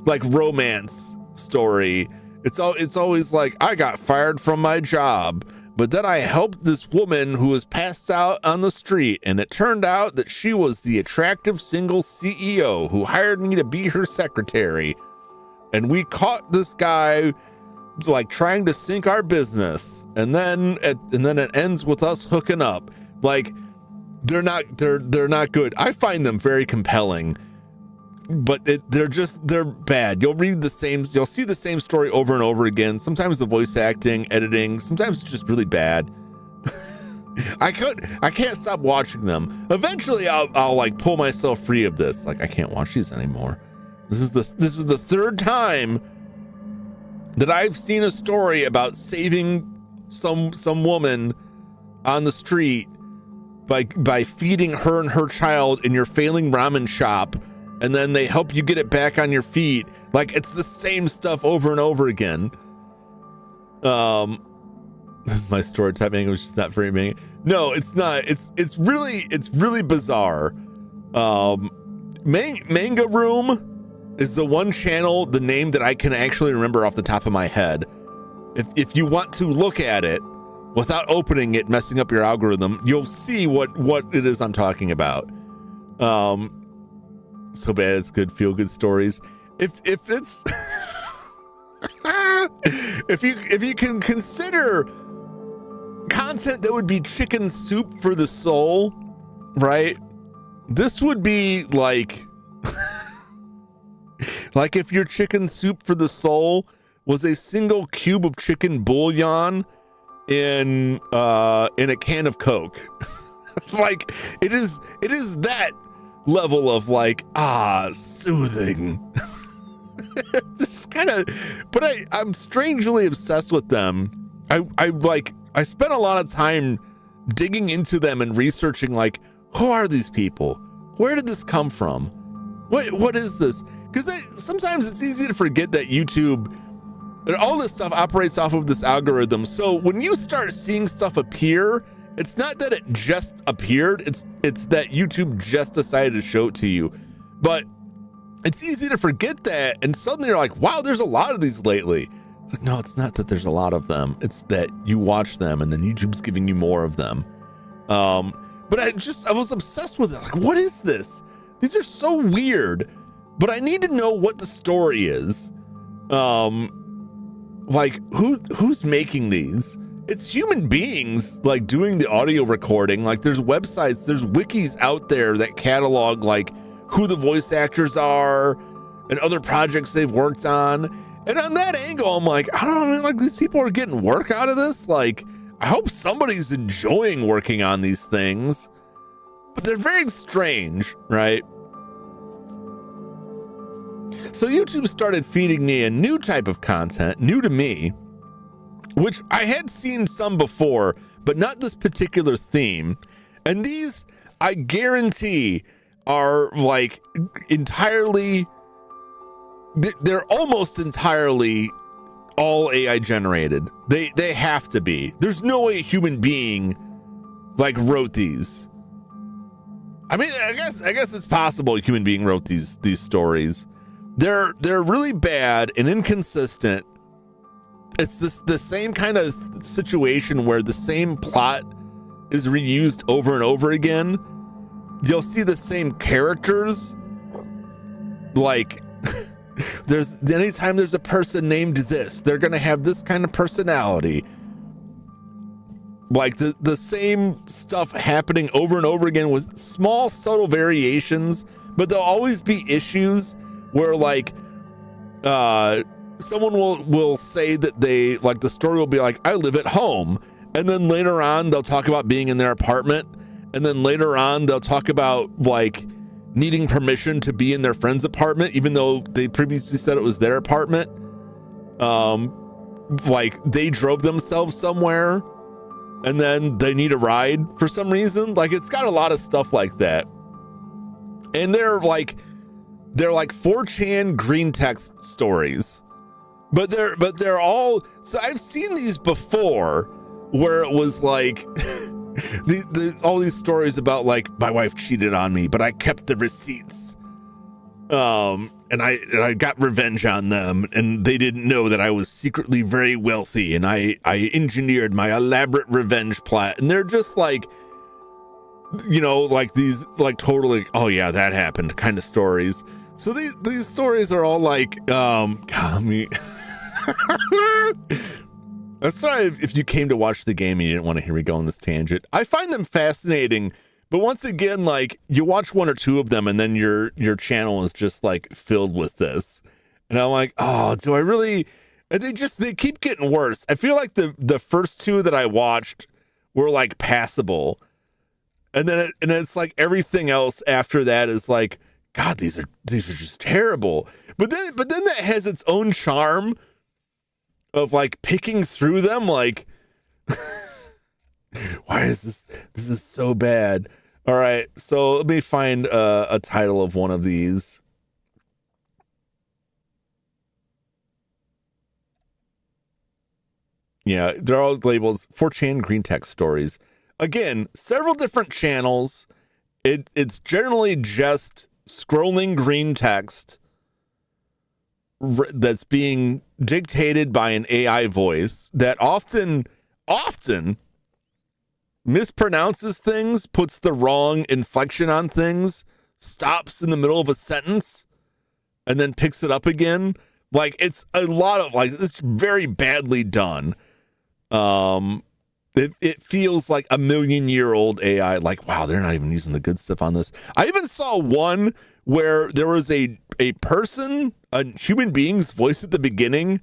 like, romance story. It's always like, I got fired from my job, but then I helped this woman who was passed out on the street, and it turned out that she was the attractive single CEO who hired me to be her secretary. And we caught this guy like trying to sink our business, and then it ends with us hooking up. Like, they're not good. I find them very compelling, but they're bad. You'll see the same story over and over again. Sometimes the voice acting, editing, sometimes it's just really bad. I can't stop watching them. Eventually I'll like pull myself free of this. Like, I can't watch these anymore. This is the third time that I've seen a story about saving some woman on the street by feeding her and her child in your failing ramen shop, and then they help you get it back on your feet. Like, it's the same stuff over and over again. This is my story type manga, which is not very many. No, it's not. It's really bizarre. Manga Room is the one channel, the name that I can actually remember off the top of my head. If you want to look at it without opening it, messing up your algorithm, you'll see what it is I'm talking about. So bad it's good, feel good stories. If it's if you can consider content that would be chicken soup for the soul, right? This would be like like if your chicken soup for the soul was a single cube of chicken bouillon in a can of Coke. Like, it is that level of like, soothing. Just kind of, but I'm strangely obsessed with them. I spent a lot of time digging into them and researching, like, who are these people? Where did this come from? What is this? Because sometimes it's easy to forget that YouTube and all this stuff operates off of this algorithm. So when you start seeing stuff appear, it's not that it just appeared, it's that YouTube just decided to show it to you. But it's easy to forget that, and suddenly you're like, wow, there's a lot of these lately. It's like, no, it's not that there's a lot of them. It's that you watch them and then YouTube's giving you more of them. But I was obsessed with it. Like, what is this? These are so weird, but I need to know what the story is. Like, who's making these? It's human beings, like, doing the audio recording. Like, there's websites, there's wikis out there that catalog, like, who the voice actors are and other projects they've worked on. And on that angle, I'm like, I don't know, like, these people are getting work out of this. Like, I hope somebody's enjoying working on these things, but they're very strange, right? So YouTube started feeding me a new type of content, new to me, which I had seen some before, but not this particular theme. And these, I guarantee, are like entirely, they're almost entirely all AI generated. They have to be. There's no way a human being like wrote these. I mean, I guess it's possible a human being wrote these stories. They're really bad and inconsistent. It's the same kind of situation where the same plot is reused over and over again. You'll see the same characters. Like, anytime there's a person named this, they're gonna have this kind of personality. Like the same stuff happening over and over again with small subtle variations, but there'll always be issues where, like, someone will say that they, like, the story will be like, I live at home, and then later on they'll talk about being in their apartment, and then later on they'll talk about, like, needing permission to be in their friend's apartment, even though they previously said it was their apartment. Like they drove themselves somewhere and then they need a ride for some reason. Like it's got a lot of stuff like that. And they're like 4chan green text stories. But they're all, so I've seen these before where it was like all these stories about like my wife cheated on me, but I kept the receipts. And I got revenge on them, and they didn't know that I was secretly very wealthy, and I engineered my elaborate revenge plot. And they're just like, you know, like these like totally, oh yeah, that happened kind of stories. So these stories are all like, God, let me. I'm sorry if you came to watch the game and you didn't want to hear me go on this tangent. I find them fascinating, but once again, like you watch one or two of them and then your channel is just like filled with this. And I'm like, oh, do I really? And they keep getting worse. I feel like the first two that I watched were like passable. And then it's like everything else after that is like, God, these are just terrible. But then that has its own charm of like picking through them, like why is this is so bad. All right, so let me find a title of one of these. Yeah, they're all labeled 4chan green text stories. Again, several different channels. It's generally just scrolling green text that's being dictated by an AI voice that often mispronounces things, puts the wrong inflection on things, stops in the middle of a sentence, and then picks it up again. Like it's a lot of like it's very badly done. It feels like a 1,000,000-year-old AI. Like, wow, they're not even using the good stuff on this. I even saw one where there was a person, a human being's voice at the beginning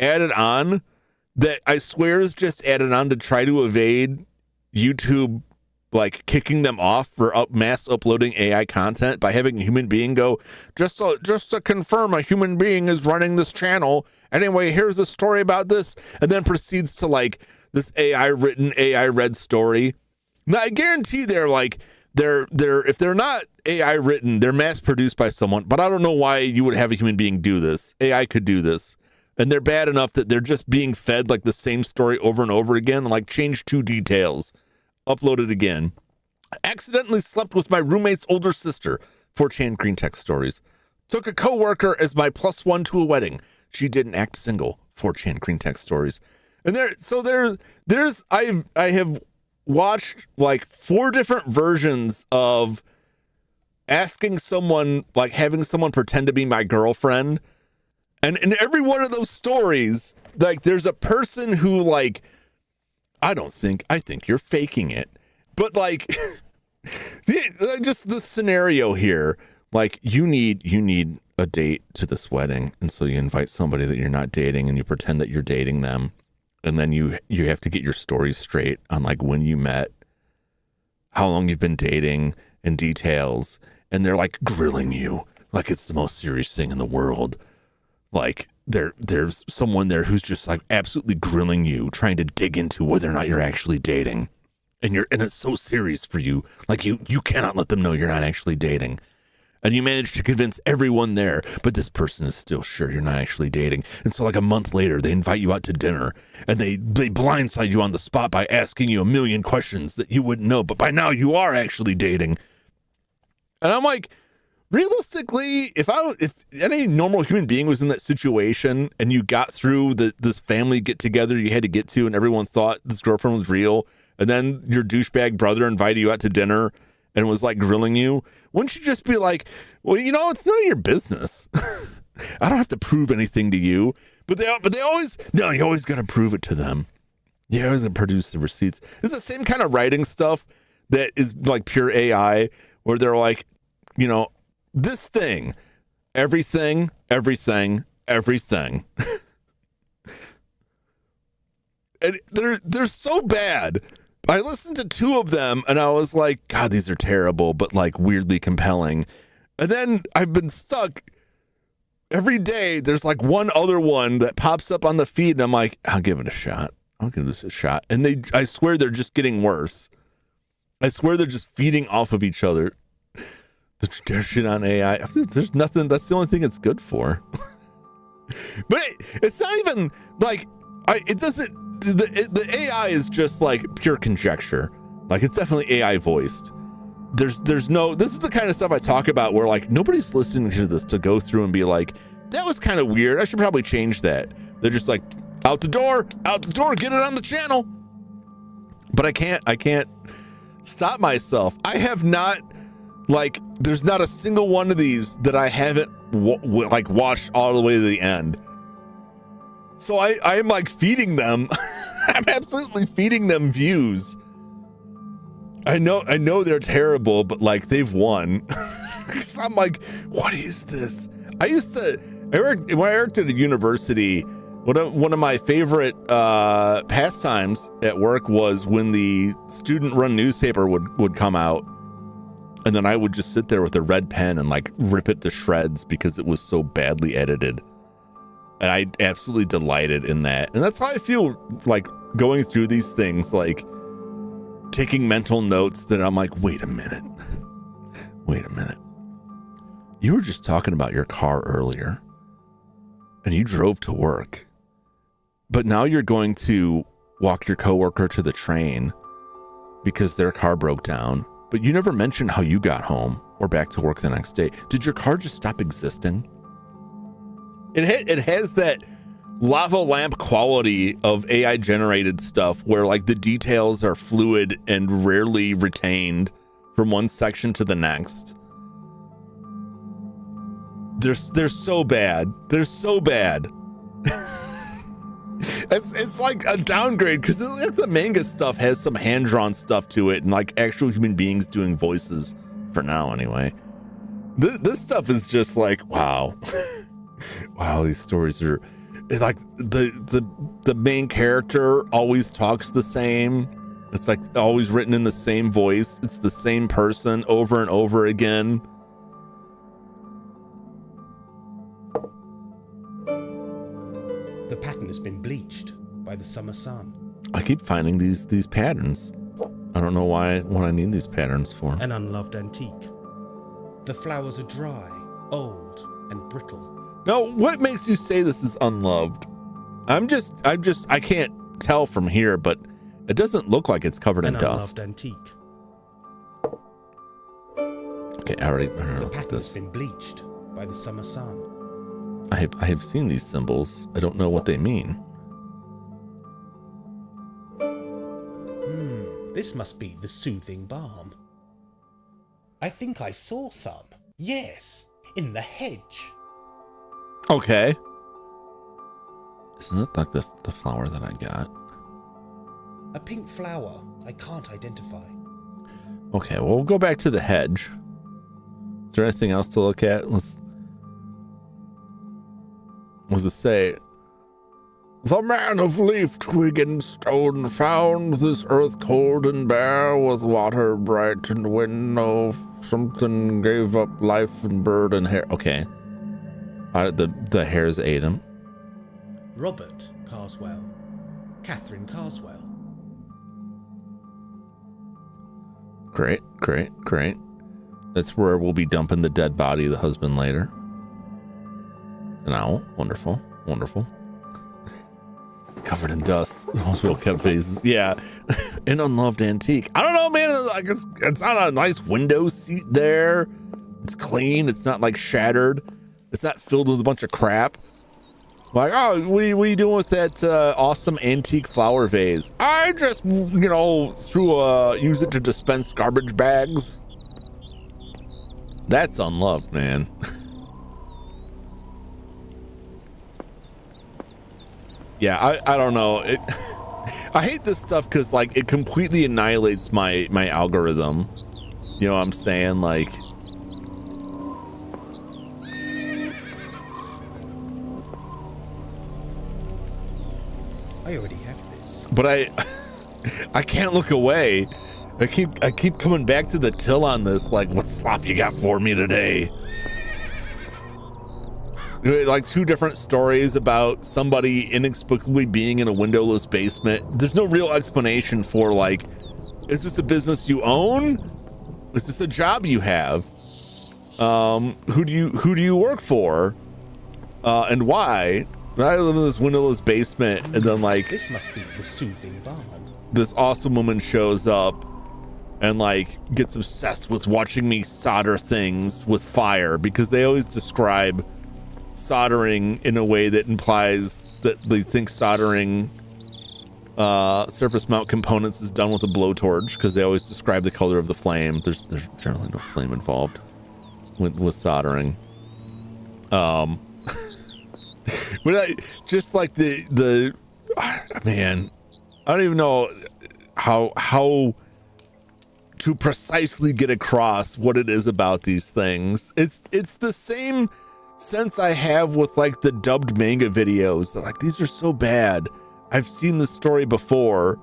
added on that I swear is just added on to try to evade YouTube, like kicking them off for mass uploading AI content by having a human being go, just to confirm a human being is running this channel. Anyway, here's a story about this, and then proceeds to like this AI written, AI read story. Now I guarantee they're if they're not AI written, they're mass produced by someone, but I don't know why you would have a human being do this. AI could do this. And they're bad enough that they're just being fed like the same story over and over again, and like change 2 details, upload it again. I accidentally slept with my roommate's older sister. 4chan green text stories. Took a coworker as my +1 to a wedding. She didn't act single. 4chan green text stories. And I have watched like 4 different versions of asking someone, like having someone pretend to be my girlfriend. And in every one of those stories, like there's a person who like, I think you're faking it. But like, just the scenario here, like you need a date to this wedding. And so you invite somebody that you're not dating and you pretend that you're dating them. And then you have to get your story straight on like when you met, how long you've been dating, and details. And they're like grilling you like it's the most serious thing in the world. Like there's someone there who's just like absolutely grilling you, trying to dig into whether or not you're actually dating. And it's so serious for you. Like you cannot let them know you're not actually dating. And you manage to convince everyone there, but this person is still sure you're not actually dating. And so like a month later, they invite you out to dinner and they blindside you on the spot by asking you 1,000,000 questions that you wouldn't know. But by now you are actually dating. And I'm like, realistically, if any normal human being was in that situation and you got through this family get together you had to get to and everyone thought this girlfriend was real, and then your douchebag brother invited you out to dinner and was like grilling you, wouldn't you just be like, well, you know, it's none of your business. I don't have to prove anything to you. But they always, no, you always got to prove it to them. You always got to produce the receipts. It's the same kind of writing stuff that is like pure AI, where they're like, you know, this thing, everything. And they're so bad. I listened to 2 of them and I was like, God, these are terrible, but like weirdly compelling. And then I've been stuck every day. There's like one other one that pops up on the feed, and I'm like, I'll give it a shot. I'll give this a shot. And I swear they're just getting worse. I swear they're just feeding off of each other. Their shit on AI. There's nothing. That's the only thing it's good for. But it's not even like it doesn't. The AI is just like pure conjecture. Like it's definitely AI voiced. There's no. This is the kind of stuff I talk about where like nobody's listening to this to go through and be like, that was kind of weird. I should probably change that. They're just like out the door, get it on the channel. But I can't stop myself. I have not. Like, there's not a single one of these that I haven't watched all the way to the end. So I'm like feeding them. I'm absolutely feeding them views. I know they're terrible, but like they've won. So I'm like, what is this? When I worked at a university, one of my favorite pastimes at work was when the student-run newspaper would come out. And then I would just sit there with a red pen and like rip it to shreds because it was so badly edited. And I absolutely delighted in that. And that's how I feel like going through these things, like taking mental notes that I'm like, wait a minute. You were just talking about your car earlier and you drove to work, but now you're going to walk your coworker to the train because their car broke down. But you never mentioned how you got home or back to work the next day. Did your car just stop existing? It has that lava lamp quality of AI generated stuff where like the details are fluid and rarely retained from one section to the next. They're so bad. They're so bad. It's like a downgrade because the manga stuff has some hand-drawn stuff to it and like actual human beings doing voices for now anyway. This stuff is just like, wow. Wow, these stories are, it's like the main character always talks the same. It's like always written in the same voice. It's the same person over and over again. The pattern has been bleached by the summer sun. I keep finding these patterns. I don't know what I need these patterns for. An unloved antique. The flowers are dry, old, and brittle. No, what makes you say this is unloved? I can't tell from here, but it doesn't look like it's covered in dust. An unloved antique. Okay, I already The looked at pattern has this. been bleached by the summer sun. I have seen these symbols. I don't know what they mean. This must be the soothing balm. I think I saw some. Yes, in the hedge. Okay. Isn't it like the flower that I got? A pink flower I can't identify. Okay, well, we'll go back to the hedge. Is there anything else to look at? What does it say? The man of leaf, twig, and stone found this earth cold and bare, with water bright and wind no something gave up life and bird and hair. Okay. The hares ate him. Robert Carswell. Catherine Carswell. Great. That's where we'll be dumping the dead body of the husband later. An owl. Wonderful. It's covered in dust. Those well kept faces. Yeah. An unloved antique. I don't know, man. Like it's on a nice window seat there. It's clean. It's not like shattered. It's not filled with a bunch of crap. Like, oh, what are you doing with that awesome antique flower vase? I just, use it to dispense garbage bags. That's unloved, man. Yeah, I don't know. I hate this stuff because like it completely annihilates my algorithm. You know what I'm saying? Like, I already have this. but I can't look away. I keep coming back to the till on this, like, what slop you got for me today? Like 2 different stories about somebody inexplicably being in a windowless basement. There's no real explanation for, like, is this a business you own? Is this a job you have? Who do you work for? And why? I live in this windowless basement, and then, like, This must be the soothing balm. this awesome woman shows up and, like, gets obsessed with watching me solder things with fire, because they always describe soldering in a way that implies that they think soldering surface mount components is done with a blowtorch, because they always describe the color of the flame. There's generally no flame involved with soldering. But I just like the man, I don't even know how to precisely get across what it is about these things. It's the same sense I have with, like, the dubbed manga videos. They're like, these are so bad. I've seen this story before.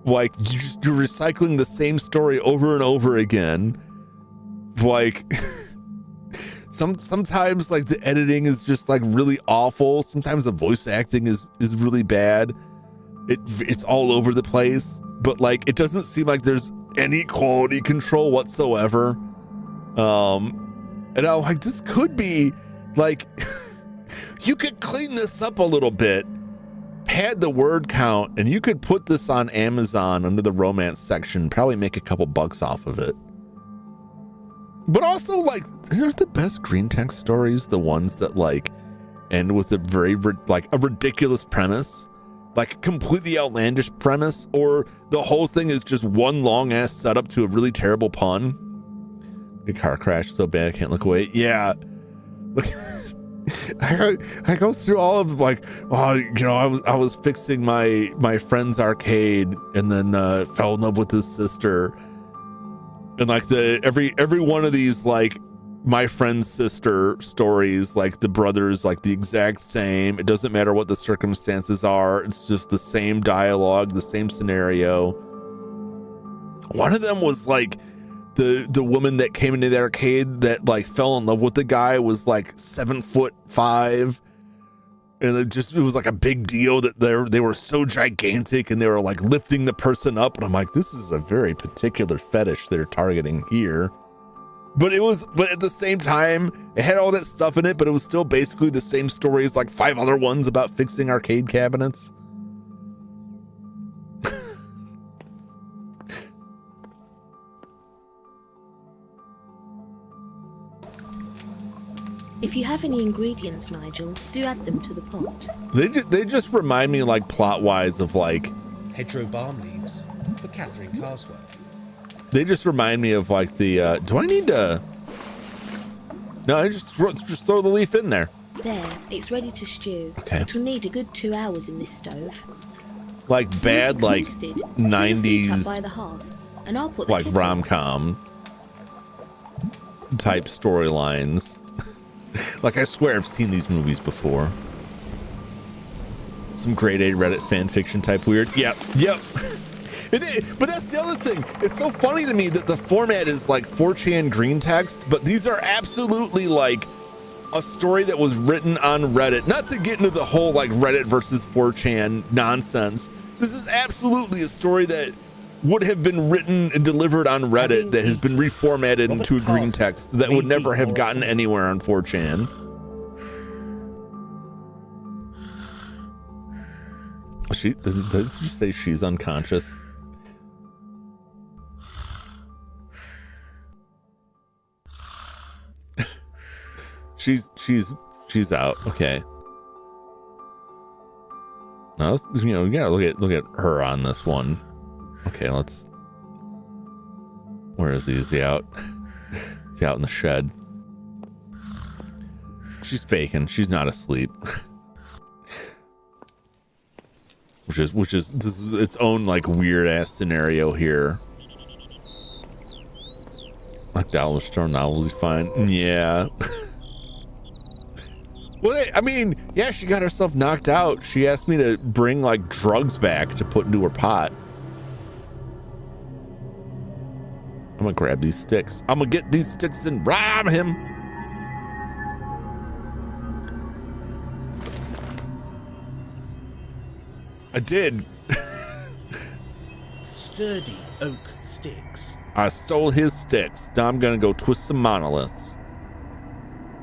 Like, you're recycling the same story over and over again. Like, sometimes, like, the editing is just, like, really awful. Sometimes the voice acting is really bad. It's all over the place. But, like, it doesn't seem like there's any quality control whatsoever. And I'm like, this could be, like, you could clean this up a little bit, pad the word count, and you could put this on Amazon under the romance section, probably make a couple bucks off of it. But also, like, aren't the best green text stories the ones that, like, end with a very, like, a ridiculous premise? Like, a completely outlandish premise, or the whole thing is just one long-ass setup to a really terrible pun? The car crashed so bad I can't look away. Yeah. I go through all of, like, oh, you know, I was fixing my friend's arcade, and then fell in love with his sister. And, like, every one of these, like, my friend's sister stories, like, the brothers, like, the exact same. It doesn't matter what the circumstances are. It's just the same dialogue, the same scenario. One of them was, like, the woman that came into the arcade that, like, fell in love with the guy was, like, 7'5", and it was like a big deal that they were so gigantic, and they were, like, lifting the person up, and I'm like, this is a very particular fetish they're targeting here. But at the same time, it had all that stuff in it, but it was still basically the same story as, like, 5 other ones about fixing arcade cabinets. If you have any ingredients, Nigel, do add them to the pot. They just remind me, like, plot-wise of, like, Hedgerow balm leaves for Catherine Carswell. they just remind me of, like, the do I need to? No, I just throw the leaf in there. There, it's ready to stew. Okay. It'll need a good 2 hours in this stove. Like, bad, like, Exhausted, put your feet up 90s, by the hearth, and I'll put the like, kettle on. rom-com type storylines. Like, I swear I've seen these movies before. Some grade A Reddit fan fiction type weird. Yep. But that's the other thing. It's so funny to me that the format is like 4chan green text, but these are absolutely like a story that was written on Reddit. Not to get into the whole, like, Reddit versus 4chan nonsense. This is absolutely a story that would have been written and delivered on Reddit that has been reformatted into a green text that would never have gotten anywhere on 4chan. Does it just say she's unconscious? she's out. Okay. Now, you know, we gotta look at her on this one. Okay, where is he? Is he out? Is he out in the shed? She's faking. She's not asleep. Which is this is its own, like, weird ass scenario here. Like, Dollar Store novels, is fine. Yeah. Well, I mean, yeah, she got herself knocked out. She asked me to bring, like, drugs back to put into her pot. I'm gonna grab these sticks. I'm gonna get these sticks and rob him. I did. Sturdy oak sticks. I stole his sticks. Now I'm gonna go twist some monoliths.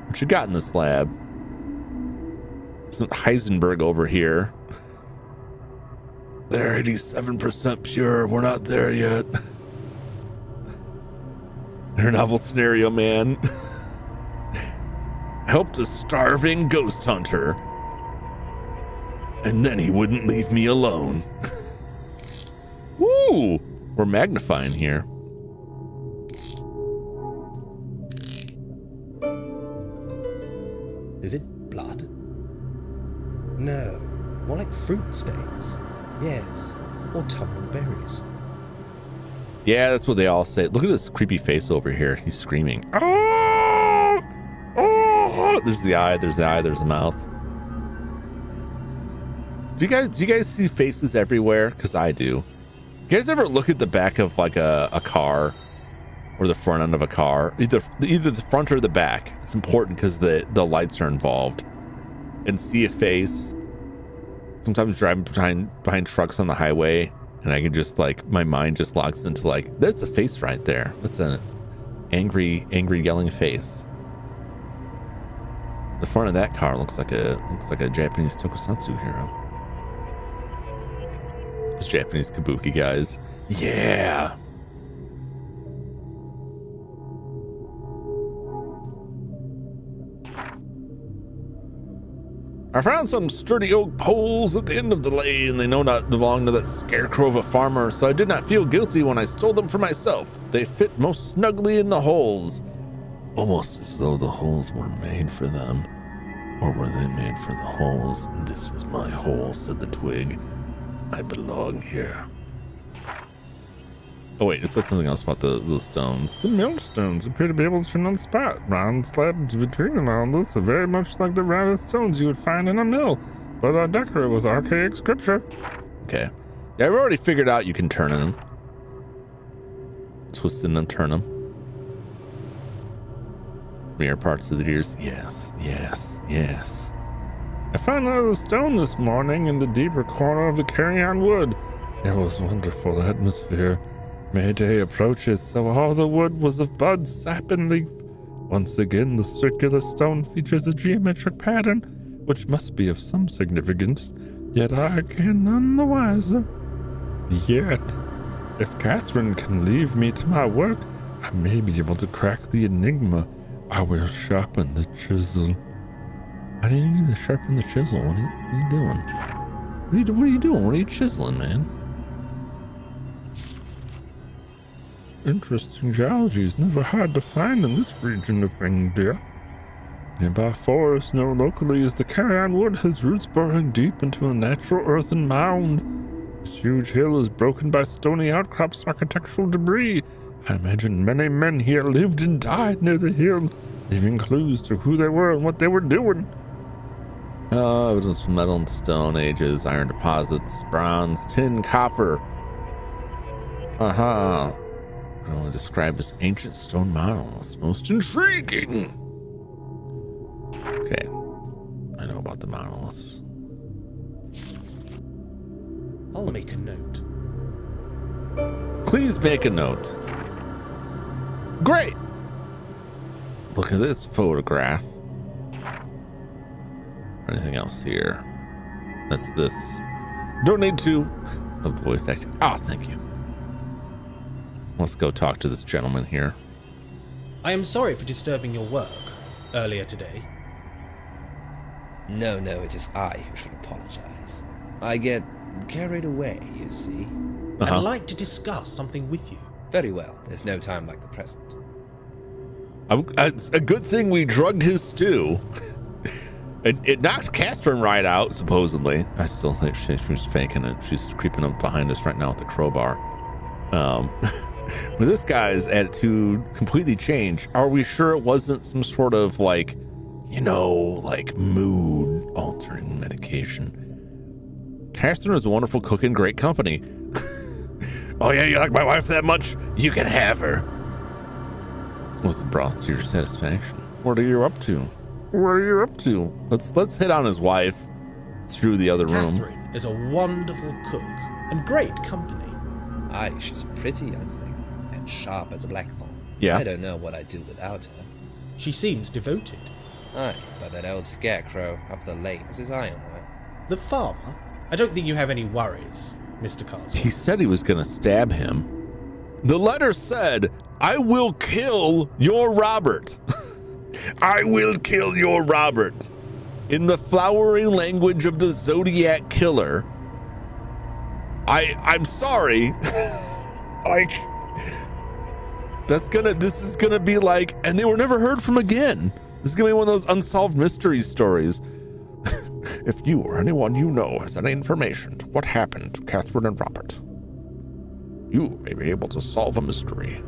What you got in this lab? Some Heisenberg over here. They're 87% pure. We're not there yet. Your novel scenario, man. Helped a starving ghost hunter. And then he wouldn't leave me alone. Woo! We're magnifying here. Is it blood? No, more like fruit stains. Yes, or tumbled berries. Yeah, that's what they all say. Look at this creepy face over here. He's screaming. Oh! Oh! There's the eye, there's the eye, there's the mouth. Do you guys see faces everywhere? Because I do. You guys ever look at the back of like a car or the front end of a car? Either the front or the back. It's important because the lights are involved. And see a face. Sometimes driving behind trucks on the highway, and I can just like, my mind just locks into like, there's a face right there. That's an angry yelling face. The front of that car looks like a Japanese tokusatsu hero. It's Japanese kabuki guys. Yeah. I found some sturdy oak poles at the end of the lane. They know not belong to that scarecrow of a farmer, so I did not feel guilty when I stole them for myself. They fit most snugly in the holes. Almost as though the holes were made for them. Or were they made for the holes? This is my hole, said the twig. I belong here. Oh wait, it said something else about the stones. The millstones appear to be able to turn on the spot. Round slabs between the monoliths are very much like the rounded stones you would find in a mill, but are decorated with archaic scripture. Okay. Yeah, I've already figured out you can turn them. Twisting them, turn them. Mirror parts of the ears. Yes, yes, yes. I found another stone this morning in the deeper corner of the carrion wood. It was wonderful atmosphere. May Day approaches, so all the wood was of bud, sap, and leaf. Once again, the circular stone features a geometric pattern, which must be of some significance, yet I can none the wiser. Yet, if Catherine can leave me to my work, I may be able to crack the enigma. I will sharpen the chisel. I didn't need to sharpen the chisel. What are you doing? What are you doing? What are you chiseling, man? Interesting geology is never hard to find in this region of India. Nearby forests known locally as the carrion wood has roots burrowing deep into a natural earthen mound. This huge hill is broken by stony outcrops of architectural debris. I imagine many men here lived and died near the hill, leaving clues to who they were and what they were doing. Evidence of metal and stone ages, iron deposits, bronze, tin, copper. Only described as ancient stone monoliths. Most intriguing. Okay, I know about the monoliths. I'll make a note. Please make a note. Great. Look at this photograph. Anything else here? That's this. Donate to of the voice acting. Oh, thank you. Let's go talk to this gentleman here. I am sorry for disturbing your work earlier today. No, it is I who should apologize. I get carried away, you see. I'd like to discuss something with you. Very well. There's no time like the present. It's a good thing we drugged his stew. It knocked Catherine right out, supposedly. I still think she's faking it. She's creeping up behind us right now with the crowbar. But this guy's attitude completely changed. Are we sure it wasn't some sort of like mood altering medication? Catherine is a wonderful cook and great company. Oh yeah, you like my wife that much? You can have her. Was the broth to your satisfaction? What are you up to? What are you up to? Let's hit on his wife through the other room. Catherine is a wonderful cook and great company. Aye, she's a pretty young thing, and sharp as a blackthorn. Yeah. I don't know what I'd do without her. She seems devoted. Aye, but that old scarecrow up the lane has his eye on her. The farmer? I don't think you have any worries, Mr. Carswell. He said he was going to stab him. The letter said, I will kill your Robert. I will kill your Robert. In the flowery language of the Zodiac Killer. I'm sorry. Like, this is gonna be like, and they were never heard from again. This is gonna be one of those unsolved mystery stories. If you or anyone you know has any information to what happened to Catherine and Robert, you may be able to solve a mystery.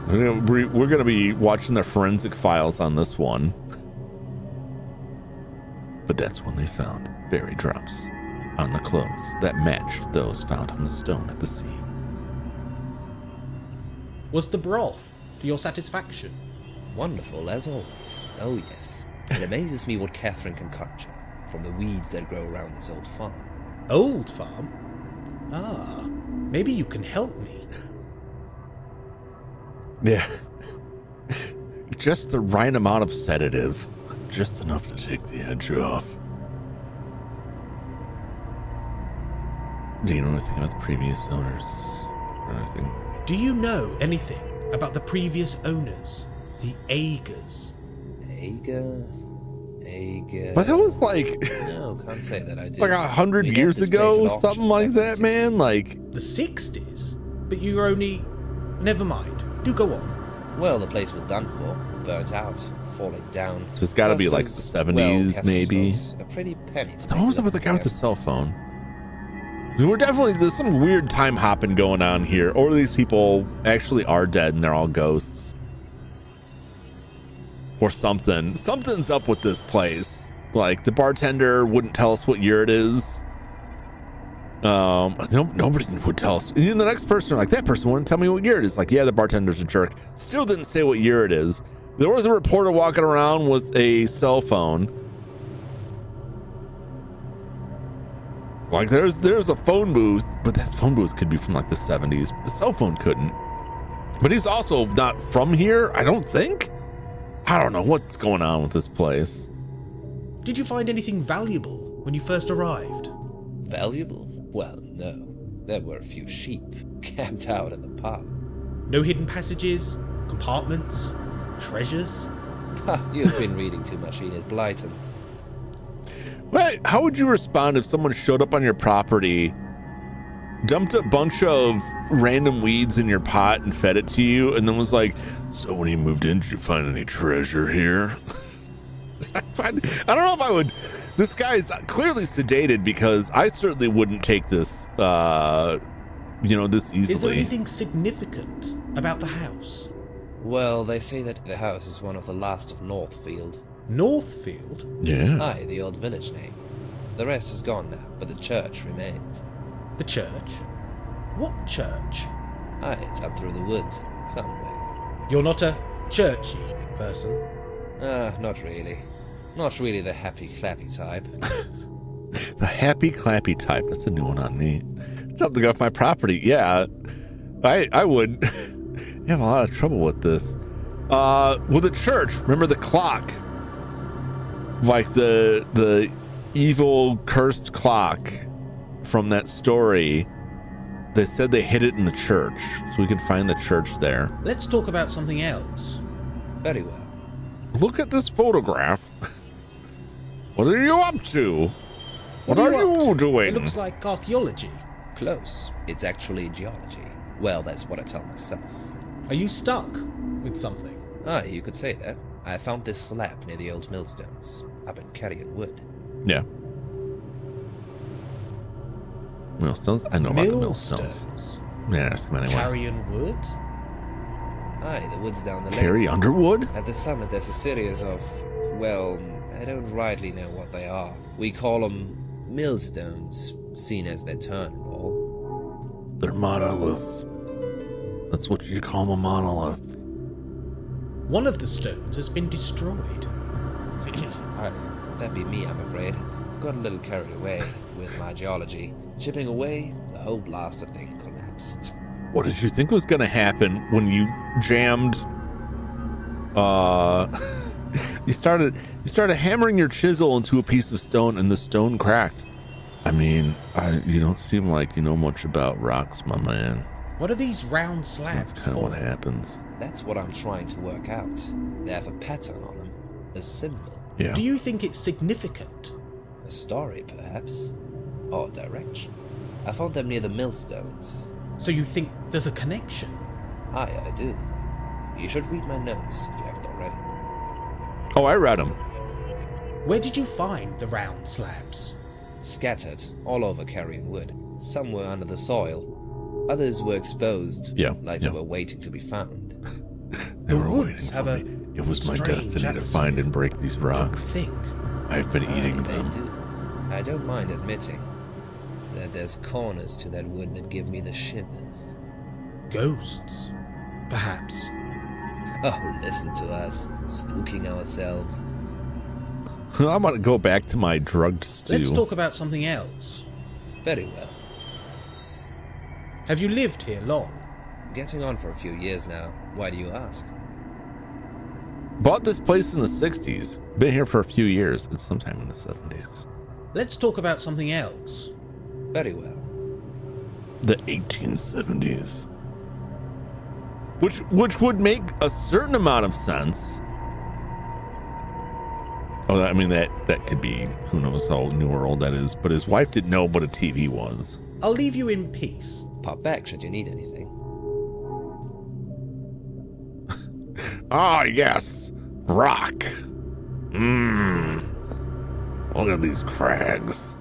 We're gonna be watching the forensic files on this one. But that's when they found berry drops on the clothes that matched those found on the stone at the scene. Was the broth to your satisfaction? Wonderful as always. Oh yes. It amazes me what Catherine can conjure from the weeds that grow around this old farm. Old farm? Ah, maybe you can help me. Yeah. Just the right amount of sedative. Just enough to take the edge off. Do you know anything about the previous owners or anything? Do you know anything about the previous owners? The Agers? Ager. But that was like No, can't say that I do. like 100 We got years this place ago, at auction something like back in that, the man. 60s. Like, The 60s? But you were only... Never mind. Do go on. Well, the place was done for, burnt out, falling down. it's got to be like the Cost us, 70s, Catherine's maybe. votes, a pretty penny to What make was up with the guy with the there. cell phone? There's some weird time hopping going on here, or these people actually are dead and they're all ghosts, or something. Something's up with this place. Like, the bartender wouldn't tell us what year it is. Nobody would tell us. And then the next person, like, that person wouldn't tell me what year it is. Like, yeah, the bartender's a jerk. Still didn't say what year it is. There was a reporter walking around with a cell phone. Like, there's a phone booth, but that phone booth could be from like the 70s. The cell phone couldn't. But he's also not from here, I don't think. I don't know what's going on with this place. Did you find anything valuable when you first arrived? Valuable? Well, no. There were a few sheep camped out in the park. No hidden passages? Compartments? Treasures? Ha, you've been reading too much Enid Blyton. Wait, how would you respond if someone showed up on your property, dumped a bunch of random weeds in your pot and fed it to you, and then was like, so when you moved in, did you find any treasure here? I don't know if I would. This guy's clearly sedated, because I certainly wouldn't take this, this Is there easily. anything significant about the house? Well, they say that the house is one of the last of Northfield. Northfield? Yeah. Aye, the old village name. The rest is gone now, but the church remains. The church? What church? Aye, it's up through the woods, somewhere. You're not a churchy person. Not really. Not really the happy clappy type. The happy clappy type. That's a new one on me. Something off my property. Yeah, I would have a lot of trouble with this. With the church, remember the clock? Like the evil cursed clock from that story. They said they hid it in the church, so we can find the church there. Let's talk about something else. Very well. Look at this photograph. What are you up to? What are up you to? doing? It looks like archaeology. Close. It's actually geology. Well, that's what I tell myself. Are you stuck with something? Aye, you could say that. I found this slab near the old millstones, up in Carrion Wood. Yeah. Millstones? I know about the millstones. Yeah, ask him anyway. Carrion Wood? Aye, the woods down the lake. Carrie Underwood? At the summit, there's a series of, well, I don't rightly know what they are. We call them millstones, seen as their turn and all. They're monoliths. That's what you call a monolith. One of the stones has been destroyed. That'd be me, I'm afraid. Got a little carried away with my geology. Chipping away, the whole blasted thing collapsed. What did you think was going to happen when you jammed? You started hammering your chisel into a piece of stone, and the stone cracked. I mean, you don't seem like you know much about rocks, my man. What are these round slabs That's kind of for? what happens. That's what I'm trying to work out. They have a pattern on them, a symbol, Yeah. Do you think it's significant? a story perhaps, or direction. I found them near the millstones. So you think there's a connection? Aye, I do. You should read my notes if you haven't already. Oh, I read them. Where did you find the round slabs? Scattered all over Carrion Wood. Some were under the soil. Others were exposed, like they were waiting to be found. They were woods waiting have for a me. It was my strange destiny to atmosphere. find and break these rocks. Think. I've been eating They them. do. I don't mind admitting that there's corners to that wood that give me the shivers. Ghosts, perhaps. Oh, listen to us, spooking ourselves. I'm gonna go back to my drugged stew. Let's talk about something else. Very well. Have you lived here long? Getting on for a few years now. Why do you ask? Bought this place in the 60s. Been here for a few years. It's sometime in the 70s. Let's talk about something else. Very well. The 1870s. Which would make a certain amount of sense. Oh, I mean, that could be, who knows how new or old that is, but his wife didn't know what a TV was. I'll leave you in peace. Pop back should you need anything. Ah, yes. Rock. Look at these crags.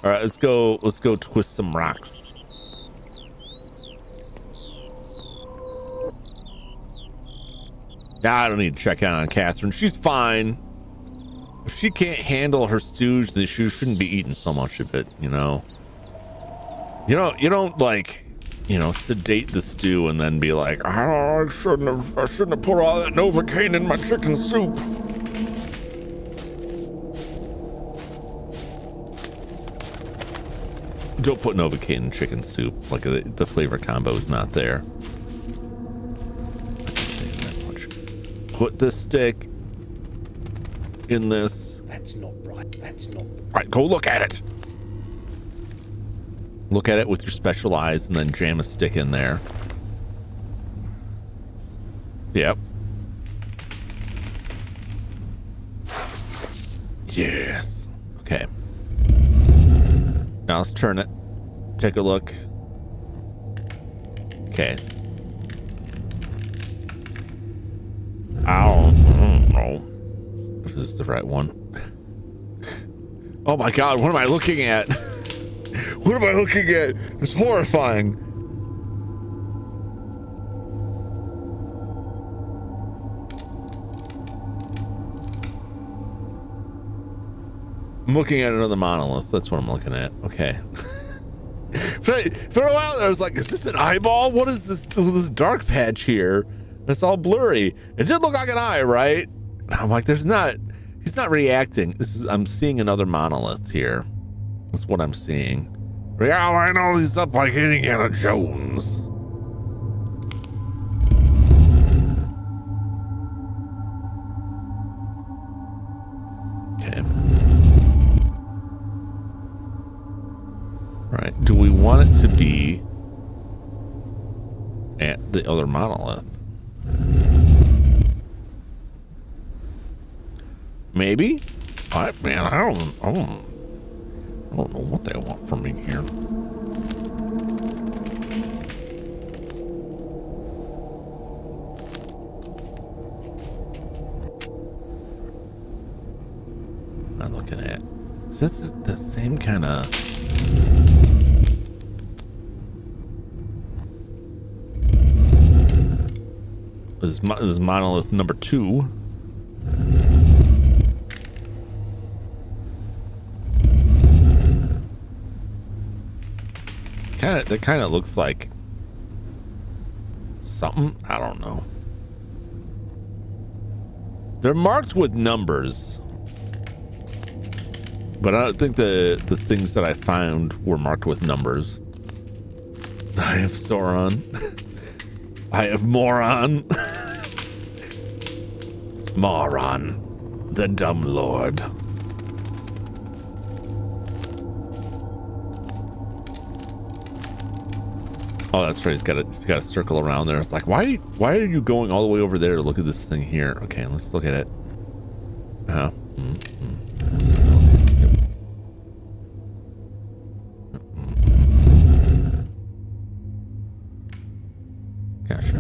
All right, let's go twist some rocks. Nah, I don't need to check out on Catherine. She's fine. If she can't handle her stews, then she shouldn't be eating so much of it, you know? You don't like, sedate the stew and then be like, oh, I shouldn't have put all that Novocaine in my chicken soup. Don't put Novocaine in chicken soup. Like the flavor combo is not there. Put the stick in this. That's not right. That's not. Right, go look at it. Look at it with your special eyes and then jam a stick in there. Yep. Yes. Okay. Now let's turn it. Take a look. Okay. I don't know if this is the right one. Oh my God, what am I looking at? What am I looking at? It's horrifying. I'm looking at another monolith. That's what I'm looking at. Okay. For a while, I was like, is this an eyeball? What is this dark patch here? That's all blurry. It did look like an eye, right? I'm like, he's not reacting. I'm seeing another monolith here. That's what I'm seeing. Yeah, I know he's up like Indiana Jones. Okay. Right. Do we want it to be at the other monolith? Maybe? I don't know what they want from me here. I'm looking at. Is this the same kind of? This is monolith number 2. That kind of looks like something. I don't know. They're marked with numbers, but I don't think the things that I found were marked with numbers. I have Sauron. I have Moron. Moron, the dumb lord. Oh, that's right. He's got to circle around there. It's like, why are you going all the way over there to look at this thing here? Okay, let's look at it. Gotcha.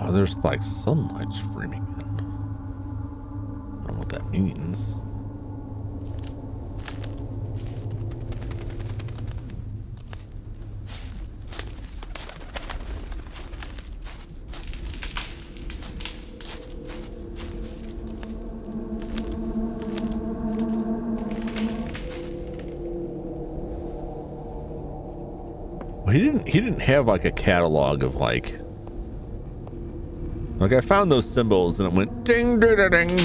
Oh, there's like sunlight streaming in. I don't know what that means. Well, he didn't have like a catalog of like I found those symbols and it went ding ding ding ding.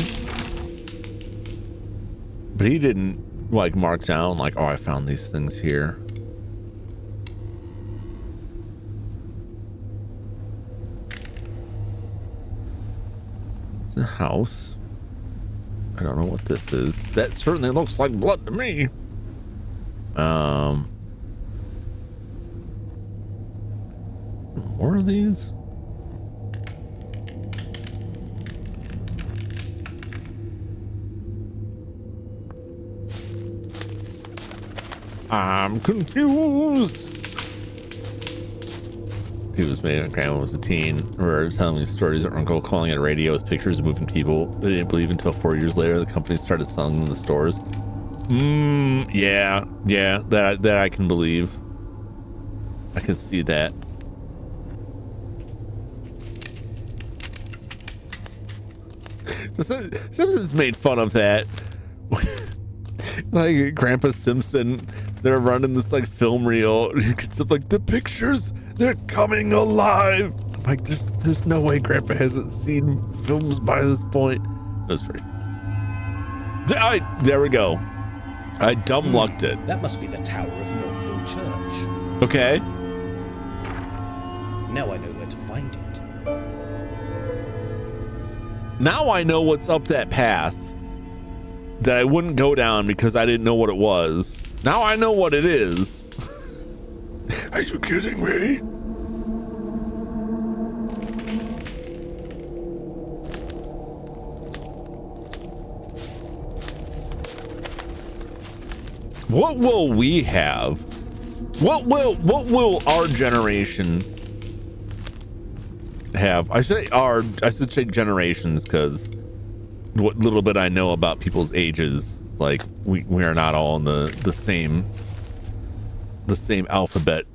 But he didn't like mark down like, oh, I found these things here. It's a house. I don't know what this is. That certainly looks like blood to me. More of these? I'm confused. He was made when Grandma was a teen. Or telling me stories of Uncle calling at a radio with pictures of moving people. They didn't believe until 4 years later the company started selling them in the stores. Yeah, that I can believe. I can see that. Simpsons made fun of that. Like Grandpa Simpson, they're running this like film reel. It gets up like the pictures, they're coming alive. I'm like, there's no way Grandpa hasn't seen films by this point. It was very funny. There we go. I dumb lucked it. That must be the tower of Northfield Church. Okay. Now I know where to find it. Now I know what's up that path that I wouldn't go down because I didn't know what it was. Now I know what it is. Are you kidding me? What will we have? What will our generation have? I should say generations, because what little bit I know about people's ages, like we are not all in the same alphabet.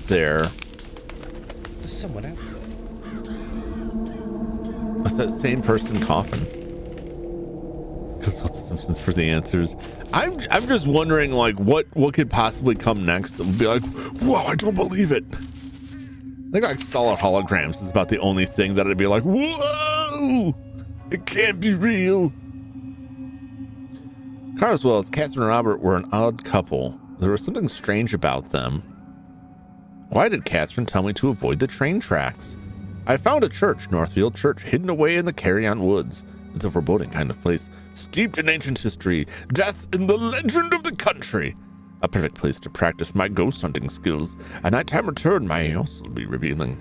There. There's someone out there. That's that same person coughing. Consult the Simpsons for the answers. I'm just wondering like what could possibly come next that would be like, whoa, I don't believe it. I think like solid holograms is about the only thing that I'd be like, whoa, it can't be real. Carswell's Catherine and Robert were an odd couple. There was something strange about them. Why did Catherine tell me to avoid the train tracks? I found a church, Northfield Church, hidden away in the Carry-On Woods. It's a foreboding kind of place, steeped in ancient history, death in the legend of the country. A perfect place to practice my ghost hunting skills. A nighttime return may also be revealing.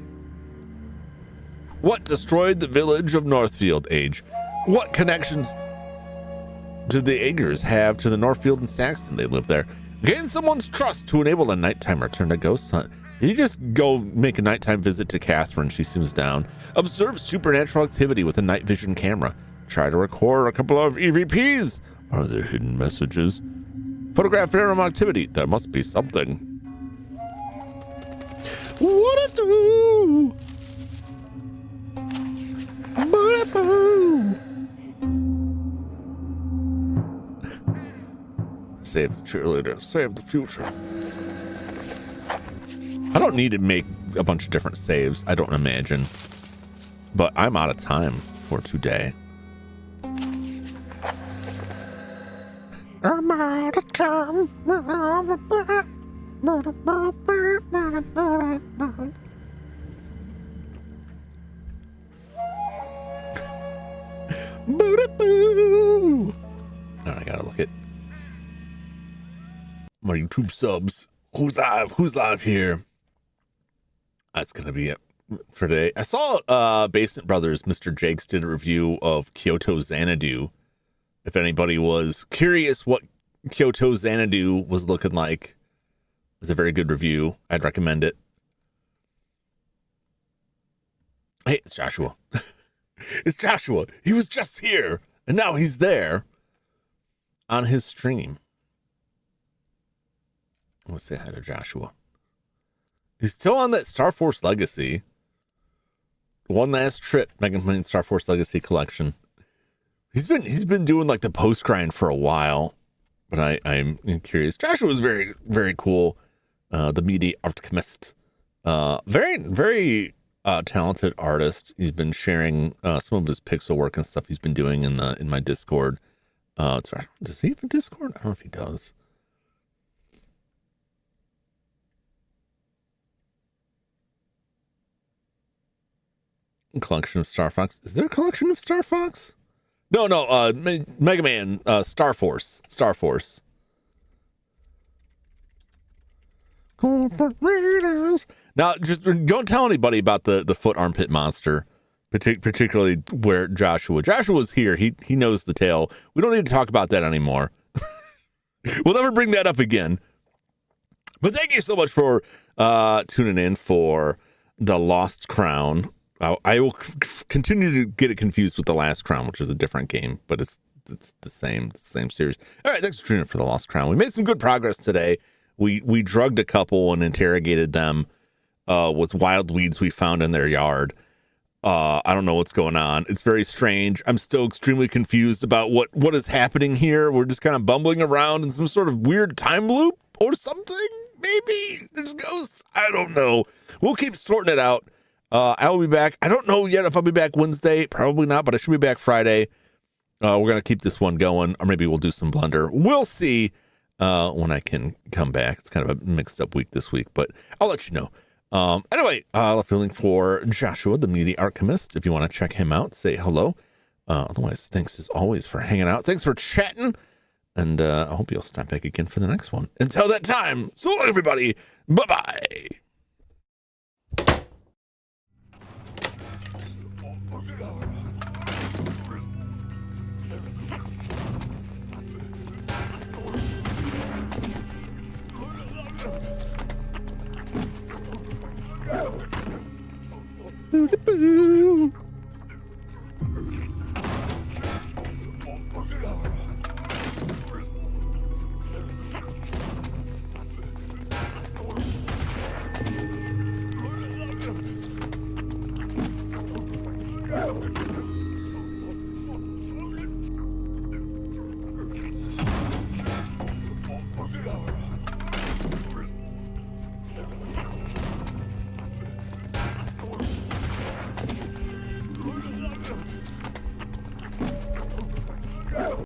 What destroyed the village of Northfield, Age? What connections did the Eggers have to the Northfield and Saxton? They live there. Gain someone's trust to enable a nighttime return to ghost hunt. You just go make a nighttime visit to Catherine. She seems down. Observe supernatural activity with a night vision camera. Try to record a couple of EVPs. Are there hidden messages? Photograph paranormal activity. There must be something. What it do? Boo. Save the cheerleader. Save the future. I don't need to make a bunch of different saves, I don't imagine. But I'm out of time for today. I'm out of time. Boo-da-boo. Alright, I gotta look at my YouTube subs. Who's live? Who's live here? That's gonna be it for today. I saw Basement Brothers, Mr. Jakes did a review of Kyoto Xanadu. If anybody was curious what Kyoto Xanadu was looking like, it was a very good review. I'd recommend it. Hey, it's Joshua. It's Joshua. He was just here, and now he's there on his stream. Let's say hi to Joshua. He's still on that Star Force Legacy. One last trip, Mega Man Star Force Legacy collection. He's been doing like the post grind for a while, but I'm curious. Joshua was very, very cool. The media alchemist, very talented artist. He's been sharing some of his pixel work and stuff he's been doing in my Discord. Does he have a Discord? I don't know if he does. Collection of Star Fox. Is there a collection of Star Fox? No, Mega Man, Star Force. Now, just don't tell anybody about the foot armpit monster, particularly where Joshua's here. He knows the tale. We don't need to talk about that anymore. We'll never bring that up again. But thank you so much for tuning in for The Lost Crown. I will continue to get it confused with The Last Crown, which is a different game, but it's the same series. All right, thanks for tuning in for The Lost Crown. We made some good progress today. We drugged a couple and interrogated them with wild weeds we found in their yard. I don't know what's going on. It's very strange. I'm still extremely confused about what is happening here. We're just kind of bumbling around in some sort of weird time loop or something. Maybe there's ghosts. I don't know. We'll keep sorting it out. I will be back. I don't know yet if I'll be back Wednesday. Probably not, but I should be back Friday. We're going to keep this one going, or maybe we'll do some Blender. We'll see when I can come back. It's kind of a mixed up week this week, but I'll let you know. Anyway, I'll have a link for Joshua, the Media Alchemist. If you want to check him out, say hello. Otherwise, thanks as always for hanging out. Thanks for chatting. And I hope you'll stop back again for the next one. Until that time, so long, everybody. Bye-bye. Boo-da-boo. Oh.